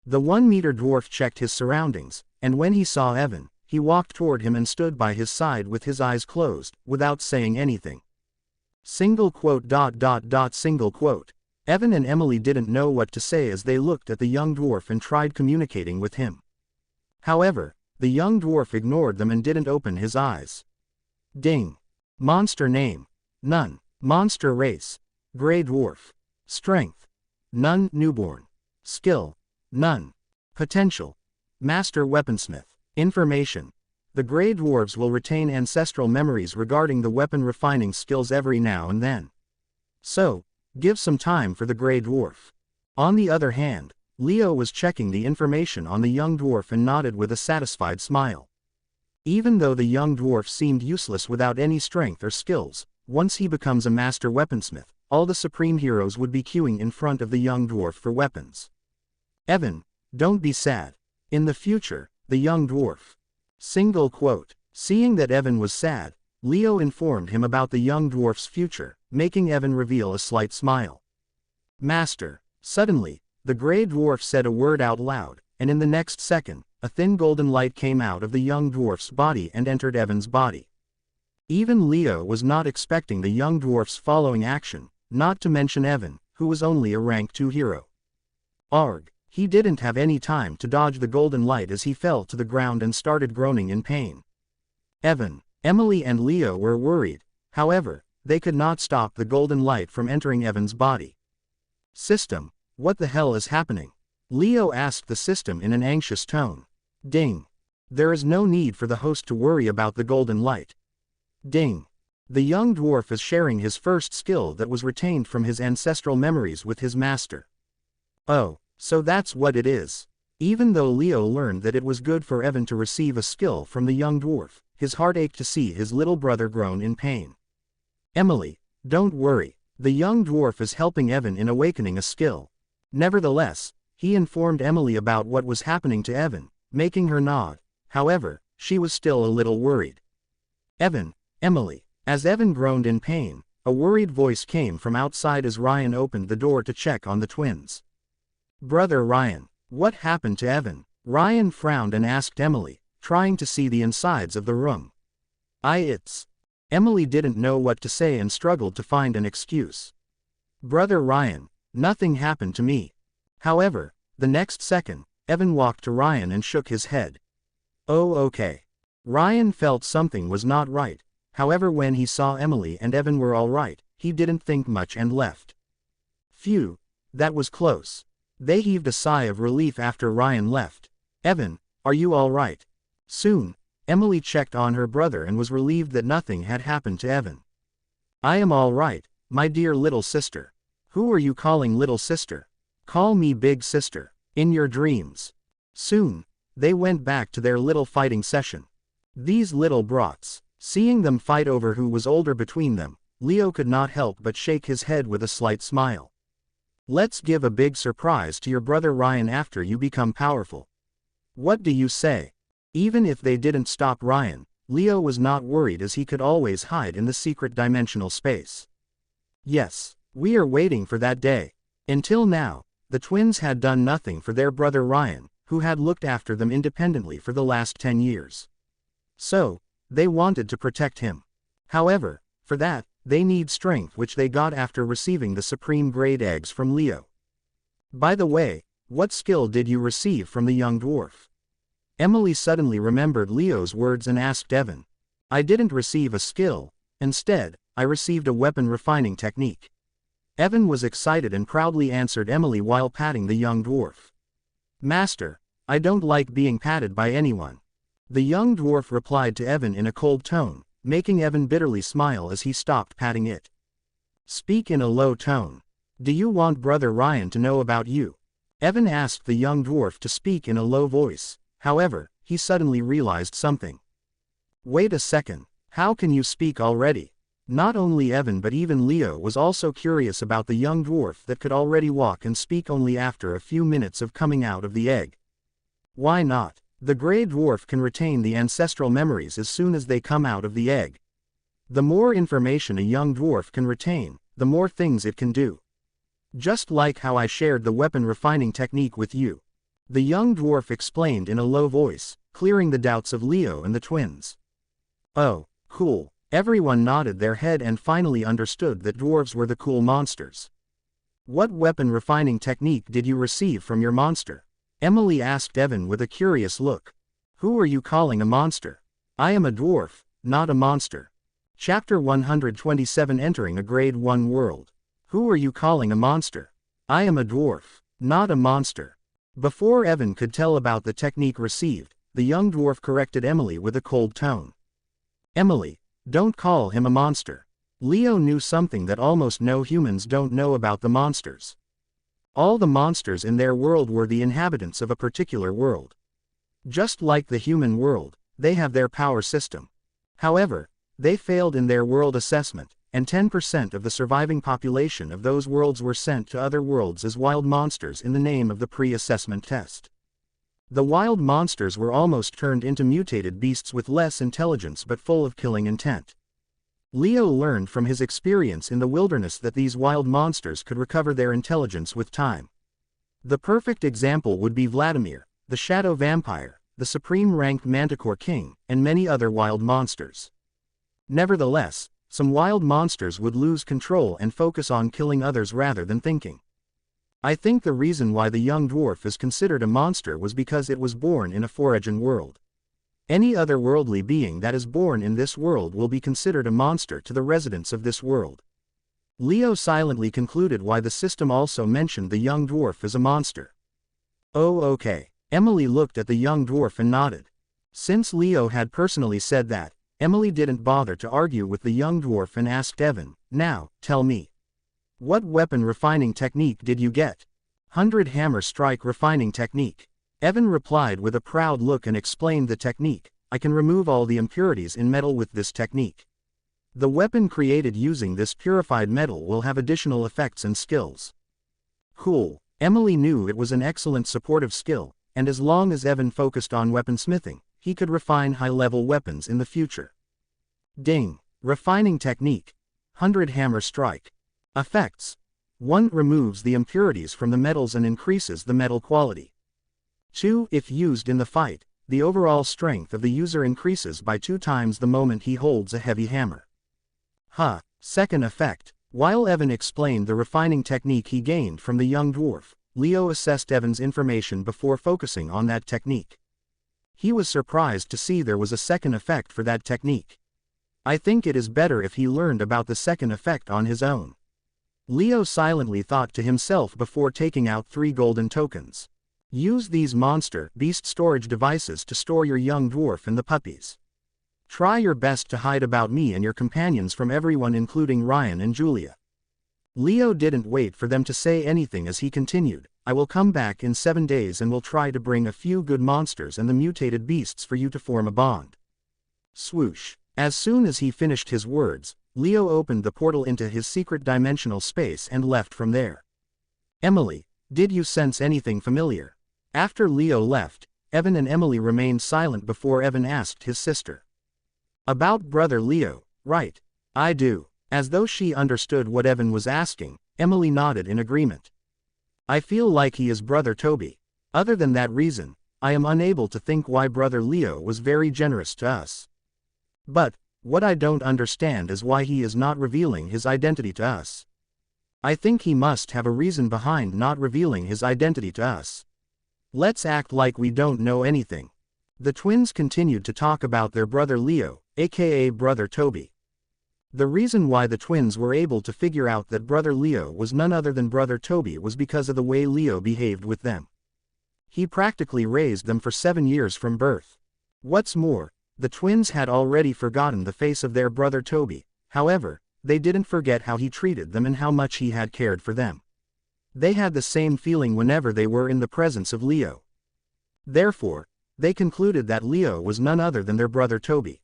The 1-meter dwarf checked his surroundings, and when he saw Evan, he walked toward him and stood by his side with his eyes closed, without saying anything. Single quote. Evan and Emily didn't know what to say as they looked at the young dwarf and tried communicating with him. However, the young dwarf ignored them and didn't open his eyes. Ding. Monster name. None. Monster race. Gray dwarf. Strength. None. Newborn. Skill. None. Potential. Master weaponsmith. Information. The gray dwarves will retain ancestral memories regarding the weapon refining skills every now and then. So, give some time for the gray dwarf. On the other hand, Leo was checking the information on the young dwarf and nodded with a satisfied smile. Even though the young dwarf seemed useless without any strength or skills, once he becomes a master weaponsmith, all the supreme heroes would be queuing in front of the young dwarf for weapons. Evan, don't be sad. In the future, the young dwarf. Single quote. Seeing that Evan was sad, Leo informed him about the young dwarf's future, making Evan reveal a slight smile. Master. Suddenly, the gray dwarf said a word out loud, and in the next second, a thin golden light came out of the young dwarf's body and entered Evan's body. Even Leo was not expecting the young dwarf's following action, not to mention Evan, who was only a rank 2 hero. Arg. He didn't have any time to dodge the golden light as he fell to the ground and started groaning in pain. Evan, Emily and Leo were worried, however, they could not stop the golden light from entering Evan's body. System, what the hell is happening? Leo asked the system in an anxious tone. Ding. There is no need for the host to worry about the golden light. Ding. The young dwarf is sharing his first skill that was retained from his ancestral memories with his master. Oh, so that's what it is. Even though Leo learned that it was good for Evan to receive a skill from the young dwarf, his heart ached to see his little brother groan in pain. Emily, don't worry. The young dwarf is helping Evan in awakening a skill. Nevertheless, he informed Emily about what was happening to Evan, making her nod. However, she was still a little worried. Evan, Emily. As Evan groaned in pain, a worried voice came from outside as Ryan opened the door to check on the twins. Brother Ryan, what happened to Evan? Ryan frowned and asked Emily, trying to see the insides of the room. It's. Emily didn't know what to say and struggled to find an excuse. Brother Ryan, nothing happened to me. However, the next second, Evan walked to Ryan and shook his head. Oh, okay. Ryan felt something was not right. However, when he saw Emily and Evan were all right, he didn't think much and left. Phew, that was close. They heaved a sigh of relief after Ryan left. Evan, are you all right? Soon, Emily checked on her brother and was relieved that nothing had happened to Evan. I am all right, my dear little sister. Who are you calling little sister? Call me big sister, in your dreams. Soon, they went back to their little fighting session. These little brats, seeing them fight over who was older between them, Leo could not help but shake his head with a slight smile. Let's give a big surprise to your brother Ryan after you become powerful. What do you say? Even if they didn't stop Ryan, Leo was not worried as he could always hide in the secret dimensional space. Yes, we are waiting for that day. Until now, the twins had done nothing for their brother Ryan, who had looked after them independently for the last 10 years. So, they wanted to protect him. However, for that, they need strength, which they got after receiving the supreme grade eggs from Leo. By the way, what skill did you receive from the young dwarf? Emily suddenly remembered Leo's words and asked Evan. I didn't receive a skill, instead, I received a weapon refining technique. Evan was excited and proudly answered Emily while patting the young dwarf. Master, I don't like being patted by anyone. The young dwarf replied to Evan in a cold tone, making Evan bitterly smile as he stopped patting it. Speak in a low tone. Do you want brother Ryan to know about you? Evan asked the young dwarf to speak in a low voice. However, he suddenly realized something. Wait a second, how can you speak already? Not only Evan but even Leo was also curious about the young dwarf that could already walk and speak only after a few minutes of coming out of the egg. Why not? The gray dwarf can retain the ancestral memories as soon as they come out of the egg. The more information a young dwarf can retain, the more things it can do. Just like how I shared the weapon refining technique with you. The young dwarf explained in a low voice, clearing the doubts of Leo and the twins. Oh, cool. Everyone nodded their head and finally understood that dwarves were the cool monsters. What weapon refining technique did you receive from your monster? Emily asked Evan with a curious look. Who are you calling a monster? I am a dwarf, not a monster. Chapter 127 Entering a Grade 1 World. Who are you calling a monster? I am a dwarf, not a monster. Before Evan could tell about the technique received, the young dwarf corrected Emily with a cold tone. Emily, don't call him a monster. Leo knew something that almost no humans don't know about the monsters. All the monsters in their world were the inhabitants of a particular world. Just like the human world, they have their power system. However, they failed in their world assessment, and 10% of the surviving population of those worlds were sent to other worlds as wild monsters in the name of the pre-assessment test. The wild monsters were almost turned into mutated beasts with less intelligence but full of killing intent. Leo learned from his experience in the wilderness that these wild monsters could recover their intelligence with time. The perfect example would be Vladimir, the shadow vampire, the supreme ranked manticore king, and many other wild monsters. Nevertheless, some wild monsters would lose control and focus on killing others rather than thinking. I think the reason why the young dwarf is considered a monster was because it was born in a foreign world. Any otherworldly being that is born in this world will be considered a monster to the residents of this world. Leo silently concluded why the system also mentioned the young dwarf as a monster. Oh, okay. Emily looked at the young dwarf and nodded. Since Leo had personally said that, Emily didn't bother to argue with the young dwarf and asked Evan, now, tell me. What weapon refining technique did you get? 100 hammer strike refining technique. Evan replied with a proud look and explained the technique. I can remove all the impurities in metal with this technique. The weapon created using this purified metal will have additional effects and skills. Cool. Emily knew it was an excellent supportive skill, and as long as Evan focused on weaponsmithing, he could refine high-level weapons in the future. Ding. Refining technique. 100 hammer strike. Effects. 1. Removes the impurities from the metals and increases the metal quality. 2. If used in the fight, the overall strength of the user increases by 2 times the moment he holds a heavy hammer. Second effect. While Evan explained the refining technique he gained from the young dwarf, Leo assessed Evan's information before focusing on that technique. He was surprised to see there was a second effect for that technique. I think it is better if he learned about the second effect on his own. Leo silently thought to himself before taking out 3 golden tokens. Use these beast storage devices to store your young dwarf and the puppies. Try your best to hide about me and your companions from everyone, including Ryan and Julia. Leo didn't wait for them to say anything as he continued, I will come back in 7 days and will try to bring a few good monsters and the mutated beasts for you to form a bond. Swoosh. As soon as he finished his words, Leo opened the portal into his secret dimensional space and left from there. Emily, did you sense anything familiar? After Leo left, Evan and Emily remained silent before Evan asked his sister. About brother Leo, right? I do. As though she understood what Evan was asking, Emily nodded in agreement. I feel like he is brother Toby. Other than that reason, I am unable to think why brother Leo was very generous to us. But, what I don't understand is why he is not revealing his identity to us. I think he must have a reason behind not revealing his identity to us. Let's act like we don't know anything. The twins continued to talk about their brother Leo, aka brother Toby. The reason why the twins were able to figure out that brother Leo was none other than brother Toby was because of the way Leo behaved with them. He practically raised them for 7 years from birth. What's more, the twins had already forgotten the face of their brother Toby. However, they didn't forget how he treated them and how much he had cared for them. They had the same feeling whenever they were in the presence of Leo. Therefore, they concluded that Leo was none other than their brother Toby.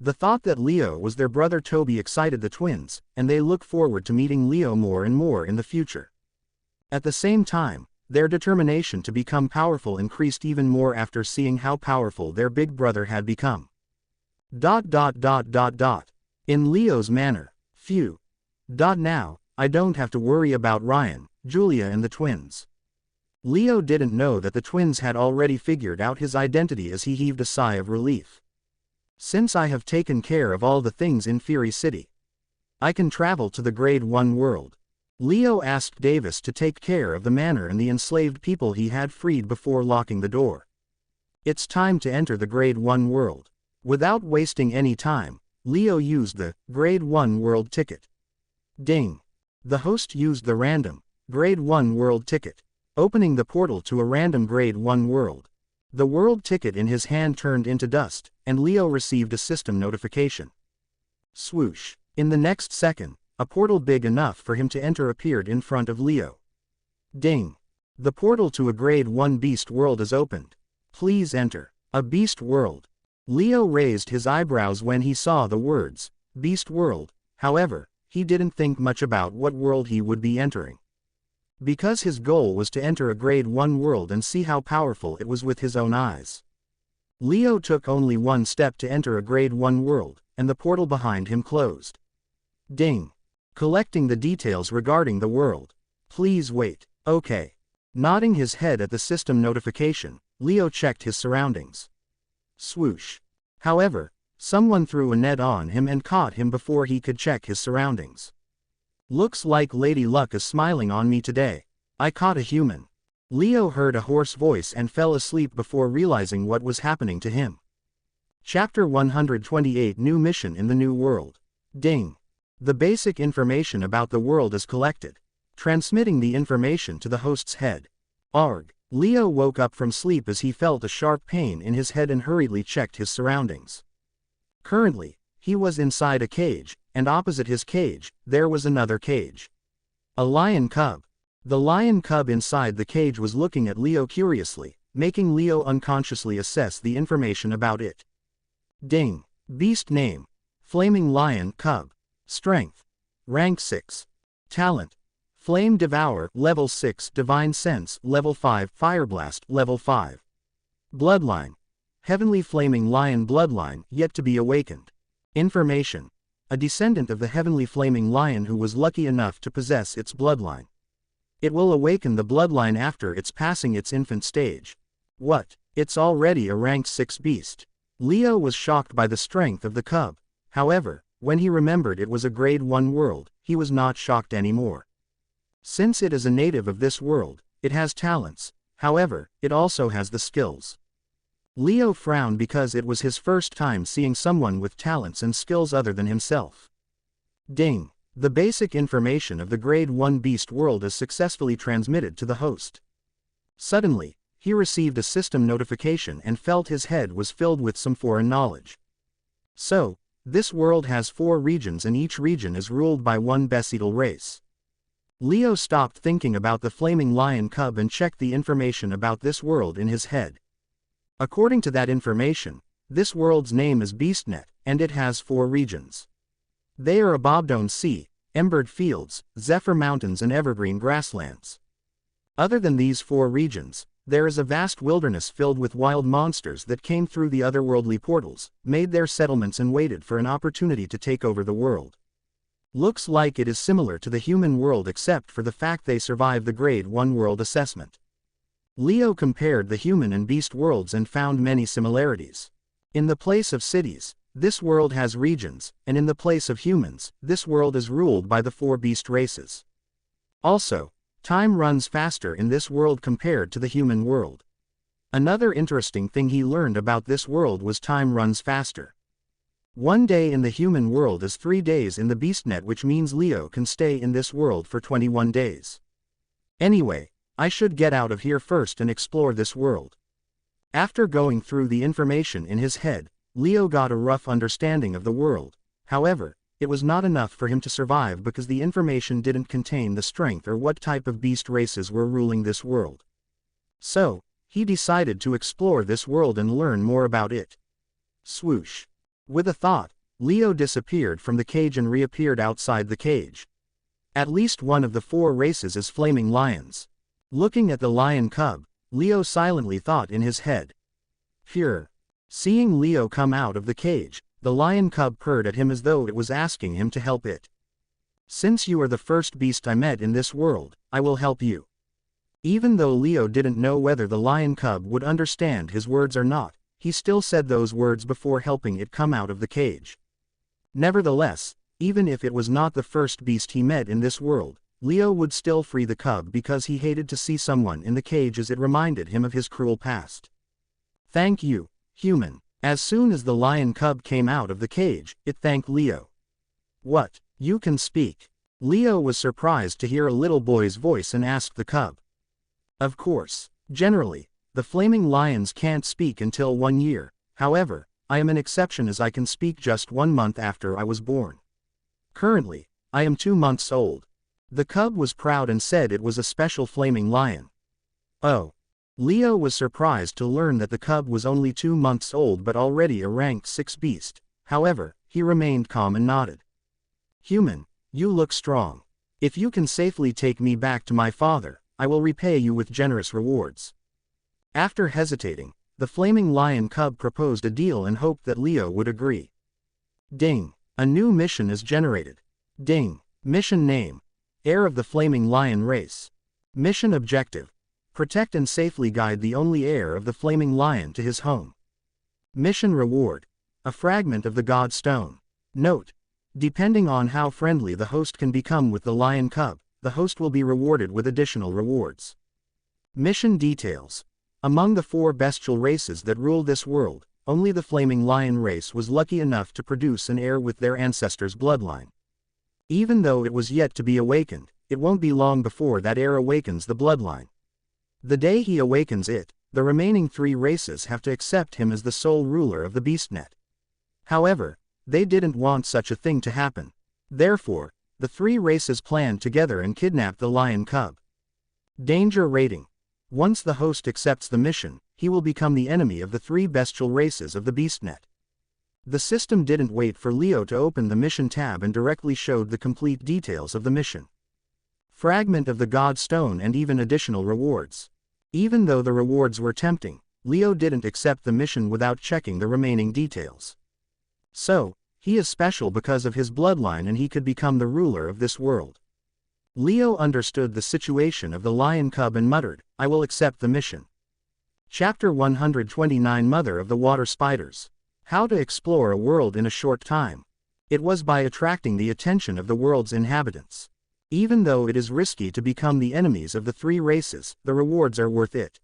The thought that Leo was their brother Toby excited the twins, and they look forward to meeting Leo more and more in the future. At the same time, their determination to become powerful increased even more after seeing how powerful their big brother had become. In Leo's manner, phew. Now, I don't have to worry about Ryan, Julia and the twins. Leo didn't know that the twins had already figured out his identity as he heaved a sigh of relief. Since I have taken care of all the things in Fury City, I can travel to the Grade 1 world. Leo asked Davis to take care of the manor and the enslaved people he had freed before locking the door. It's time to enter the Grade 1 world. Without wasting any time, Leo used the Grade 1 world ticket. Ding. The host used the random Grade 1 world ticket, opening the portal to a random Grade 1 world. The world ticket in his hand turned into dust, and Leo received a system notification. Swoosh. In the next second, a portal big enough for him to enter appeared in front of Leo. Ding. The portal to a Grade 1 beast world is opened. Please enter. A beast world. Leo raised his eyebrows when he saw the words, beast world. However, he didn't think much about what world he would be entering. Because his goal was to enter a Grade 1 world and see how powerful it was with his own eyes. Leo took only one step to enter a Grade 1 world, and the portal behind him closed. Ding. Collecting the details regarding the world. Please wait. Okay. Nodding his head at the system notification, Leo checked his surroundings. Swoosh. However, someone threw a net on him and caught him before he could check his surroundings. Looks like Lady Luck is smiling on me today. I caught a human. Leo heard a hoarse voice and fell asleep before realizing what was happening to him. Chapter 128 New Mission in the New World. Ding. The basic information about the world is collected. Transmitting the information to the host's head. Arg. Leo woke up from sleep as he felt a sharp pain in his head and hurriedly checked his surroundings. Currently, he was inside a cage, and opposite his cage, there was another cage. A lion cub. The lion cub inside the cage was looking at Leo curiously, making Leo unconsciously assess the information about it. Ding. Beast name. Flaming lion cub. Strength. Rank 6. Talent. Flame Devour, Level 6, Divine Sense, Level 5, Fire Blast, Level 5. Bloodline. Heavenly Flaming Lion Bloodline, yet to be awakened. Information. A descendant of the Heavenly Flaming Lion who was lucky enough to possess its bloodline. It will awaken the bloodline after its passing its infant stage. What? It's already a rank 6 beast. Leo was shocked by the strength of the cub. However, when he remembered it was a grade 1 world, he was not shocked anymore. Since it is a native of this world, it has talents, however, it also has the skills. Leo frowned because it was his first time seeing someone with talents and skills other than himself. Ding! The basic information of the grade 1 beast world is successfully transmitted to the host. Suddenly, he received a system notification and felt his head was filled with some foreign knowledge. So, this world has 4 regions and each region is ruled by one bestial race. Leo stopped thinking about the flaming lion cub and checked the information about this world in his head. According to that information, this world's name is Beastnet, and it has 4 regions. They are Abobdone Sea, Embered Fields, Zephyr Mountains and Evergreen Grasslands. Other than these 4 regions, there is a vast wilderness filled with wild monsters that came through the otherworldly portals, made their settlements and waited for an opportunity to take over the world. Looks like it is similar to the human world except for the fact they survived the grade 1 world assessment. Leo compared the human and beast worlds and found many similarities. In the place of cities, this world has regions, and in the place of humans, this world is ruled by the 4 beast races. Also, time runs faster in this world compared to the human world. Another interesting thing he learned about this world was time runs faster. 1 day in the human world is 3 days in the Beastnet, which means Leo can stay in this world for 21 days. Anyway, I should get out of here first and explore this world. After going through the information in his head, Leo got a rough understanding of the world. However, it was not enough for him to survive because the information didn't contain the strength or what type of beast races were ruling this world. So, he decided to explore this world and learn more about it. Swoosh! With a thought, Leo disappeared from the cage and reappeared outside the cage. At least one of the 4 races is flaming lions. Looking at the lion cub, Leo silently thought in his head. Pure. Seeing Leo come out of the cage, the lion cub purred at him as though it was asking him to help it. Since you are the first beast I met in this world, I will help you. Even though Leo didn't know whether the lion cub would understand his words or not, he still said those words before helping it come out of the cage. Nevertheless, even if it was not the first beast he met in this world, Leo would still free the cub because he hated to see someone in the cage as it reminded him of his cruel past. Thank you, human. As soon as the lion cub came out of the cage, it thanked Leo. What? You can speak? Leo was surprised to hear a little boy's voice and asked the cub. Of course. Generally, the flaming lions can't speak until 1 year, however, I am an exception as I can speak just 1 month after I was born. Currently, I am 2 months old. The cub was proud and said it was a special flaming lion. Oh. Leo was surprised to learn that the cub was only 2 months old but already a rank 6 beast, however, he remained calm and nodded. Human, you look strong. If you can safely take me back to my father, I will repay you with generous rewards. After hesitating, the flaming lion cub proposed a deal and hoped that Leo would agree. Ding! A new mission is generated. Ding! Mission name: Heir of the Flaming Lion Race. Mission objective: protect and safely guide the only heir of the flaming lion to his home. Mission reward: a fragment of the God Stone. Note: depending on how friendly the host can become with the lion cub, the host will be rewarded with additional rewards. Mission details: among the 4 bestial races that rule this world, only the flaming lion race was lucky enough to produce an heir with their ancestors' bloodline. Even though it was yet to be awakened, it won't be long before that heir awakens the bloodline. The day he awakens it, the remaining 3 races have to accept him as the sole ruler of the Beastnet. However, they didn't want such a thing to happen. Therefore, the 3 races planned together and kidnapped the lion cub. Danger rating: once the host accepts the mission, he will become the enemy of the 3 bestial races of the Beastnet. The system didn't wait for Leo to open the mission tab and directly showed the complete details of the mission. Fragment of the God Stone and even additional rewards. Even though the rewards were tempting, Leo didn't accept the mission without checking the remaining details. So, he is special because of his bloodline and he could become the ruler of this world. Leo understood the situation of the lion cub and muttered, I will accept the mission. Chapter 129 Mother of the Water Spiders. How to explore a world in a short time. It was by attracting the attention of the world's inhabitants. Even though it is risky to become the enemies of the three races, the rewards are worth it.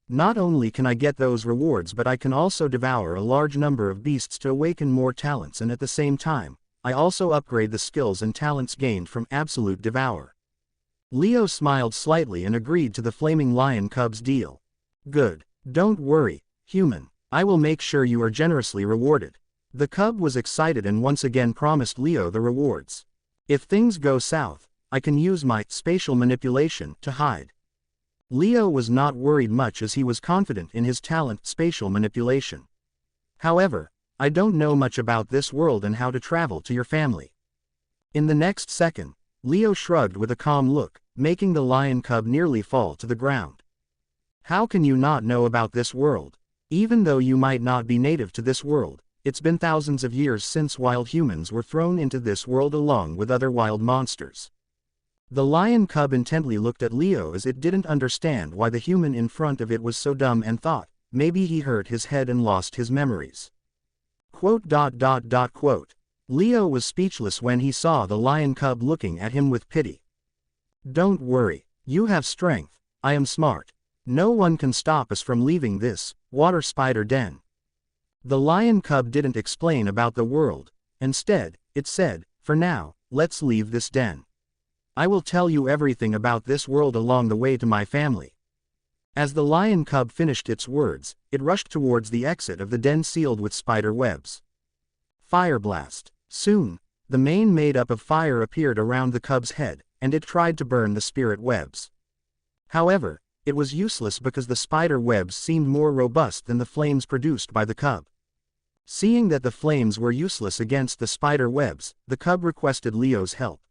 Not only can I get those rewards, but I can also devour a large number of beasts to awaken more talents, and at the same time, I also upgrade the skills and talents gained from absolute devour. Leo smiled slightly and agreed to the flaming lion cub's deal. Good. Don't worry, human. I will make sure you are generously rewarded. The cub was excited and once again promised Leo the rewards. If things go south, I can use my spatial manipulation to hide. Leo was not worried much as he was confident in his talent spatial manipulation. However, I don't know much about this world and how to travel to your family. In the next second, Leo shrugged with a calm look, making the lion cub nearly fall to the ground. How can you not know about this world? Even though you might not be native to this world, it's been thousands of years since wild humans were thrown into this world along with other wild monsters. The lion cub intently looked at Leo as it didn't understand why the human in front of it was so dumb and thought, maybe he hurt his head and lost his memories. Quote. Leo was speechless when he saw the lion cub looking at him with pity. Don't worry, you have strength, I am smart. No one can stop us from leaving this water spider den. The lion cub didn't explain about the world. Instead, it said, for now, let's leave this den. I will tell you everything about this world along the way to my family. As the lion cub finished its words, it rushed towards the exit of the den sealed with spider webs. Fire blast. Soon, the mane made up of fire appeared around the cub's head, and it tried to burn the spirit webs. However, it was useless because the spider webs seemed more robust than the flames produced by the cub. Seeing that the flames were useless against the spider webs, the cub requested Leo's help.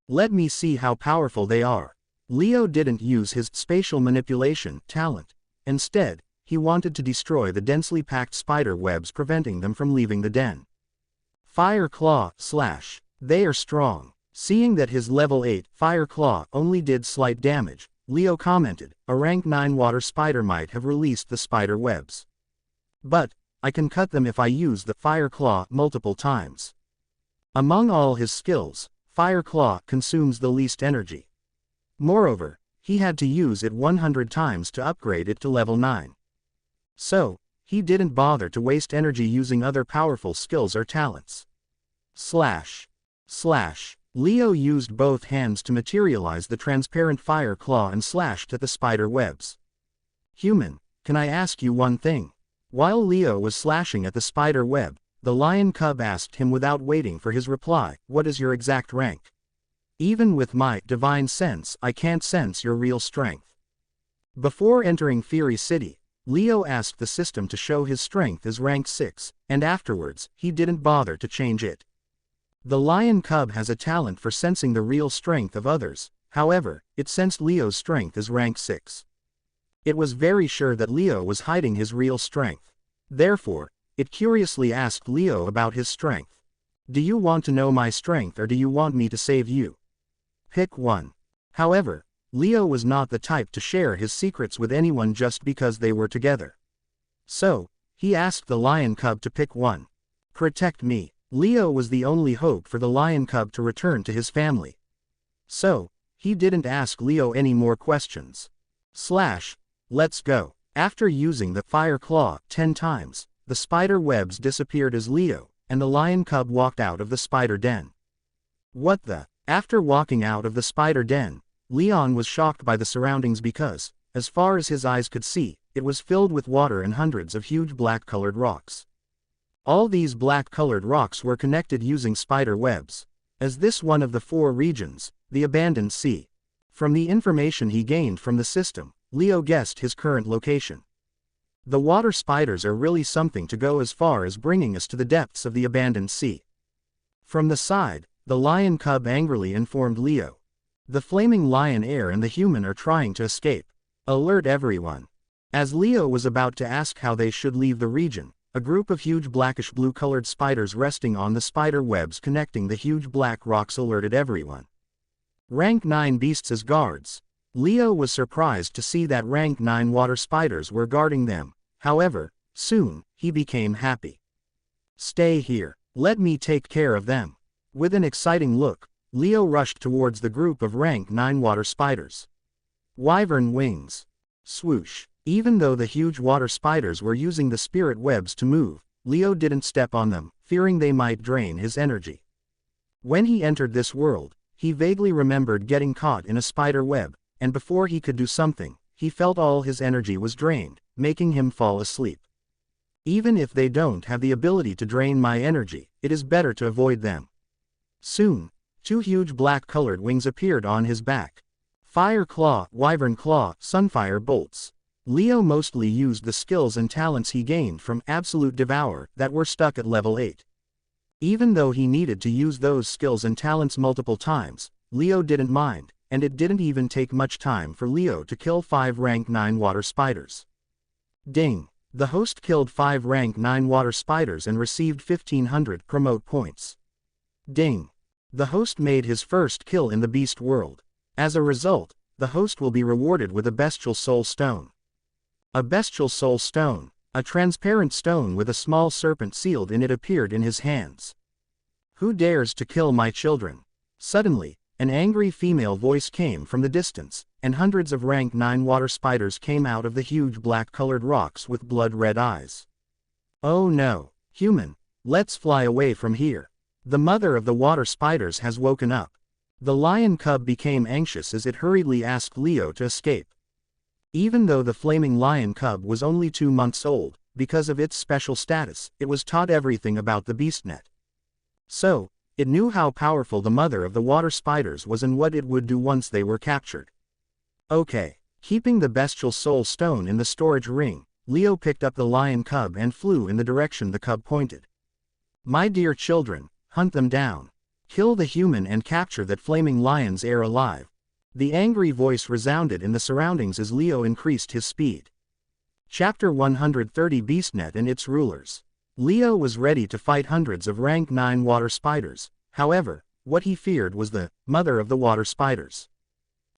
Let me see how powerful they are. Leo didn't use his spatial manipulation talent. Instead, he wanted to destroy the densely packed spider webs, preventing them from leaving the den. Fire Claw slash. They are strong. Seeing that his level 8 Fire Claw only did slight damage, Leo commented, a rank 9 water spider might have released the spider webs. But, I can cut them if I use the Fire Claw multiple times. Among all his skills, Fire Claw consumes the least energy. Moreover, he had to use it 100 times to upgrade it to level 9. So, he didn't bother to waste energy using other powerful skills or talents. Slash. Leo used both hands to materialize the transparent fire claw and slashed at the spider webs. Human, can I ask you one thing? While Leo was slashing at the spider web, the lion cub asked him without waiting for his reply, what is your exact rank? Even with my divine sense, I can't sense your real strength. Before entering Fury City, Leo asked the system to show his strength as rank 6, and afterwards, he didn't bother to change it. The lion cub has a talent for sensing the real strength of others, however, it sensed Leo's strength as rank 6. It was very sure that Leo was hiding his real strength. Therefore, it curiously asked Leo about his strength. Do you want to know my strength or do you want me to save you? Pick one. However, Leo was not the type to share his secrets with anyone just because they were together. So, he asked the lion cub to pick one. Protect me. Leo was the only hope for the lion cub to return to his family. So, he didn't ask Leo any more questions. Let's go. After using the fire claw 10 times, the spider webs disappeared as Leo and the lion cub walked out of the spider den. What the? After walking out of the spider den, Leon was shocked by the surroundings because, as far as his eyes could see, it was filled with water and hundreds of huge black-colored rocks. All these black-colored rocks were connected using spider webs. As this one of the 4 regions, the abandoned sea. From the information he gained from the system, Leo guessed his current location. The water spiders are really something to go as far as bringing us to the depths of the abandoned sea. From the side, the lion cub angrily informed Leo. The flaming lion heir and the human are trying to escape. Alert everyone. As Leo was about to ask how they should leave the region, a group of huge blackish blue-colored spiders resting on the spider webs connecting the huge black rocks alerted everyone. Rank 9 beasts as guards. Leo was surprised to see that rank 9 water spiders were guarding them. However, soon, he became happy. Stay here. Let me take care of them. With an exciting look, Leo rushed towards the group of rank 9 water spiders. Wyvern wings. Swoosh. Even though the huge water spiders were using the spirit webs to move, Leo didn't step on them, fearing they might drain his energy. When he entered this world, he vaguely remembered getting caught in a spider web, and before he could do something, he felt all his energy was drained, making him fall asleep. Even if they don't have the ability to drain my energy, it is better to avoid them. Soon, 2 huge black-colored wings appeared on his back. Fire Claw, Wyvern Claw, Sunfire Bolts. Leo mostly used the skills and talents he gained from Absolute Devour that were stuck at level 8. Even though he needed to use those skills and talents multiple times, Leo didn't mind, and it didn't even take much time for Leo to kill 5 rank 9 water spiders. Ding! The host killed 5 rank 9 water spiders and received 1500 promote points. Ding! The host made his first kill in the beast world. As a result, the host will be rewarded with a bestial soul stone. A bestial soul stone, a transparent stone with a small serpent sealed in it, appeared in his hands. Who dares to kill my children? Suddenly, an angry female voice came from the distance, and hundreds of rank 9 water spiders came out of the huge black-colored rocks with blood-red eyes. Oh no, human, let's fly away from here. The mother of the water spiders has woken up. The lion cub became anxious as it hurriedly asked Leo to escape. Even though the flaming lion cub was only 2 months old, because of its special status, it was taught everything about the beastnet. So, it knew how powerful the mother of the water spiders was and what it would do once they were captured. Okay. Keeping the bestial soul stone in the storage ring, Leo picked up the lion cub and flew in the direction the cub pointed. My dear children, hunt them down. Kill the human and capture that flaming lion's heir alive. The angry voice resounded in the surroundings as Leo increased his speed. Chapter 130 Beastnet and its Rulers. Leo was ready to fight hundreds of rank 9 water spiders. However, what he feared was the mother of the water spiders.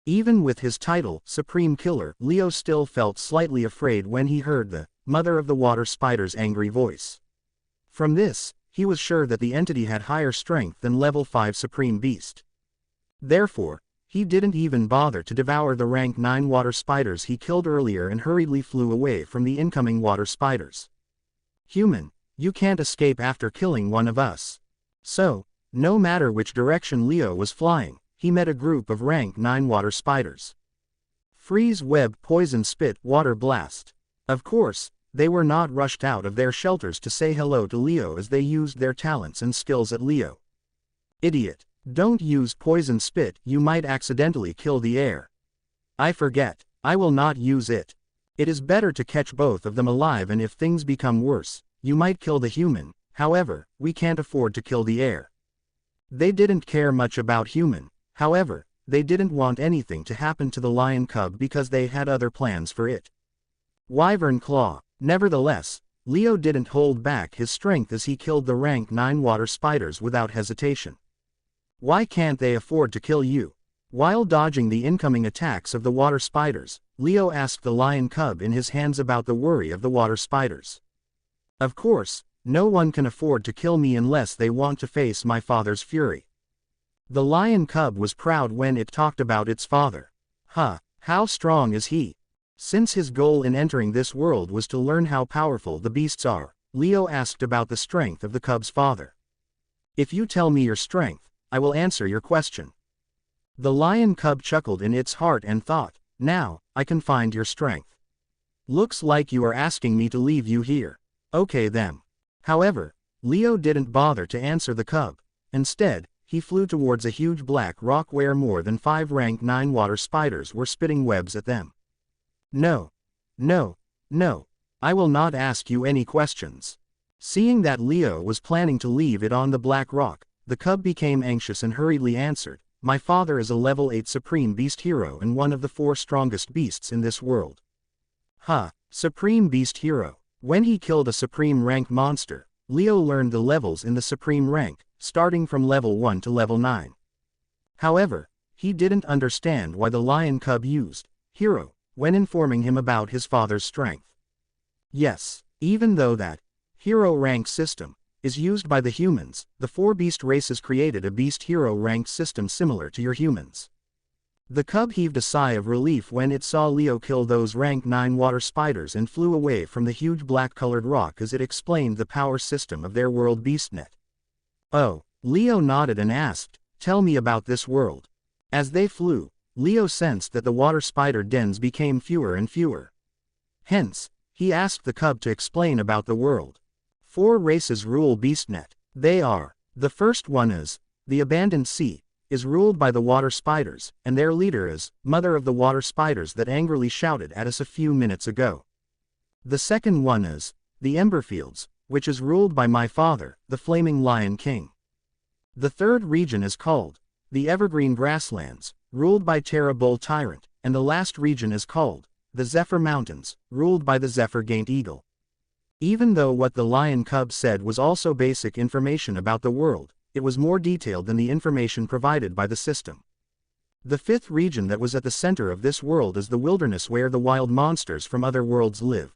Even with his title, Supreme Killer, Leo still felt slightly afraid when he heard the mother of the water spider's angry voice. From this, he was sure that the entity had higher strength than level 5 Supreme Beast. Therefore, he didn't even bother to devour the rank 9 water spiders he killed earlier and hurriedly flew away from the incoming water spiders. Human, you can't escape after killing one of us. So, no matter which direction Leo was flying, he met a group of rank 9 water spiders. Freeze Web, Poison Spit, Water Blast. Of course, they were not rushed out of their shelters to say hello to Leo as they used their talents and skills at Leo. Idiot. Don't use Poison Spit, you might accidentally kill the heir. I forget, I will not use it. It is better to catch both of them alive, and if things become worse, you might kill the human. However, we can't afford to kill the heir. They didn't care much about human. However, they didn't want anything to happen to the lion cub because they had other plans for it. Wyvern Claw. Nevertheless, Leo didn't hold back his strength as he killed the rank 9 water spiders without hesitation. Why can't they afford to kill you? While dodging the incoming attacks of the water spiders, Leo asked the lion cub in his hands about the worry of the water spiders. Of course, no one can afford to kill me unless they want to face my father's fury. The lion cub was proud when it talked about its father. How strong is he? Since his goal in entering this world was to learn how powerful the beasts are, Leo asked about the strength of the cub's father. If you tell me your strength, I will answer your question. The lion cub chuckled in its heart and thought, now, I can find your strength. Looks like you are asking me to leave you here. Okay then. However, Leo didn't bother to answer the cub. Instead, he flew towards a huge black rock where more than 5 rank 9 water spiders were spitting webs at them. No. I will not ask you any questions. Seeing that Leo was planning to leave it on the black rock, the cub became anxious and hurriedly answered, my father is a level 8 Supreme Beast Hero and one of the 4 strongest beasts in this world. Supreme Beast Hero. When he killed a Supreme rank monster, Leo learned the levels in the Supreme rank, starting from level 1 to level 9. However, He didn't understand why the lion cub used hero when informing him about his father's strength. Yes, even though that hero rank system is used by the humans, the four beast races created a beast hero ranked system similar to your humans. The cub heaved a sigh of relief when it saw Leo kill those rank 9 water spiders and flew away from the huge black-colored rock as it explained the power system of their world beastnet. Oh, Leo nodded and asked, "Tell me about this world." As they flew, Leo sensed that the water spider dens became fewer and fewer. Hence, he asked the cub to explain about the world. 4 races rule beastnet. They are, the first one is, the abandoned sea, is ruled by the water spiders, and their leader is, mother of the water spiders that angrily shouted at us a few minutes ago. The second one is, the Emberfields, which is ruled by my father, the Flaming Lion King. The third region is called, the Evergreen Grasslands, ruled by Terra Bull Tyrant, and the last region is called, the Zephyr Mountains, ruled by the Zephyr Gaint Eagle. Even though what the lion cub said was also basic information about the world, it was more detailed than the information provided by the system. The fifth region that was at the center of this world is the wilderness where the wild monsters from other worlds live.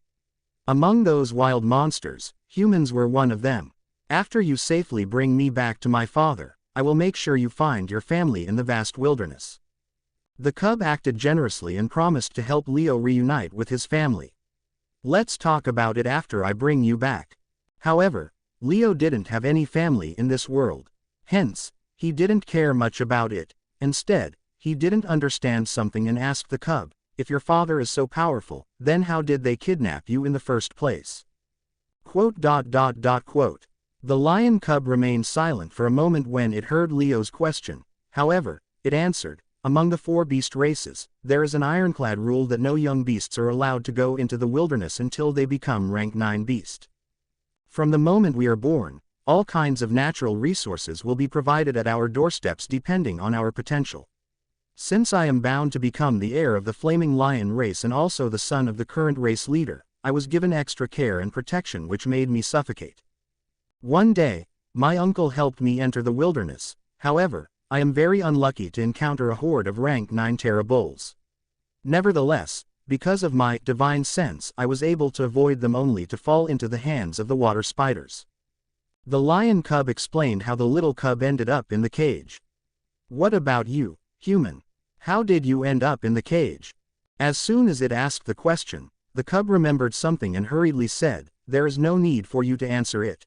Among those wild monsters, humans were one of them. After you safely bring me back to my father, I will make sure you find your family in the vast wilderness. The cub acted generously and promised to help Leo reunite with his family. Let's talk about it after I bring you back. However, Leo didn't have any family in this world. Hence, he didn't care much about it. Instead, he didn't understand something and asked the cub, "If your father is so powerful, then how did they kidnap you in the first place?" Quote. The lion cub remained silent for a moment when it heard Leo's question. However, it answered, "Among the 4 beast races, there is an ironclad rule that no young beasts are allowed to go into the wilderness until they become rank 9 beast. From the moment we are born, all kinds of natural resources will be provided at our doorsteps depending on our potential. Since I am bound to become the heir of the Flaming Lion race and also the son of the current race leader, I was given extra care and protection which made me suffocate. One day, my uncle helped me enter the wilderness. However, I am very unlucky to encounter a horde of rank 9 Terra Bulls. Nevertheless, because of my divine sense, I was able to avoid them only to fall into the hands of the water spiders." The lion cub explained how the little cub ended up in the cage. "What about you, human? How did you end up in the cage?" As soon as it asked the question, the cub remembered something and hurriedly said, "There is no need for you to answer it.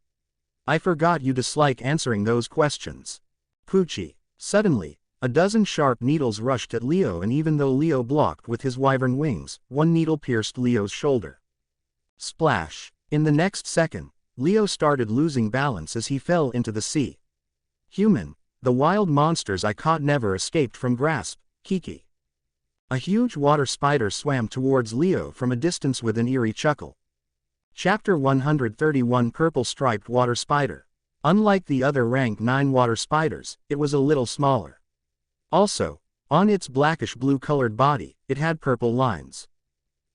I forgot you dislike answering those questions." Poochie. Suddenly, a dozen sharp needles rushed at Leo, and even though Leo blocked with his wyvern wings, one needle pierced Leo's shoulder. Splash! In the next second, Leo started losing balance as he fell into the sea. "Human, the wild monsters I caught never escaped from grasp, Kiki." A huge water spider swam towards Leo from a distance with an eerie chuckle. Chapter 131 Purple Striped Water Spider. Unlike the other rank 9 water spiders, it was a little smaller. Also, on its blackish-blue colored body, it had purple lines.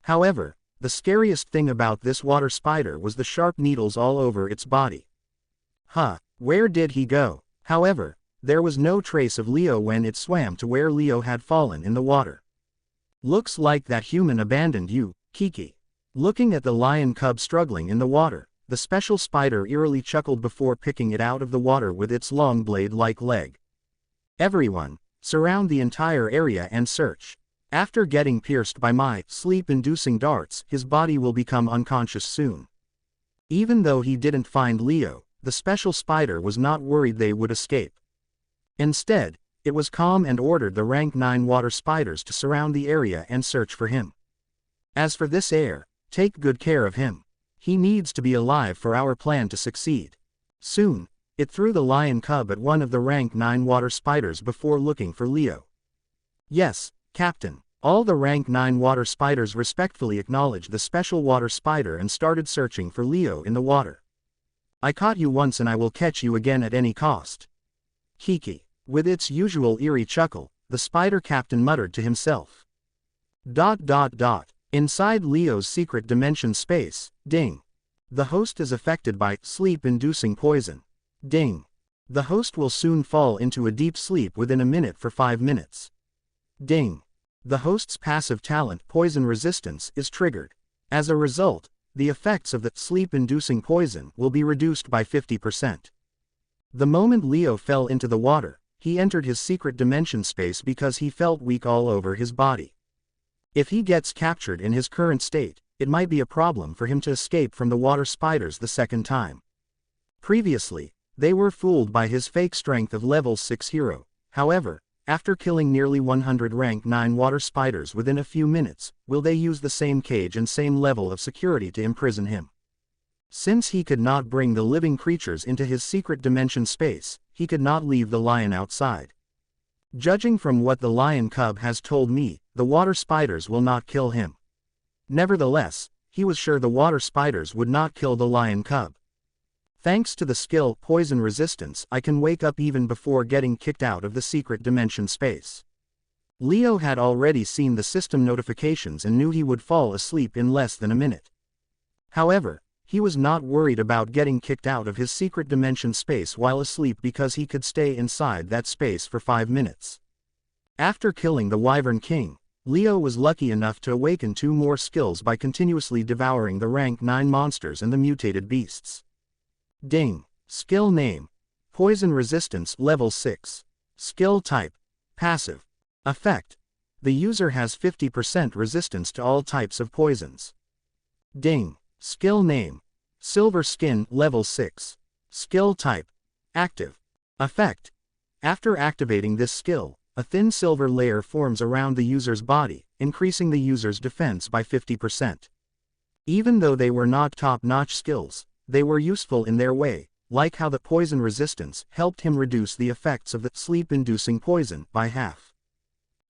However, the scariest thing about this water spider was the sharp needles all over its body. Where did he go? However, there was no trace of Leo when it swam to where Leo had fallen in the water. "Looks like that human abandoned you, Kiki." Looking at the lion cub struggling in the water, the special spider eerily chuckled before picking it out of the water with its long blade-like leg. "Everyone, surround the entire area and search. After getting pierced by my sleep-inducing darts, his body will become unconscious soon." Even though he didn't find Leo, the special spider was not worried they would escape. Instead, it was calm and ordered the rank 9 water spiders to surround the area and search for him. "As for this heir, take good care of him. He needs to be alive for our plan to succeed." Soon, it threw the lion cub at one of the rank 9 water spiders before looking for Leo. "Yes, Captain." All the rank 9 water spiders respectfully acknowledged the special water spider and started searching for Leo in the water. "I caught you once and I will catch you again at any cost." Kiki. With its usual eerie chuckle, the spider captain muttered to himself. Inside Leo's secret dimension space, ding. The host is affected by sleep-inducing poison. Ding. The host will soon fall into a deep sleep within a minute for 5 minutes. Ding. The host's passive talent poison resistance is triggered. As a result, the effects of the sleep-inducing poison will be reduced by 50%. The moment Leo fell into the water, he entered his secret dimension space because he felt weak all over his body. If he gets captured in his current state, it might be a problem for him to escape from the water spiders the second time. Previously, they were fooled by his fake strength of level 6 hero. However, after killing nearly 100 rank 9 water spiders within a few minutes, will they use the same cage and same level of security to imprison him? Since he could not bring the living creatures into his secret dimension space, he could not leave the lion outside. Judging from what the lion cub has told me, the water spiders will not kill him. Nevertheless, he was sure the water spiders would not kill the lion cub. Thanks to the skill poison resistance, I can wake up even before getting kicked out of the secret dimension space. Leo had already seen the system notifications and knew he would fall asleep in less than a minute. However, he was not worried about getting kicked out of his secret dimension space while asleep because he could stay inside that space for 5 minutes. After killing the Wyvern King, Leo was lucky enough to awaken 2 more skills by continuously devouring the rank 9 monsters and the mutated beasts. Ding. Skill name. Poison resistance level 6. Skill type. Passive. Effect. The user has 50% resistance to all types of poisons. Ding. Skill name. Silver skin level 6. Skill type. Active. Effect. After activating this skill, a thin silver layer forms around the user's body, increasing the user's defense by 50%. Even though they were not top-notch skills, they were useful in their way, like how the poison resistance helped him reduce the effects of the sleep-inducing poison by half.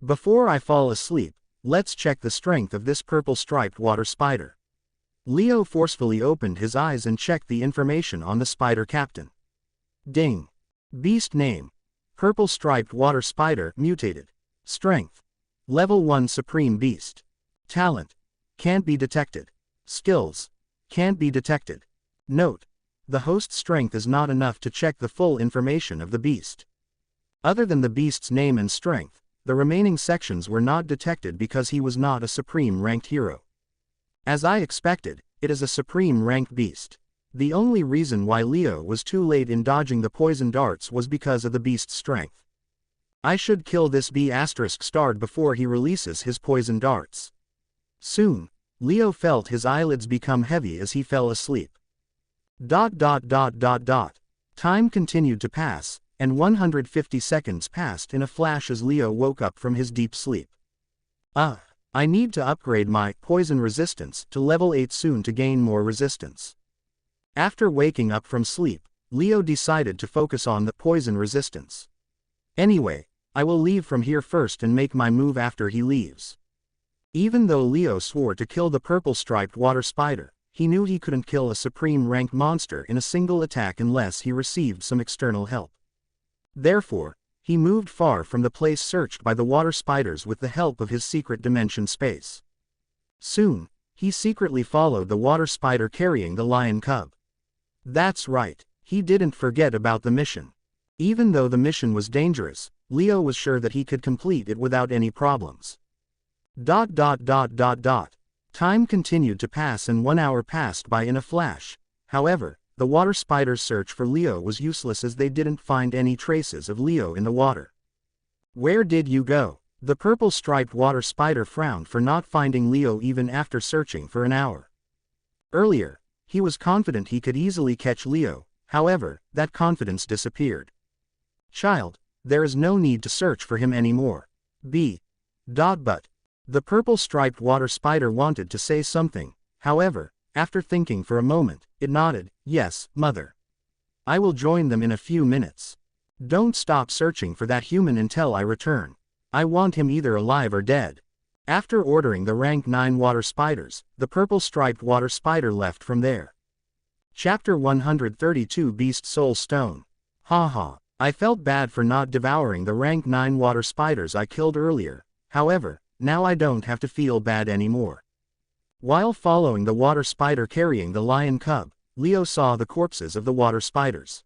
Before I fall asleep, let's check the strength of this purple-striped water spider. Leo forcefully opened his eyes and checked the information on the spider captain. Ding. Beast name. Purple-striped water spider mutated. Strength. Level 1 supreme beast. Talent. Can't be detected. Skills. Can't be detected. Note. The host's strength is not enough to check the full information of the beast. Other than the beast's name and strength, the remaining sections were not detected because he was not a supreme ranked hero. As I expected, it is a supreme ranked beast. The only reason why Leo was too late in dodging the poison darts was because of the beast's strength. I should kill this B***starred before he releases his poison darts. Soon, Leo felt his eyelids become heavy as he fell asleep. Time continued to pass, and 150 seconds passed in a flash as Leo woke up from his deep sleep. I need to upgrade my poison resistance to level 8 soon to gain more resistance. After waking up from sleep, Leo decided to focus on the poison resistance. Anyway, I will leave from here first and make my move after he leaves. Even though Leo swore to kill the purple-striped water spider, he knew he couldn't kill a supreme ranked monster in a single attack unless he received some external help. Therefore, he moved far from the place searched by the water spiders with the help of his secret dimension space. Soon, he secretly followed the water spider carrying the lion cub. That's right, he didn't forget about the mission. Even though the mission was dangerous, Leo was sure that he could complete it without any problems. Time continued to pass and 1 hour passed by in a flash. However, the water spiders' search for Leo was useless as they didn't find any traces of Leo in the water. Where did you go? The purple-striped water spider frowned for not finding Leo even after searching for an hour. Earlier, he was confident he could easily catch Leo, however, that confidence disappeared. Child, there is no need to search for him anymore. But. The purple-striped water spider wanted to say something, however, after thinking for a moment, it nodded, yes, mother. I will join them in a few minutes. Don't stop searching for that human until I return. I want him either alive or dead. After ordering the rank 9 water spiders, the purple-striped water spider left from there. Chapter 132 Beast Soul Stone. Haha, I felt bad for not devouring the rank 9 water spiders I killed earlier, however, now I don't have to feel bad anymore. While following the water spider carrying the lion cub, Leo saw the corpses of the water spiders.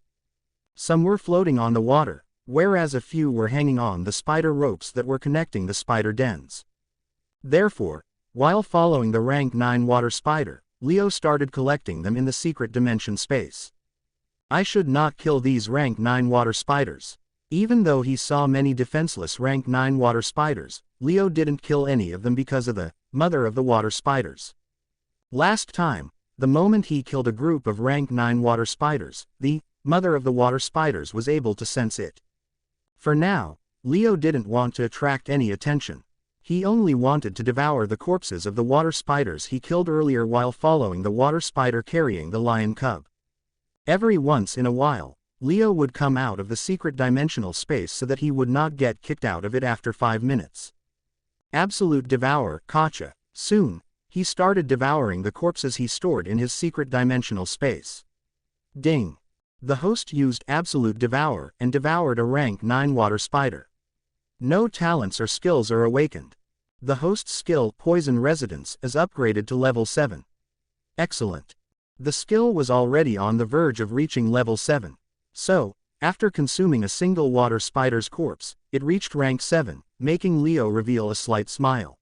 Some were floating on the water, whereas a few were hanging on the spider ropes that were connecting the spider dens. Therefore, while following the rank 9 water spider, Leo started collecting them in the secret dimension space. I should not kill these rank 9 water spiders. Even though he saw many defenseless rank 9 water spiders, Leo didn't kill any of them because of the mother of the water spiders. Last time, the moment he killed a group of rank 9 water spiders, the mother of the water spiders was able to sense it. For now, Leo didn't want to attract any attention. He only wanted to devour the corpses of the water spiders he killed earlier while following the water spider carrying the lion cub. Every once in a while, Leo would come out of the secret dimensional space so that he would not get kicked out of it after 5 minutes. Absolute Devour, Kacha. Soon, he started devouring the corpses he stored in his secret dimensional space. Ding. The host used Absolute Devour and devoured a rank 9 water spider. No talents or skills are awakened. The host's skill Poison Residence is upgraded to level 7. Excellent. The skill was already on the verge of reaching level 7. So, after consuming a single water spider's corpse, it reached rank 7, making Leo reveal a slight smile.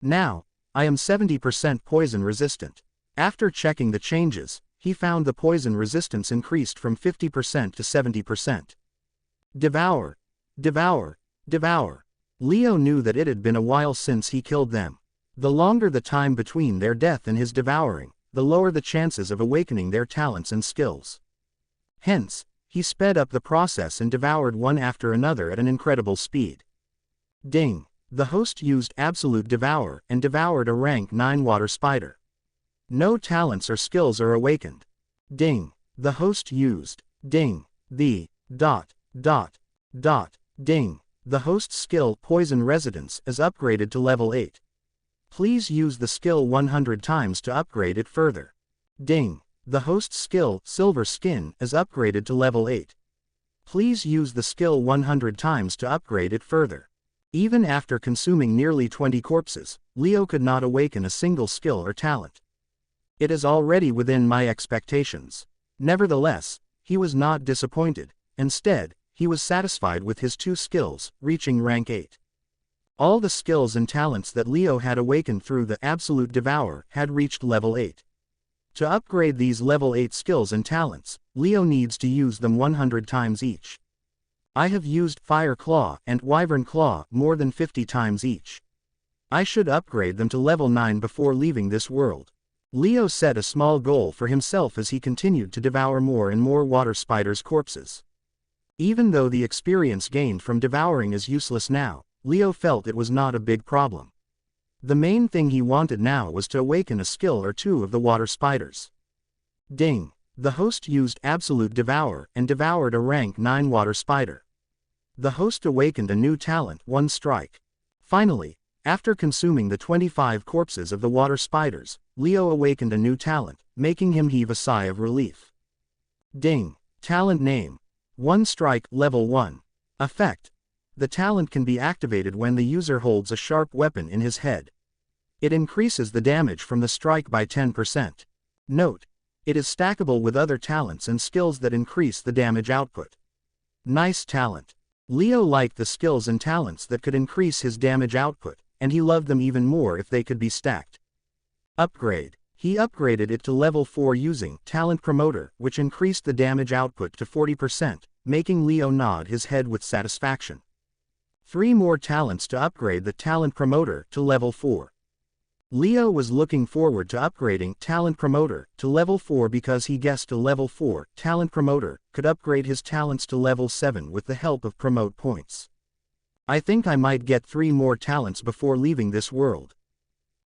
Now, I am 70% poison resistant. After checking the changes, he found the poison resistance increased from 50% to 70%. Devour. Devour. Devour. Leo knew that it had been a while since he killed them. The longer the time between their death and his devouring, the lower the chances of awakening their talents and skills. Hence, he sped up the process and devoured one after another at an incredible speed. Ding. The host used Absolute Devour and devoured a rank 9 water spider. No talents or skills are awakened. Ding. The host used. Ding. The. Ding. The host's skill Poison Residence is upgraded to level 8. Please use the skill 100 times to upgrade it further. Ding. The host's skill Silver Skin is upgraded to level 8. Please use the skill 100 times to upgrade it further. Even after consuming nearly 20 corpses, Leo could not awaken a single skill or talent. It is already within my expectations. Nevertheless, he was not disappointed. Instead, he was satisfied with his 2 skills, reaching rank 8. All the skills and talents that Leo had awakened through the Absolute Devour had reached level 8. To upgrade these level 8 skills and talents, Leo needs to use them 100 times each. I have used Fire Claw and Wyvern Claw more than 50 times each. I should upgrade them to level 9 before leaving this world. Leo set a small goal for himself as he continued to devour more and more water spiders' corpses. Even though the experience gained from devouring is useless now, Leo felt it was not a big problem. The main thing he wanted now was to awaken a skill or 2 of the water spiders. Ding. The host used Absolute Devour and devoured a rank 9 water spider. The host awakened a new talent, One Strike. Finally, after consuming the 25 corpses of the water spiders, Leo awakened a new talent, making him heave a sigh of relief. Ding. Talent name. One Strike, level 1. Effect. The talent can be activated when the user holds a sharp weapon in his head. It increases the damage from the strike by 10%. Note. It is stackable with other talents and skills that increase the damage output. Nice talent. Leo liked the skills and talents that could increase his damage output, and he loved them even more if they could be stacked. Upgrade. He upgraded it to level 4 using Talent Promoter, which increased the damage output to 40%, making Leo nod his head with satisfaction. 3 more talents to upgrade the Talent Promoter to level 4. Leo was looking forward to upgrading Talent Promoter to level 4 because he guessed a level 4 Talent Promoter could upgrade his talents to level 7 with the help of promote points. I think I might get 3 more talents before leaving this world.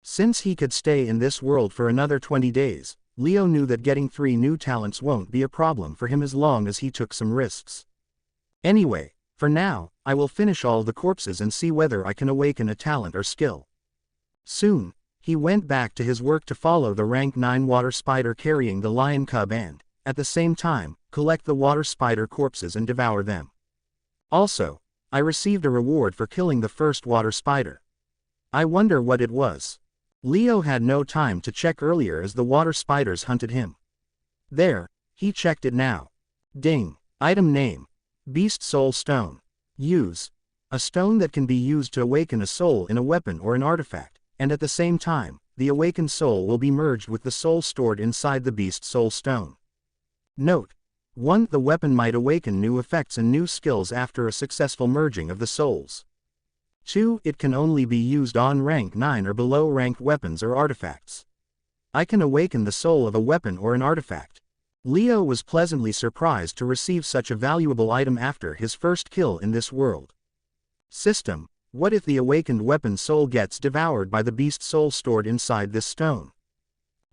Since he could stay in this world for another 20 days, Leo knew that getting 3 new talents won't be a problem for him as long as he took some risks. Anyway, for now, I will finish all the corpses and see whether I can awaken a talent or skill. Soon, he went back to his work to follow the rank 9 water spider carrying the lion cub and, at the same time, collect the water spider corpses and devour them. Also, I received a reward for killing the first water spider. I wonder what it was. Leo had no time to check earlier as the water spiders hunted him. There, he checked it now. Ding. Item name: Beast Soul Stone. Use: a stone that can be used to awaken a soul in a weapon or an artifact, and at the same time, the awakened soul will be merged with the soul stored inside the Beast Soul Stone. Note: 1. The weapon might awaken new effects and new skills after a successful merging of the souls. 2. It can only be used on rank 9 or below ranked weapons or artifacts. I can awaken the soul of a weapon or an artifact. Leo was pleasantly surprised to receive such a valuable item after his first kill in this world. System: what if the awakened weapon soul gets devoured by the beast soul stored inside this stone?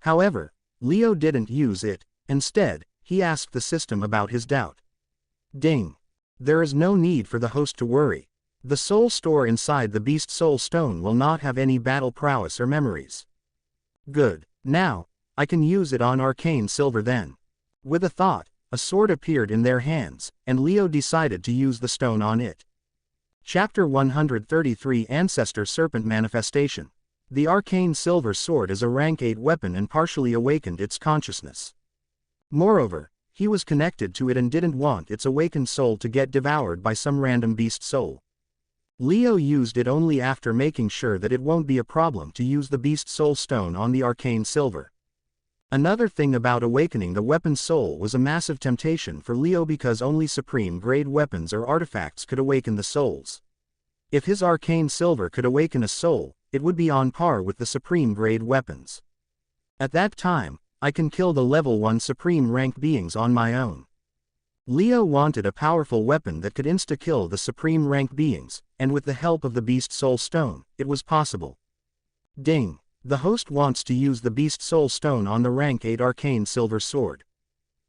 However, Leo didn't use it. Instead, he asked the system about his doubt. Ding. There is no need for the host to worry. The soul store inside the beast soul stone will not have any battle prowess or memories. Good. Now, I can use it on arcane silver then. With a thought, a sword appeared in their hands, and Leo decided to use the stone on it. Chapter 133: Ancestor Serpent Manifestation. The arcane silver sword is a rank 8 weapon and partially awakened its consciousness. Moreover, he was connected to it and didn't want its awakened soul to get devoured by some random beast soul. Leo used it only after making sure that it won't be a problem to use the beast soul stone on the arcane silver. Another thing about awakening the weapon soul was a massive temptation for Leo because only supreme grade weapons or artifacts could awaken the souls. If his arcane silver could awaken a soul, it would be on par with the supreme grade weapons. At that time, I can kill the level 1 supreme rank beings on my own. Leo wanted a powerful weapon that could insta-kill the supreme rank beings, and with the help of the beast soul stone, it was possible. Ding. The host wants to use the beast soul stone on the rank 8 arcane silver sword.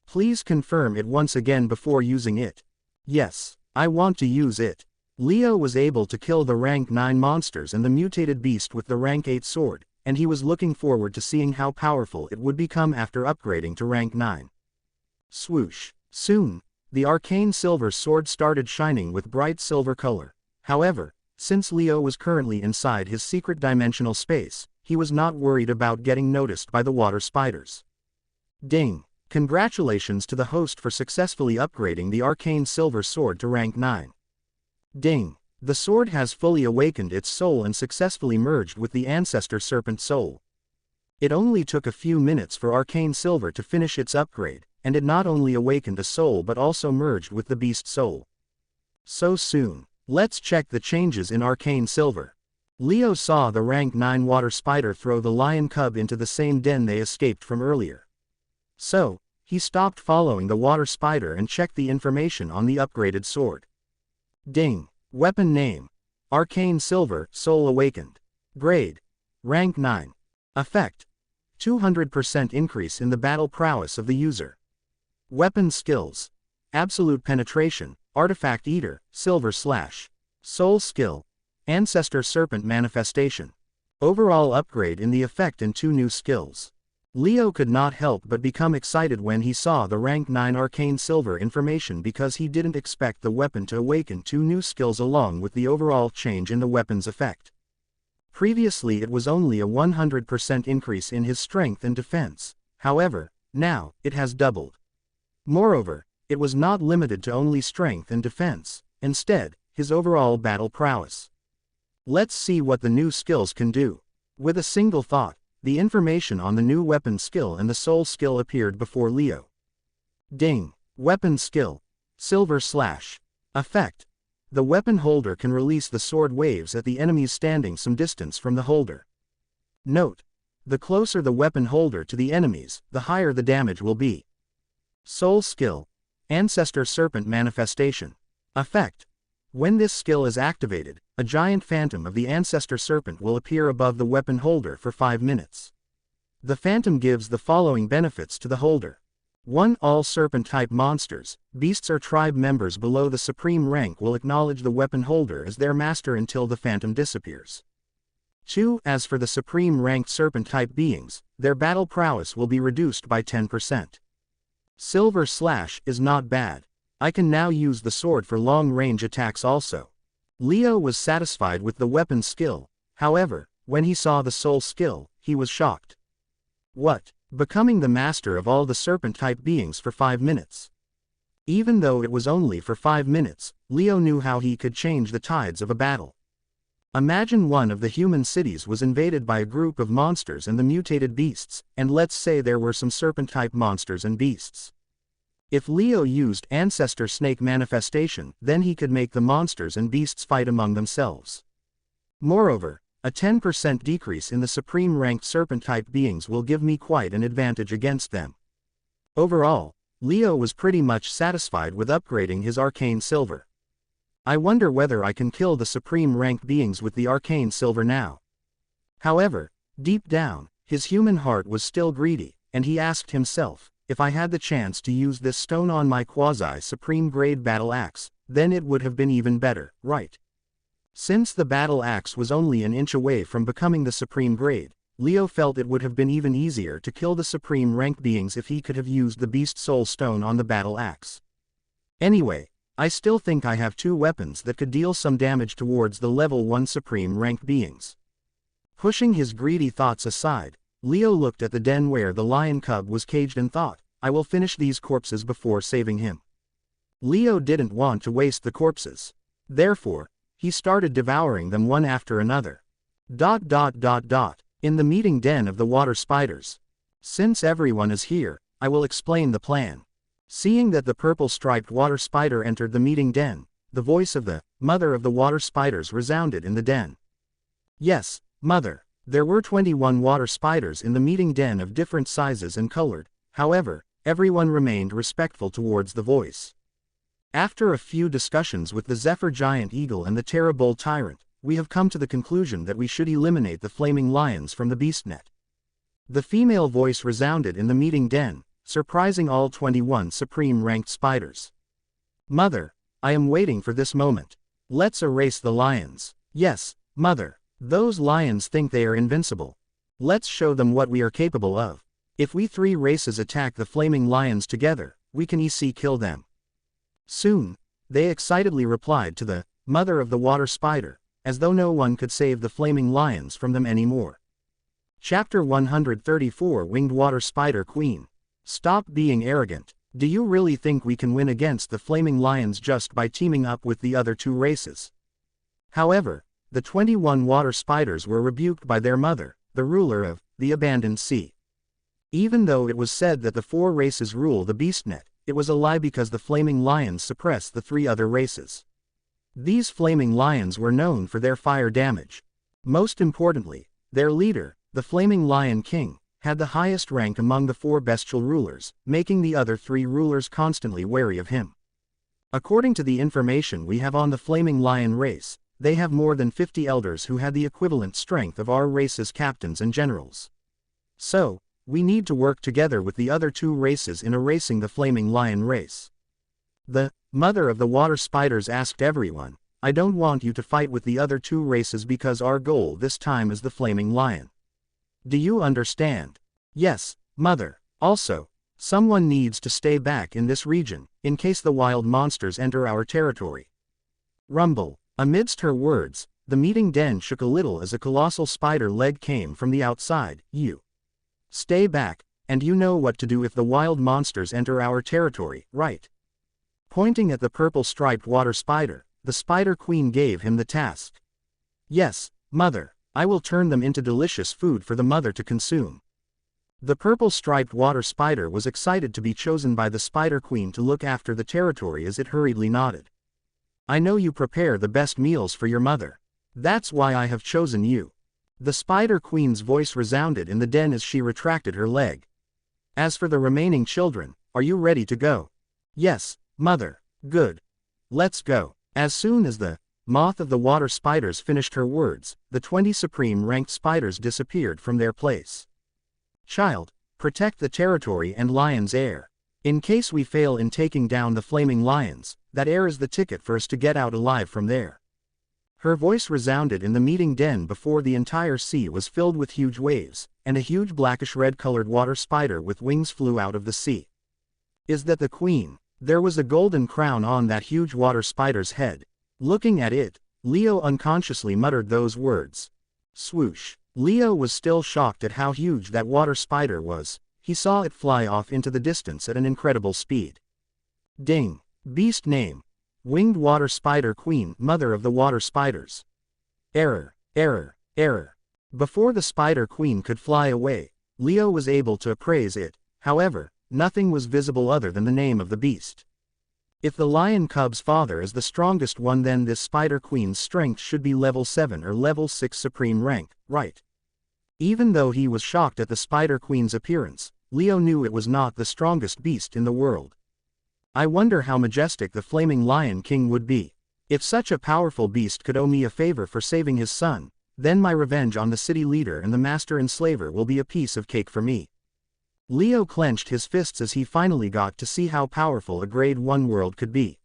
Please confirm it once again before using it. Yes, I want to use it. Leo was able to kill the rank 9 monsters and the mutated beast with the rank 8 sword, and he was looking forward to seeing how powerful it would become after upgrading to rank 9. Swoosh. Soon, the arcane silver sword started shining with bright silver color. However, since Leo was currently inside his secret dimensional space, he was not worried about getting noticed by the water spiders. Ding. Congratulations to the host for successfully upgrading the arcane silver sword to rank 9. Ding. The sword has fully awakened its soul and successfully merged with the ancestor serpent soul. It only took a few minutes for arcane silver to finish its upgrade, and it not only awakened a soul but also merged with the beast soul. So soon. Let's check the changes in arcane silver. Leo saw the rank 9 water spider throw the lion cub into the same den they escaped from earlier. So, he stopped following the water spider and checked the information on the upgraded sword. Ding. Weapon name: Arcane Silver, Soul Awakened. Grade: Rank 9. Effect: 200% increase in the battle prowess of the user. Weapon skills: Absolute Penetration, Artifact Eater, Silver Slash. Soul skill: Ancestor Serpent Manifestation. Overall upgrade in the effect and 2 new skills. Leo could not help but become excited when he saw the rank 9 arcane silver information because he didn't expect the weapon to awaken 2 new skills along with the overall change in the weapon's effect. Previously it was only a 100% increase in his strength and defense, however, now, it has doubled. Moreover, it was not limited to only strength and defense, instead, his overall battle prowess. Let's see what the new skills can do. With a single thought, the information on the new weapon skill and the soul skill appeared before Leo. Ding. Weapon skill: Silver Slash. Effect: the weapon holder can release the sword waves at the enemies standing some distance from the holder. Note: the closer the weapon holder to the enemies, the higher the damage will be. Soul skill: Ancestor Serpent Manifestation. Effect: when this skill is activated, a giant phantom of the ancestor serpent will appear above the weapon holder for 5 minutes. The phantom gives the following benefits to the holder. 1. All serpent-type monsters, beasts or tribe members below the supreme rank will acknowledge the weapon holder as their master until the phantom disappears. 2. As for the supreme ranked serpent-type beings, their battle prowess will be reduced by 10%. Silver Slash is not bad. I can now use the sword for long-range attacks also. Leo was satisfied with the weapon skill, however, when he saw the soul skill, he was shocked. What? Becoming the master of all the serpent-type beings for 5 minutes? Even though it was only for 5 minutes, Leo knew how he could change the tides of a battle. Imagine one of the human cities was invaded by a group of monsters and the mutated beasts, and let's say there were some serpent-type monsters and beasts. If Leo used Ancestor Snake Manifestation, then he could make the monsters and beasts fight among themselves. Moreover, a 10% decrease in the supreme-ranked serpent-type beings will give me quite an advantage against them. Overall, Leo was pretty much satisfied with upgrading his arcane silver. I wonder whether I can kill the supreme-ranked beings with the arcane silver now. However, deep down, his human heart was still greedy, and he asked himself, if I had the chance to use this stone on my quasi-supreme grade battle axe, then it would have been even better, right? Since the battle axe was only an inch away from becoming the supreme grade, Leo felt it would have been even easier to kill the supreme ranked beings if he could have used the beast soul stone on the battle axe. Anyway, I still think I have 2 weapons that could deal some damage towards the level 1 supreme ranked beings. Pushing his greedy thoughts aside, Leo looked at the den where the lion cub was caged and thought, I will finish these corpses before saving him. Leo didn't want to waste the corpses. Therefore, he started devouring them one after another. In the meeting den of the water spiders. Since everyone is here, I will explain the plan. Seeing that the purple-striped water spider entered the meeting den, the voice of the mother of the water spiders resounded in the den. Yes, mother. There were 21 water spiders in the meeting den of different sizes and colored, however, everyone remained respectful towards the voice. After a few discussions with the Zephyr Giant Eagle and the Terra Bull Tyrant, we have come to the conclusion that we should eliminate the flaming lions from the beast net. The female voice resounded in the meeting den, surprising all 21 supreme-ranked spiders. Mother, I am waiting for this moment. Let's erase the lions. Yes, mother. Those lions think they are invincible. Let's show them what we are capable of. If we 3 races attack the flaming lions together, we can easily kill them. Soon, they excitedly replied to the mother of the water spider, as though no one could save the flaming lions from them anymore. Chapter 134 Winged Water Spider Queen. Stop being arrogant. Do you really think we can win against the flaming lions just by teaming up with the other 2 races? However, the 21 water spiders were rebuked by their mother, the ruler of the abandoned sea. Even though it was said that the 4 races rule the beast net, it was a lie because the flaming lions suppressed the 3 other races. These flaming lions were known for their fire damage. Most importantly, their leader, the Flaming Lion King, had the highest rank among the 4 bestial rulers, making the other 3 rulers constantly wary of him. According to the information we have on the Flaming Lion race, they have more than 50 elders who had the equivalent strength of our race's captains and generals. So, we need to work together with the other 2 races in erasing the Flaming Lion race. The mother of the water spiders asked everyone, I don't want you to fight with the other 2 races because our goal this time is the Flaming Lion. Do you understand? Yes, mother. Also, someone needs to stay back in this region, in case the wild monsters enter our territory. Rumble. Amidst her words, the meeting den shook a little as a colossal spider leg came from the outside. You stay back, and you know what to do if the wild monsters enter our territory, right? Pointing at the purple-striped water spider, the Spider Queen gave him the task. Yes, mother, I will turn them into delicious food for the mother to consume. The purple-striped water spider was excited to be chosen by the Spider Queen to look after the territory as it hurriedly nodded. I know you prepare the best meals for your mother. That's why I have chosen you. The Spider Queen's voice resounded in the den as she retracted her leg. As for the remaining children, are you ready to go? Yes, mother. Good. Let's go. As soon as the moth of the water spiders finished her words, the 20 supreme-ranked spiders disappeared from their place. Child, protect the territory and lion's air. In case we fail in taking down the flaming lions, that air is the ticket for us to get out alive from there. Her voice resounded in the meeting den before the entire sea was filled with huge waves, and a huge blackish-red-colored water spider with wings flew out of the sea. Is that the queen? There was a golden crown on that huge water spider's head. Looking at it, Leo unconsciously muttered those words. Swoosh. Leo was still shocked at how huge that water spider was. He saw it fly off into the distance at an incredible speed. Ding. Beast name. Winged water spider queen, mother of the water spiders. Error, error, error. Before the spider queen could fly away, Leo was able to appraise it. However, nothing was visible other than the name of the beast. If the lion cub's father is the strongest one, then this spider queen's strength should be level 7 or level 6 supreme rank, right? Even though he was shocked at the spider queen's appearance, Leo knew it was not the strongest beast in the world. I wonder how majestic the flaming lion king would be. If such a powerful beast could owe me a favor for saving his son, then my revenge on the city leader and the master enslaver will be a piece of cake for me. Leo clenched his fists as he finally got to see how powerful a grade 1 world could be.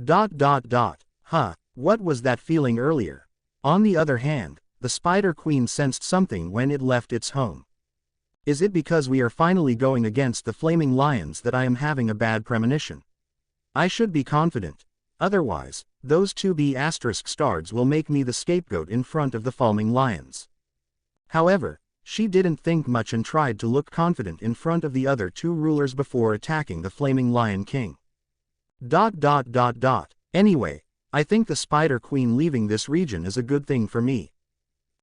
Huh, what was that feeling earlier? On the other hand, the spider queen sensed something when it left its home. Is it because we are finally going against the flaming lions that I am having a bad premonition? I should be confident. Otherwise, those 2B asterisk stars will make me the scapegoat in front of the flaming lions. However, she didn't think much and tried to look confident in front of the other 2 rulers before attacking the flaming lion king. Anyway, I think the spider queen leaving this region is a good thing for me.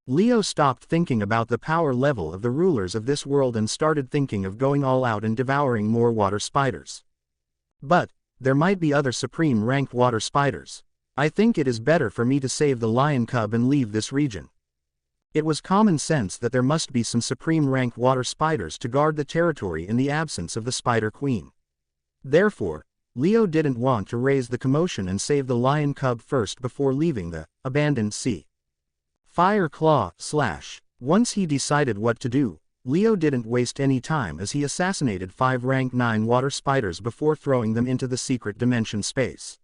Leo stopped thinking about the power level of the rulers of this world and started thinking of going all out and devouring more water spiders. But there might be other supreme rank water spiders. I think it is better for me to save the lion cub and leave this region. It was common sense that there must be some supreme rank water spiders to guard the territory in the absence of the spider queen. Therefore, Leo didn't want to raise the commotion and save the lion cub first before leaving the abandoned sea. Fire claw, /. Once he decided what to do, Leo didn't waste any time as he assassinated 5 rank 9 water spiders before throwing them into the secret dimension space.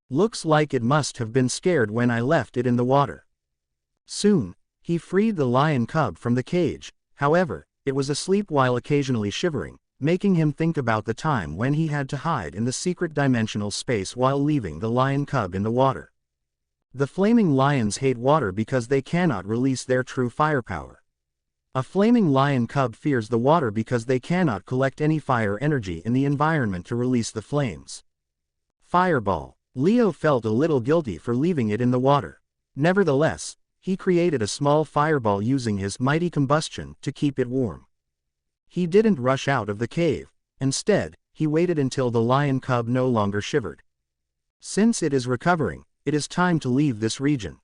Looks like it must have been scared when I left it in the water. Soon, he freed the lion cub from the cage. However, it was asleep while occasionally shivering, making him think about the time when he had to hide in the secret dimensional space while leaving the lion cub in the water. The flaming lions hate water because they cannot release their true firepower. A flaming lion cub fears the water because they cannot collect any fire energy in the environment to release the flames. Fireball. Leo felt a little guilty for leaving it in the water. Nevertheless, he created a small fireball using his mighty combustion to keep it warm. He didn't rush out of the cave. Instead, he waited until the lion cub no longer shivered. Since it is recovering, it is time to leave this region.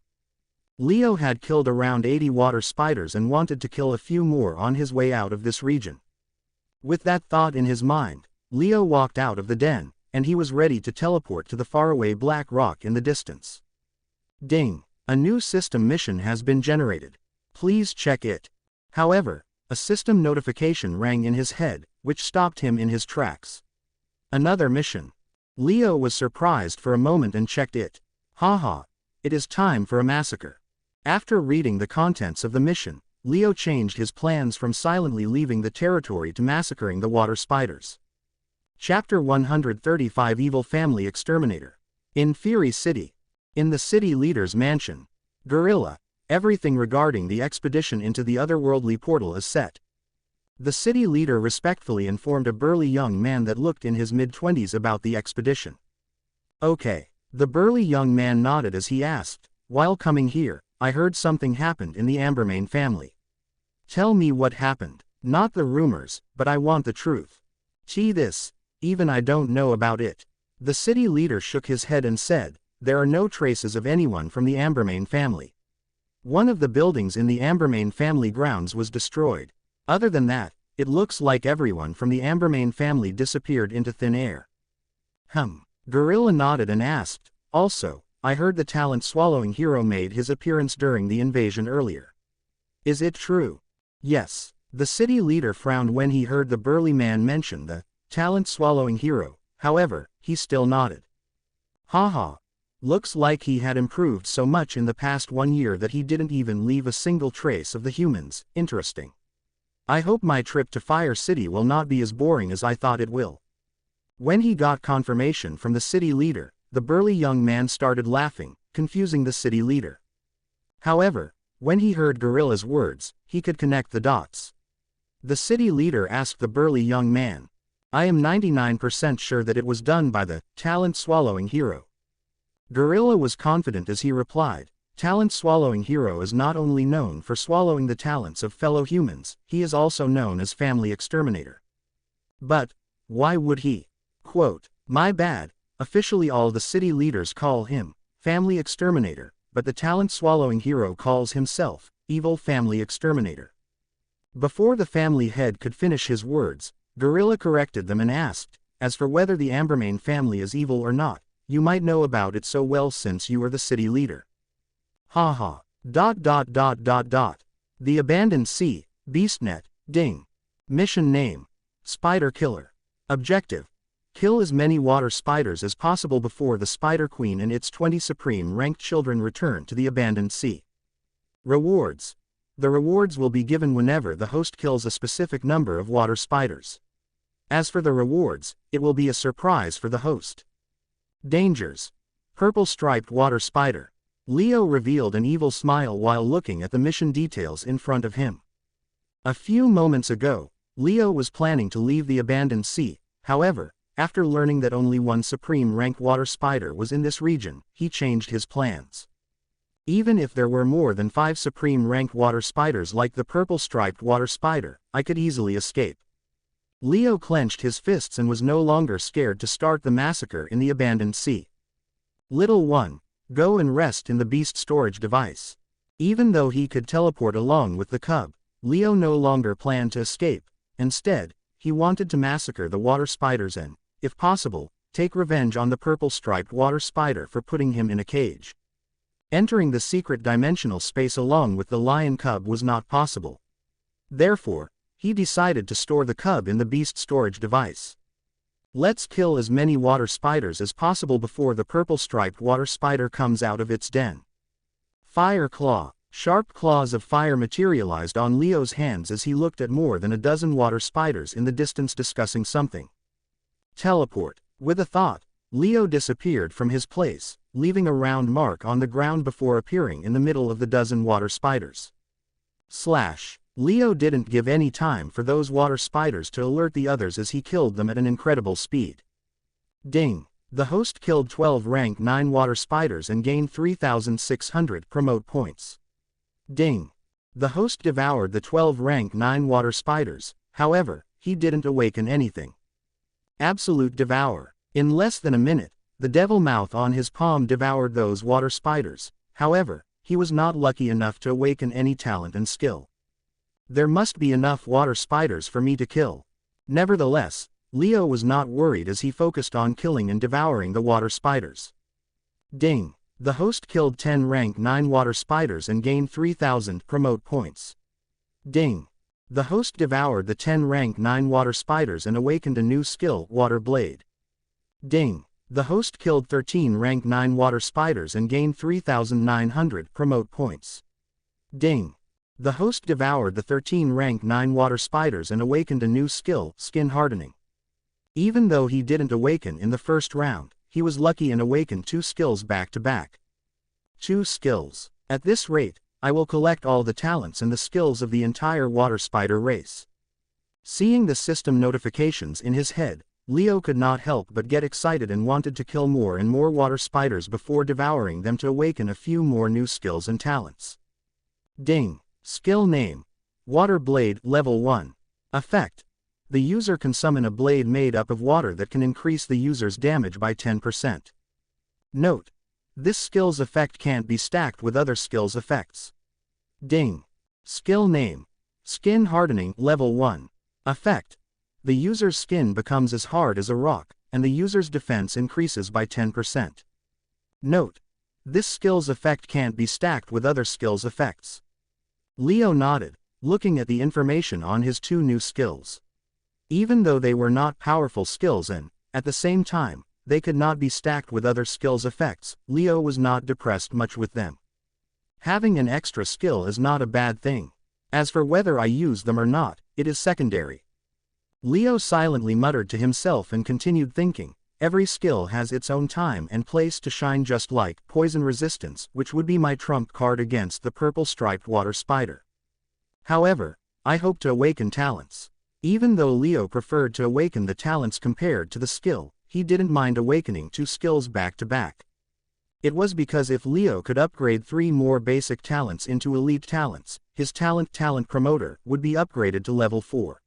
Leo had killed around 80 water spiders and wanted to kill a few more on his way out of this region. With that thought in his mind, Leo walked out of the den, and he was ready to teleport to the faraway black rock in the distance. Ding! A new system mission has been generated. Please check it. However, a system notification rang in his head, which stopped him in his tracks. Another mission. Leo was surprised for a moment and checked it. Haha, it is time for a massacre. After reading the contents of the mission, Leo changed his plans from silently leaving the territory to massacring the water spiders. Chapter 135 Evil Family Exterminator. In Fury City. In the city leader's mansion. Gorilla, everything regarding the expedition into the otherworldly portal is set. The city leader respectfully informed a burly young man that looked in his mid-20s about the expedition. Okay. The burly young man nodded as he asked, while coming here, I heard something happened in the Ambermane family. Tell me what happened. Not the rumors, but I want the truth. This, even I don't know about it. The city leader shook his head and said, there are no traces of anyone from the Ambermane family. One of the buildings in the Ambermane family grounds was destroyed. Other than that, it looks like everyone from the Ambermane family disappeared into thin air. Gorilla nodded and asked, also, I heard the talent-swallowing hero made his appearance during the invasion earlier. Is it true? Yes. The city leader frowned when he heard the burly man mention the talent-swallowing hero. However, he still nodded. Haha. Looks like he had improved so much in the past 1 year that he didn't even leave a single trace of the humans. Interesting. I hope my trip to Fire City will not be as boring as I thought it will. When he got confirmation from the city leader, the burly young man started laughing, confusing the city leader. However, when he heard Gorilla's words, he could connect the dots. The city leader asked the burly young man, I am 99% sure that it was done by the talent-swallowing hero. Gorilla was confident as he replied, talent-swallowing hero is not only known for swallowing the talents of fellow humans, he is also known as family exterminator. But, why would he? Quote, my bad, officially all the city leaders call him family exterminator, but the talent-swallowing hero calls himself evil family exterminator. Before the family head could finish his words, Gorilla corrected them and asked, as for whether the Ambermane family is evil or not, you might know about it so well since you are the city leader. Haha. The Abandoned Sea, BeastNet, Ding. Mission name. Spider Killer. Objective. Kill as many water spiders as possible before the Spider Queen and its 20 supreme ranked children return to the Abandoned Sea. Rewards. The rewards will be given whenever the host kills a specific number of water spiders. As for the rewards, it will be a surprise for the host. Dangers. Purple striped water spider. Leo revealed an evil smile while looking at the mission details in front of him. A few moments ago, Leo was planning to leave the Abandoned Sea. However, after learning that only one supreme rank water spider was in this region, he changed his plans. Even if there were more than 5 supreme rank water spiders like the purple striped water spider, I could easily escape. Leo clenched his fists and was no longer scared to start the massacre in the Abandoned Sea. Little one, go and rest in the beast storage device. Even though he could teleport along with the cub, Leo no longer planned to escape. Instead, he wanted to massacre the water spiders and, if possible, take revenge on the purple striped water spider for putting him in a cage. Entering the secret dimensional space along with the lion cub was not possible. Therefore, he decided to store the cub in the beast storage device. Let's kill as many water spiders as possible before the purple striped water spider comes out of its den. Fire Claw. Sharp claws of fire materialized on Leo's hands as he looked at more than a dozen water spiders in the distance discussing something. Teleport. With a thought, Leo disappeared from his place, leaving a round mark on the ground before appearing in the middle of the dozen water spiders. Slash. Leo didn't give any time for those water spiders to alert the others as he killed them at an incredible speed. Ding. The host killed 12 rank 9 water spiders and gained 3,600 promote points. Ding. The host devoured the 12 rank 9 water spiders, however, he didn't awaken anything. Absolute Devour. In less than a minute, the devil mouth on his palm devoured those water spiders, however, he was not lucky enough to awaken any talent and skill. There must be enough water spiders for me to kill. Nevertheless, Leo was not worried as he focused on killing and devouring the water spiders. Ding. The host killed 10 rank 9 water spiders and gained 3,000 promote points. Ding. The host devoured the 10 rank 9 water spiders and awakened a new skill, Water Blade. Ding. The host killed 13 rank 9 water spiders and gained 3,900 promote points. Ding. The host devoured the 13 rank 9 water spiders and awakened a new skill, Skin Hardening. Even though he didn't awaken in the first round, he was lucky and awakened 2 skills back to back. 2 skills. At this rate, I will collect all the talents and the skills of the entire water spider race. Seeing the system notifications in his head, Leo could not help but get excited and wanted to kill more and more water spiders before devouring them to awaken a few more new skills and talents. Ding. Skill name. Water Blade, Level 1. Effect. The user can summon a blade made up of water that can increase the user's damage by 10%. Note. This skill's effect can't be stacked with other skills' effects. Ding. Skill name. Skin Hardening, Level 1. Effect. The user's skin becomes as hard as a rock, and the user's defense increases by 10%. Note. This skill's effect can't be stacked with other skills' effects. Leo nodded, looking at the information on his 2 new skills. Even though they were not powerful skills and, at the same time, they could not be stacked with other skills' effects, Leo was not depressed much with them. Having an extra skill is not a bad thing. As for whether I use them or not, it is secondary. Leo silently muttered to himself and continued thinking, every skill has its own time and place to shine, just like Poison Resistance, which would be my trump card against the purple striped water spider. However, I hope to awaken talents. Even though Leo preferred to awaken the talents compared to the skill, he didn't mind awakening 2 skills back to back. It was because if Leo could upgrade 3 more basic talents into elite talents, his talent promoter would be upgraded to level 4.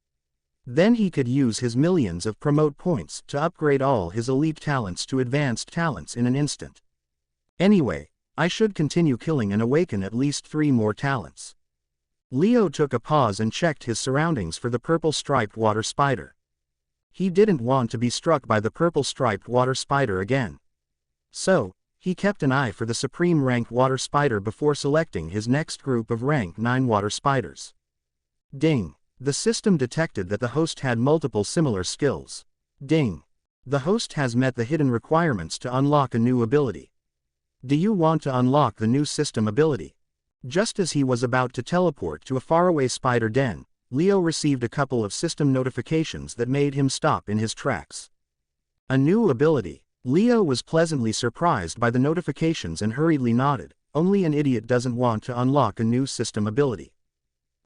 Then he could use his millions of promote points to upgrade all his elite talents to advanced talents in an instant. Anyway, I should continue killing and awaken at least 3 more talents. Leo took a pause and checked his surroundings for the purple striped water spider. He didn't want to be struck by the purple striped water spider again. So, he kept an eye for the supreme rank water spider before selecting his next group of rank 9 water spiders. Ding! The system detected that the host had multiple similar skills. Ding! The host has met the hidden requirements to unlock a new ability. Do you want to unlock the new system ability? Just as he was about to teleport to a faraway spider den, Leo received a couple of system notifications that made him stop in his tracks. A new ability. Leo was pleasantly surprised by the notifications and hurriedly nodded. Only an idiot doesn't want to unlock a new system ability.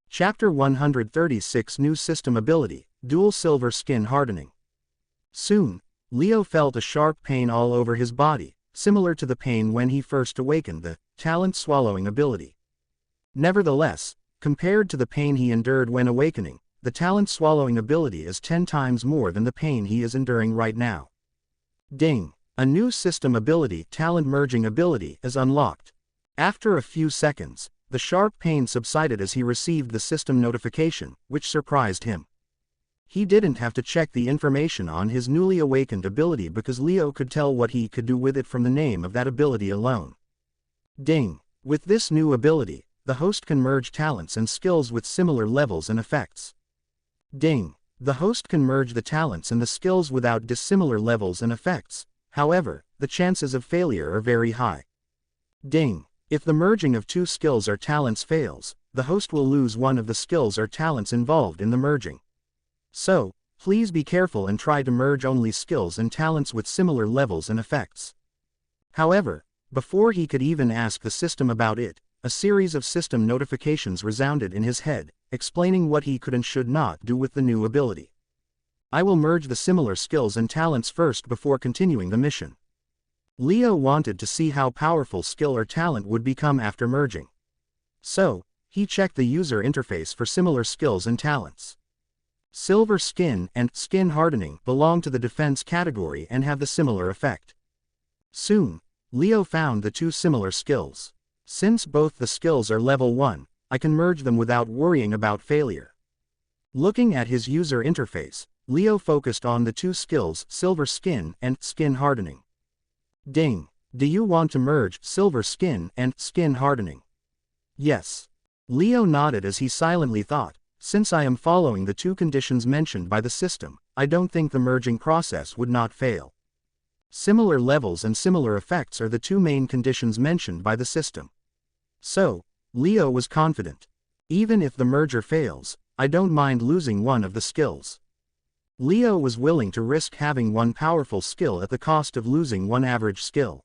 Chapter 136 New System Ability, Dual Silver Skin Hardening. Soon, Leo felt a sharp pain all over his body, similar to the pain when he first awakened the talent swallowing ability. Nevertheless, compared to the pain he endured when awakening, the talent swallowing ability is 10 times more than the pain he is enduring right now. Ding! A new system ability, talent merging ability, is unlocked. After a few seconds, the sharp pain subsided as he received the system notification, which surprised him. He didn't have to check the information on his newly awakened ability because Leo could tell what he could do with it from the name of that ability alone. Ding! With this new ability, the host can merge talents and skills with similar levels and effects. Ding! The host can merge the talents and the skills without dissimilar levels and effects, however, the chances of failure are very high. Ding! If the merging of 2 skills or talents fails, the host will lose one of the skills or talents involved in the merging. So, please be careful and try to merge only skills and talents with similar levels and effects. However, before he could even ask the system about it, a series of system notifications resounded in his head, explaining what he could and should not do with the new ability. I will merge the similar skills and talents first before continuing the mission. Leo wanted to see how powerful skill or talent would become after merging. So, he checked the user interface for similar skills and talents. Silver Skin and Skin Hardening belong to the defense category and have the similar effect. Soon, Leo found the 2 similar skills. Since both the skills are level 1, I can merge them without worrying about failure. Looking at his user interface, Leo focused on the 2 skills Silver Skin and Skin Hardening. Ding! Do you want to merge Silver Skin and Skin Hardening? Yes. Leo nodded as he silently thought, since I am following the 2 conditions mentioned by the system, I don't think the merging process would not fail. Similar levels and similar effects are the 2 main conditions mentioned by the system. So, Leo was confident. Even if the merger fails, I don't mind losing one of the skills. Leo was willing to risk having one powerful skill at the cost of losing one average skill.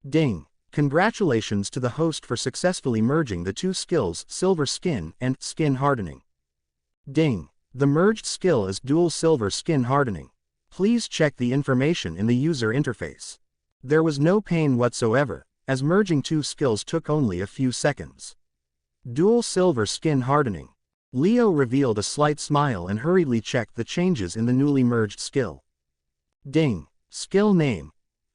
Ding! Congratulations to the host for successfully merging the 2 skills Silver Skin and Skin Hardening. Ding! The merged skill is Dual Silver Skin Hardening. Please check the information in the user interface. There was no pain whatsoever, as merging 2 skills took only a few seconds. Dual Silver Skin Hardening. Leo revealed a slight smile and hurriedly checked the changes in the newly merged skill. Ding! Skill name.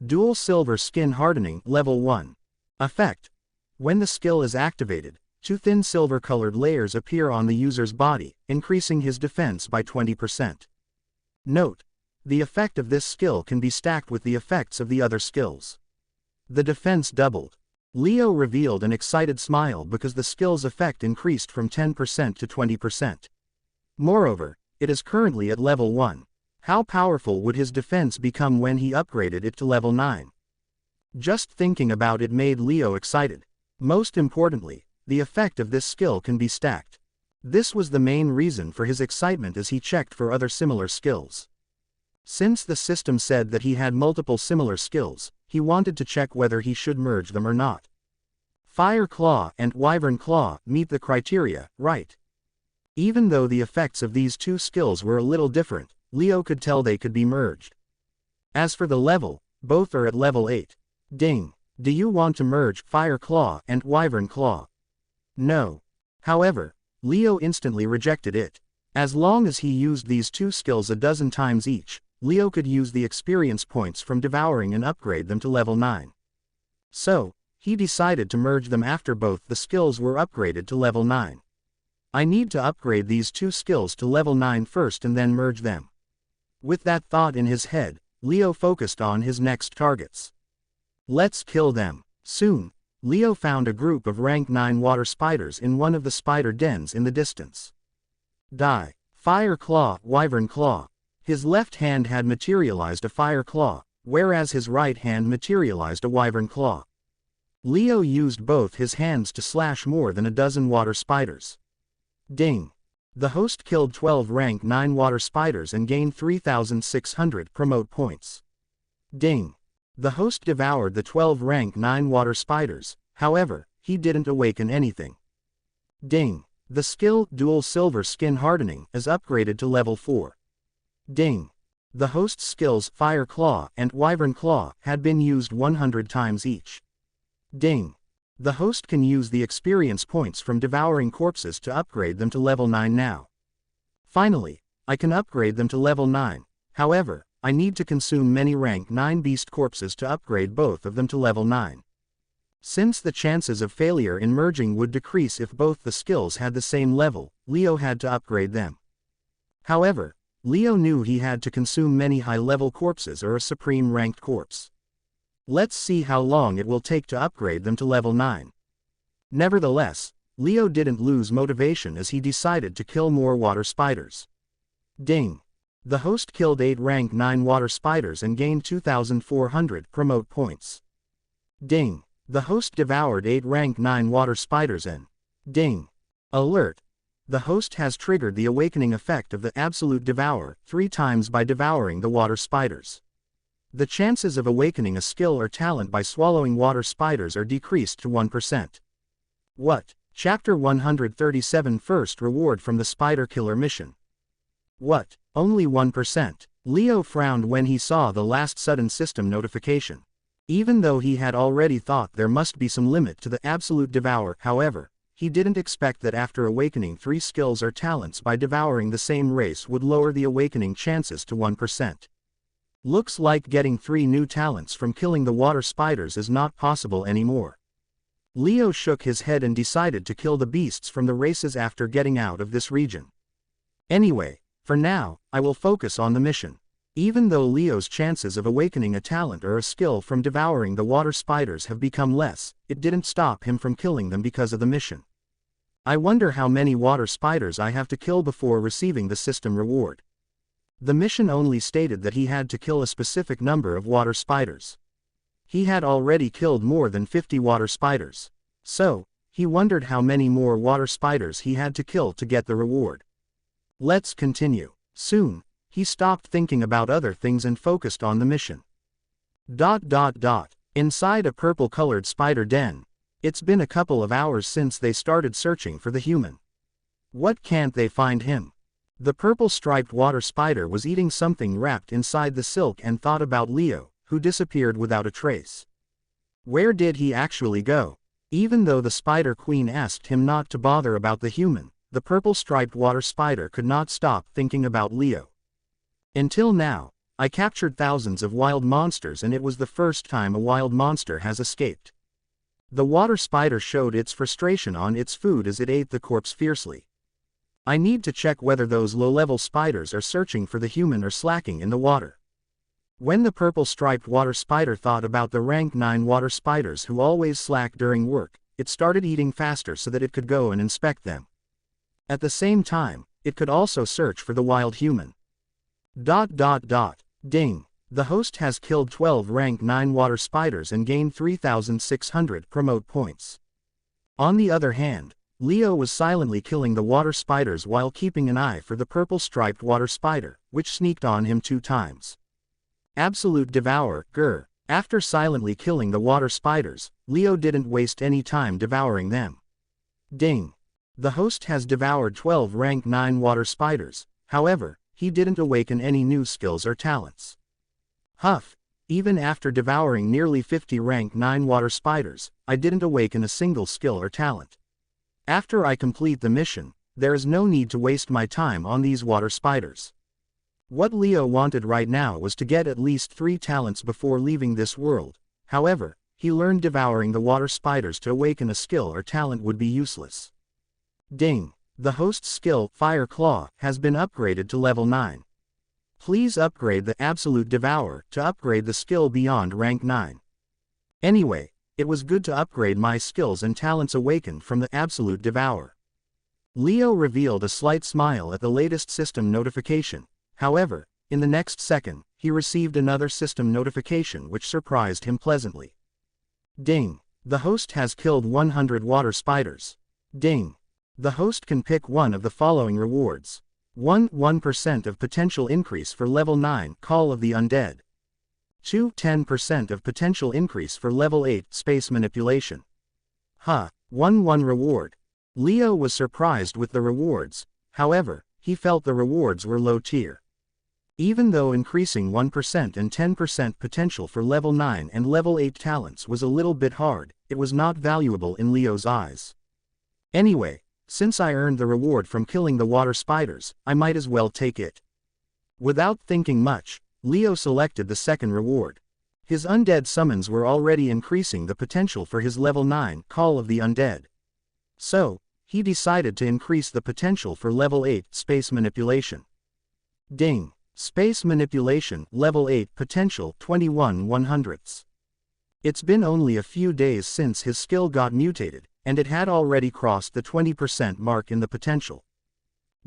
Dual Silver Skin Hardening Level 1. Effect. When the skill is activated, 2 thin silver-colored layers appear on the user's body, increasing his defense by 20%. Note: the effect of this skill can be stacked with the effects of the other skills. The defense doubled. Leo revealed an excited smile because the skill's effect increased from 10% to 20%. Moreover, it is currently at level 1. How powerful would his defense become when he upgraded it to level 9? Just thinking about it made Leo excited. Most importantly, the effect of this skill can be stacked. This was the main reason for his excitement as he checked for other similar skills. Since the system said that he had multiple similar skills, he wanted to check whether he should merge them or not. Fire Claw and Wyvern Claw meet the criteria, right? Even though the effects of these two skills were a little different, Leo could tell they could be merged. As for the level, both are at level 8. Ding. Do you want to merge Fire Claw and Wyvern Claw? No. However, Leo instantly rejected it. As long as he used these two skills a dozen times each, Leo could use the experience points from devouring and upgrade them to level 9. So, he decided to merge them after both the skills were upgraded to level 9. I need to upgrade these two skills to level 9 first and then merge them. With that thought in his head, Leo focused on his next targets. Let's kill them. Soon, Leo found a group of rank 9 water spiders in one of the spider dens in the distance. Die. Fire Claw, Wyvern Claw. His left hand had materialized a Fire Claw, whereas his right hand materialized a Wyvern Claw. Leo used both his hands to slash more than a dozen water spiders. Ding. The host killed 12 rank 9 water spiders and gained 3,600 promote points. Ding. The host devoured the 12 rank 9 water spiders, however, he didn't awaken anything. Ding. The skill Dual Silver Skin Hardening is upgraded to level 4. Ding. The host's skills Fire Claw and Wyvern Claw had been used 100 times each. Ding. The host can use the experience points from devouring corpses to upgrade them to level 9 now. Finally, I can upgrade them to level 9, however, I need to consume many rank 9 beast corpses to upgrade both of them to level 9. Since the chances of failure in merging would decrease if both the skills had the same level, Leo had to upgrade them. However, Leo knew he had to consume many high-level corpses or a supreme ranked corpse. Let's see how long it will take to upgrade them to level 9. Nevertheless, Leo didn't lose motivation as he decided to kill more water spiders. Ding. The host killed 8 rank 9 water spiders and gained 2,400 promote points. Ding. The host devoured 8 rank 9 water spiders and ding. Alert. The host has triggered the awakening effect of the Absolute Devour 3 times by devouring the water spiders. The chances of awakening a skill or talent by swallowing water spiders are decreased to 1%. What? Chapter 137 First Reward from the Spider Killer Mission. What? Only 1%. Leo frowned when he saw the last sudden system notification. Even though he had already thought there must be some limit to the Absolute Devour, however, he didn't expect that after awakening 3 skills or talents by devouring the same race would lower the awakening chances to 1%. Looks like getting 3 new talents from killing the water spiders is not possible anymore. Leo shook his head and decided to kill the beasts from the races after getting out of this region. Anyway, for now, I will focus on the mission. Even though Leo's chances of awakening a talent or a skill from devouring the water spiders have become less, it didn't stop him from killing them because of the mission. I wonder how many water spiders I have to kill before receiving the system reward. The mission only stated that he had to kill a specific number of water spiders. He had already killed more than 50 water spiders. So, he wondered how many more water spiders he had to kill to get the reward. Let's continue. Soon, he stopped thinking about other things and focused on the mission. Inside a purple-colored spider den. It's been a couple of hours since they started searching for the human. What can't they find him? The purple-striped water spider was eating something wrapped inside the silk and thought about Leo, who disappeared without a trace. Where did he actually go? Even though the Spider Queen asked him not to bother about the human, the purple-striped water spider could not stop thinking about Leo. Until now, I captured thousands of wild monsters and it was the first time a wild monster has escaped. The water spider showed its frustration on its food as it ate the corpse fiercely. I need to check whether those low-level spiders are searching for the human or slacking in the water. When the purple-striped water spider thought about the rank 9 water spiders who always slack during work, it started eating faster so that it could go and inspect them. At the same time, it could also search for the wild human. Ding. The host has killed 12 rank 9 water spiders and gained 3,600 promote points. On the other hand, Leo was silently killing the water spiders while keeping an eye for the purple-striped water spider, which sneaked on him 2 times. Absolute Devour, grr. After silently killing the water spiders, Leo didn't waste any time devouring them. Ding. The host has devoured 12 rank 9 water spiders, however, he didn't awaken any new skills or talents. Huff. Even after devouring nearly 50 rank 9 water spiders, I didn't awaken a single skill or talent. After I complete the mission, there is no need to waste my time on these water spiders. What Leo wanted right now was to get at least 3 talents before leaving this world. However, he learned devouring the water spiders to awaken a skill or talent would be useless. Ding. The host's skill, Fire Claw, has been upgraded to level 9. Please upgrade the Absolute Devourer to upgrade the skill beyond rank 9. Anyway, it was good to upgrade my skills and talents awakened from the Absolute Devourer. Leo revealed a slight smile at the latest system notification. However, in the next second, he received another system notification which surprised him pleasantly. Ding. The host has killed 100 water spiders. Ding. The host can pick one of the following rewards. 1% of potential increase for level 9 Call of the Undead. 10% of potential increase for level 8 Space Manipulation. 1 reward. Leo was surprised with the rewards, however, he felt the rewards were low tier. Even though increasing 1% and 10% potential for level 9 and level 8 talents was a little bit hard, it was not valuable in Leo's eyes. Anyway, since I earned the reward from killing the water spiders, I might as well take it. Without thinking much, Leo selected the second reward. His undead summons were already increasing the potential for his level 9 Call of the Undead. So, he decided to increase the potential for level 8 Space Manipulation. Ding. Space Manipulation, level 8 potential 21/100ths. It's been only a few days since his skill got mutated, and it had already crossed the 20% mark in the potential.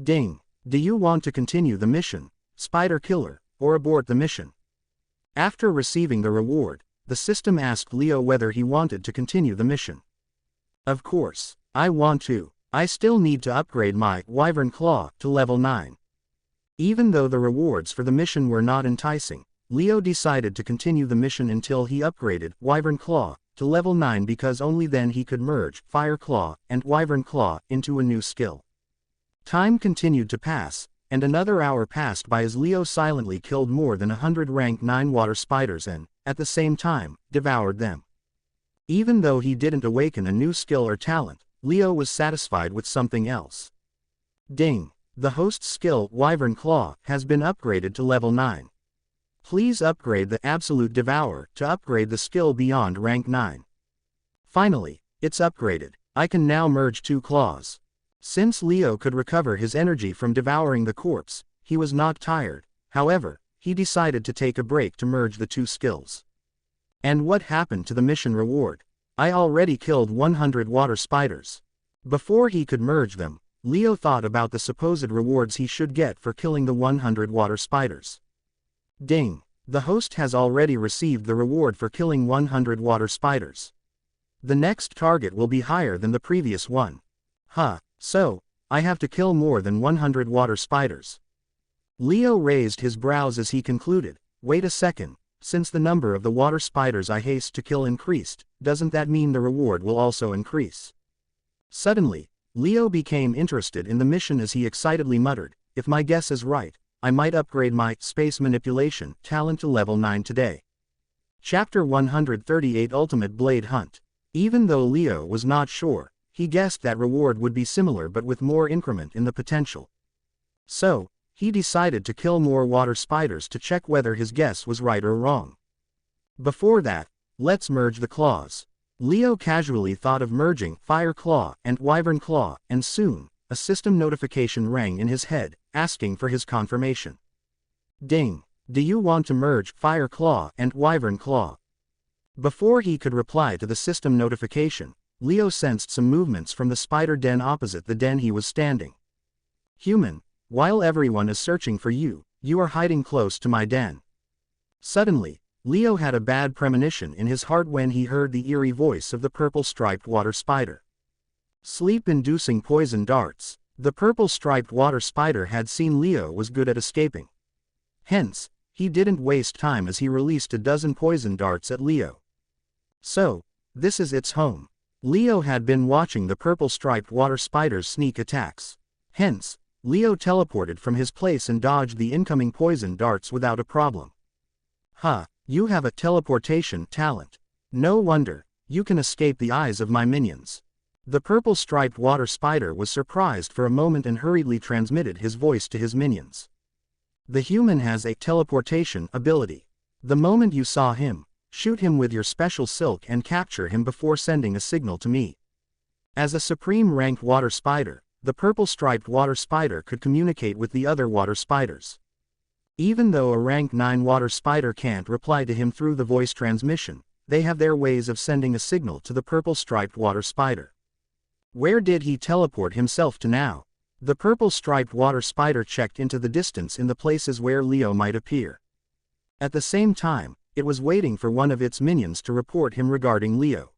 Ding. Do you want to continue the mission, Spider Killer, or abort the mission? After receiving the reward, the system asked Leo whether he wanted to continue the mission. Of course, I want to. I still need to upgrade my Wyvern Claw to level 9. Even though the rewards for the mission were not enticing, Leo decided to continue the mission until he upgraded Wyvern Claw to level 9 because only then he could merge Fire Claw and Wyvern Claw into a new skill. Time continued to pass, and another hour passed by as Leo silently killed more than 100 rank 9 water spiders and, at the same time, devoured them. Even though he didn't awaken a new skill or talent, Leo was satisfied with something else. Ding. The host's skill, Wyvern Claw, has been upgraded to level 9. Please upgrade the Absolute Devourer to upgrade the skill beyond rank 9. Finally, it's upgraded. I can now merge 2 claws. Since Leo could recover his energy from devouring the corpse, he was not tired. However, he decided to take a break to merge the 2 skills. And what happened to the mission reward? I already killed 100 water spiders. Before he could merge them, Leo thought about the supposed rewards he should get for killing the 100 water spiders. Ding. The host has already received the reward for killing 100 water spiders. The next target will be higher than the previous one. So, I have to kill more than 100 water spiders. Leo raised his brows as he concluded, wait a second, since the number of the water spiders I haste to kill increased, doesn't that mean the reward will also increase? Suddenly, Leo became interested in the mission as he excitedly muttered, if my guess is right, I might upgrade my Space Manipulation talent to level 9 today. Chapter 138 Ultimate Blade Hunt. Even though Leo was not sure, he guessed that reward would be similar but with more increment in the potential. So, he decided to kill more water spiders to check whether his guess was right or wrong. Before that, let's merge the claws. Leo casually thought of merging Fire Claw and Wyvern Claw, and soon, a system notification rang in his head, asking for his confirmation. Ding. Do you want to merge Fire Claw and Wyvern Claw? Before he could reply to the system notification, Leo sensed some movements from the spider den opposite the den he was standing. Human, while everyone is searching for you, you are hiding close to my den. Suddenly, Leo had a bad premonition in his heart when he heard the eerie voice of the purple-striped water spider. Sleep-inducing poison darts. The purple-striped water spider had seen Leo was good at escaping. Hence, he didn't waste time as he released a dozen poison darts at Leo. So, this is its home. Leo had been watching the purple-striped water spider's sneak attacks. Hence, Leo teleported from his place and dodged the incoming poison darts without a problem. "Huh, you have a teleportation talent. No wonder, you can escape the eyes of my minions." The purple-striped water spider was surprised for a moment and hurriedly transmitted his voice to his minions. "The human has a teleportation ability. The moment you saw him, shoot him with your special silk and capture him before sending a signal to me." As a supreme-ranked water spider, the purple-striped water spider could communicate with the other water spiders. Even though a rank 9 water spider can't reply to him through the voice transmission, they have their ways of sending a signal to the purple-striped water spider. Where did he teleport himself to now? The purple-striped water spider checked into the distance in the places where Leo might appear. At the same time, it was waiting for one of its minions to report him regarding Leo.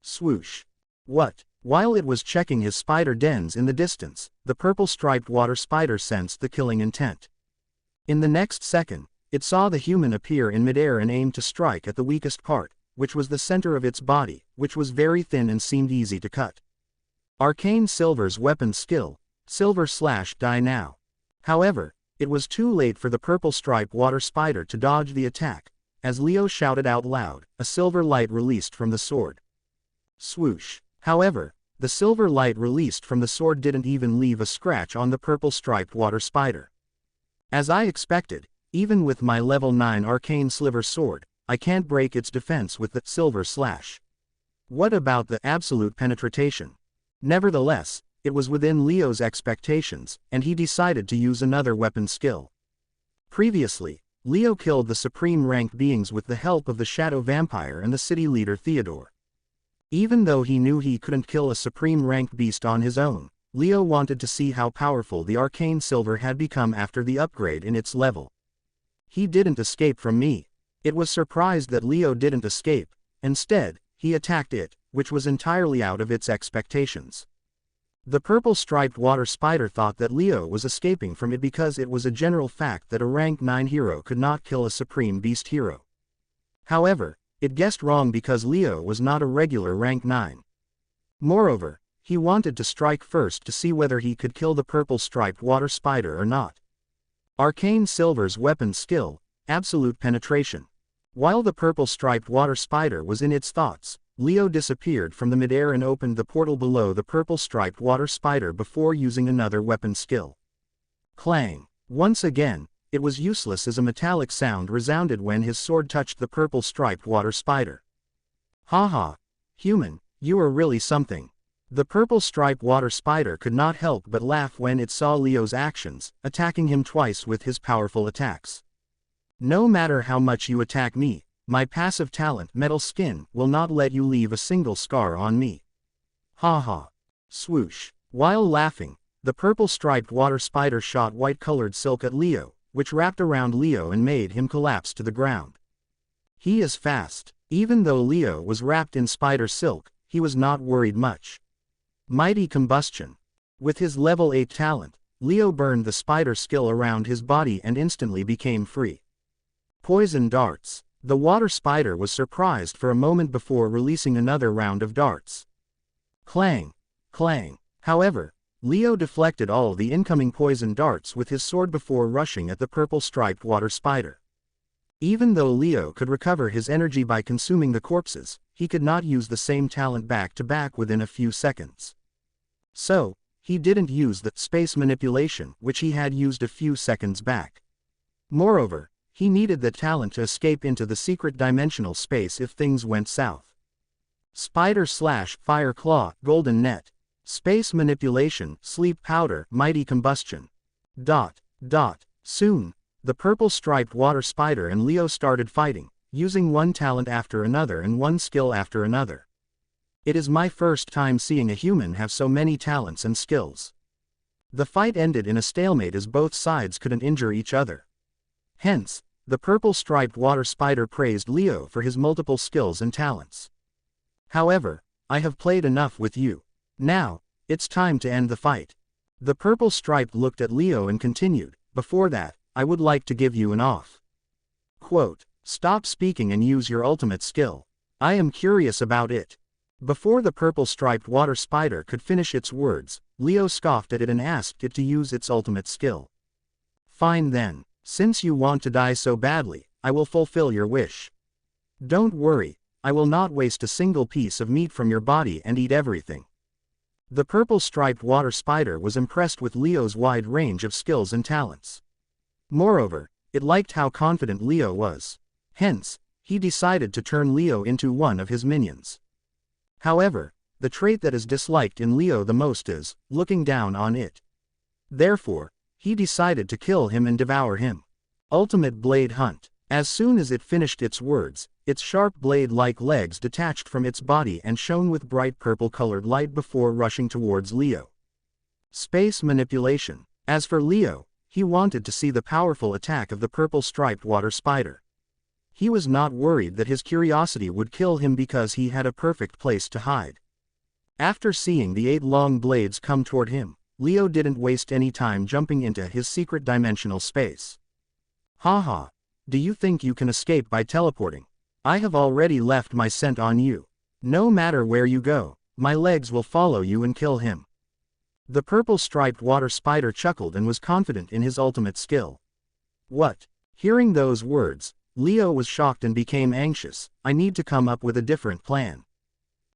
Swoosh. What? While it was checking his spider dens in the distance, the purple-striped water spider sensed the killing intent. In the next second, it saw the human appear in midair and aimed to strike at the weakest part, which was the center of its body, which was very thin and seemed easy to cut. Arcane Silver's weapon skill, Silver/Die now. However, it was too late for the purple-striped water spider to dodge the attack, as Leo shouted out loud, a silver light released from the sword. Swoosh. However, the silver light released from the sword didn't even leave a scratch on the purple-striped water spider. As I expected, even with my level 9 arcane sliver sword, I can't break its defense with the silver slash. What about the absolute penetration? Nevertheless, it was within Leo's expectations, and he decided to use another weapon skill. Previously, Leo killed the supreme rank beings with the help of the shadow vampire and the city leader Theodore. Even though he knew he couldn't kill a supreme rank beast on his own, Leo wanted to see how powerful the arcane silver had become after the upgrade in its level. He didn't escape from me. It was surprised that Leo didn't escape. Instead, he attacked it, which was entirely out of its expectations. The purple-striped water spider thought that Leo was escaping from it because it was a general fact that a rank 9 hero could not kill a supreme beast hero. However, it guessed wrong because Leo was not a regular rank 9. Moreover, he wanted to strike first to see whether he could kill the purple-striped water spider or not. Arcane Silver's weapon skill, Absolute Penetration. While the purple-striped water spider was in its thoughts, Leo disappeared from the midair and opened the portal below the purple-striped water spider before using another weapon skill. Clang. Once again, it was useless as a metallic sound resounded when his sword touched the purple-striped water spider. Haha. Human, you are really something. The purple-striped water spider could not help but laugh when it saw Leo's actions, attacking him twice with his powerful attacks. No matter how much you attack me, my passive talent Metal Skin will not let you leave a single scar on me. Haha. Swoosh. While laughing, the purple-striped water spider shot white-colored silk at Leo, which wrapped around Leo and made him collapse to the ground. He is fast. Even though Leo was wrapped in spider silk, he was not worried much. Mighty Combustion. With his level 8 talent, Leo burned the spider skill around his body and instantly became free. Poison Darts. The water spider was surprised for a moment before releasing another round of darts. Clang. Clang. However, Leo deflected all the incoming poison darts with his sword before rushing at the purple-striped water spider. Even though Leo could recover his energy by consuming the corpses, he could not use the same talent back-to-back within a few seconds. So, he didn't use the space manipulation which he had used a few seconds back. Moreover, he needed the talent to escape into the secret dimensional space if things went south. Spider/Fire Claw, Golden Net. Space Manipulation, Sleep Powder, Mighty Combustion. Soon, the purple-striped water spider and Leo started fighting, using one talent after another and one skill after another. It is my first time seeing a human have so many talents and skills. The fight ended in a stalemate as both sides couldn't injure each other. Hence, the purple-striped water spider praised Leo for his multiple skills and talents. However, I have played enough with you. Now, it's time to end the fight. The purple-striped looked at Leo and continued, before that, I would like to give you an off. Quote, stop speaking and use your ultimate skill. I am curious about it. Before the purple-striped water spider could finish its words, Leo scoffed at it and asked it to use its ultimate skill. Fine then, since you want to die so badly, I will fulfill your wish. Don't worry, I will not waste a single piece of meat from your body and eat everything. The purple-striped water spider was impressed with Leo's wide range of skills and talents. Moreover, it liked how confident Leo was. Hence, he decided to turn Leo into one of his minions. However, the trait that is disliked in Leo the most is looking down on it. Therefore, he decided to kill him and devour him. Ultimate Blade Hunt. As soon as it finished its words, its sharp blade-like legs detached from its body and shone with bright purple-colored light before rushing towards Leo. Space manipulation. As for Leo, he wanted to see the powerful attack of the purple-striped water spider. He was not worried that his curiosity would kill him because he had a perfect place to hide. After seeing the 8 long blades come toward him, Leo didn't waste any time jumping into his secret dimensional space. Haha, do you think you can escape by teleporting? I have already left my scent on you. No matter where you go, my legs will follow you and kill him. The purple-striped water spider chuckled and was confident in his ultimate skill. What? Hearing those words, Leo was shocked and became anxious. I need to come up with a different plan.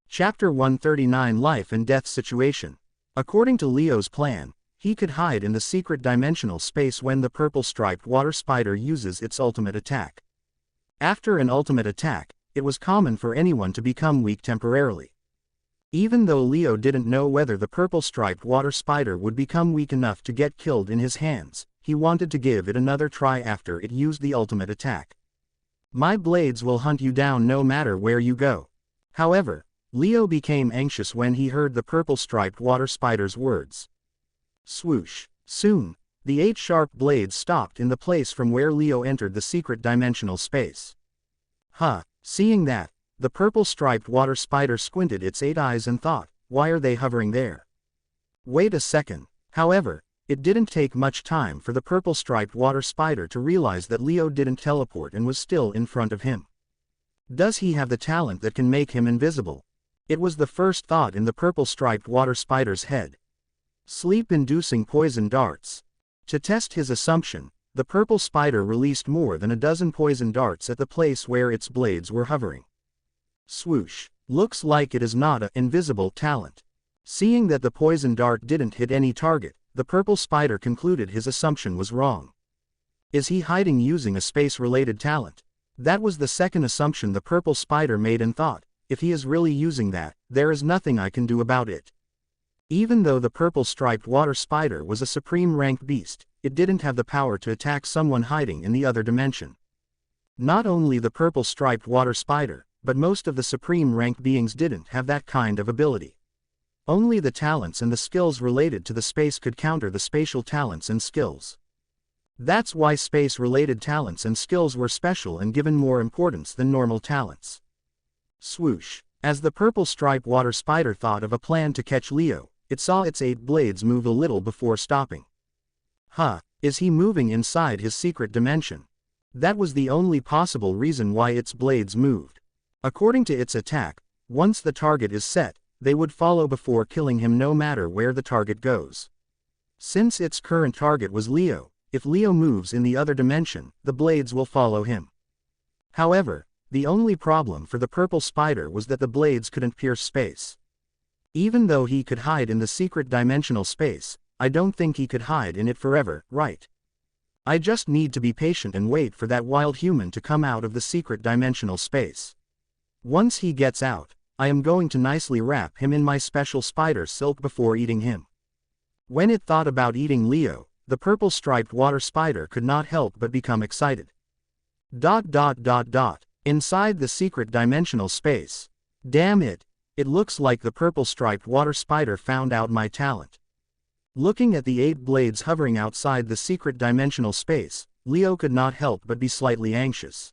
Chapter 139 Life and Death Situation. According to Leo's plan, he could hide in the secret dimensional space when the purple-striped water spider uses its ultimate attack. After an ultimate attack, it was common for anyone to become weak temporarily. Even though Leo didn't know whether the purple-striped water spider would become weak enough to get killed in his hands, he wanted to give it another try after it used the ultimate attack. My blades will hunt you down no matter where you go. However, Leo became anxious when he heard the purple-striped water spider's words. Swoosh. Soon, the 8 sharp blades stopped in the place from where Leo entered the secret dimensional space. Seeing that, the purple-striped water spider squinted its 8 eyes and thought, why are they hovering there? Wait a second. However, it didn't take much time for the purple-striped water spider to realize that Leo didn't teleport and was still in front of him. Does he have the talent that can make him invisible? It was the first thought in the purple-striped water spider's head. Sleep-inducing poison darts. To test his assumption, the purple spider released more than a dozen poison darts at the place where its blades were hovering. Swoosh. Looks like it is not an invisible talent. Seeing that the poison dart didn't hit any target, the purple spider concluded his assumption was wrong. Is he hiding using a space-related talent? That was the second assumption the purple spider made and thought, if he is really using that, there is nothing I can do about it. Even though the purple-striped water spider was a supreme rank beast, it didn't have the power to attack someone hiding in the other dimension. Not only the purple-striped water spider, but most of the supreme rank beings didn't have that kind of ability. Only the talents and the skills related to the space could counter the spatial talents and skills. That's why space-related talents and skills were special and given more importance than normal talents. Swoosh. As the purple-striped water spider thought of a plan to catch Leo, it saw its 8 blades move a little before stopping. Is he moving inside his secret dimension? That was the only possible reason why its blades moved. According to its attack, once the target is set, they would follow before killing him no matter where the target goes. Since its current target was Leo, if Leo moves in the other dimension, the blades will follow him. However, the only problem for the purple spider was that the blades couldn't pierce space. Even though he could hide in the secret dimensional space, I don't think he could hide in it forever, right? I just need to be patient and wait for that wild human to come out of the secret dimensional space. Once he gets out, I am going to nicely wrap him in my special spider silk before eating him. When it thought about eating Leo, the purple-striped water spider could not help but become excited. Inside the secret dimensional space. Damn it! It looks like the purple-striped water spider found out my talent. Looking at the 8 blades hovering outside the secret dimensional space, Leo could not help but be slightly anxious.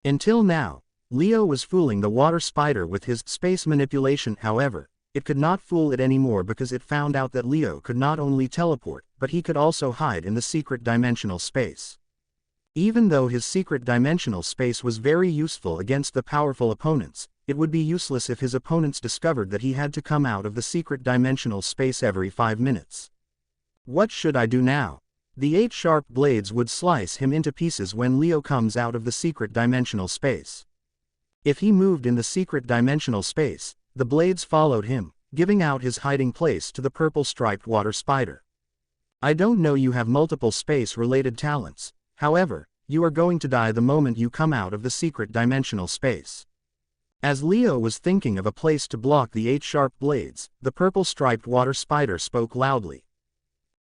Until now, Leo was fooling the water spider with his space manipulation. However, it could not fool it anymore because it found out that Leo could not only teleport, but he could also hide in the secret dimensional space. Even though his secret dimensional space was very useful against the powerful opponents, it would be useless if his opponents discovered that he had to come out of the secret dimensional space every 5 minutes. What should I do now? The 8 sharp blades would slice him into pieces when Leo comes out of the secret dimensional space. If he moved in the secret dimensional space, the blades followed him, giving out his hiding place to the purple striped water spider. I don't know you have multiple space-related talents, however, you are going to die the moment you come out of the secret dimensional space. As Leo was thinking of a place to block the 8 sharp blades, the purple striped water spider spoke loudly.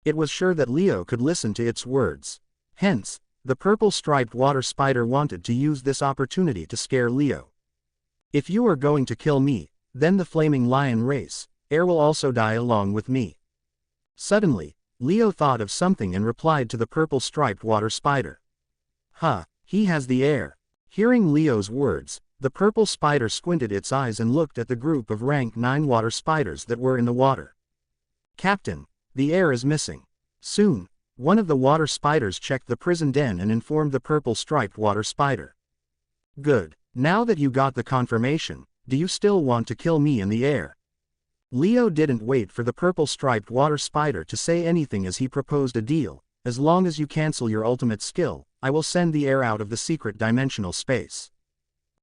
It was sure that Leo could listen to its words. Hence, the purple striped water spider wanted to use this opportunity to scare Leo. If you are going to kill me, then the flaming lion race, air will also die along with me. Suddenly, Leo thought of something and replied to the purple striped water spider. He has the air. Hearing Leo's words, the purple spider squinted its eyes and looked at the group of rank 9 water spiders that were in the water. Captain, the air is missing. Soon, one of the water spiders checked the prison den and informed the purple striped water spider. Good. Now that you got the confirmation, do you still want to kill me in the air? Leo didn't wait for the purple striped water spider to say anything as he proposed a deal. As long as you cancel your ultimate skill, I will send the air out of the secret dimensional space.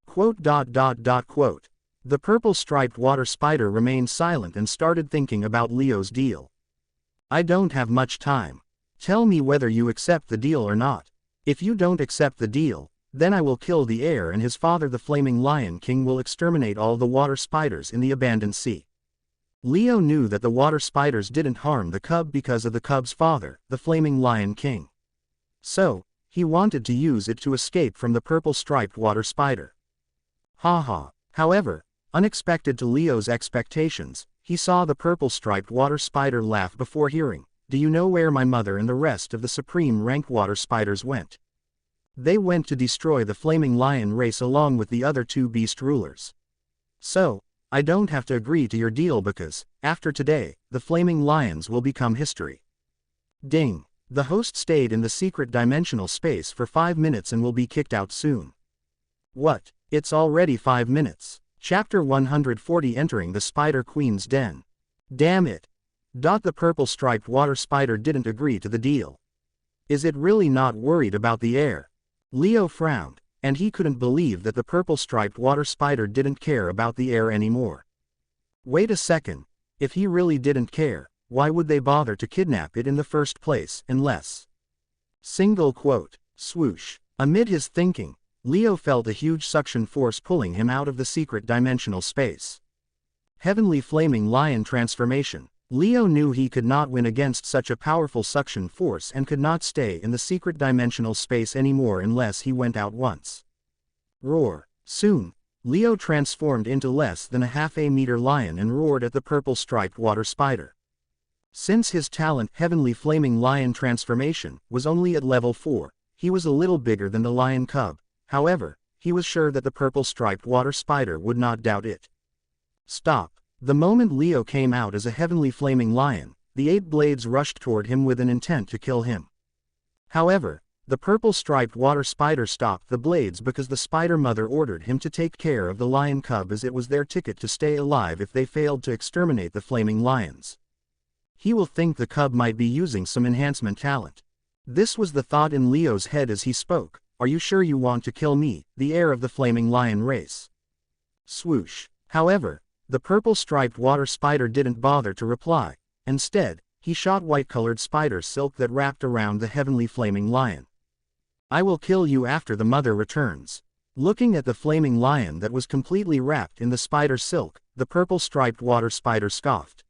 Quote. The purple striped water spider remained silent and started thinking about Leo's deal. I don't have much time. Tell me whether you accept the deal or not. If you don't accept the deal, then I will kill the air and his father the flaming lion king will exterminate all the water spiders in the abandoned sea. Leo knew that the water spiders didn't harm the cub because of the cub's father, the flaming lion king. So, he wanted to use it to escape from the purple striped water spider. However, unexpected to Leo's expectations, he saw the purple striped water spider laugh before hearing, "Do you know where my mother and the rest of the supreme rank water spiders went? They went to destroy the flaming lion race along with the other 2 beast rulers. So, I don't have to agree to your deal because, after today, the flaming lions will become history." Ding! The host stayed in the secret dimensional space for 5 minutes and will be kicked out soon. What? It's already 5 minutes. Chapter 140 Entering the Spider Queen's Den. Damn it! The purple striped water spider didn't agree to the deal. Is it really not worried about the air? Leo frowned, and he couldn't believe that the purple striped water spider didn't care about the air anymore. Wait a second, if he really didn't care, why would they bother to kidnap it in the first place, unless... Swoosh. Amid his thinking, Leo felt a huge suction force pulling him out of the secret dimensional space. Heavenly Flaming Lion Transformation. Leo knew he could not win against such a powerful suction force and could not stay in the secret dimensional space anymore unless he went out once. Roar. Soon, Leo transformed into less than a half-a-meter lion and roared at the purple striped water spider. Since his talent Heavenly Flaming Lion Transformation was only at level 4, he was a little bigger than the lion cub. However, he was sure that the purple striped water spider would not doubt it. Stop. The moment Leo came out as a heavenly flaming lion, the 8 blades rushed toward him with an intent to kill him. However, the purple striped water spider stopped the blades because the spider mother ordered him to take care of the lion cub as it was their ticket to stay alive if they failed to exterminate the flaming lions. He will think the cub might be using some enhancement talent. This was the thought in Leo's head as he spoke. Are you sure you want to kill me, the heir of the flaming lion race? Swoosh. However, the purple striped water spider didn't bother to reply. Instead, he shot white-colored spider silk that wrapped around the heavenly flaming lion. I will kill you after the mother returns. Looking at the flaming lion that was completely wrapped in the spider silk, the purple striped water spider scoffed.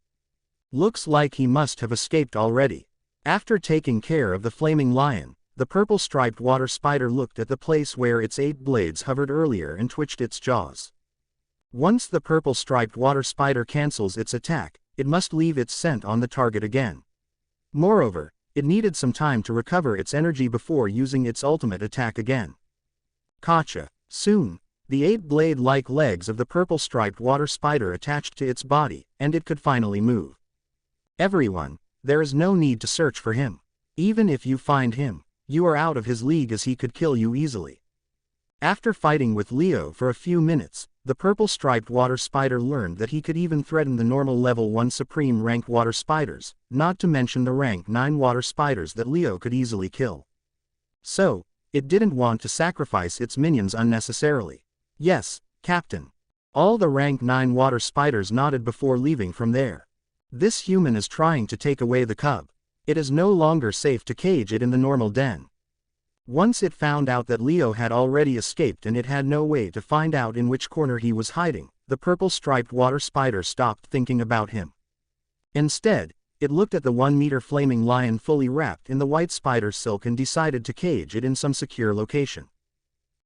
Looks like he must have escaped already. After taking care of the flaming lion, the purple striped water spider looked at the place where its 8 blades hovered earlier and twitched its jaws. Once the purple striped water spider cancels its attack, it must leave its scent on the target again. Moreover, it needed some time to recover its energy before using its ultimate attack again. Gotcha. Soon, the 8 blade-like legs of the purple striped water spider attached to its body, and it could finally move. Everyone, there is no need to search for him. Even if you find him, you are out of his league as he could kill you easily. After fighting with Leo for a few minutes, the purple-striped water spider learned that he could even threaten the normal level 1 supreme rank water spiders, not to mention the rank 9 water spiders that Leo could easily kill. So, it didn't want to sacrifice its minions unnecessarily. Yes, Captain. All the rank 9 water spiders nodded before leaving from there. This human is trying to take away the cub. It is no longer safe to cage it in the normal den. Once it found out that Leo had already escaped and it had no way to find out in which corner he was hiding, the purple-striped water spider stopped thinking about him. Instead, it looked at the 1-meter flaming lion fully wrapped in the white spider silk and decided to cage it in some secure location.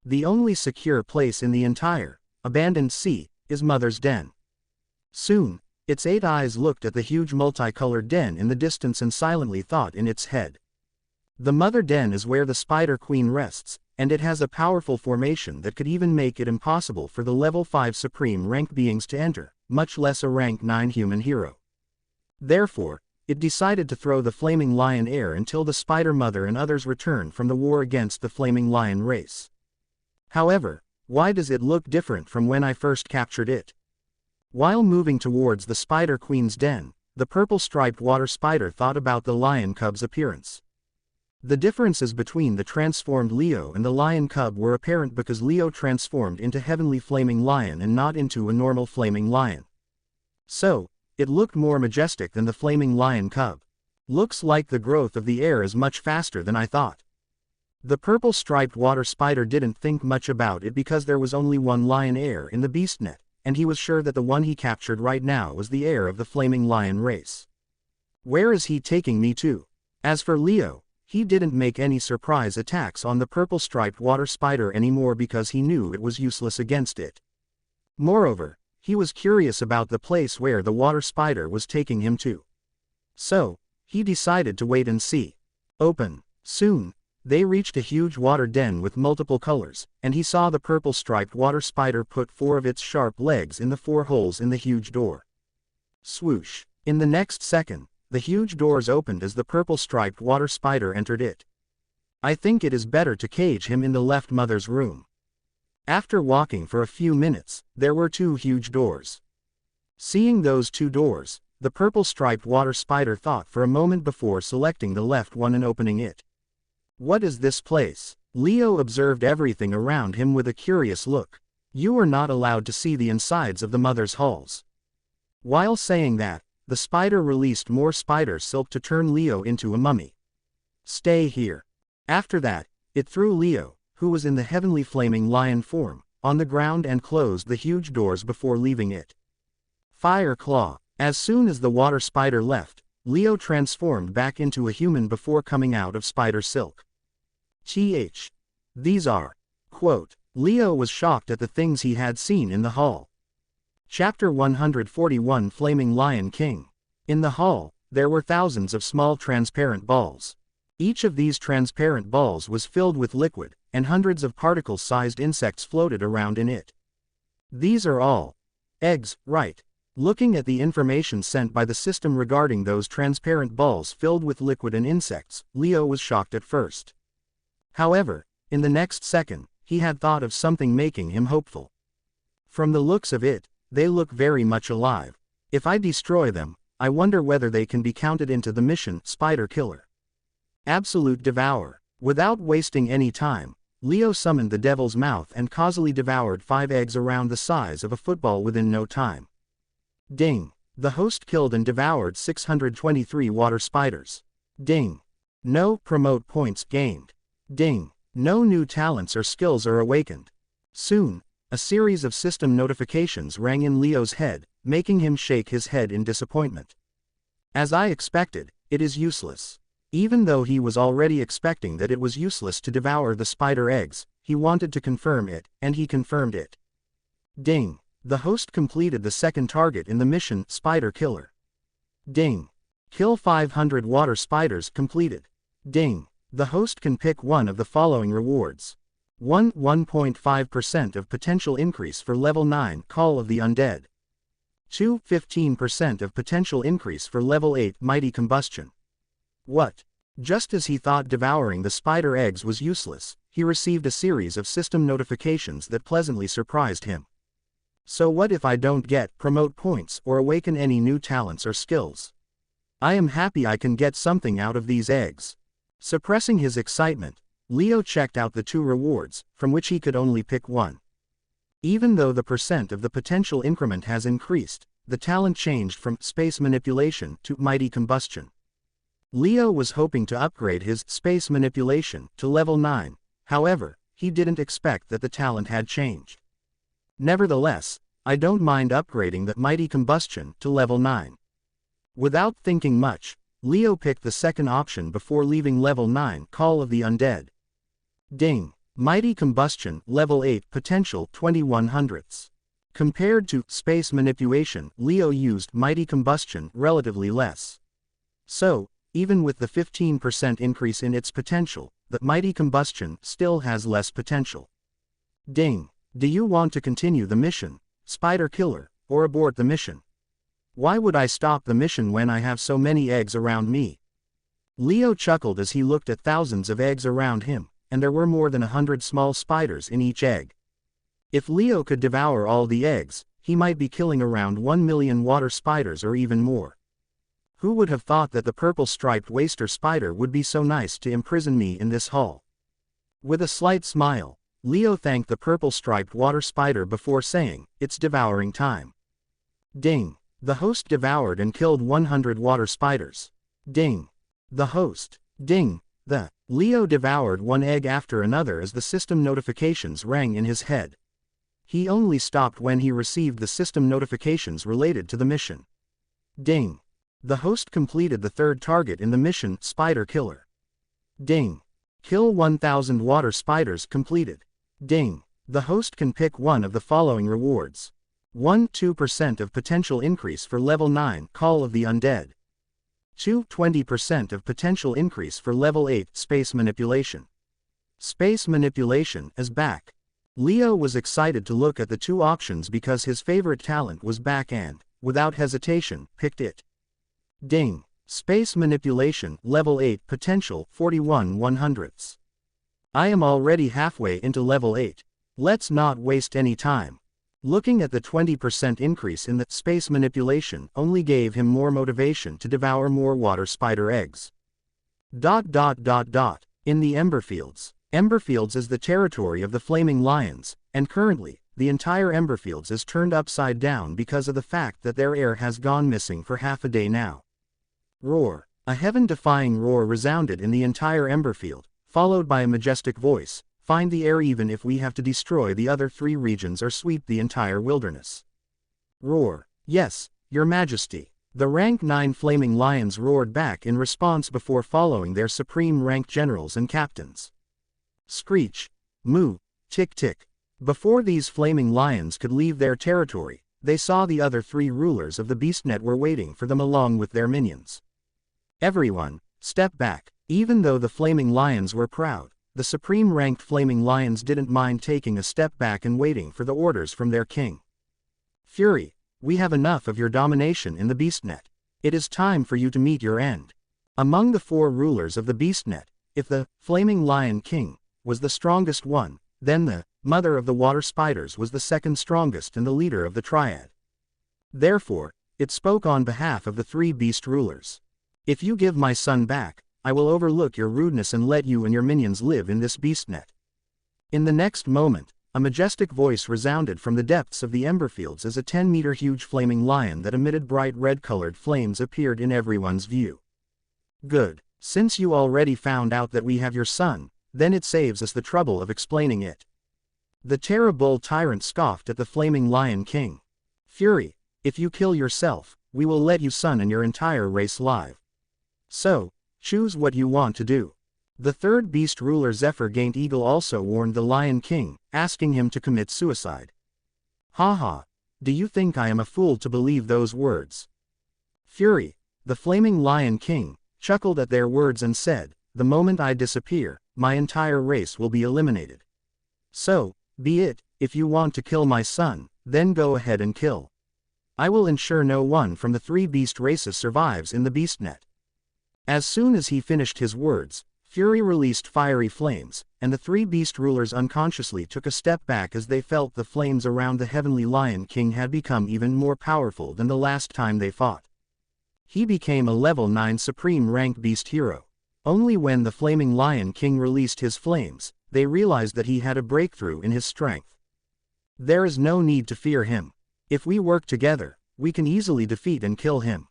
The only secure place in the entire, abandoned sea, is Mother's den. Soon, its 8 eyes looked at the huge multicolored den in the distance and silently thought in its head. The Mother Den is where the Spider Queen rests, and it has a powerful formation that could even make it impossible for the level 5 supreme rank beings to enter, much less a rank 9 human hero. Therefore, it decided to throw the Flaming Lion air until the Spider Mother and others return from the war against the Flaming Lion race. However, why does it look different from when I first captured it? While moving towards the Spider Queen's den, the purple-striped water spider thought about the lion cub's appearance. The differences between the transformed Leo and the lion cub were apparent because Leo transformed into heavenly flaming lion and not into a normal flaming lion. So, it looked more majestic than the flaming lion cub. Looks like the growth of the air is much faster than I thought. The purple-striped water spider didn't think much about it because there was only one lion heir in the beast net, and he was sure that the one he captured right now was the heir of the flaming lion race. Where is he taking me to? As for Leo, he didn't make any surprise attacks on the purple-striped water spider anymore because he knew it was useless against it. Moreover, he was curious about the place where the water spider was taking him to. So, he decided to wait and see. Open. Soon, they reached a huge water den with multiple colors, and he saw the purple-striped water spider put 4 of its sharp legs in the 4 holes in the huge door. Swoosh. In the next second, the huge doors opened as the purple-striped water spider entered it. I think it is better to cage him in the left mother's room. After walking for a few minutes, there were 2 huge doors. Seeing those 2 doors, the purple-striped water spider thought for a moment before selecting the left one and opening it. What is this place? Leo observed everything around him with a curious look. You are not allowed to see the insides of the mother's halls. While saying that, the spider released more spider silk to turn Leo into a mummy. Stay here. After that, it threw Leo, who was in the heavenly flaming lion form, on the ground and closed the huge doors before leaving it. Fire Claw. As soon as the water spider left, Leo transformed back into a human before coming out of spider silk. These are. Quote. Leo was shocked at the things he had seen in the hall. Chapter 141 Flaming Lion King. In the hall, there were thousands of small transparent balls. Each of these transparent balls was filled with liquid, and hundreds of particle-sized insects floated around in it. These are all eggs, right? Looking at the information sent by the system regarding those transparent balls filled with liquid and insects, Leo was shocked at first. However, in the next second, he had thought of something making him hopeful. From the looks of it, they look very much alive. If I destroy them, I wonder whether they can be counted into the mission Spider Killer. Absolute Devour. Without wasting any time, Leo summoned the Devil's Mouth and causally devoured 5 eggs around the size of a football within no time. Ding. The host killed and devoured 623 water spiders. Ding. No promote points gained. Ding. No new talents or skills are awakened. Soon, a series of system notifications rang in Leo's head, making him shake his head in disappointment. As I expected, it is useless. Even though he was already expecting that it was useless to devour the spider eggs, he wanted to confirm it, and he confirmed it. Ding. The host completed the second target in the mission Spider Killer. Ding. Kill 500 water spiders completed. Ding. The host can pick one of the following rewards. 1.5% of potential increase for level 9 Call of the Undead. 2. 15% of potential increase for level 8 Mighty Combustion. What? Just as he thought devouring the spider eggs was useless, he received a series of system notifications that pleasantly surprised him. So what if I don't get, promote points, or awaken any new talents or skills? I am happy I can get something out of these eggs. Suppressing his excitement, Leo checked out the 2 rewards, from which he could only pick one. Even though the percent of the potential increment has increased, the talent changed from space manipulation to mighty combustion. Leo was hoping to upgrade his space manipulation to level 9, however, he didn't expect that the talent had changed. Nevertheless, I don't mind upgrading the mighty combustion to level 9. Without thinking much, Leo picked the second option before leaving level 9, Call of the Undead. Ding! Mighty combustion, level 8, potential 2100ths. Compared to space manipulation, Leo used mighty combustion relatively less. So, even with the 15% increase in its potential, the mighty combustion still has less potential. Ding! Do you want to continue the mission, Spider Killer, or abort the mission? Why would I stop the mission when I have so many eggs around me? Leo chuckled as he looked at thousands of eggs around him, and there were more than 100 small spiders in each egg. If Leo could devour all the eggs, he might be killing around 1 million water spiders or even more. Who would have thought that the purple-striped waster spider would be so nice to imprison me in this hall? With a slight smile, Leo thanked the purple-striped water spider before saying, "It's devouring time." Ding! The host devoured and killed 100 water spiders. Ding! The host. Ding! Leo devoured one egg after another as the system notifications rang in his head. He only stopped when he received the system notifications related to the mission. Ding! The host completed the 3rd target in the mission, Spider Killer. Ding! Kill 1000 water spiders completed. Ding! The host can pick one of the following rewards. 2% of potential increase for level 9, Call of the Undead. 20% of potential increase for level 8, Space Manipulation. Space Manipulation is back. Leo was excited to look at the 2 options because his favorite talent was back and, without hesitation, picked it. Ding! Space Manipulation, level 8, potential 41/100ths. I am already halfway into level 8. Let's not waste any time. Looking at the 20% increase in the space manipulation only gave him more motivation to devour more water spider eggs. In the Emberfields. Emberfields is the territory of the Flaming Lions, and currently, the entire Emberfields is turned upside down because of the fact that their heir has gone missing for half a day now. Roar! A heaven-defying roar resounded in the entire Emberfield, followed by a majestic voice. Find the heir even if we have to destroy the other 3 regions or sweep the entire wilderness. Roar! Yes, Your Majesty. The rank 9 Flaming Lions roared back in response before following their supreme rank generals and captains. Screech! Moo! Tick tick! Before these Flaming Lions could leave their territory, they saw the other 3 rulers of the BeastNet were waiting for them along with their minions. Everyone, step back. Even though the Flaming Lions were proud, the supreme-ranked Flaming Lions didn't mind taking a step back and waiting for the orders from their king. Fury, we have enough of your domination in the BeastNet. It is time for you to meet your end. Among the 4 rulers of the BeastNet, if the Flaming Lion King was the strongest one, then the Mother of the Water Spiders was the second strongest and the leader of the Triad. Therefore, it spoke on behalf of the 3 beast rulers. If you give my son back, I will overlook your rudeness and let you and your minions live in this BeastNet. In the next moment, a majestic voice resounded from the depths of the Emberfields as a 10-meter huge flaming lion that emitted bright red-colored flames appeared in everyone's view. Good. Since you already found out that we have your son, then it saves us the trouble of explaining it. The terrible tyrant scoffed at the Flaming Lion King. Fury, if you kill yourself, we will let you son and your entire race live. So, choose what you want to do. The 3rd beast ruler Zephyr Gaint Eagle also warned the Lion King, asking him to commit suicide. Haha, do you think I am a fool to believe those words? Fury, the Flaming Lion King, chuckled at their words and said, the moment I disappear, my entire race will be eliminated. So, be it, if you want to kill my son, then go ahead and kill. I will ensure no one from the 3 beast races survives in the BeastNet. As soon as he finished his words, Fury released fiery flames, and the three beast rulers unconsciously took a step back as they felt the flames around the heavenly Lion King had become even more powerful than the last time they fought. He became a level 9 supreme rank beast hero. Only when the flaming Lion King released his flames, they realized that he had a breakthrough in his strength. There is no need to fear him. If we work together, we can easily defeat and kill him.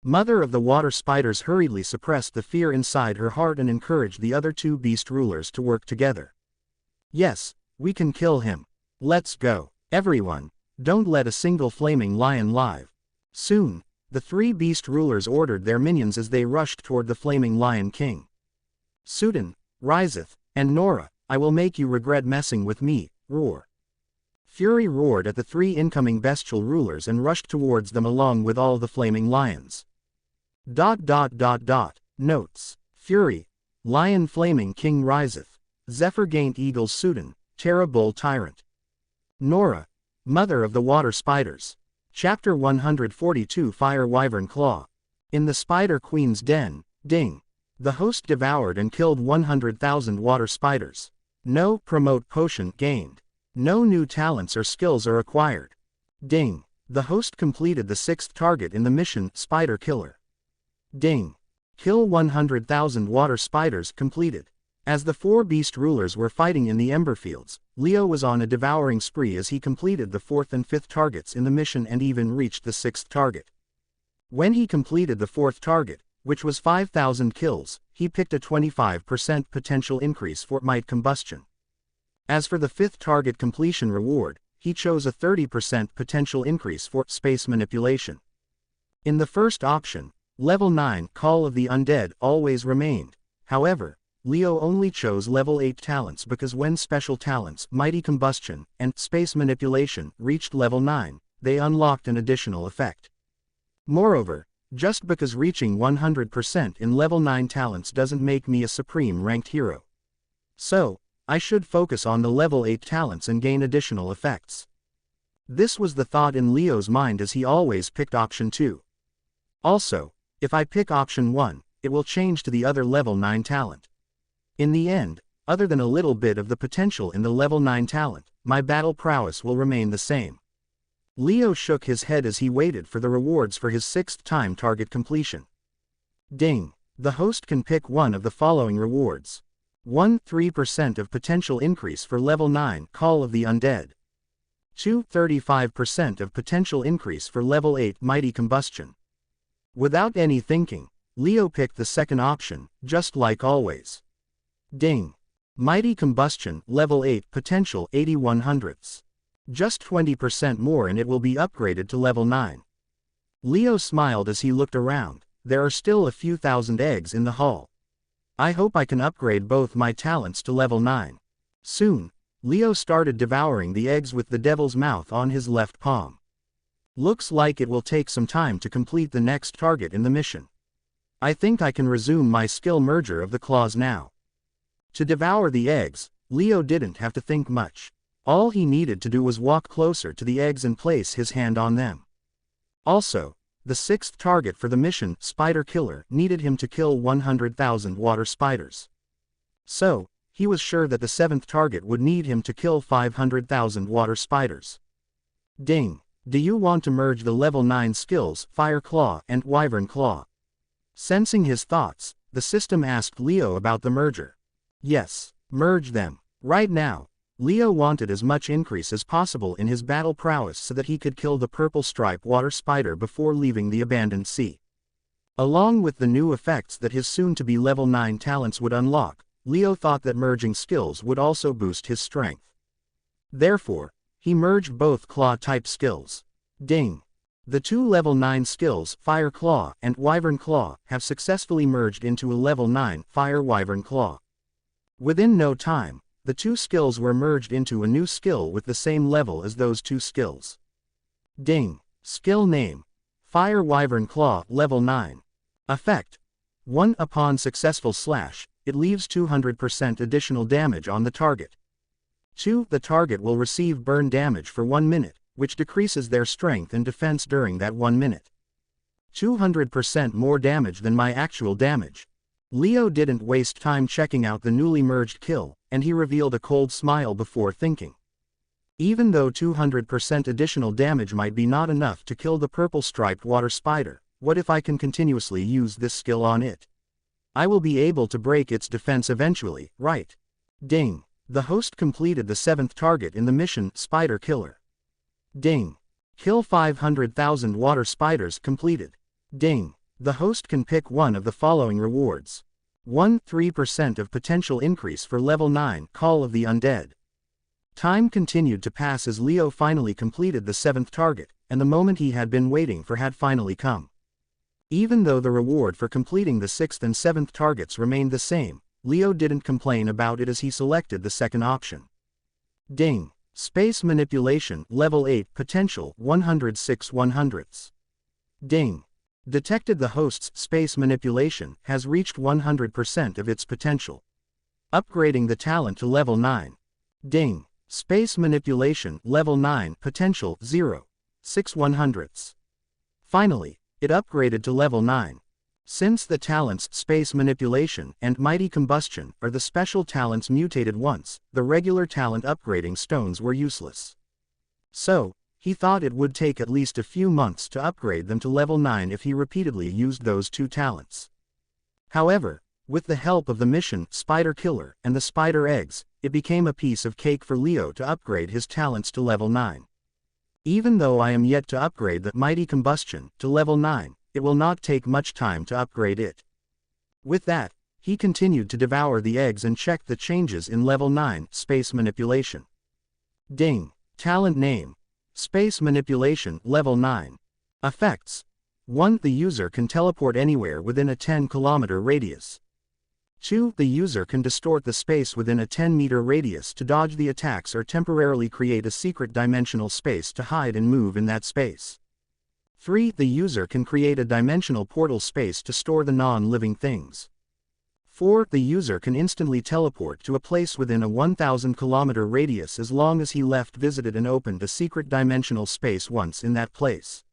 Mother of the Water Spiders hurriedly suppressed the fear inside her heart and encouraged the other two beast rulers to work together. Yes, we can kill him. Let's go. Everyone, don't let a single flaming lion live. Soon, the three beast rulers ordered their minions as they rushed toward the flaming Lion King. Sudan, Rizeth, and Nora, I will make you regret messing with me, roar. Fury roared at the three incoming bestial rulers and rushed towards them along with all the flaming lions. Notes. Fury, Lion Flaming King Rizeth, Zephyr Gaint Eagles Sudan, Terra Bull Tyrant. Nora, Mother of the Water Spiders. Chapter 142 Fire Wyvern Claw. In the Spider Queen's den, ding. The host devoured and killed 100,000 water spiders. No promote potion gained. No new talents or skills are acquired. Ding. The host completed the 6th target in the mission, Spider Killer. Ding. Kill 100,000 water spiders completed. As the four beast rulers were fighting in the Emberfields, Leo was on a devouring spree as he completed the 4th and 5th targets in the mission and even reached the 6th target. When he completed the 4th target, which was 5,000 kills, he picked a 25% potential increase for might combustion. As for the 5th target completion reward, he chose a 30% potential increase for space manipulation. In the first option, level 9 Call of the Undead always remained. However, Leo only chose level 8 talents because when special talents Mighty Combustion and Space Manipulation reached level 9, they unlocked an additional effect. Moreover, just because reaching 100% in level 9 talents doesn't make me a supreme ranked hero. So, I should focus on the level 8 talents and gain additional effects. This was the thought in Leo's mind as he always picked option 2. Also, if I pick option 1, it will change to the other level 9 talent. In the end, other than a little bit of the potential in the level 9 talent, my battle prowess will remain the same. Leo shook his head as he waited for the rewards for his 6th time target completion. Ding. The host can pick one of the following rewards. 1. 3% of potential increase for level 9 Call of the Undead. 2. 35% of potential increase for level 8 Mighty Combustion. Without any thinking, Leo picked the second option, just like always. Ding. Mighty Combustion, level 8, potential 8100ths. Just 20% more and it will be upgraded to level 9. Leo smiled as he looked around. There are still a few thousand eggs in the hall. I hope I can upgrade both my talents to level 9. Soon, Leo started devouring the eggs with the devil's mouth on his left palm. Looks like it will take some time to complete the next target in the mission. I think I can resume my skill merger of the claws now. To devour the eggs, Leo didn't have to think much. All he needed to do was walk closer to the eggs and place his hand on them. Also, the 6th target for the mission, Spider Killer, needed him to kill 100,000 water spiders. So, he was sure that the 7th target would need him to kill 500,000 water spiders. Ding. Do you want to merge the level 9 skills, Fire Claw and Wyvern Claw? Sensing his thoughts, the system asked Leo about the merger. Yes, merge them. Right now, Leo wanted as much increase as possible in his battle prowess so that he could kill the purple stripe water spider before leaving the abandoned sea. Along with the new effects that his soon-to-be level 9 talents would unlock, Leo thought that merging skills would also boost his strength. Therefore, he merged both claw-type skills. Ding. The two level 9 skills, Fire Claw and Wyvern Claw, have successfully merged into a level 9, Fire Wyvern Claw. Within no time, the two skills were merged into a new skill with the same level as those two skills. Ding. Skill name. Fire Wyvern Claw, level 9. Effect. 1. Upon successful slash, it leaves 200% additional damage on the target. 2. The target will receive burn damage for 1 minute, which decreases their strength and defense during that 1 minute. 200% more damage than my actual damage. Leo didn't waste time checking out the newly merged kill, and he revealed a cold smile before thinking. Even though 200% additional damage might be not enough to kill the purple-striped water spider, what if I can continuously use this skill on it? I will be able to break its defense eventually, right? Ding. The host completed the 7th target in the mission, Spider Killer. Ding. Kill 500,000 water spiders completed. Ding. The host can pick one of the following rewards. 3% of potential increase for level 9 Call of the Undead. Time continued to pass as Leo finally completed the 7th target, and the moment he had been waiting for had finally come. Even though the reward for completing the 6th and 7th targets remained the same, Leo didn't complain about it as he selected the second option. Ding. Space Manipulation Level 8 Potential 106/100ths. Ding. Detected the host's space manipulation has reached 100% of its potential. Upgrading the talent to level 9. Ding. Space Manipulation Level 9 Potential 0.6/100ths. Finally, it upgraded to level 9. Since the talents Space Manipulation and Mighty Combustion are the special talents mutated once, the regular talent upgrading stones were useless. So, he thought it would take at least a few months to upgrade them to level 9 if he repeatedly used those two talents. However, with the help of the mission Spider Killer and the spider eggs, it became a piece of cake for Leo to upgrade his talents to level 9. Even though I am yet to upgrade the Mighty Combustion to level 9, it will not take much time to upgrade it. With that, he continued to devour the eggs and checked the changes in level 9 Space Manipulation. Ding. Talent Name. Space Manipulation Level 9. Effects. 1. The user can teleport anywhere within a 10-kilometer radius. 2. The user can distort the space within a 10-meter radius to dodge the attacks or temporarily create a secret dimensional space to hide and move in that space. 3. The user can create a dimensional portal space to store the non-living things. 4. The user can instantly teleport to a place within a 1,000-kilometer radius as long as he left, visited and opened a secret dimensional space once in that place.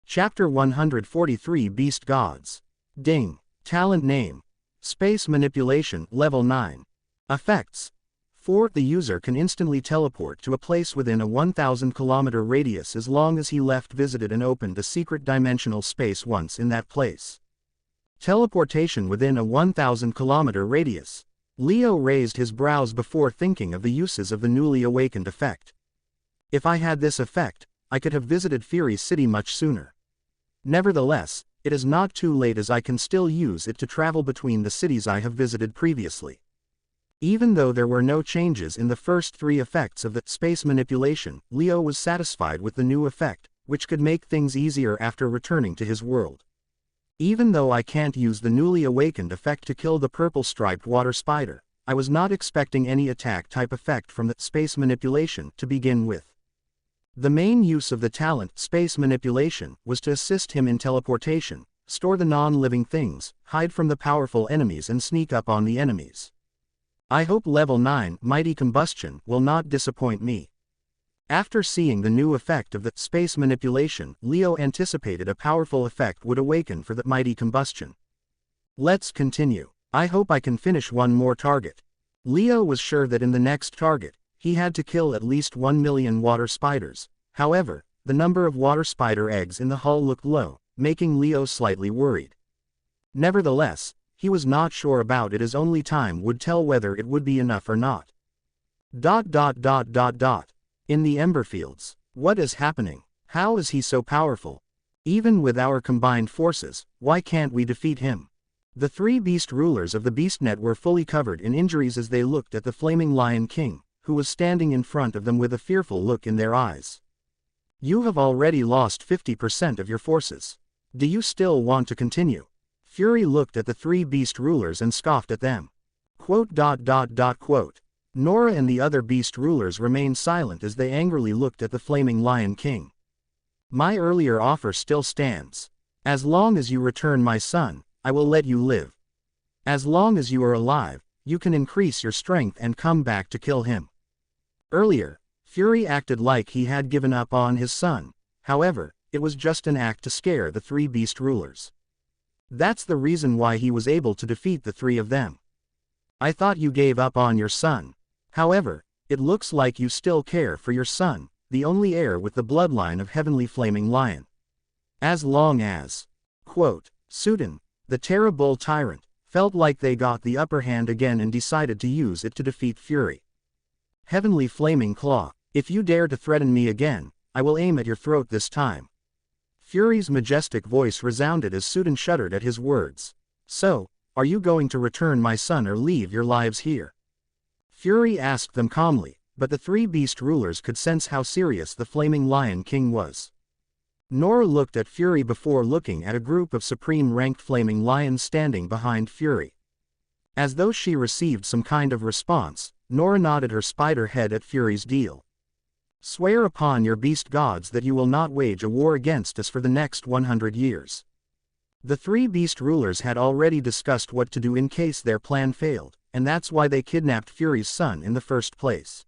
Chapter 143 Beast Gods. Ding. Talent Name. Space Manipulation Level 9. Effects. 4. The user can instantly teleport to a place within a 1,000-kilometer radius as long as he left, visited and opened a secret dimensional space once in that place. Teleportation within a 1,000-kilometer radius. Leo raised his brows before thinking of the uses of the newly awakened effect. If I had this effect, I could have visited Fury City much sooner. Nevertheless, it is not too late as I can still use it to travel between the cities I have visited previously. Even though there were no changes in the first 3 effects of the space manipulation, Leo was satisfied with the new effect, which could make things easier after returning to his world. Even though I can't use the newly awakened effect to kill the purple-striped water spider, I was not expecting any attack-type effect from the space manipulation to begin with. The main use of the talent Space Manipulation was to assist him in teleportation, store the non-living things, hide from the powerful enemies and sneak up on the enemies. I hope level 9 Mighty Combustion will not disappoint me. After seeing the new effect of the space manipulation, Leo anticipated a powerful effect would awaken for the Mighty Combustion. Let's continue. I hope I can finish one more target. Leo was sure that in the next target, he had to kill at least 1 million water spiders. However, the number of water spider eggs in the hull looked low, making Leo slightly worried. Nevertheless, he was not sure about it as only time would tell whether it would be enough or not. In the Emberfields. What is happening? How is he so powerful? Even with our combined forces, why can't we defeat him? The 3 beast rulers of the BeastNet were fully covered in injuries as they looked at the flaming Lion King, who was standing in front of them with a fearful look in their eyes. You have already lost 50% of your forces. Do you still want to continue? Fury looked at the 3 beast rulers and scoffed at them. Nora and the other beast rulers remained silent as they angrily looked at the flaming Lion King. My earlier offer still stands. As long as you return my son, I will let you live. As long as you are alive, you can increase your strength and come back to kill him. Earlier, Fury acted like he had given up on his son. However, it was just an act to scare the 3 beast rulers. That's the reason why he was able to defeat the three of them. I thought you gave up on your son. However, it looks like you still care for your son, the only heir with the bloodline of Heavenly Flaming Lion. As long as, quote, Sudan, the terrible tyrant, felt like they got the upper hand again and decided to use it to defeat Fury. Heavenly Flaming Claw, if you dare to threaten me again, I will aim at your throat this time. Fury's majestic voice resounded as Sudan shuddered at his words. So, are you going to return my son or leave your lives here? Fury asked them calmly, but the three beast rulers could sense how serious the Flaming Lion King was. Nora looked at Fury before looking at a group of supreme-ranked flaming lions standing behind Fury. As though she received some kind of response, Nora nodded her spider head at Fury's deal. Swear upon your beast gods that you will not wage a war against us for the next 100 years. The three beast rulers had already discussed what to do in case their plan failed, and that's why they kidnapped Fury's son in the first place.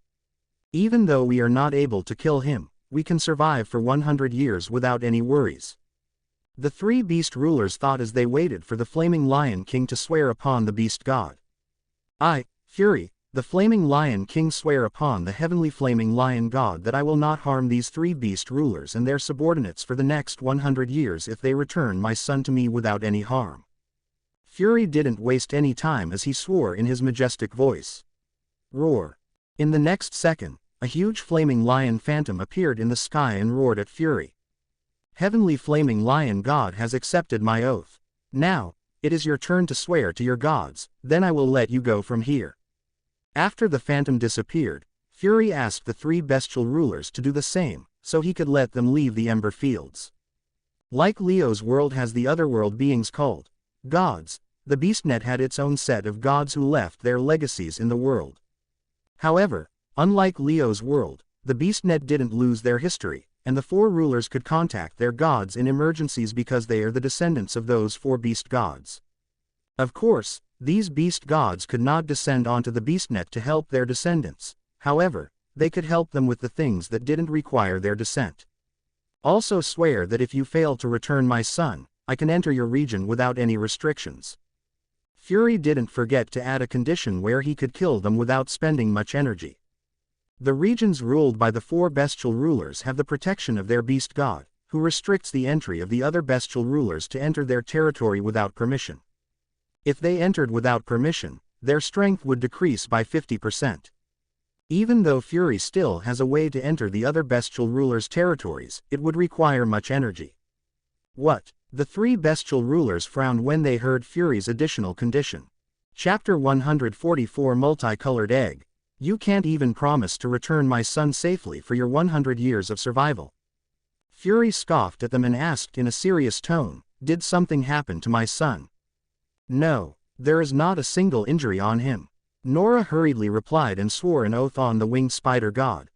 Even though we are not able to kill him, we can survive for 100 years without any worries. The three beast rulers thought as they waited for the Flaming Lion King to swear upon the beast god. I, Fury, the Flaming Lion King, swear upon the Heavenly Flaming Lion God that I will not harm these three beast rulers and their subordinates for the next 100 years if they return my son to me without any harm. Fury didn't waste any time as he swore in his majestic voice. Roar. In the next second, a huge flaming lion phantom appeared in the sky and roared at Fury. Heavenly Flaming Lion God has accepted my oath. Now, it is your turn to swear to your gods, then I will let you go from here. After the phantom disappeared, Fury asked the three bestial rulers to do the same, so he could let them leave the Ember Fields. Like Leo's world has the otherworld beings called gods, the BeastNet had its own set of gods who left their legacies in the world. However, unlike Leo's world, the BeastNet didn't lose their history, and the four rulers could contact their gods in emergencies because they are the descendants of those four beast gods. Of course, these beast gods could not descend onto the BeastNet to help their descendants, however, they could help them with the things that didn't require their descent. Also swear that if you fail to return my son, I can enter your region without any restrictions. Fury didn't forget to add a condition where he could kill them without spending much energy. The regions ruled by the four bestial rulers have the protection of their beast god, who restricts the entry of the other bestial rulers to enter their territory without permission. If they entered without permission, their strength would decrease by 50%. Even though Fury still has a way to enter the other bestial rulers' territories, it would require much energy. What? The three bestial rulers frowned when they heard Fury's additional condition. Chapter 144 Multicolored Egg. You can't even promise to return my son safely for your 100 years of survival. Fury scoffed at them and asked in a serious tone, did something happen to my son? No, there is not a single injury on him. Nora hurriedly replied and swore an oath on the winged spider god.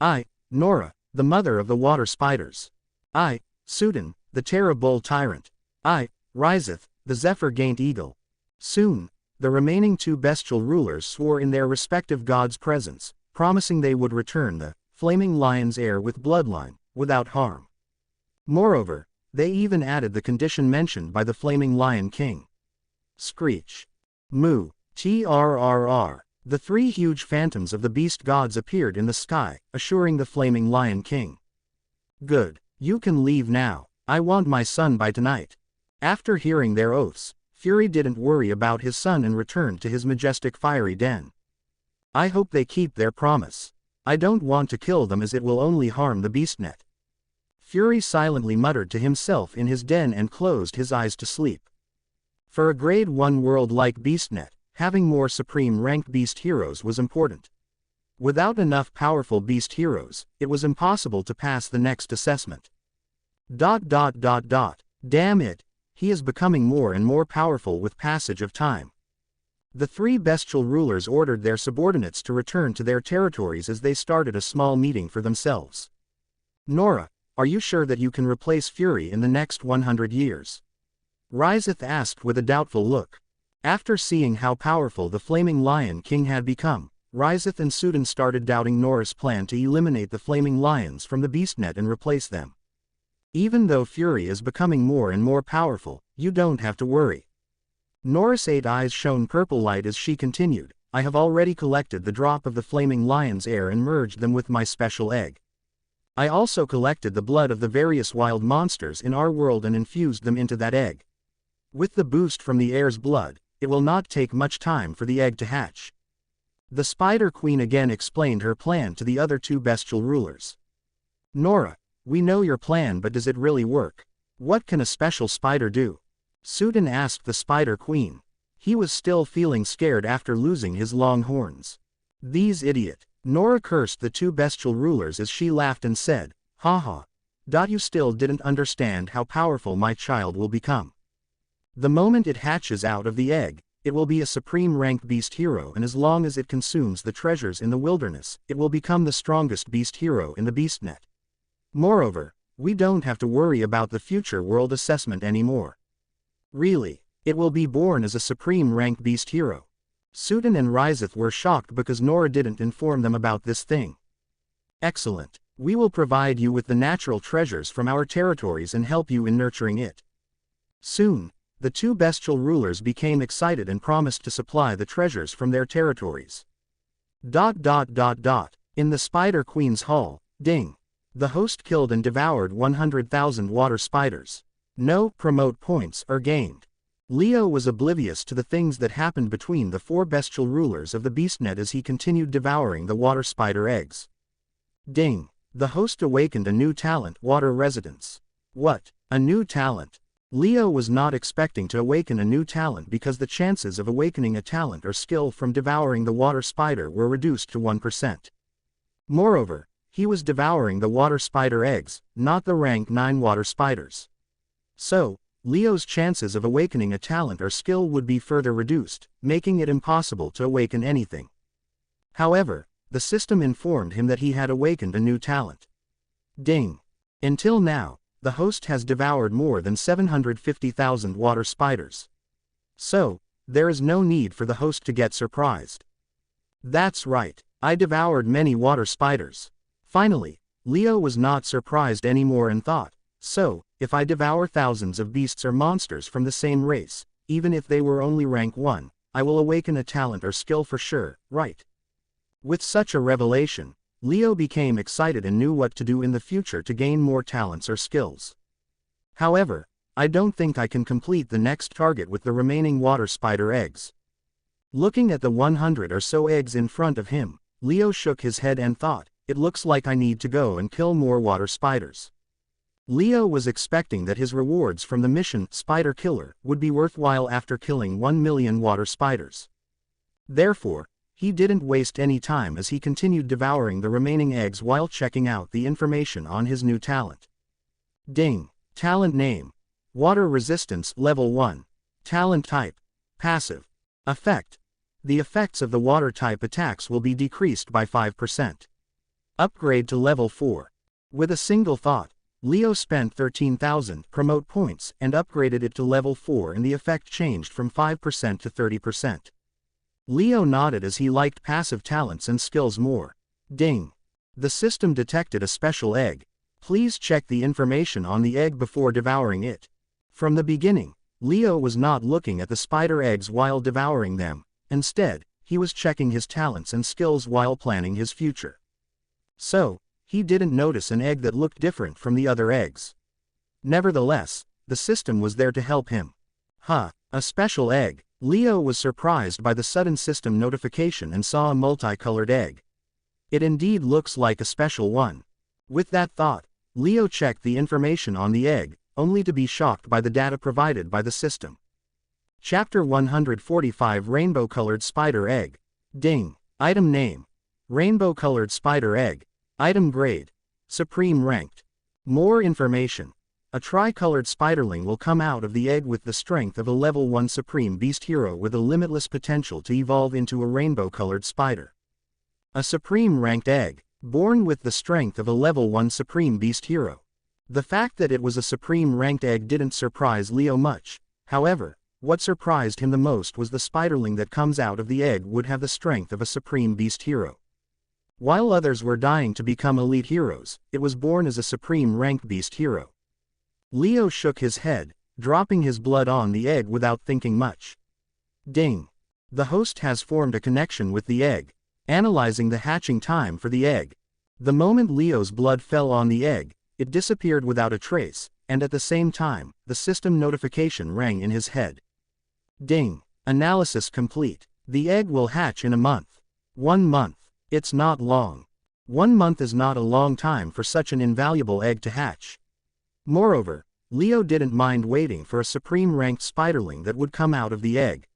I, Nora, the mother of the water spiders. I, Sudan, the terrible tyrant. I, Riseth, the zephyr-gained eagle. Soon, the remaining two bestial rulers swore in their respective gods' presence, promising they would return the Flaming Lion's heir with bloodline, without harm. Moreover, they even added the condition mentioned by the Flaming Lion King. Screech. Moo. Trrr. The three huge phantoms of the beast gods appeared in the sky, assuring the Flaming Lion King. Good. You can leave now. I want my son by tonight. After hearing their oaths, Fury didn't worry about his son and returned to his majestic fiery den. I hope they keep their promise. I don't want to kill them as it will only harm the BeastNet. Fury silently muttered to himself in his den and closed his eyes to sleep. For a grade 1 world like BeastNet, having more supreme-ranked beast heroes was important. Without enough powerful beast heroes, it was impossible to pass the next assessment. Damn it, he is becoming more and more powerful with passage of time. The three bestial rulers ordered their subordinates to return to their territories as they started a small meeting for themselves. Nora, are you sure that you can replace Fury in the next 100 years? Riseth asked with a doubtful look. After seeing how powerful the Flaming Lion King had become, Riseth and Sudan started doubting Nora's plan to eliminate the Flaming Lions from the BeastNet and replace them. Even though Fury is becoming more and more powerful, You don't have to worry. Nora's 8 eyes shone purple light as she continued, I have already collected the drop of the flaming lion's air and merged them with my special egg. I also collected the blood of the various wild monsters in our world and infused them into that egg. With the boost from the air's blood, it will not take much time for the egg to hatch. The Spider Queen again explained her plan to the other 2 bestial rulers. Nora, we know your plan, but does it really work? What can a special spider do? Sudan asked the Spider Queen. He was still feeling scared after losing his long horns. These idiot. Nora cursed the 2 bestial rulers as she laughed and said, haha. You still didn't understand how powerful my child will become. The moment it hatches out of the egg, it will be a supreme ranked beast hero, and as long as it consumes the treasures in the wilderness, it will become the strongest beast hero in the beastnet. Moreover, we don't have to worry about the future world assessment anymore. Really, it will be born as a supreme ranked beast hero. Sudan and Rizeth were shocked because Nora didn't inform them about this thing. Excellent. We will provide you with the natural treasures from our territories and help you in nurturing it. Soon, the 2 bestial rulers became excited and promised to supply the treasures from their territories. In the Spider Queen's hall, ding. The host killed and devoured 100,000 water spiders. No promote points are gained. Leo was oblivious to the things that happened between the 4 bestial rulers of the beastnet as he continued devouring the water spider eggs. Ding. The host awakened a new talent, water residence. What? A new talent? Leo was not expecting to awaken a new talent because the chances of awakening a talent or skill from devouring the water spider were reduced to 1%. Moreover, he was devouring the water spider eggs, not the rank 9 water spiders. So, Leo's chances of awakening a talent or skill would be further reduced, making it impossible to awaken anything. However, the system informed him that he had awakened a new talent. Ding. Until now, the host has devoured more than 750,000 water spiders. So, there is no need for the host to get surprised. That's right, I devoured many water spiders. Finally, Leo was not surprised anymore and thought, so, if I devour thousands of beasts or monsters from the same race, even if they were only rank 1, I will awaken a talent or skill for sure, right? With such a revelation, Leo became excited and knew what to do in the future to gain more talents or skills. However, I don't think I can complete the next target with the remaining water spider eggs. Looking at the 100 or so eggs in front of him, Leo shook his head and thought, it looks like I need to go and kill more water spiders. Leo was expecting that his rewards from the mission, Spider Killer, would be worthwhile after killing 1 million water spiders. Therefore, he didn't waste any time as he continued devouring the remaining eggs while checking out the information on his new talent. Ding. Talent name. Water resistance level 1. Talent type. Passive. Effect. The effects of the water type attacks will be decreased by 5%. Upgrade to level 4. With a single thought, Leo spent 13,000 promote points and upgraded it to level 4 and the effect changed from 5% to 30%. Leo nodded as he liked passive talents and skills more. Ding. The system detected a special egg. Please check the information on the egg before devouring it. From the beginning, Leo was not looking at the spider eggs while devouring them. Instead, he was checking his talents and skills while planning his future. So, he didn't notice an egg that looked different from the other eggs. Nevertheless, the system was there to help him. A special egg. Leo was surprised by the sudden system notification and saw a multicolored egg. It indeed looks like a special one. With that thought, Leo checked the information on the egg, only to be shocked by the data provided by the system. Chapter 145 Rainbow-Colored Spider Egg. Ding. Item name. Rainbow-Colored Spider Egg. Item grade. Supreme ranked. More information. A tri-colored spiderling will come out of the egg with the strength of a level 1 supreme beast hero with a limitless potential to evolve into a rainbow-colored spider. A supreme ranked egg, born with the strength of a level 1 supreme beast hero. The fact that it was a supreme ranked egg didn't surprise Leo much. However, what surprised him the most was the spiderling that comes out of the egg would have the strength of a supreme beast hero. While others were dying to become elite heroes, it was born as a supreme ranked beast hero. Leo shook his head, dropping his blood on the egg without thinking much. Ding. The host has formed a connection with the egg, analyzing the hatching time for the egg. The moment Leo's blood fell on the egg, it disappeared without a trace, and at the same time, the system notification rang in his head. Ding. Analysis complete. The egg will hatch in a month. 1 month. It's not long. 1 month is not a long time for such an invaluable egg to hatch. Moreover, Leo didn't mind waiting for a supreme-ranked spiderling that would come out of the egg.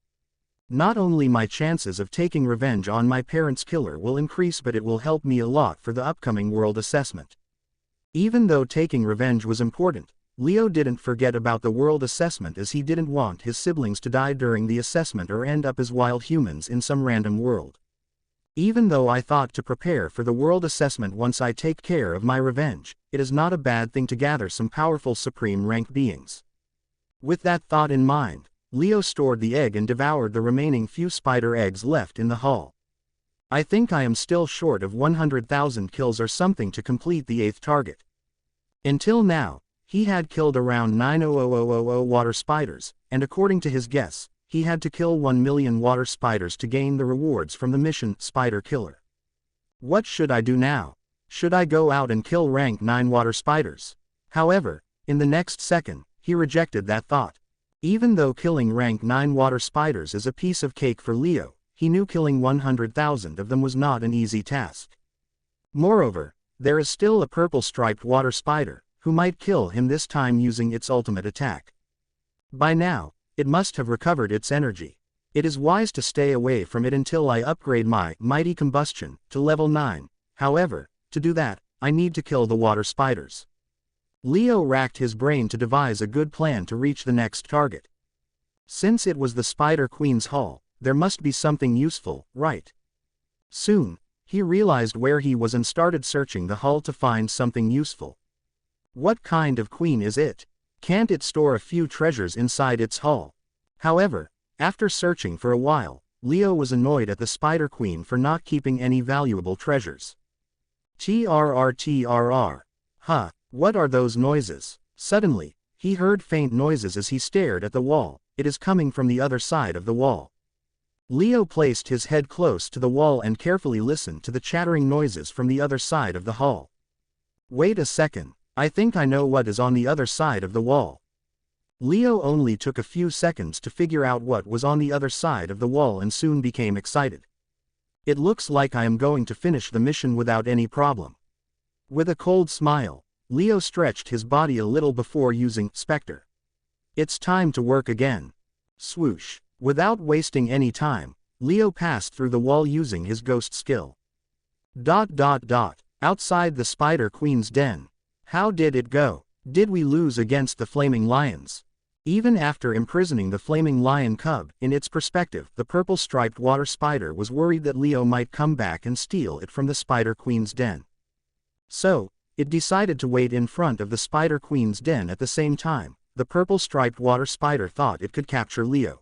Not only my chances of taking revenge on my parents' killer will increase, but it will help me a lot for the upcoming world assessment. Even though taking revenge was important, Leo didn't forget about the world assessment, as he didn't want his siblings to die during the assessment or end up as wild humans in some random world. Even though I thought to prepare for the world assessment once I take care of my revenge, it is not a bad thing to gather some powerful supreme-ranked beings. With that thought in mind, Leo stored the egg and devoured the remaining few spider eggs left in the hull. I think I am still short of 100,000 kills or something to complete the 8th target. Until now, he had killed around 9,000,000 water spiders, and according to his guess, he had to kill 1,000,000 water spiders to gain the rewards from the mission Spider Killer. What should I do now? Should I go out and kill rank 9 water spiders? However, in the next second, he rejected that thought. Even though killing rank 9 water spiders is a piece of cake for Leo, he knew killing 100,000 of them was not an easy task. Moreover, there is still a purple-striped water spider, who might kill him this time using its ultimate attack. By now, it must have recovered its energy. It is wise to stay away from it until I upgrade my mighty combustion to level 9, however, to do that, I need to kill the water spiders. Leo racked his brain to devise a good plan to reach the next target. Since it was the Spider Queen's hull, there must be something useful, right? Soon, he realized where he was and started searching the hull to find something useful. What kind of queen is it? Can't it store a few treasures inside its hull? However, after searching for a while, Leo was annoyed at the Spider Queen for not keeping any valuable treasures. TRR. Huh, what are those noises? Suddenly, he heard faint noises as he stared at the wall. It is coming from the other side of the wall. Leo placed his head close to the wall and carefully listened to the chattering noises from the other side of the hull. Wait a second, I think I know what is on the other side of the wall. Leo only took a few seconds to figure out what was on the other side of the wall and soon became excited. It looks like I am going to finish the mission without any problem. With a cold smile, Leo stretched his body a little before using Spectre. It's time to work again. Swoosh. Without wasting any time, Leo passed through the wall using his ghost skill. Outside the Spider Queen's den. How did it go? Did we lose against the Flaming Lions? Even after imprisoning the Flaming Lion cub, in its perspective, the purple-striped water spider was worried that Leo might come back and steal it from the Spider Queen's den. So, it decided to wait in front of the Spider Queen's den at the same time. The purple-striped water spider thought it could capture Leo.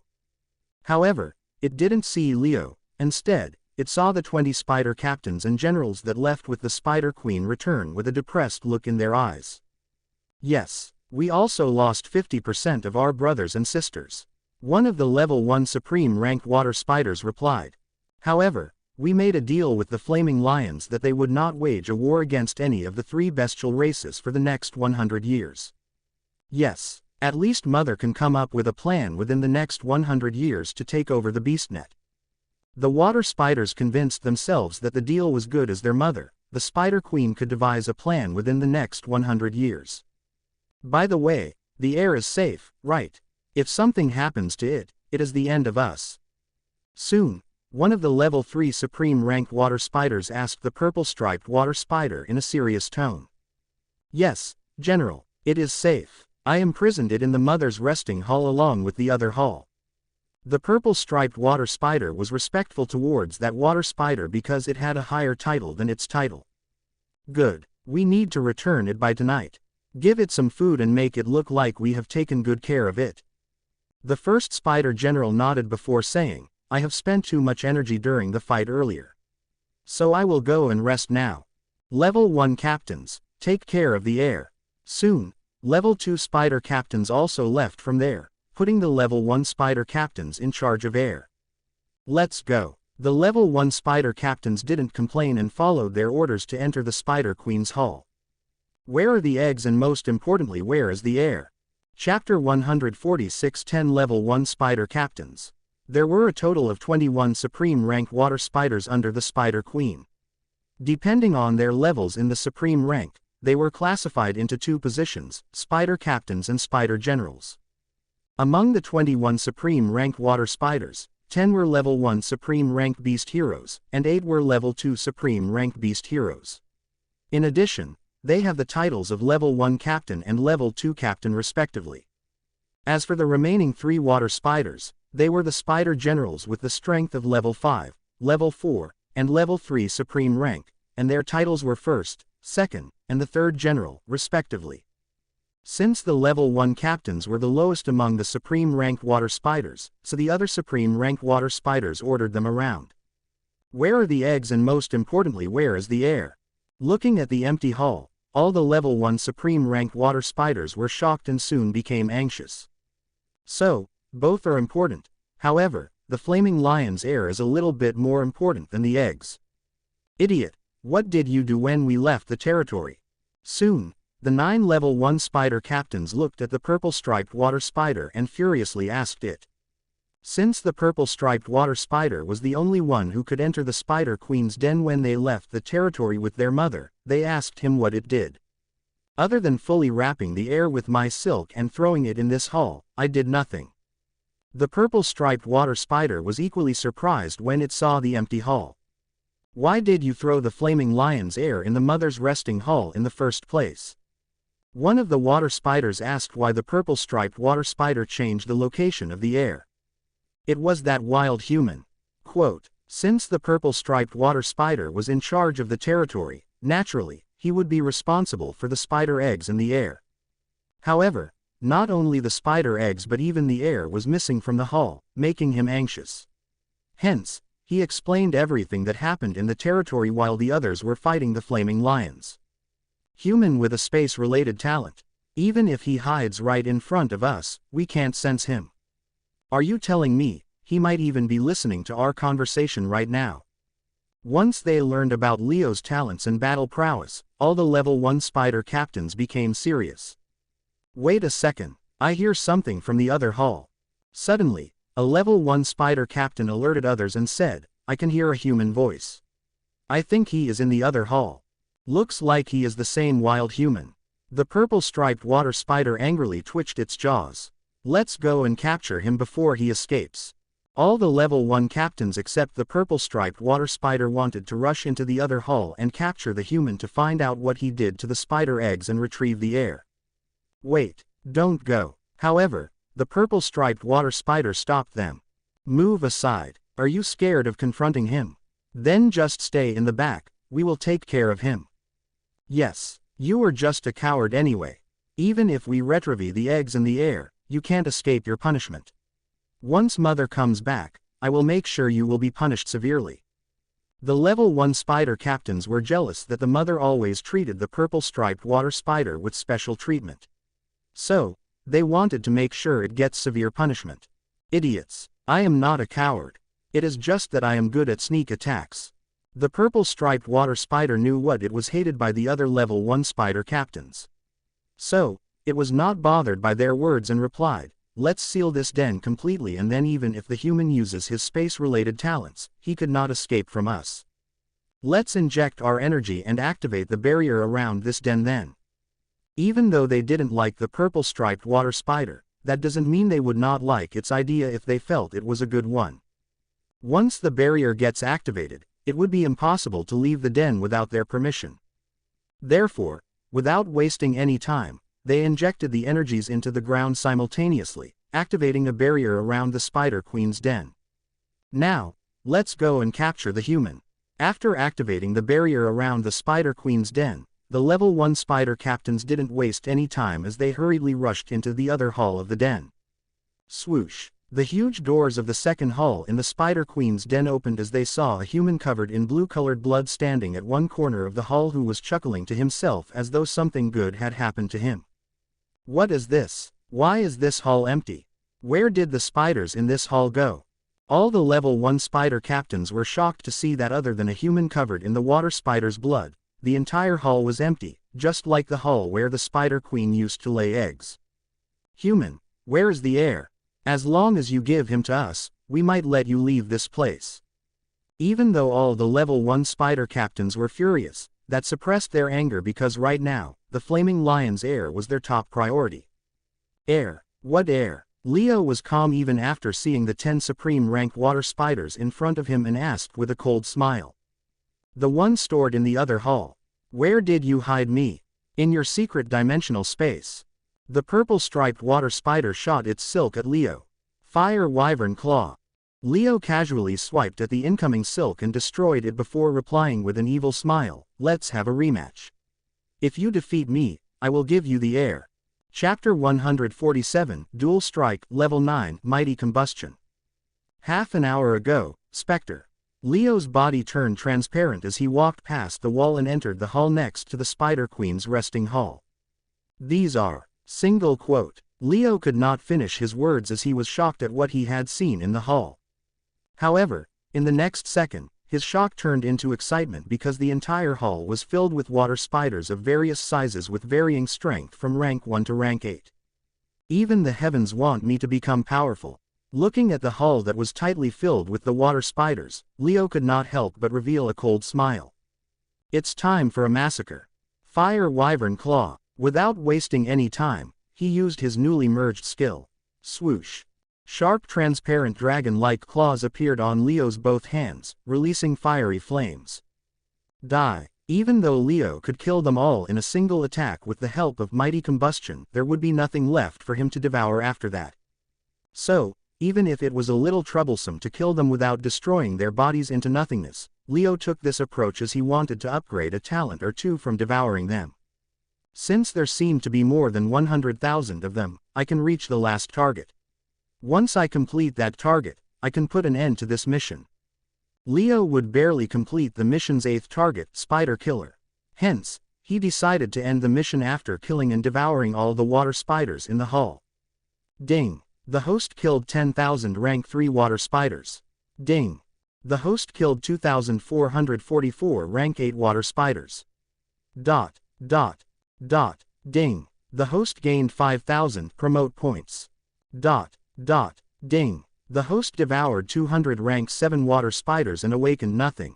However, it didn't see Leo. Instead, it saw the 20 spider captains and generals that left with the Spider Queen return with a depressed look in their eyes. Yes, we also lost 50% of our brothers and sisters. One of the level 1 supreme ranked water spiders replied. However, we made a deal with the Flaming Lions that they would not wage a war against any of the 3 bestial races for the next 100 years. Yes, at least Mother can come up with a plan within the next 100 years to take over the BeastNet. The water spiders convinced themselves that the deal was good as their mother, the Spider Queen, could devise a plan within the next 100 years. By the way, the air is safe, right? If something happens to it, it is the end of us. Soon, one of the level 3 supreme ranked water spiders asked the purple-striped water spider in a serious tone. Yes, General, it is safe. I imprisoned it in the mother's resting hall along with the other hall. The purple-striped water spider was respectful towards that water spider because it had a higher title than its title. Good, we need to return it by tonight. Give it some food and make it look like we have taken good care of it. The first spider general nodded before saying, I have spent too much energy during the fight earlier. So I will go and rest now. Level 1 captains, take care of the air. Soon, Level 2 spider captains also left from there, putting the level 1 spider captains in charge of air. Let's go. The level 1 spider captains didn't complain and followed their orders to enter the Spider Queen's hall. Where are the eggs, and most importantly, where is the air? Chapter 146. 10 Level 1 Spider Captains. There were a total of 21 supreme rank water spiders under the Spider Queen. Depending on their levels in the supreme rank, they were classified into two positions, spider captains and spider generals. Among the 21 supreme rank water spiders, 10 were level 1 supreme rank beast heroes, and 8 were level 2 supreme rank beast heroes. In addition, they have the titles of level 1 captain and level 2 captain respectively. As for the remaining 3 water spiders, they were the spider generals with the strength of level 5, level 4, and level 3 supreme rank, and their titles were first, second, and the third general, respectively. Since the level 1 captains were the lowest among the supreme rank water spiders, so the other supreme rank water spiders ordered them around. Where are the eggs, and most importantly, where is the air? Looking at the empty hall, all the level 1 supreme rank water spiders were shocked and soon became anxious. So, both are important. However, the flaming lion's air is a little bit more important than the eggs. Idiot, what did you do when we left the territory? Soon, the 9 level 1 spider captains looked at the purple-striped water spider and furiously asked it. Since the purple-striped water spider was the only one who could enter the Spider Queen's den when they left the territory with their mother, they asked him what it did. Other than fully wrapping the air with my silk and throwing it in this hall, I did nothing. The purple-striped water spider was equally surprised when it saw the empty hall. Why did you throw the flaming lion's air in the mother's resting hall in the first place? One of the water spiders asked why the purple-striped water spider changed the location of the air. It was that wild human. Quote, since the purple-striped water spider was in charge of the territory, naturally, he would be responsible for the spider eggs in the air. However, not only the spider eggs but even the air was missing from the hall, making him anxious. Hence, he explained everything that happened in the territory while the others were fighting the flaming lions. Human with a space-related talent. Even if he hides right in front of us, we can't sense him. Are you telling me, he might even be listening to our conversation right now? Once they learned about Leo's talents and battle prowess, all the level 1 spider captains became serious. Wait a second, I hear something from the other hall. Suddenly, a level 1 spider captain alerted others and said, I can hear a human voice. I think he is in the other hall. Looks like he is the same wild human. The purple-striped water spider angrily twitched its jaws. Let's go and capture him before he escapes. All the level 1 captains except the purple-striped water spider wanted to rush into the other hall and capture the human to find out what he did to the spider eggs and retrieve the air. Wait, don't go. However, the purple-striped water spider stopped them. Move aside. Are you scared of confronting him? Then just stay in the back, we will take care of him. Yes, you are just a coward anyway. Even if we retrieve the eggs in the air, you can't escape your punishment. Once Mother comes back, I will make sure you will be punished severely. The level 1 spider captains were jealous that the mother always treated the purple-striped water spider with special treatment. So, they wanted to make sure it gets severe punishment. Idiots, I am not a coward. It is just that I am good at sneak attacks. The purple-striped water spider knew what it was hated by the other level 1 spider captains. So, it was not bothered by their words and replied, let's seal this den completely, and then even if the human uses his space-related talents, he could not escape from us. Let's inject our energy and activate the barrier around this den then. Even though they didn't like the purple-striped water spider, that doesn't mean they would not like its idea if they felt it was a good one. Once the barrier gets activated, it would be impossible to leave the den without their permission. Therefore, without wasting any time, they injected the energies into the ground simultaneously, activating a barrier around the Spider Queen's den. Now, let's go and capture the human. After activating the barrier around the Spider Queen's den, the level 1 spider captains didn't waste any time as they hurriedly rushed into the other hall of the den. Swoosh! The huge doors of the second hall in the Spider Queen's den opened as they saw a human covered in blue-colored blood standing at one corner of the hall who was chuckling to himself as though something good had happened to him. What is this? Why is this hall empty? Where did the spiders in this hall go? All the level 1 spider captains were shocked to see that other than a human covered in the water spider's blood, the entire hall was empty, just like the hall where the spider queen used to lay eggs. Human, where is the heir? As long as you give him to us, we might let you leave this place. Even though all the level 1 spider captains were furious, that suppressed their anger because right now, the flaming lion's heir was their top priority. Heir? What heir? Leo was calm even after seeing the 10 supreme rank water spiders in front of him and asked with a cold smile. The one stored in the other hall. Where did you hide me? In your secret dimensional space. The purple striped water spider shot its silk at Leo. Fire wyvern claw. Leo casually swiped at the incoming silk and destroyed it before replying with an evil smile, let's have a rematch. If you defeat me, I will give you the heir. Chapter 147, Dual Strike, Level 9, Mighty Combustion. Half an hour ago, Spectre. Leo's body turned transparent as he walked past the wall and entered the hall next to the Spider Queen's resting hall. These are, single quote. Leo could not finish his words as he was shocked at what he had seen in the hall. However, in the next second, his shock turned into excitement because the entire hall was filled with water spiders of various sizes with varying strength from rank 1 to rank 8. Even the heavens want me to become powerful. Looking at the hall that was tightly filled with the water spiders, Leo could not help but reveal a cold smile. It's time for a massacre. Fire wyvern claw. Without wasting any time, he used his newly merged skill. Swoosh. Sharp transparent dragon-like claws appeared on Leo's both hands, releasing fiery flames. Die. Even though Leo could kill them all in a single attack with the help of mighty combustion, there would be nothing left for him to devour after that. So, even if it was a little troublesome to kill them without destroying their bodies into nothingness, Leo took this approach as he wanted to upgrade a talent or two from devouring them. Since there seemed to be more than 100,000 of them, I can reach the last target. Once I complete that target, I can put an end to this mission. Leo would barely complete the mission's 8th target, Spider Killer. Hence, he decided to end the mission after killing and devouring all the water spiders in the hall. Ding. The host killed 10,000 rank 3 water spiders. Ding. The host killed 2,444 rank 8 water spiders. Dot. Dot. Dot. Ding. The host gained 5,000 promote points. Dot. Dot. Ding. The host devoured 200 rank 7 water spiders and awakened nothing.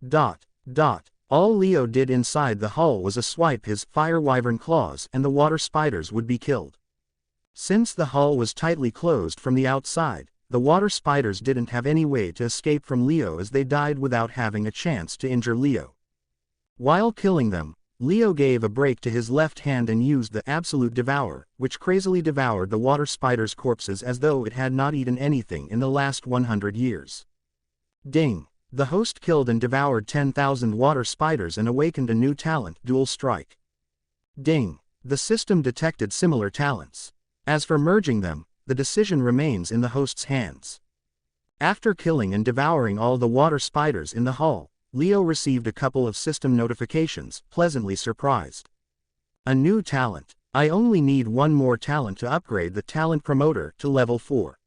Dot. Dot. All Leo did inside the hall was a swipe his fire wyvern claws and the water spiders would be killed. Since the hall was tightly closed from the outside, the water spiders didn't have any way to escape from Leo as they died without having a chance to injure Leo. While killing them, Leo gave a break to his left hand and used the Absolute Devour, which crazily devoured the water spiders' corpses as though it had not eaten anything in the last 100 years. Ding. The host killed and devoured 10,000 water spiders and awakened a new talent, Dual Strike. Ding. The system detected similar talents. As for merging them, the decision remains in the host's hands. After killing and devouring all the water spiders in the hall, Leo received a couple of system notifications, pleasantly surprised. A new talent. I only need one more talent to upgrade the talent promoter to level 4.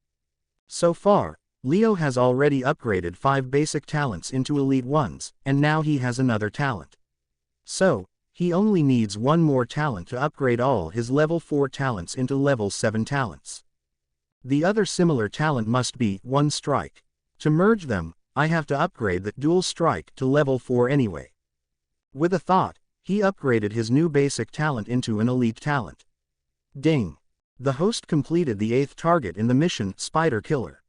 So far, Leo has already upgraded 5 basic talents into elite ones, and now he has another talent. So, he only needs one more talent to upgrade all his level 4 talents into level 7 talents. The other similar talent must be One Strike. To merge them, I have to upgrade the Dual Strike to level 4 anyway. With a thought, he upgraded his new basic talent into an elite talent. Ding. The host completed the 8th target in the mission, Spider Killer.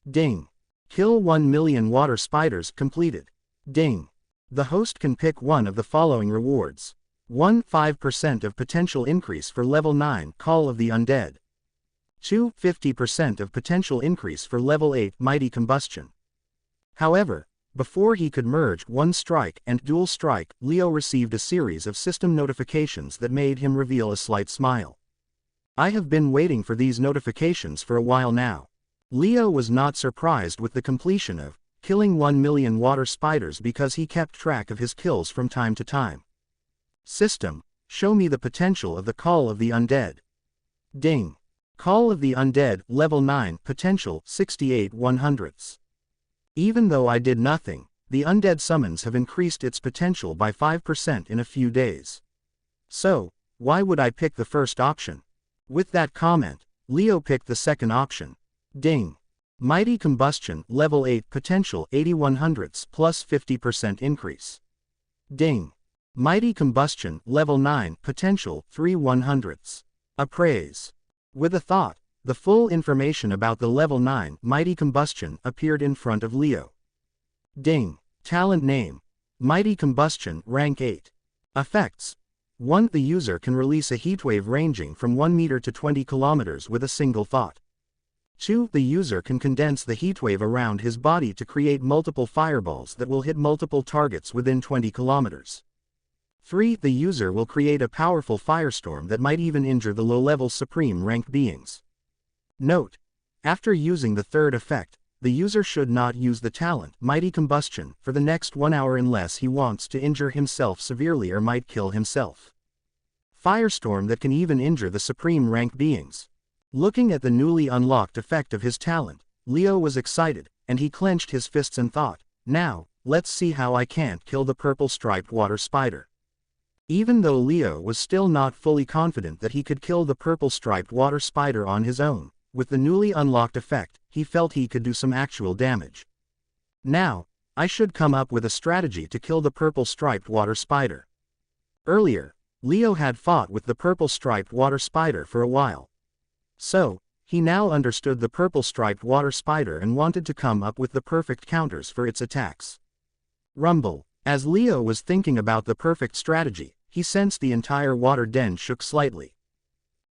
Ding. Kill 1 million water spiders completed. Ding. The host can pick one of the following rewards. 5% of potential increase for level 9 Call of the Undead. 50% of potential increase for level 8 Mighty Combustion. However, before he could merge One Strike and Dual Strike, Leo received a series of system notifications that made him reveal a slight smile. I have been waiting for these notifications for a while now. Leo was not surprised with the completion of killing 1 million water spiders because he kept track of his kills from time to time. System, Show me the potential of the Call of the Undead. Ding. Call of the Undead, level 9, potential, 68 100ths. Even though I did nothing, the undead summons have increased its potential by 5% in a few days. So, why would I pick the first option? With that comment, Leo picked the second option. Ding. Mighty Combustion, level 8, potential, 80 100ths plus 50% increase. Ding. Mighty Combustion, level 9, potential, 3 100ths. Appraise. With a thought, the full information about the level 9 Mighty Combustion appeared in front of Leo. Ding. Talent name. Mighty Combustion, rank 8. Effects. 1. The user can release a heatwave ranging from 1 meter to 20 kilometers with a single thought. 2. The user can condense the heatwave around his body to create multiple fireballs that will hit multiple targets within 20 kilometers. 3. The user will create a powerful firestorm that might even injure the low-level supreme rank beings. Note: after using the third effect, the user should not use the talent Mighty Combustion for the next 1 hour unless he wants to injure himself severely or might kill himself. Firestorm that can even injure the supreme rank beings. Looking at the newly unlocked effect of his talent, Leo was excited, and he clenched his fists and thought, now, let's see how I can't kill the purple-striped water spider. Even though Leo was still not fully confident that he could kill the purple-striped water spider on his own, with the newly unlocked effect, he felt he could do some actual damage. Now, I should come up with a strategy to kill the purple-striped water spider. Earlier, Leo had fought with the purple-striped water spider for a while. So, he now understood the purple-striped water spider and wanted to come up with the perfect counters for its attacks. Rumble. As Leo was thinking about the perfect strategy, he sensed the entire water den shook slightly.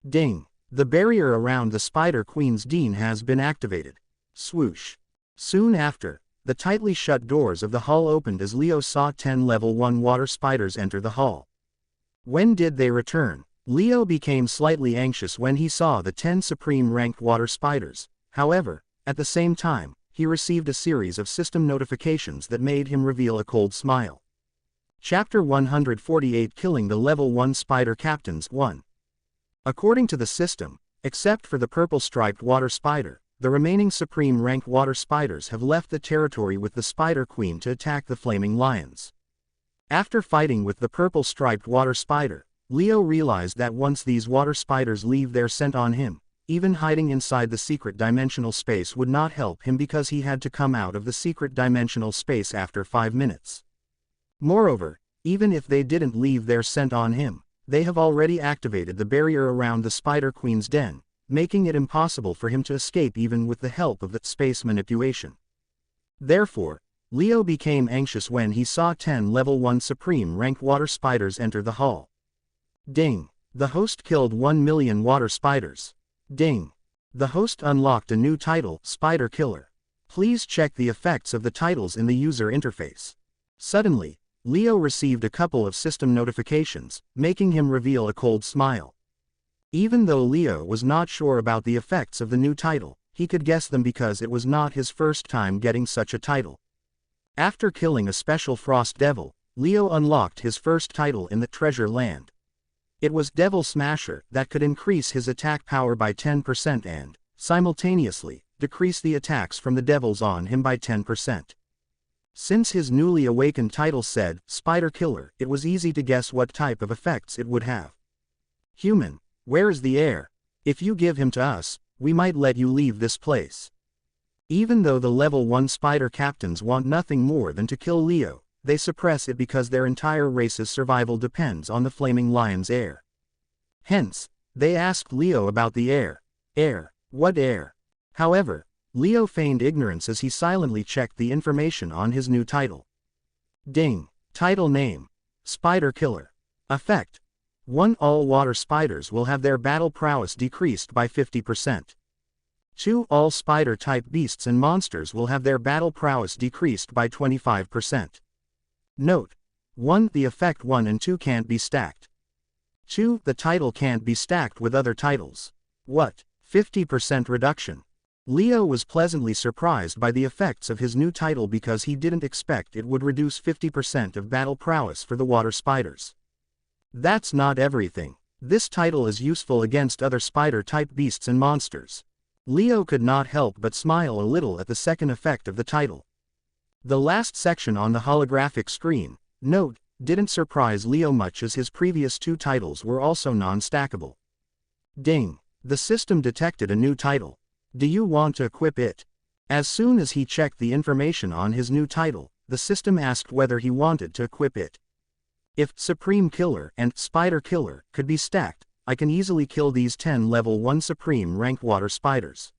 Ding. The barrier around the Spider Queen's den has been activated. Swoosh. Soon after, the tightly shut doors of the hall opened as Leo saw 10 level 1 water spiders enter the hall. When did they return? Leo became slightly anxious when he saw the 10 supreme ranked water spiders. However, at the same time, he received a series of system notifications that made him reveal a cold smile. Chapter 148, Killing the Level 1 Spider Captains 1. According to the system, except for the purple-striped water spider, the remaining supreme rank water spiders have left the territory with the Spider Queen to attack the flaming lions. After fighting with the purple-striped water spider, Leo realized that once these water spiders leave their scent on him, even hiding inside the secret dimensional space would not help him because he had to come out of the secret dimensional space after 5 minutes. Moreover, even if they didn't leave their scent on him, they have already activated the barrier around the Spider Queen's den, making it impossible for him to escape even with the help of that space manipulation. Therefore, Leo became anxious when he saw 10 level 1 supreme rank water spiders enter the hall. Ding. The host killed 1 million water spiders. Ding. The host unlocked a new title, Spider Killer. Please check the effects of the titles in the user interface. Suddenly, Leo received a couple of system notifications, making him reveal a cold smile. Even though Leo was not sure about the effects of the new title, he could guess them because it was not his first time getting such a title. After killing a special frost devil, Leo unlocked his first title in the treasure land. It was Devil Smasher that could increase his attack power by 10% and, simultaneously, decrease the attacks from the devils on him by 10%. Since his newly awakened title said, Spider Killer, it was easy to guess what type of effects it would have. Human, where is the heir? If you give him to us, we might let you leave this place. Even though the level 1 spider captains want nothing more than to kill Leo, they suppress it because their entire race's survival depends on the flaming lion's heir. Hence, they asked Leo about the heir. Heir? What heir? However, Leo feigned ignorance as he silently checked the information on his new title. Ding. Title name. Spider Killer. Effect. 1. All water spiders will have their battle prowess decreased by 50%. 2. All spider-type beasts and monsters will have their battle prowess decreased by 25%. Note: 1. The effect 1 and 2 can't be stacked. 2. The title can't be stacked with other titles. What? 50% reduction. Leo was pleasantly surprised by the effects of his new title because he didn't expect it would reduce 50% of battle prowess for the water spiders. That's not everything. This title is useful against other spider-type beasts and monsters. Leo could not help but smile a little at the second effect of the title. The last section on the holographic screen, note, didn't surprise Leo much as his previous two titles were also non-stackable. Ding! The system detected a new title. Do you want to equip it? As soon as he checked the information on his new title, the system asked whether he wanted to equip it. If Supreme Killer and Spider Killer could be stacked, I can easily kill these 10 level 1 Supreme rank water spiders.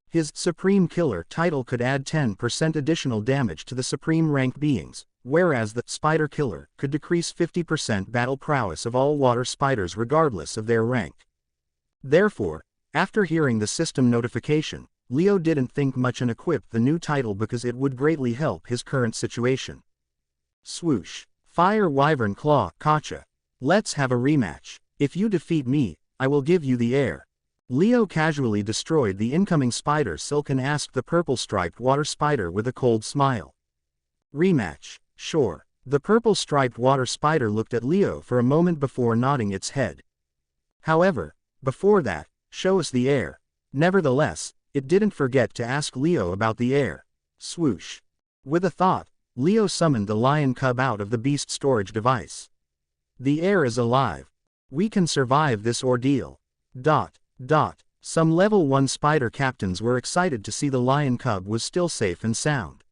His Supreme Killer title could add 10% additional damage to the Supreme rank beings, whereas the Spider Killer could decrease 50% battle prowess of all water spiders regardless of their rank. Therefore, after hearing the system notification, Leo didn't think much and equipped the new title because it would greatly help his current situation. Swoosh. Fire Wyvern Claw, Kacha. Let's have a rematch. If you defeat me, I will give you the air. Leo casually destroyed the incoming spider silk and asked the purple-striped water spider with a cold smile. Rematch, sure. The purple-striped water spider looked at Leo for a moment before nodding its head. However, before that, show us the air. Nevertheless, it didn't forget to ask Leo about the air. Swoosh. With a thought, Leo summoned the lion cub out of the beast storage device. The air is alive. We can survive this ordeal. ... Some level 1 spider captains were excited to see the lion cub was still safe and sound.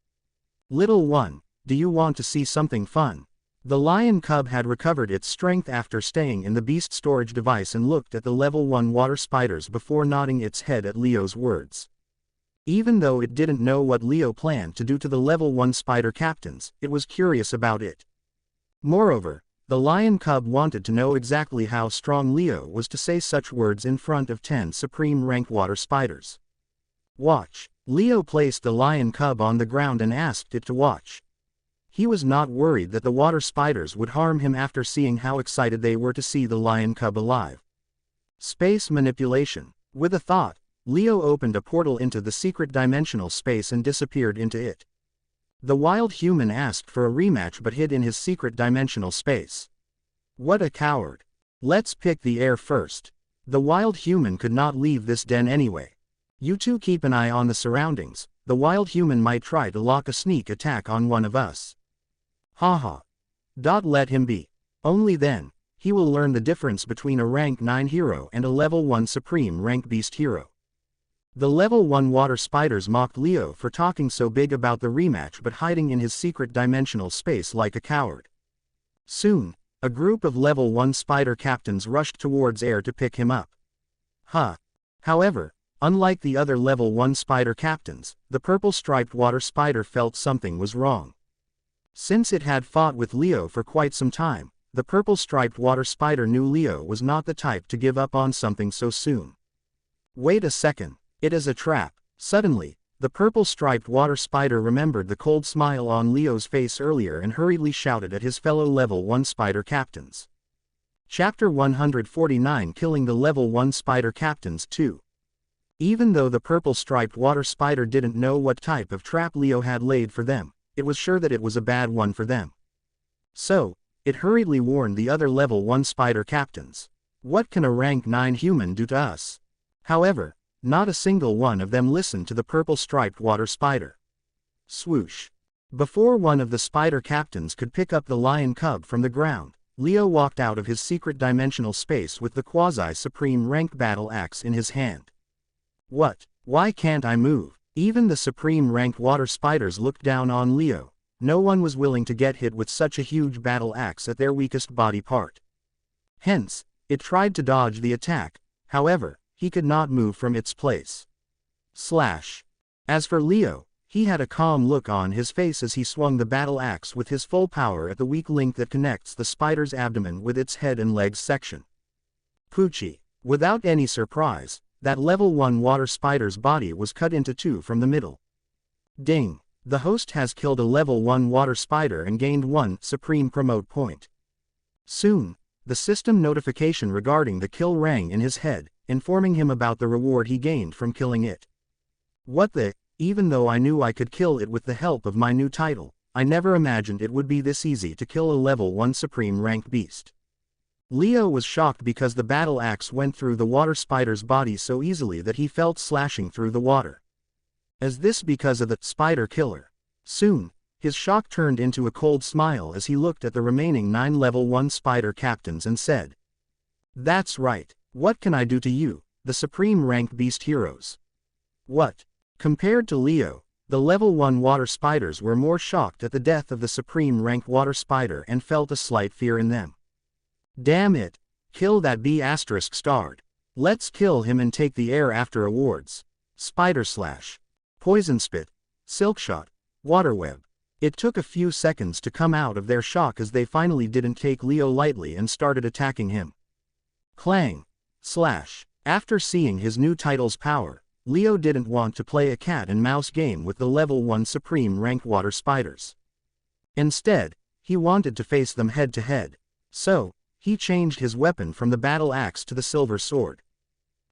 Little one, do you want to see something fun? The lion cub had recovered its strength after staying in the beast storage device and looked at the level 1 water spiders before nodding its head at Leo's words. Even though it didn't know what Leo planned to do to the level 1 spider captains, it was curious about it. Moreover, the lion cub wanted to know exactly how strong Leo was to say such words in front of 10 supreme rank water spiders. Watch. Leo placed the lion cub on the ground and asked it to watch. He was not worried that the water spiders would harm him after seeing how excited they were to see the lion cub alive. Space manipulation. With a thought, Leo opened a portal into the secret dimensional space and disappeared into it. The wild human asked for a rematch but hid in his secret dimensional space. What a coward. Let's pick the air first. The wild human could not leave this den anyway. You two keep an eye on the surroundings. The wild human might try to lock a sneak attack on one of us. Haha. Let him be. Only then, he will learn the difference between a rank 9 hero and a level 1 supreme rank beast hero. The level 1 water spiders mocked Leo for talking so big about the rematch but hiding in his secret dimensional space like a coward. Soon, a group of level 1 spider captains rushed towards air to pick him up. However, unlike the other level 1 spider captains, the purple-striped water spider felt something was wrong. Since it had fought with Leo for quite some time, the purple-striped water spider knew Leo was not the type to give up on something so soon. Wait a second. It is a trap. Suddenly, the purple-striped water spider remembered the cold smile on Leo's face earlier and hurriedly shouted at his fellow level 1 spider captains. Chapter 149 Killing the level 1 spider captains 2. Even though the purple-striped water spider didn't know what type of trap Leo had laid for them, it was sure that it was a bad one for them. So, it hurriedly warned the other level 1 spider captains. What can a rank 9 human do to us? However, not a single one of them listened to the purple-striped water spider. Swoosh. Before one of the spider captains could pick up the lion cub from the ground, Leo walked out of his secret dimensional space with the quasi-supreme rank battle axe in his hand. What? Why can't I move? Even the supreme rank water spiders looked down on Leo. No one was willing to get hit with such a huge battle axe at their weakest body part. Hence, it tried to dodge the attack. However, he could not move from its place. Slash. As for Leo, he had a calm look on his face as he swung the battle axe with his full power at the weak link that connects the spider's abdomen with its head and legs section. Poochie. Without any surprise, that level 1 water spider's body was cut into two from the middle. Ding. The host has killed a level 1 water spider and gained 1 supreme promote point. Soon, the system notification regarding the kill rang in his head, informing him about the reward he gained from killing it. What the? Even though I knew I could kill it with the help of my new title, I never imagined it would be this easy to kill a level 1 supreme rank beast. Leo was shocked because the battle axe went through the water spider's body so easily that he felt slashing through the water. Is this because of the spider killer? Soon, his shock turned into a cold smile as he looked at the remaining 9 level 1 spider captains and said, "That's right. What can I do to you, the supreme rank beast heroes?" What? Compared to Leo, the level 1 water spiders were more shocked at the death of the supreme rank water spider and felt a slight fear in them. Damn it! Kill that B** starred. Let's kill him and take the air after awards. Spider slash. Poison spit. Silk shot. Water web. It took a few seconds to come out of their shock as they finally didn't take Leo lightly and started attacking him. Clang. Slash. After seeing his new title's power, Leo didn't want to play a cat and mouse game with the level 1 supreme rank water spiders. Instead, he wanted to face them head to head. So, he changed his weapon from the battle axe to the silver sword.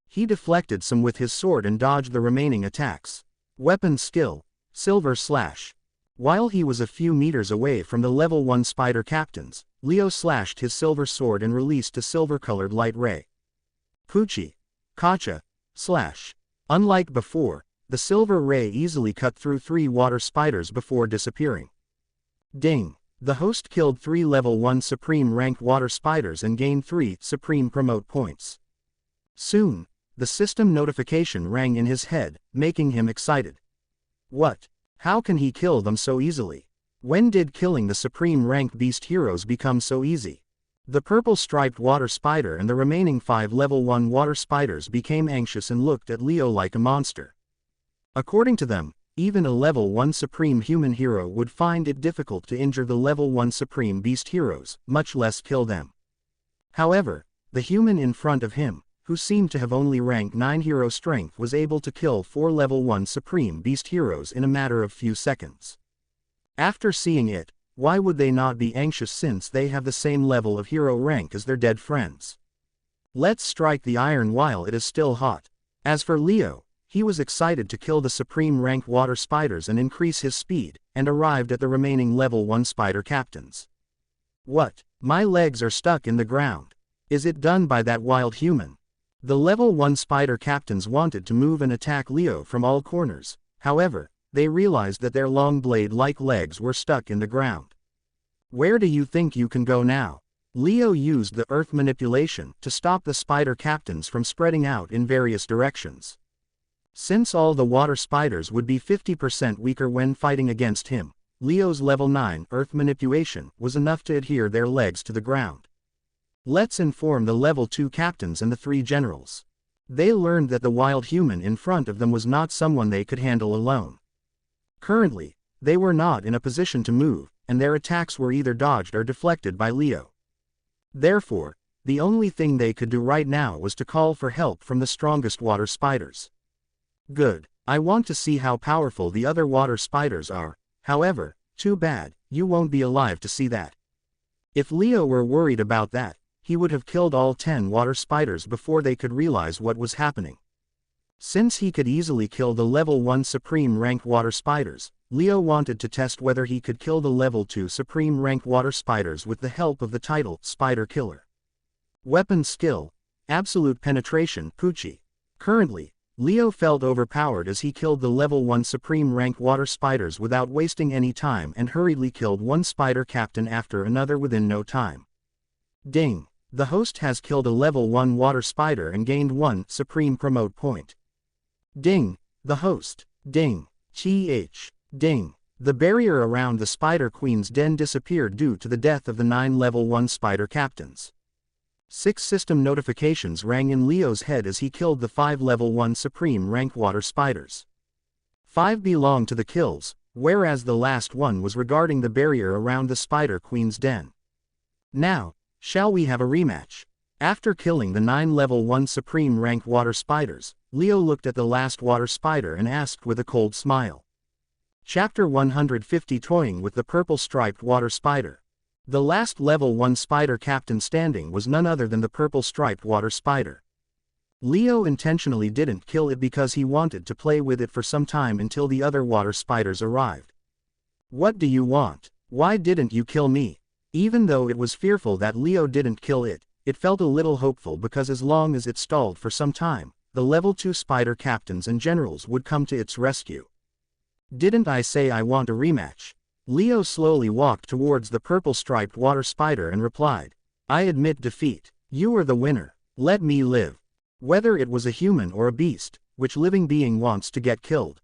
He deflected some with his sword and dodged the remaining attacks. Weapon skill, silver slash. While he was a few meters away from the level 1 spider captains, Leo slashed his silver sword and released a silver-colored light ray. Poochie. Kacha. Slash. Unlike before, the silver ray easily cut through 3 water spiders before disappearing. Ding. The host killed 3 level 1 supreme rank water spiders and gained 3 supreme promote points. Soon, the system notification rang in his head, making him excited. What? How can he kill them so easily? When did killing the supreme rank beast heroes become so easy? The purple striped water spider and the remaining 5 level 1 water spiders became anxious and looked at Leo like a monster. According to them, even a level 1 supreme human hero would find it difficult to injure the level 1 supreme beast heroes, much less kill them. However, the human in front of him, who seemed to have only rank 9 hero strength, was able to kill 4 level 1 supreme beast heroes in a matter of few seconds. After seeing it, why would they not be anxious since they have the same level of hero rank as their dead friends? Let's strike the iron while it is still hot. As for Leo, he was excited to kill the supreme rank water spiders and increase his speed, and arrived at the remaining level 1 spider captains. What? My legs are stuck in the ground. Is it done by that wild human? The level 1 spider captains wanted to move and attack Leo from all corners, however, they realized that their long blade-like legs were stuck in the ground. Where do you think you can go now? Leo used the earth manipulation to stop the spider captains from spreading out in various directions. Since all the water spiders would be 50% weaker when fighting against him, Leo's level 9 earth manipulation was enough to adhere their legs to the ground. Let's inform the level 2 captains and the 3 generals. They learned that the wild human in front of them was not someone they could handle alone. Currently, they were not in a position to move, and their attacks were either dodged or deflected by Leo. Therefore, the only thing they could do right now was to call for help from the strongest water spiders. Good. I want to see how powerful the other water spiders are, however, too bad, you won't be alive to see that. If Leo were worried about that, he would have killed all 10 water spiders before they could realize what was happening. Since he could easily kill the level 1 supreme rank water spiders, Leo wanted to test whether he could kill the level 2 supreme rank water spiders with the help of the title Spider Killer. Weapon skill, absolute penetration Poochie. Currently, Leo felt overpowered as he killed the level 1 supreme rank water spiders without wasting any time and hurriedly killed one spider captain after another within no time. Ding. The host has killed a level 1 water spider and gained 1 supreme promote point. Ding. The host. Ding. Th. Ding. The barrier around the Spider Queen's den disappeared due to the death of the 9 level 1 spider captains. 6 system notifications rang in Leo's head as he killed the 5 level 1 supreme rank water spiders. 5 belonged to the kills, whereas the last one was regarding the barrier around the Spider Queen's den. Now, shall we have a rematch? After killing the 9 level 1 supreme rank water spiders, Leo looked at the last water spider and asked with a cold smile. Chapter 150 Toying with the purple striped water spider. The last level 1 spider captain standing was none other than the purple striped water spider. Leo intentionally didn't kill it because he wanted to play with it for some time until the other water spiders arrived. What do you want? Why didn't you kill me? Even though it was fearful that Leo didn't kill it, it felt a little hopeful because as long as it stalled for some time, the level 2 spider captains and generals would come to its rescue. Didn't I say I want a rematch? Leo slowly walked towards the purple-striped water spider and replied, I admit defeat. You are the winner. Let me live. Whether it was a human or a beast, which living being wants to get killed?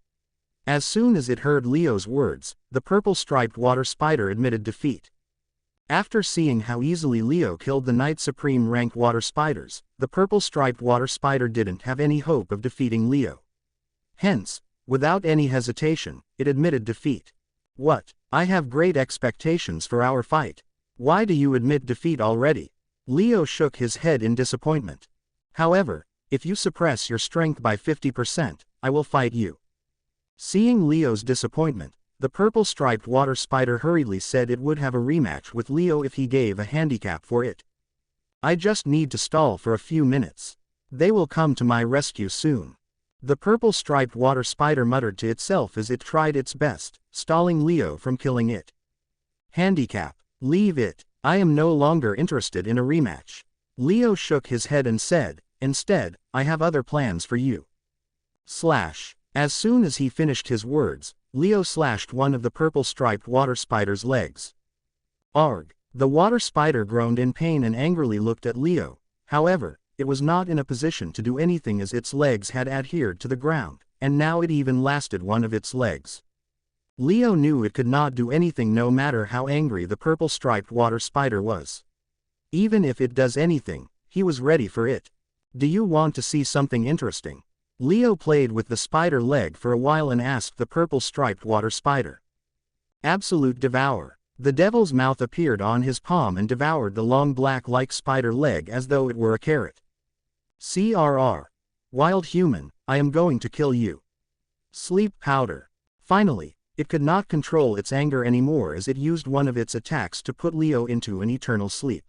As soon as it heard Leo's words, the purple-striped water spider admitted defeat. After seeing how easily Leo killed the Knight Supreme rank water spiders, the purple-striped water spider didn't have any hope of defeating Leo. Hence, without any hesitation, it admitted defeat. What? I have great expectations for our fight. Why do you admit defeat already? Leo shook his head in disappointment. However, if you suppress your strength by 50%, I will fight you. Seeing Leo's disappointment, the purple-striped water spider hurriedly said it would have a rematch with Leo if he gave a handicap for it. I just need to stall for a few minutes. They will come to my rescue soon. The purple-striped water spider muttered to itself as it tried its best, stalling Leo from killing it. Handicap. Leave it. I am no longer interested in a rematch. Leo shook his head and said, instead, I have other plans for you. Slash. As soon as he finished his words, Leo slashed one of the purple-striped water spider's legs. Arg! The water spider groaned in pain and angrily looked at Leo. However, it was not in a position to do anything as its legs had adhered to the ground, and now it even lasted one of its legs. Leo knew it could not do anything no matter how angry the purple-striped water spider was. Even if it does anything, he was ready for it. Do you want to see something interesting? Leo played with the spider leg for a while and asked the purple-striped water spider. Absolute devour. The devil's mouth appeared on his palm and devoured the long black-like spider leg as though it were a carrot. CRR. Wild human, I am going to kill you. Sleep powder. Finally, it could not control its anger anymore as it used one of its attacks to put Leo into an eternal sleep.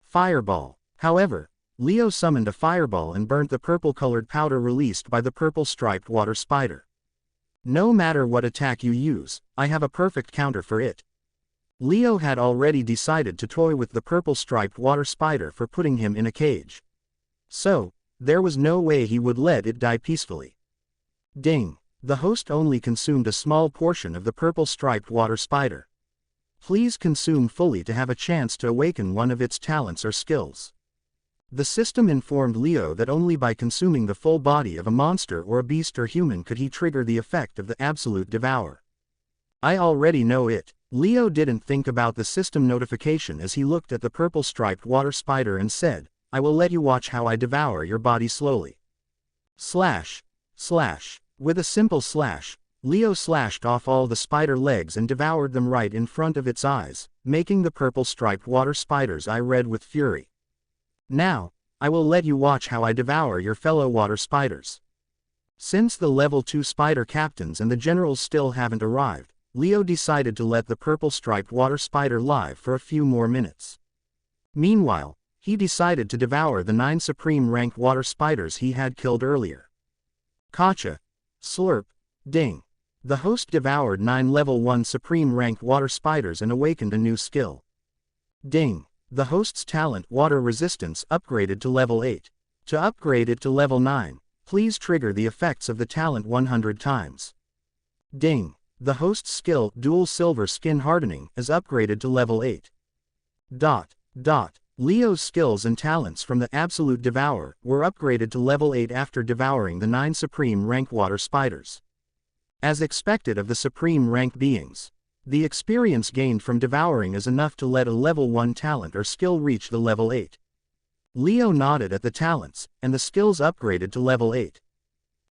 Fireball. However, Leo summoned a fireball and burnt the purple-colored powder released by the purple-striped water spider. No matter what attack you use, I have a perfect counter for it. Leo had already decided to toy with the purple-striped water spider for putting him in a cage. So, there was no way he would let it die peacefully. Ding! The host only consumed a small portion of the purple-striped water spider. Please consume fully to have a chance to awaken one of its talents or skills. The system informed Leo that only by consuming the full body of a monster or a beast or human could he trigger the effect of the absolute devour. I already know it. Leo didn't think about the system notification as he looked at the purple-striped water spider and said, I will let you watch how I devour your body slowly. Slash. Slash. With a simple slash, Leo slashed off all the spider legs and devoured them right in front of its eyes, making the purple-striped water spider's eye red with fury. Now, I will let you watch how I devour your fellow water spiders. Since the level 2 spider captains and the generals still haven't arrived, Leo decided to let the purple-striped water spider live for a few more minutes. Meanwhile, he decided to devour the 9 supreme rank water spiders he had killed earlier. Gotcha. Slurp. Ding. The host devoured 9 level 1 supreme rank water spiders and awakened a new skill. Ding. The host's talent water resistance upgraded to level 8. To upgrade it to level 9, please trigger the effects of the talent 100 times. Ding. The host's skill dual silver skin hardening is upgraded to level 8. Leo's skills and talents from the absolute devour were upgraded to level 8 after devouring the 9 supreme rank water spiders. As expected of the supreme rank beings, the experience gained from devouring is enough to let a level 1 talent or skill reach the level 8. Leo nodded at the talents, and the skills upgraded to level 8.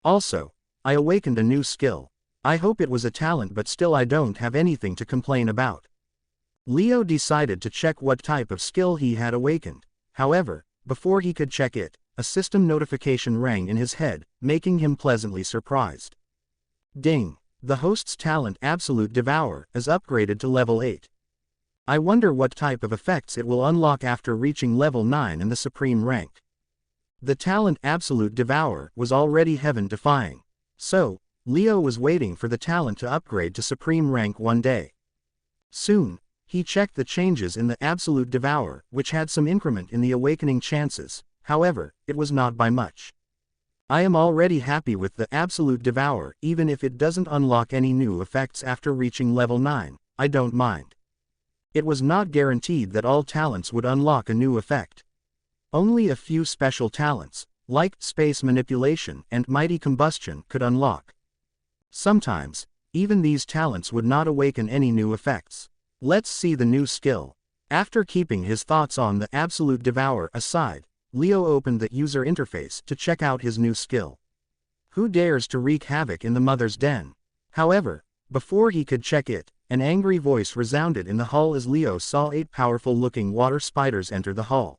Also, I awakened a new skill. I hope it was a talent, but still I don't have anything to complain about. Leo decided to check what type of skill he had awakened. However, before he could check it, a system notification rang in his head, making him pleasantly surprised. Ding. The host's talent Absolute Devour is upgraded to level 8. I wonder what type of effects it will unlock after reaching level 9 in the supreme rank. The talent Absolute Devour was already heaven-defying. So, Leo was waiting for the talent to upgrade to supreme rank one day. Soon, He checked the changes in the Absolute Devourer, which had some increment in the awakening chances, however, it was not by much. I am already happy with the Absolute Devourer, even if it doesn't unlock any new effects after reaching level 9, I don't mind. It was not guaranteed that all talents would unlock a new effect. Only a few special talents, like Space Manipulation and Mighty Combustion, could unlock. Sometimes, even these talents would not awaken any new effects. Let's see the new skill. After keeping his thoughts on the Absolute Devourer aside, Leo opened the user interface to check out his new skill. Who dares to wreak havoc in the mother's den? However, before he could check it, an angry voice resounded in the hall as Leo saw 8 powerful-looking water spiders enter the hall.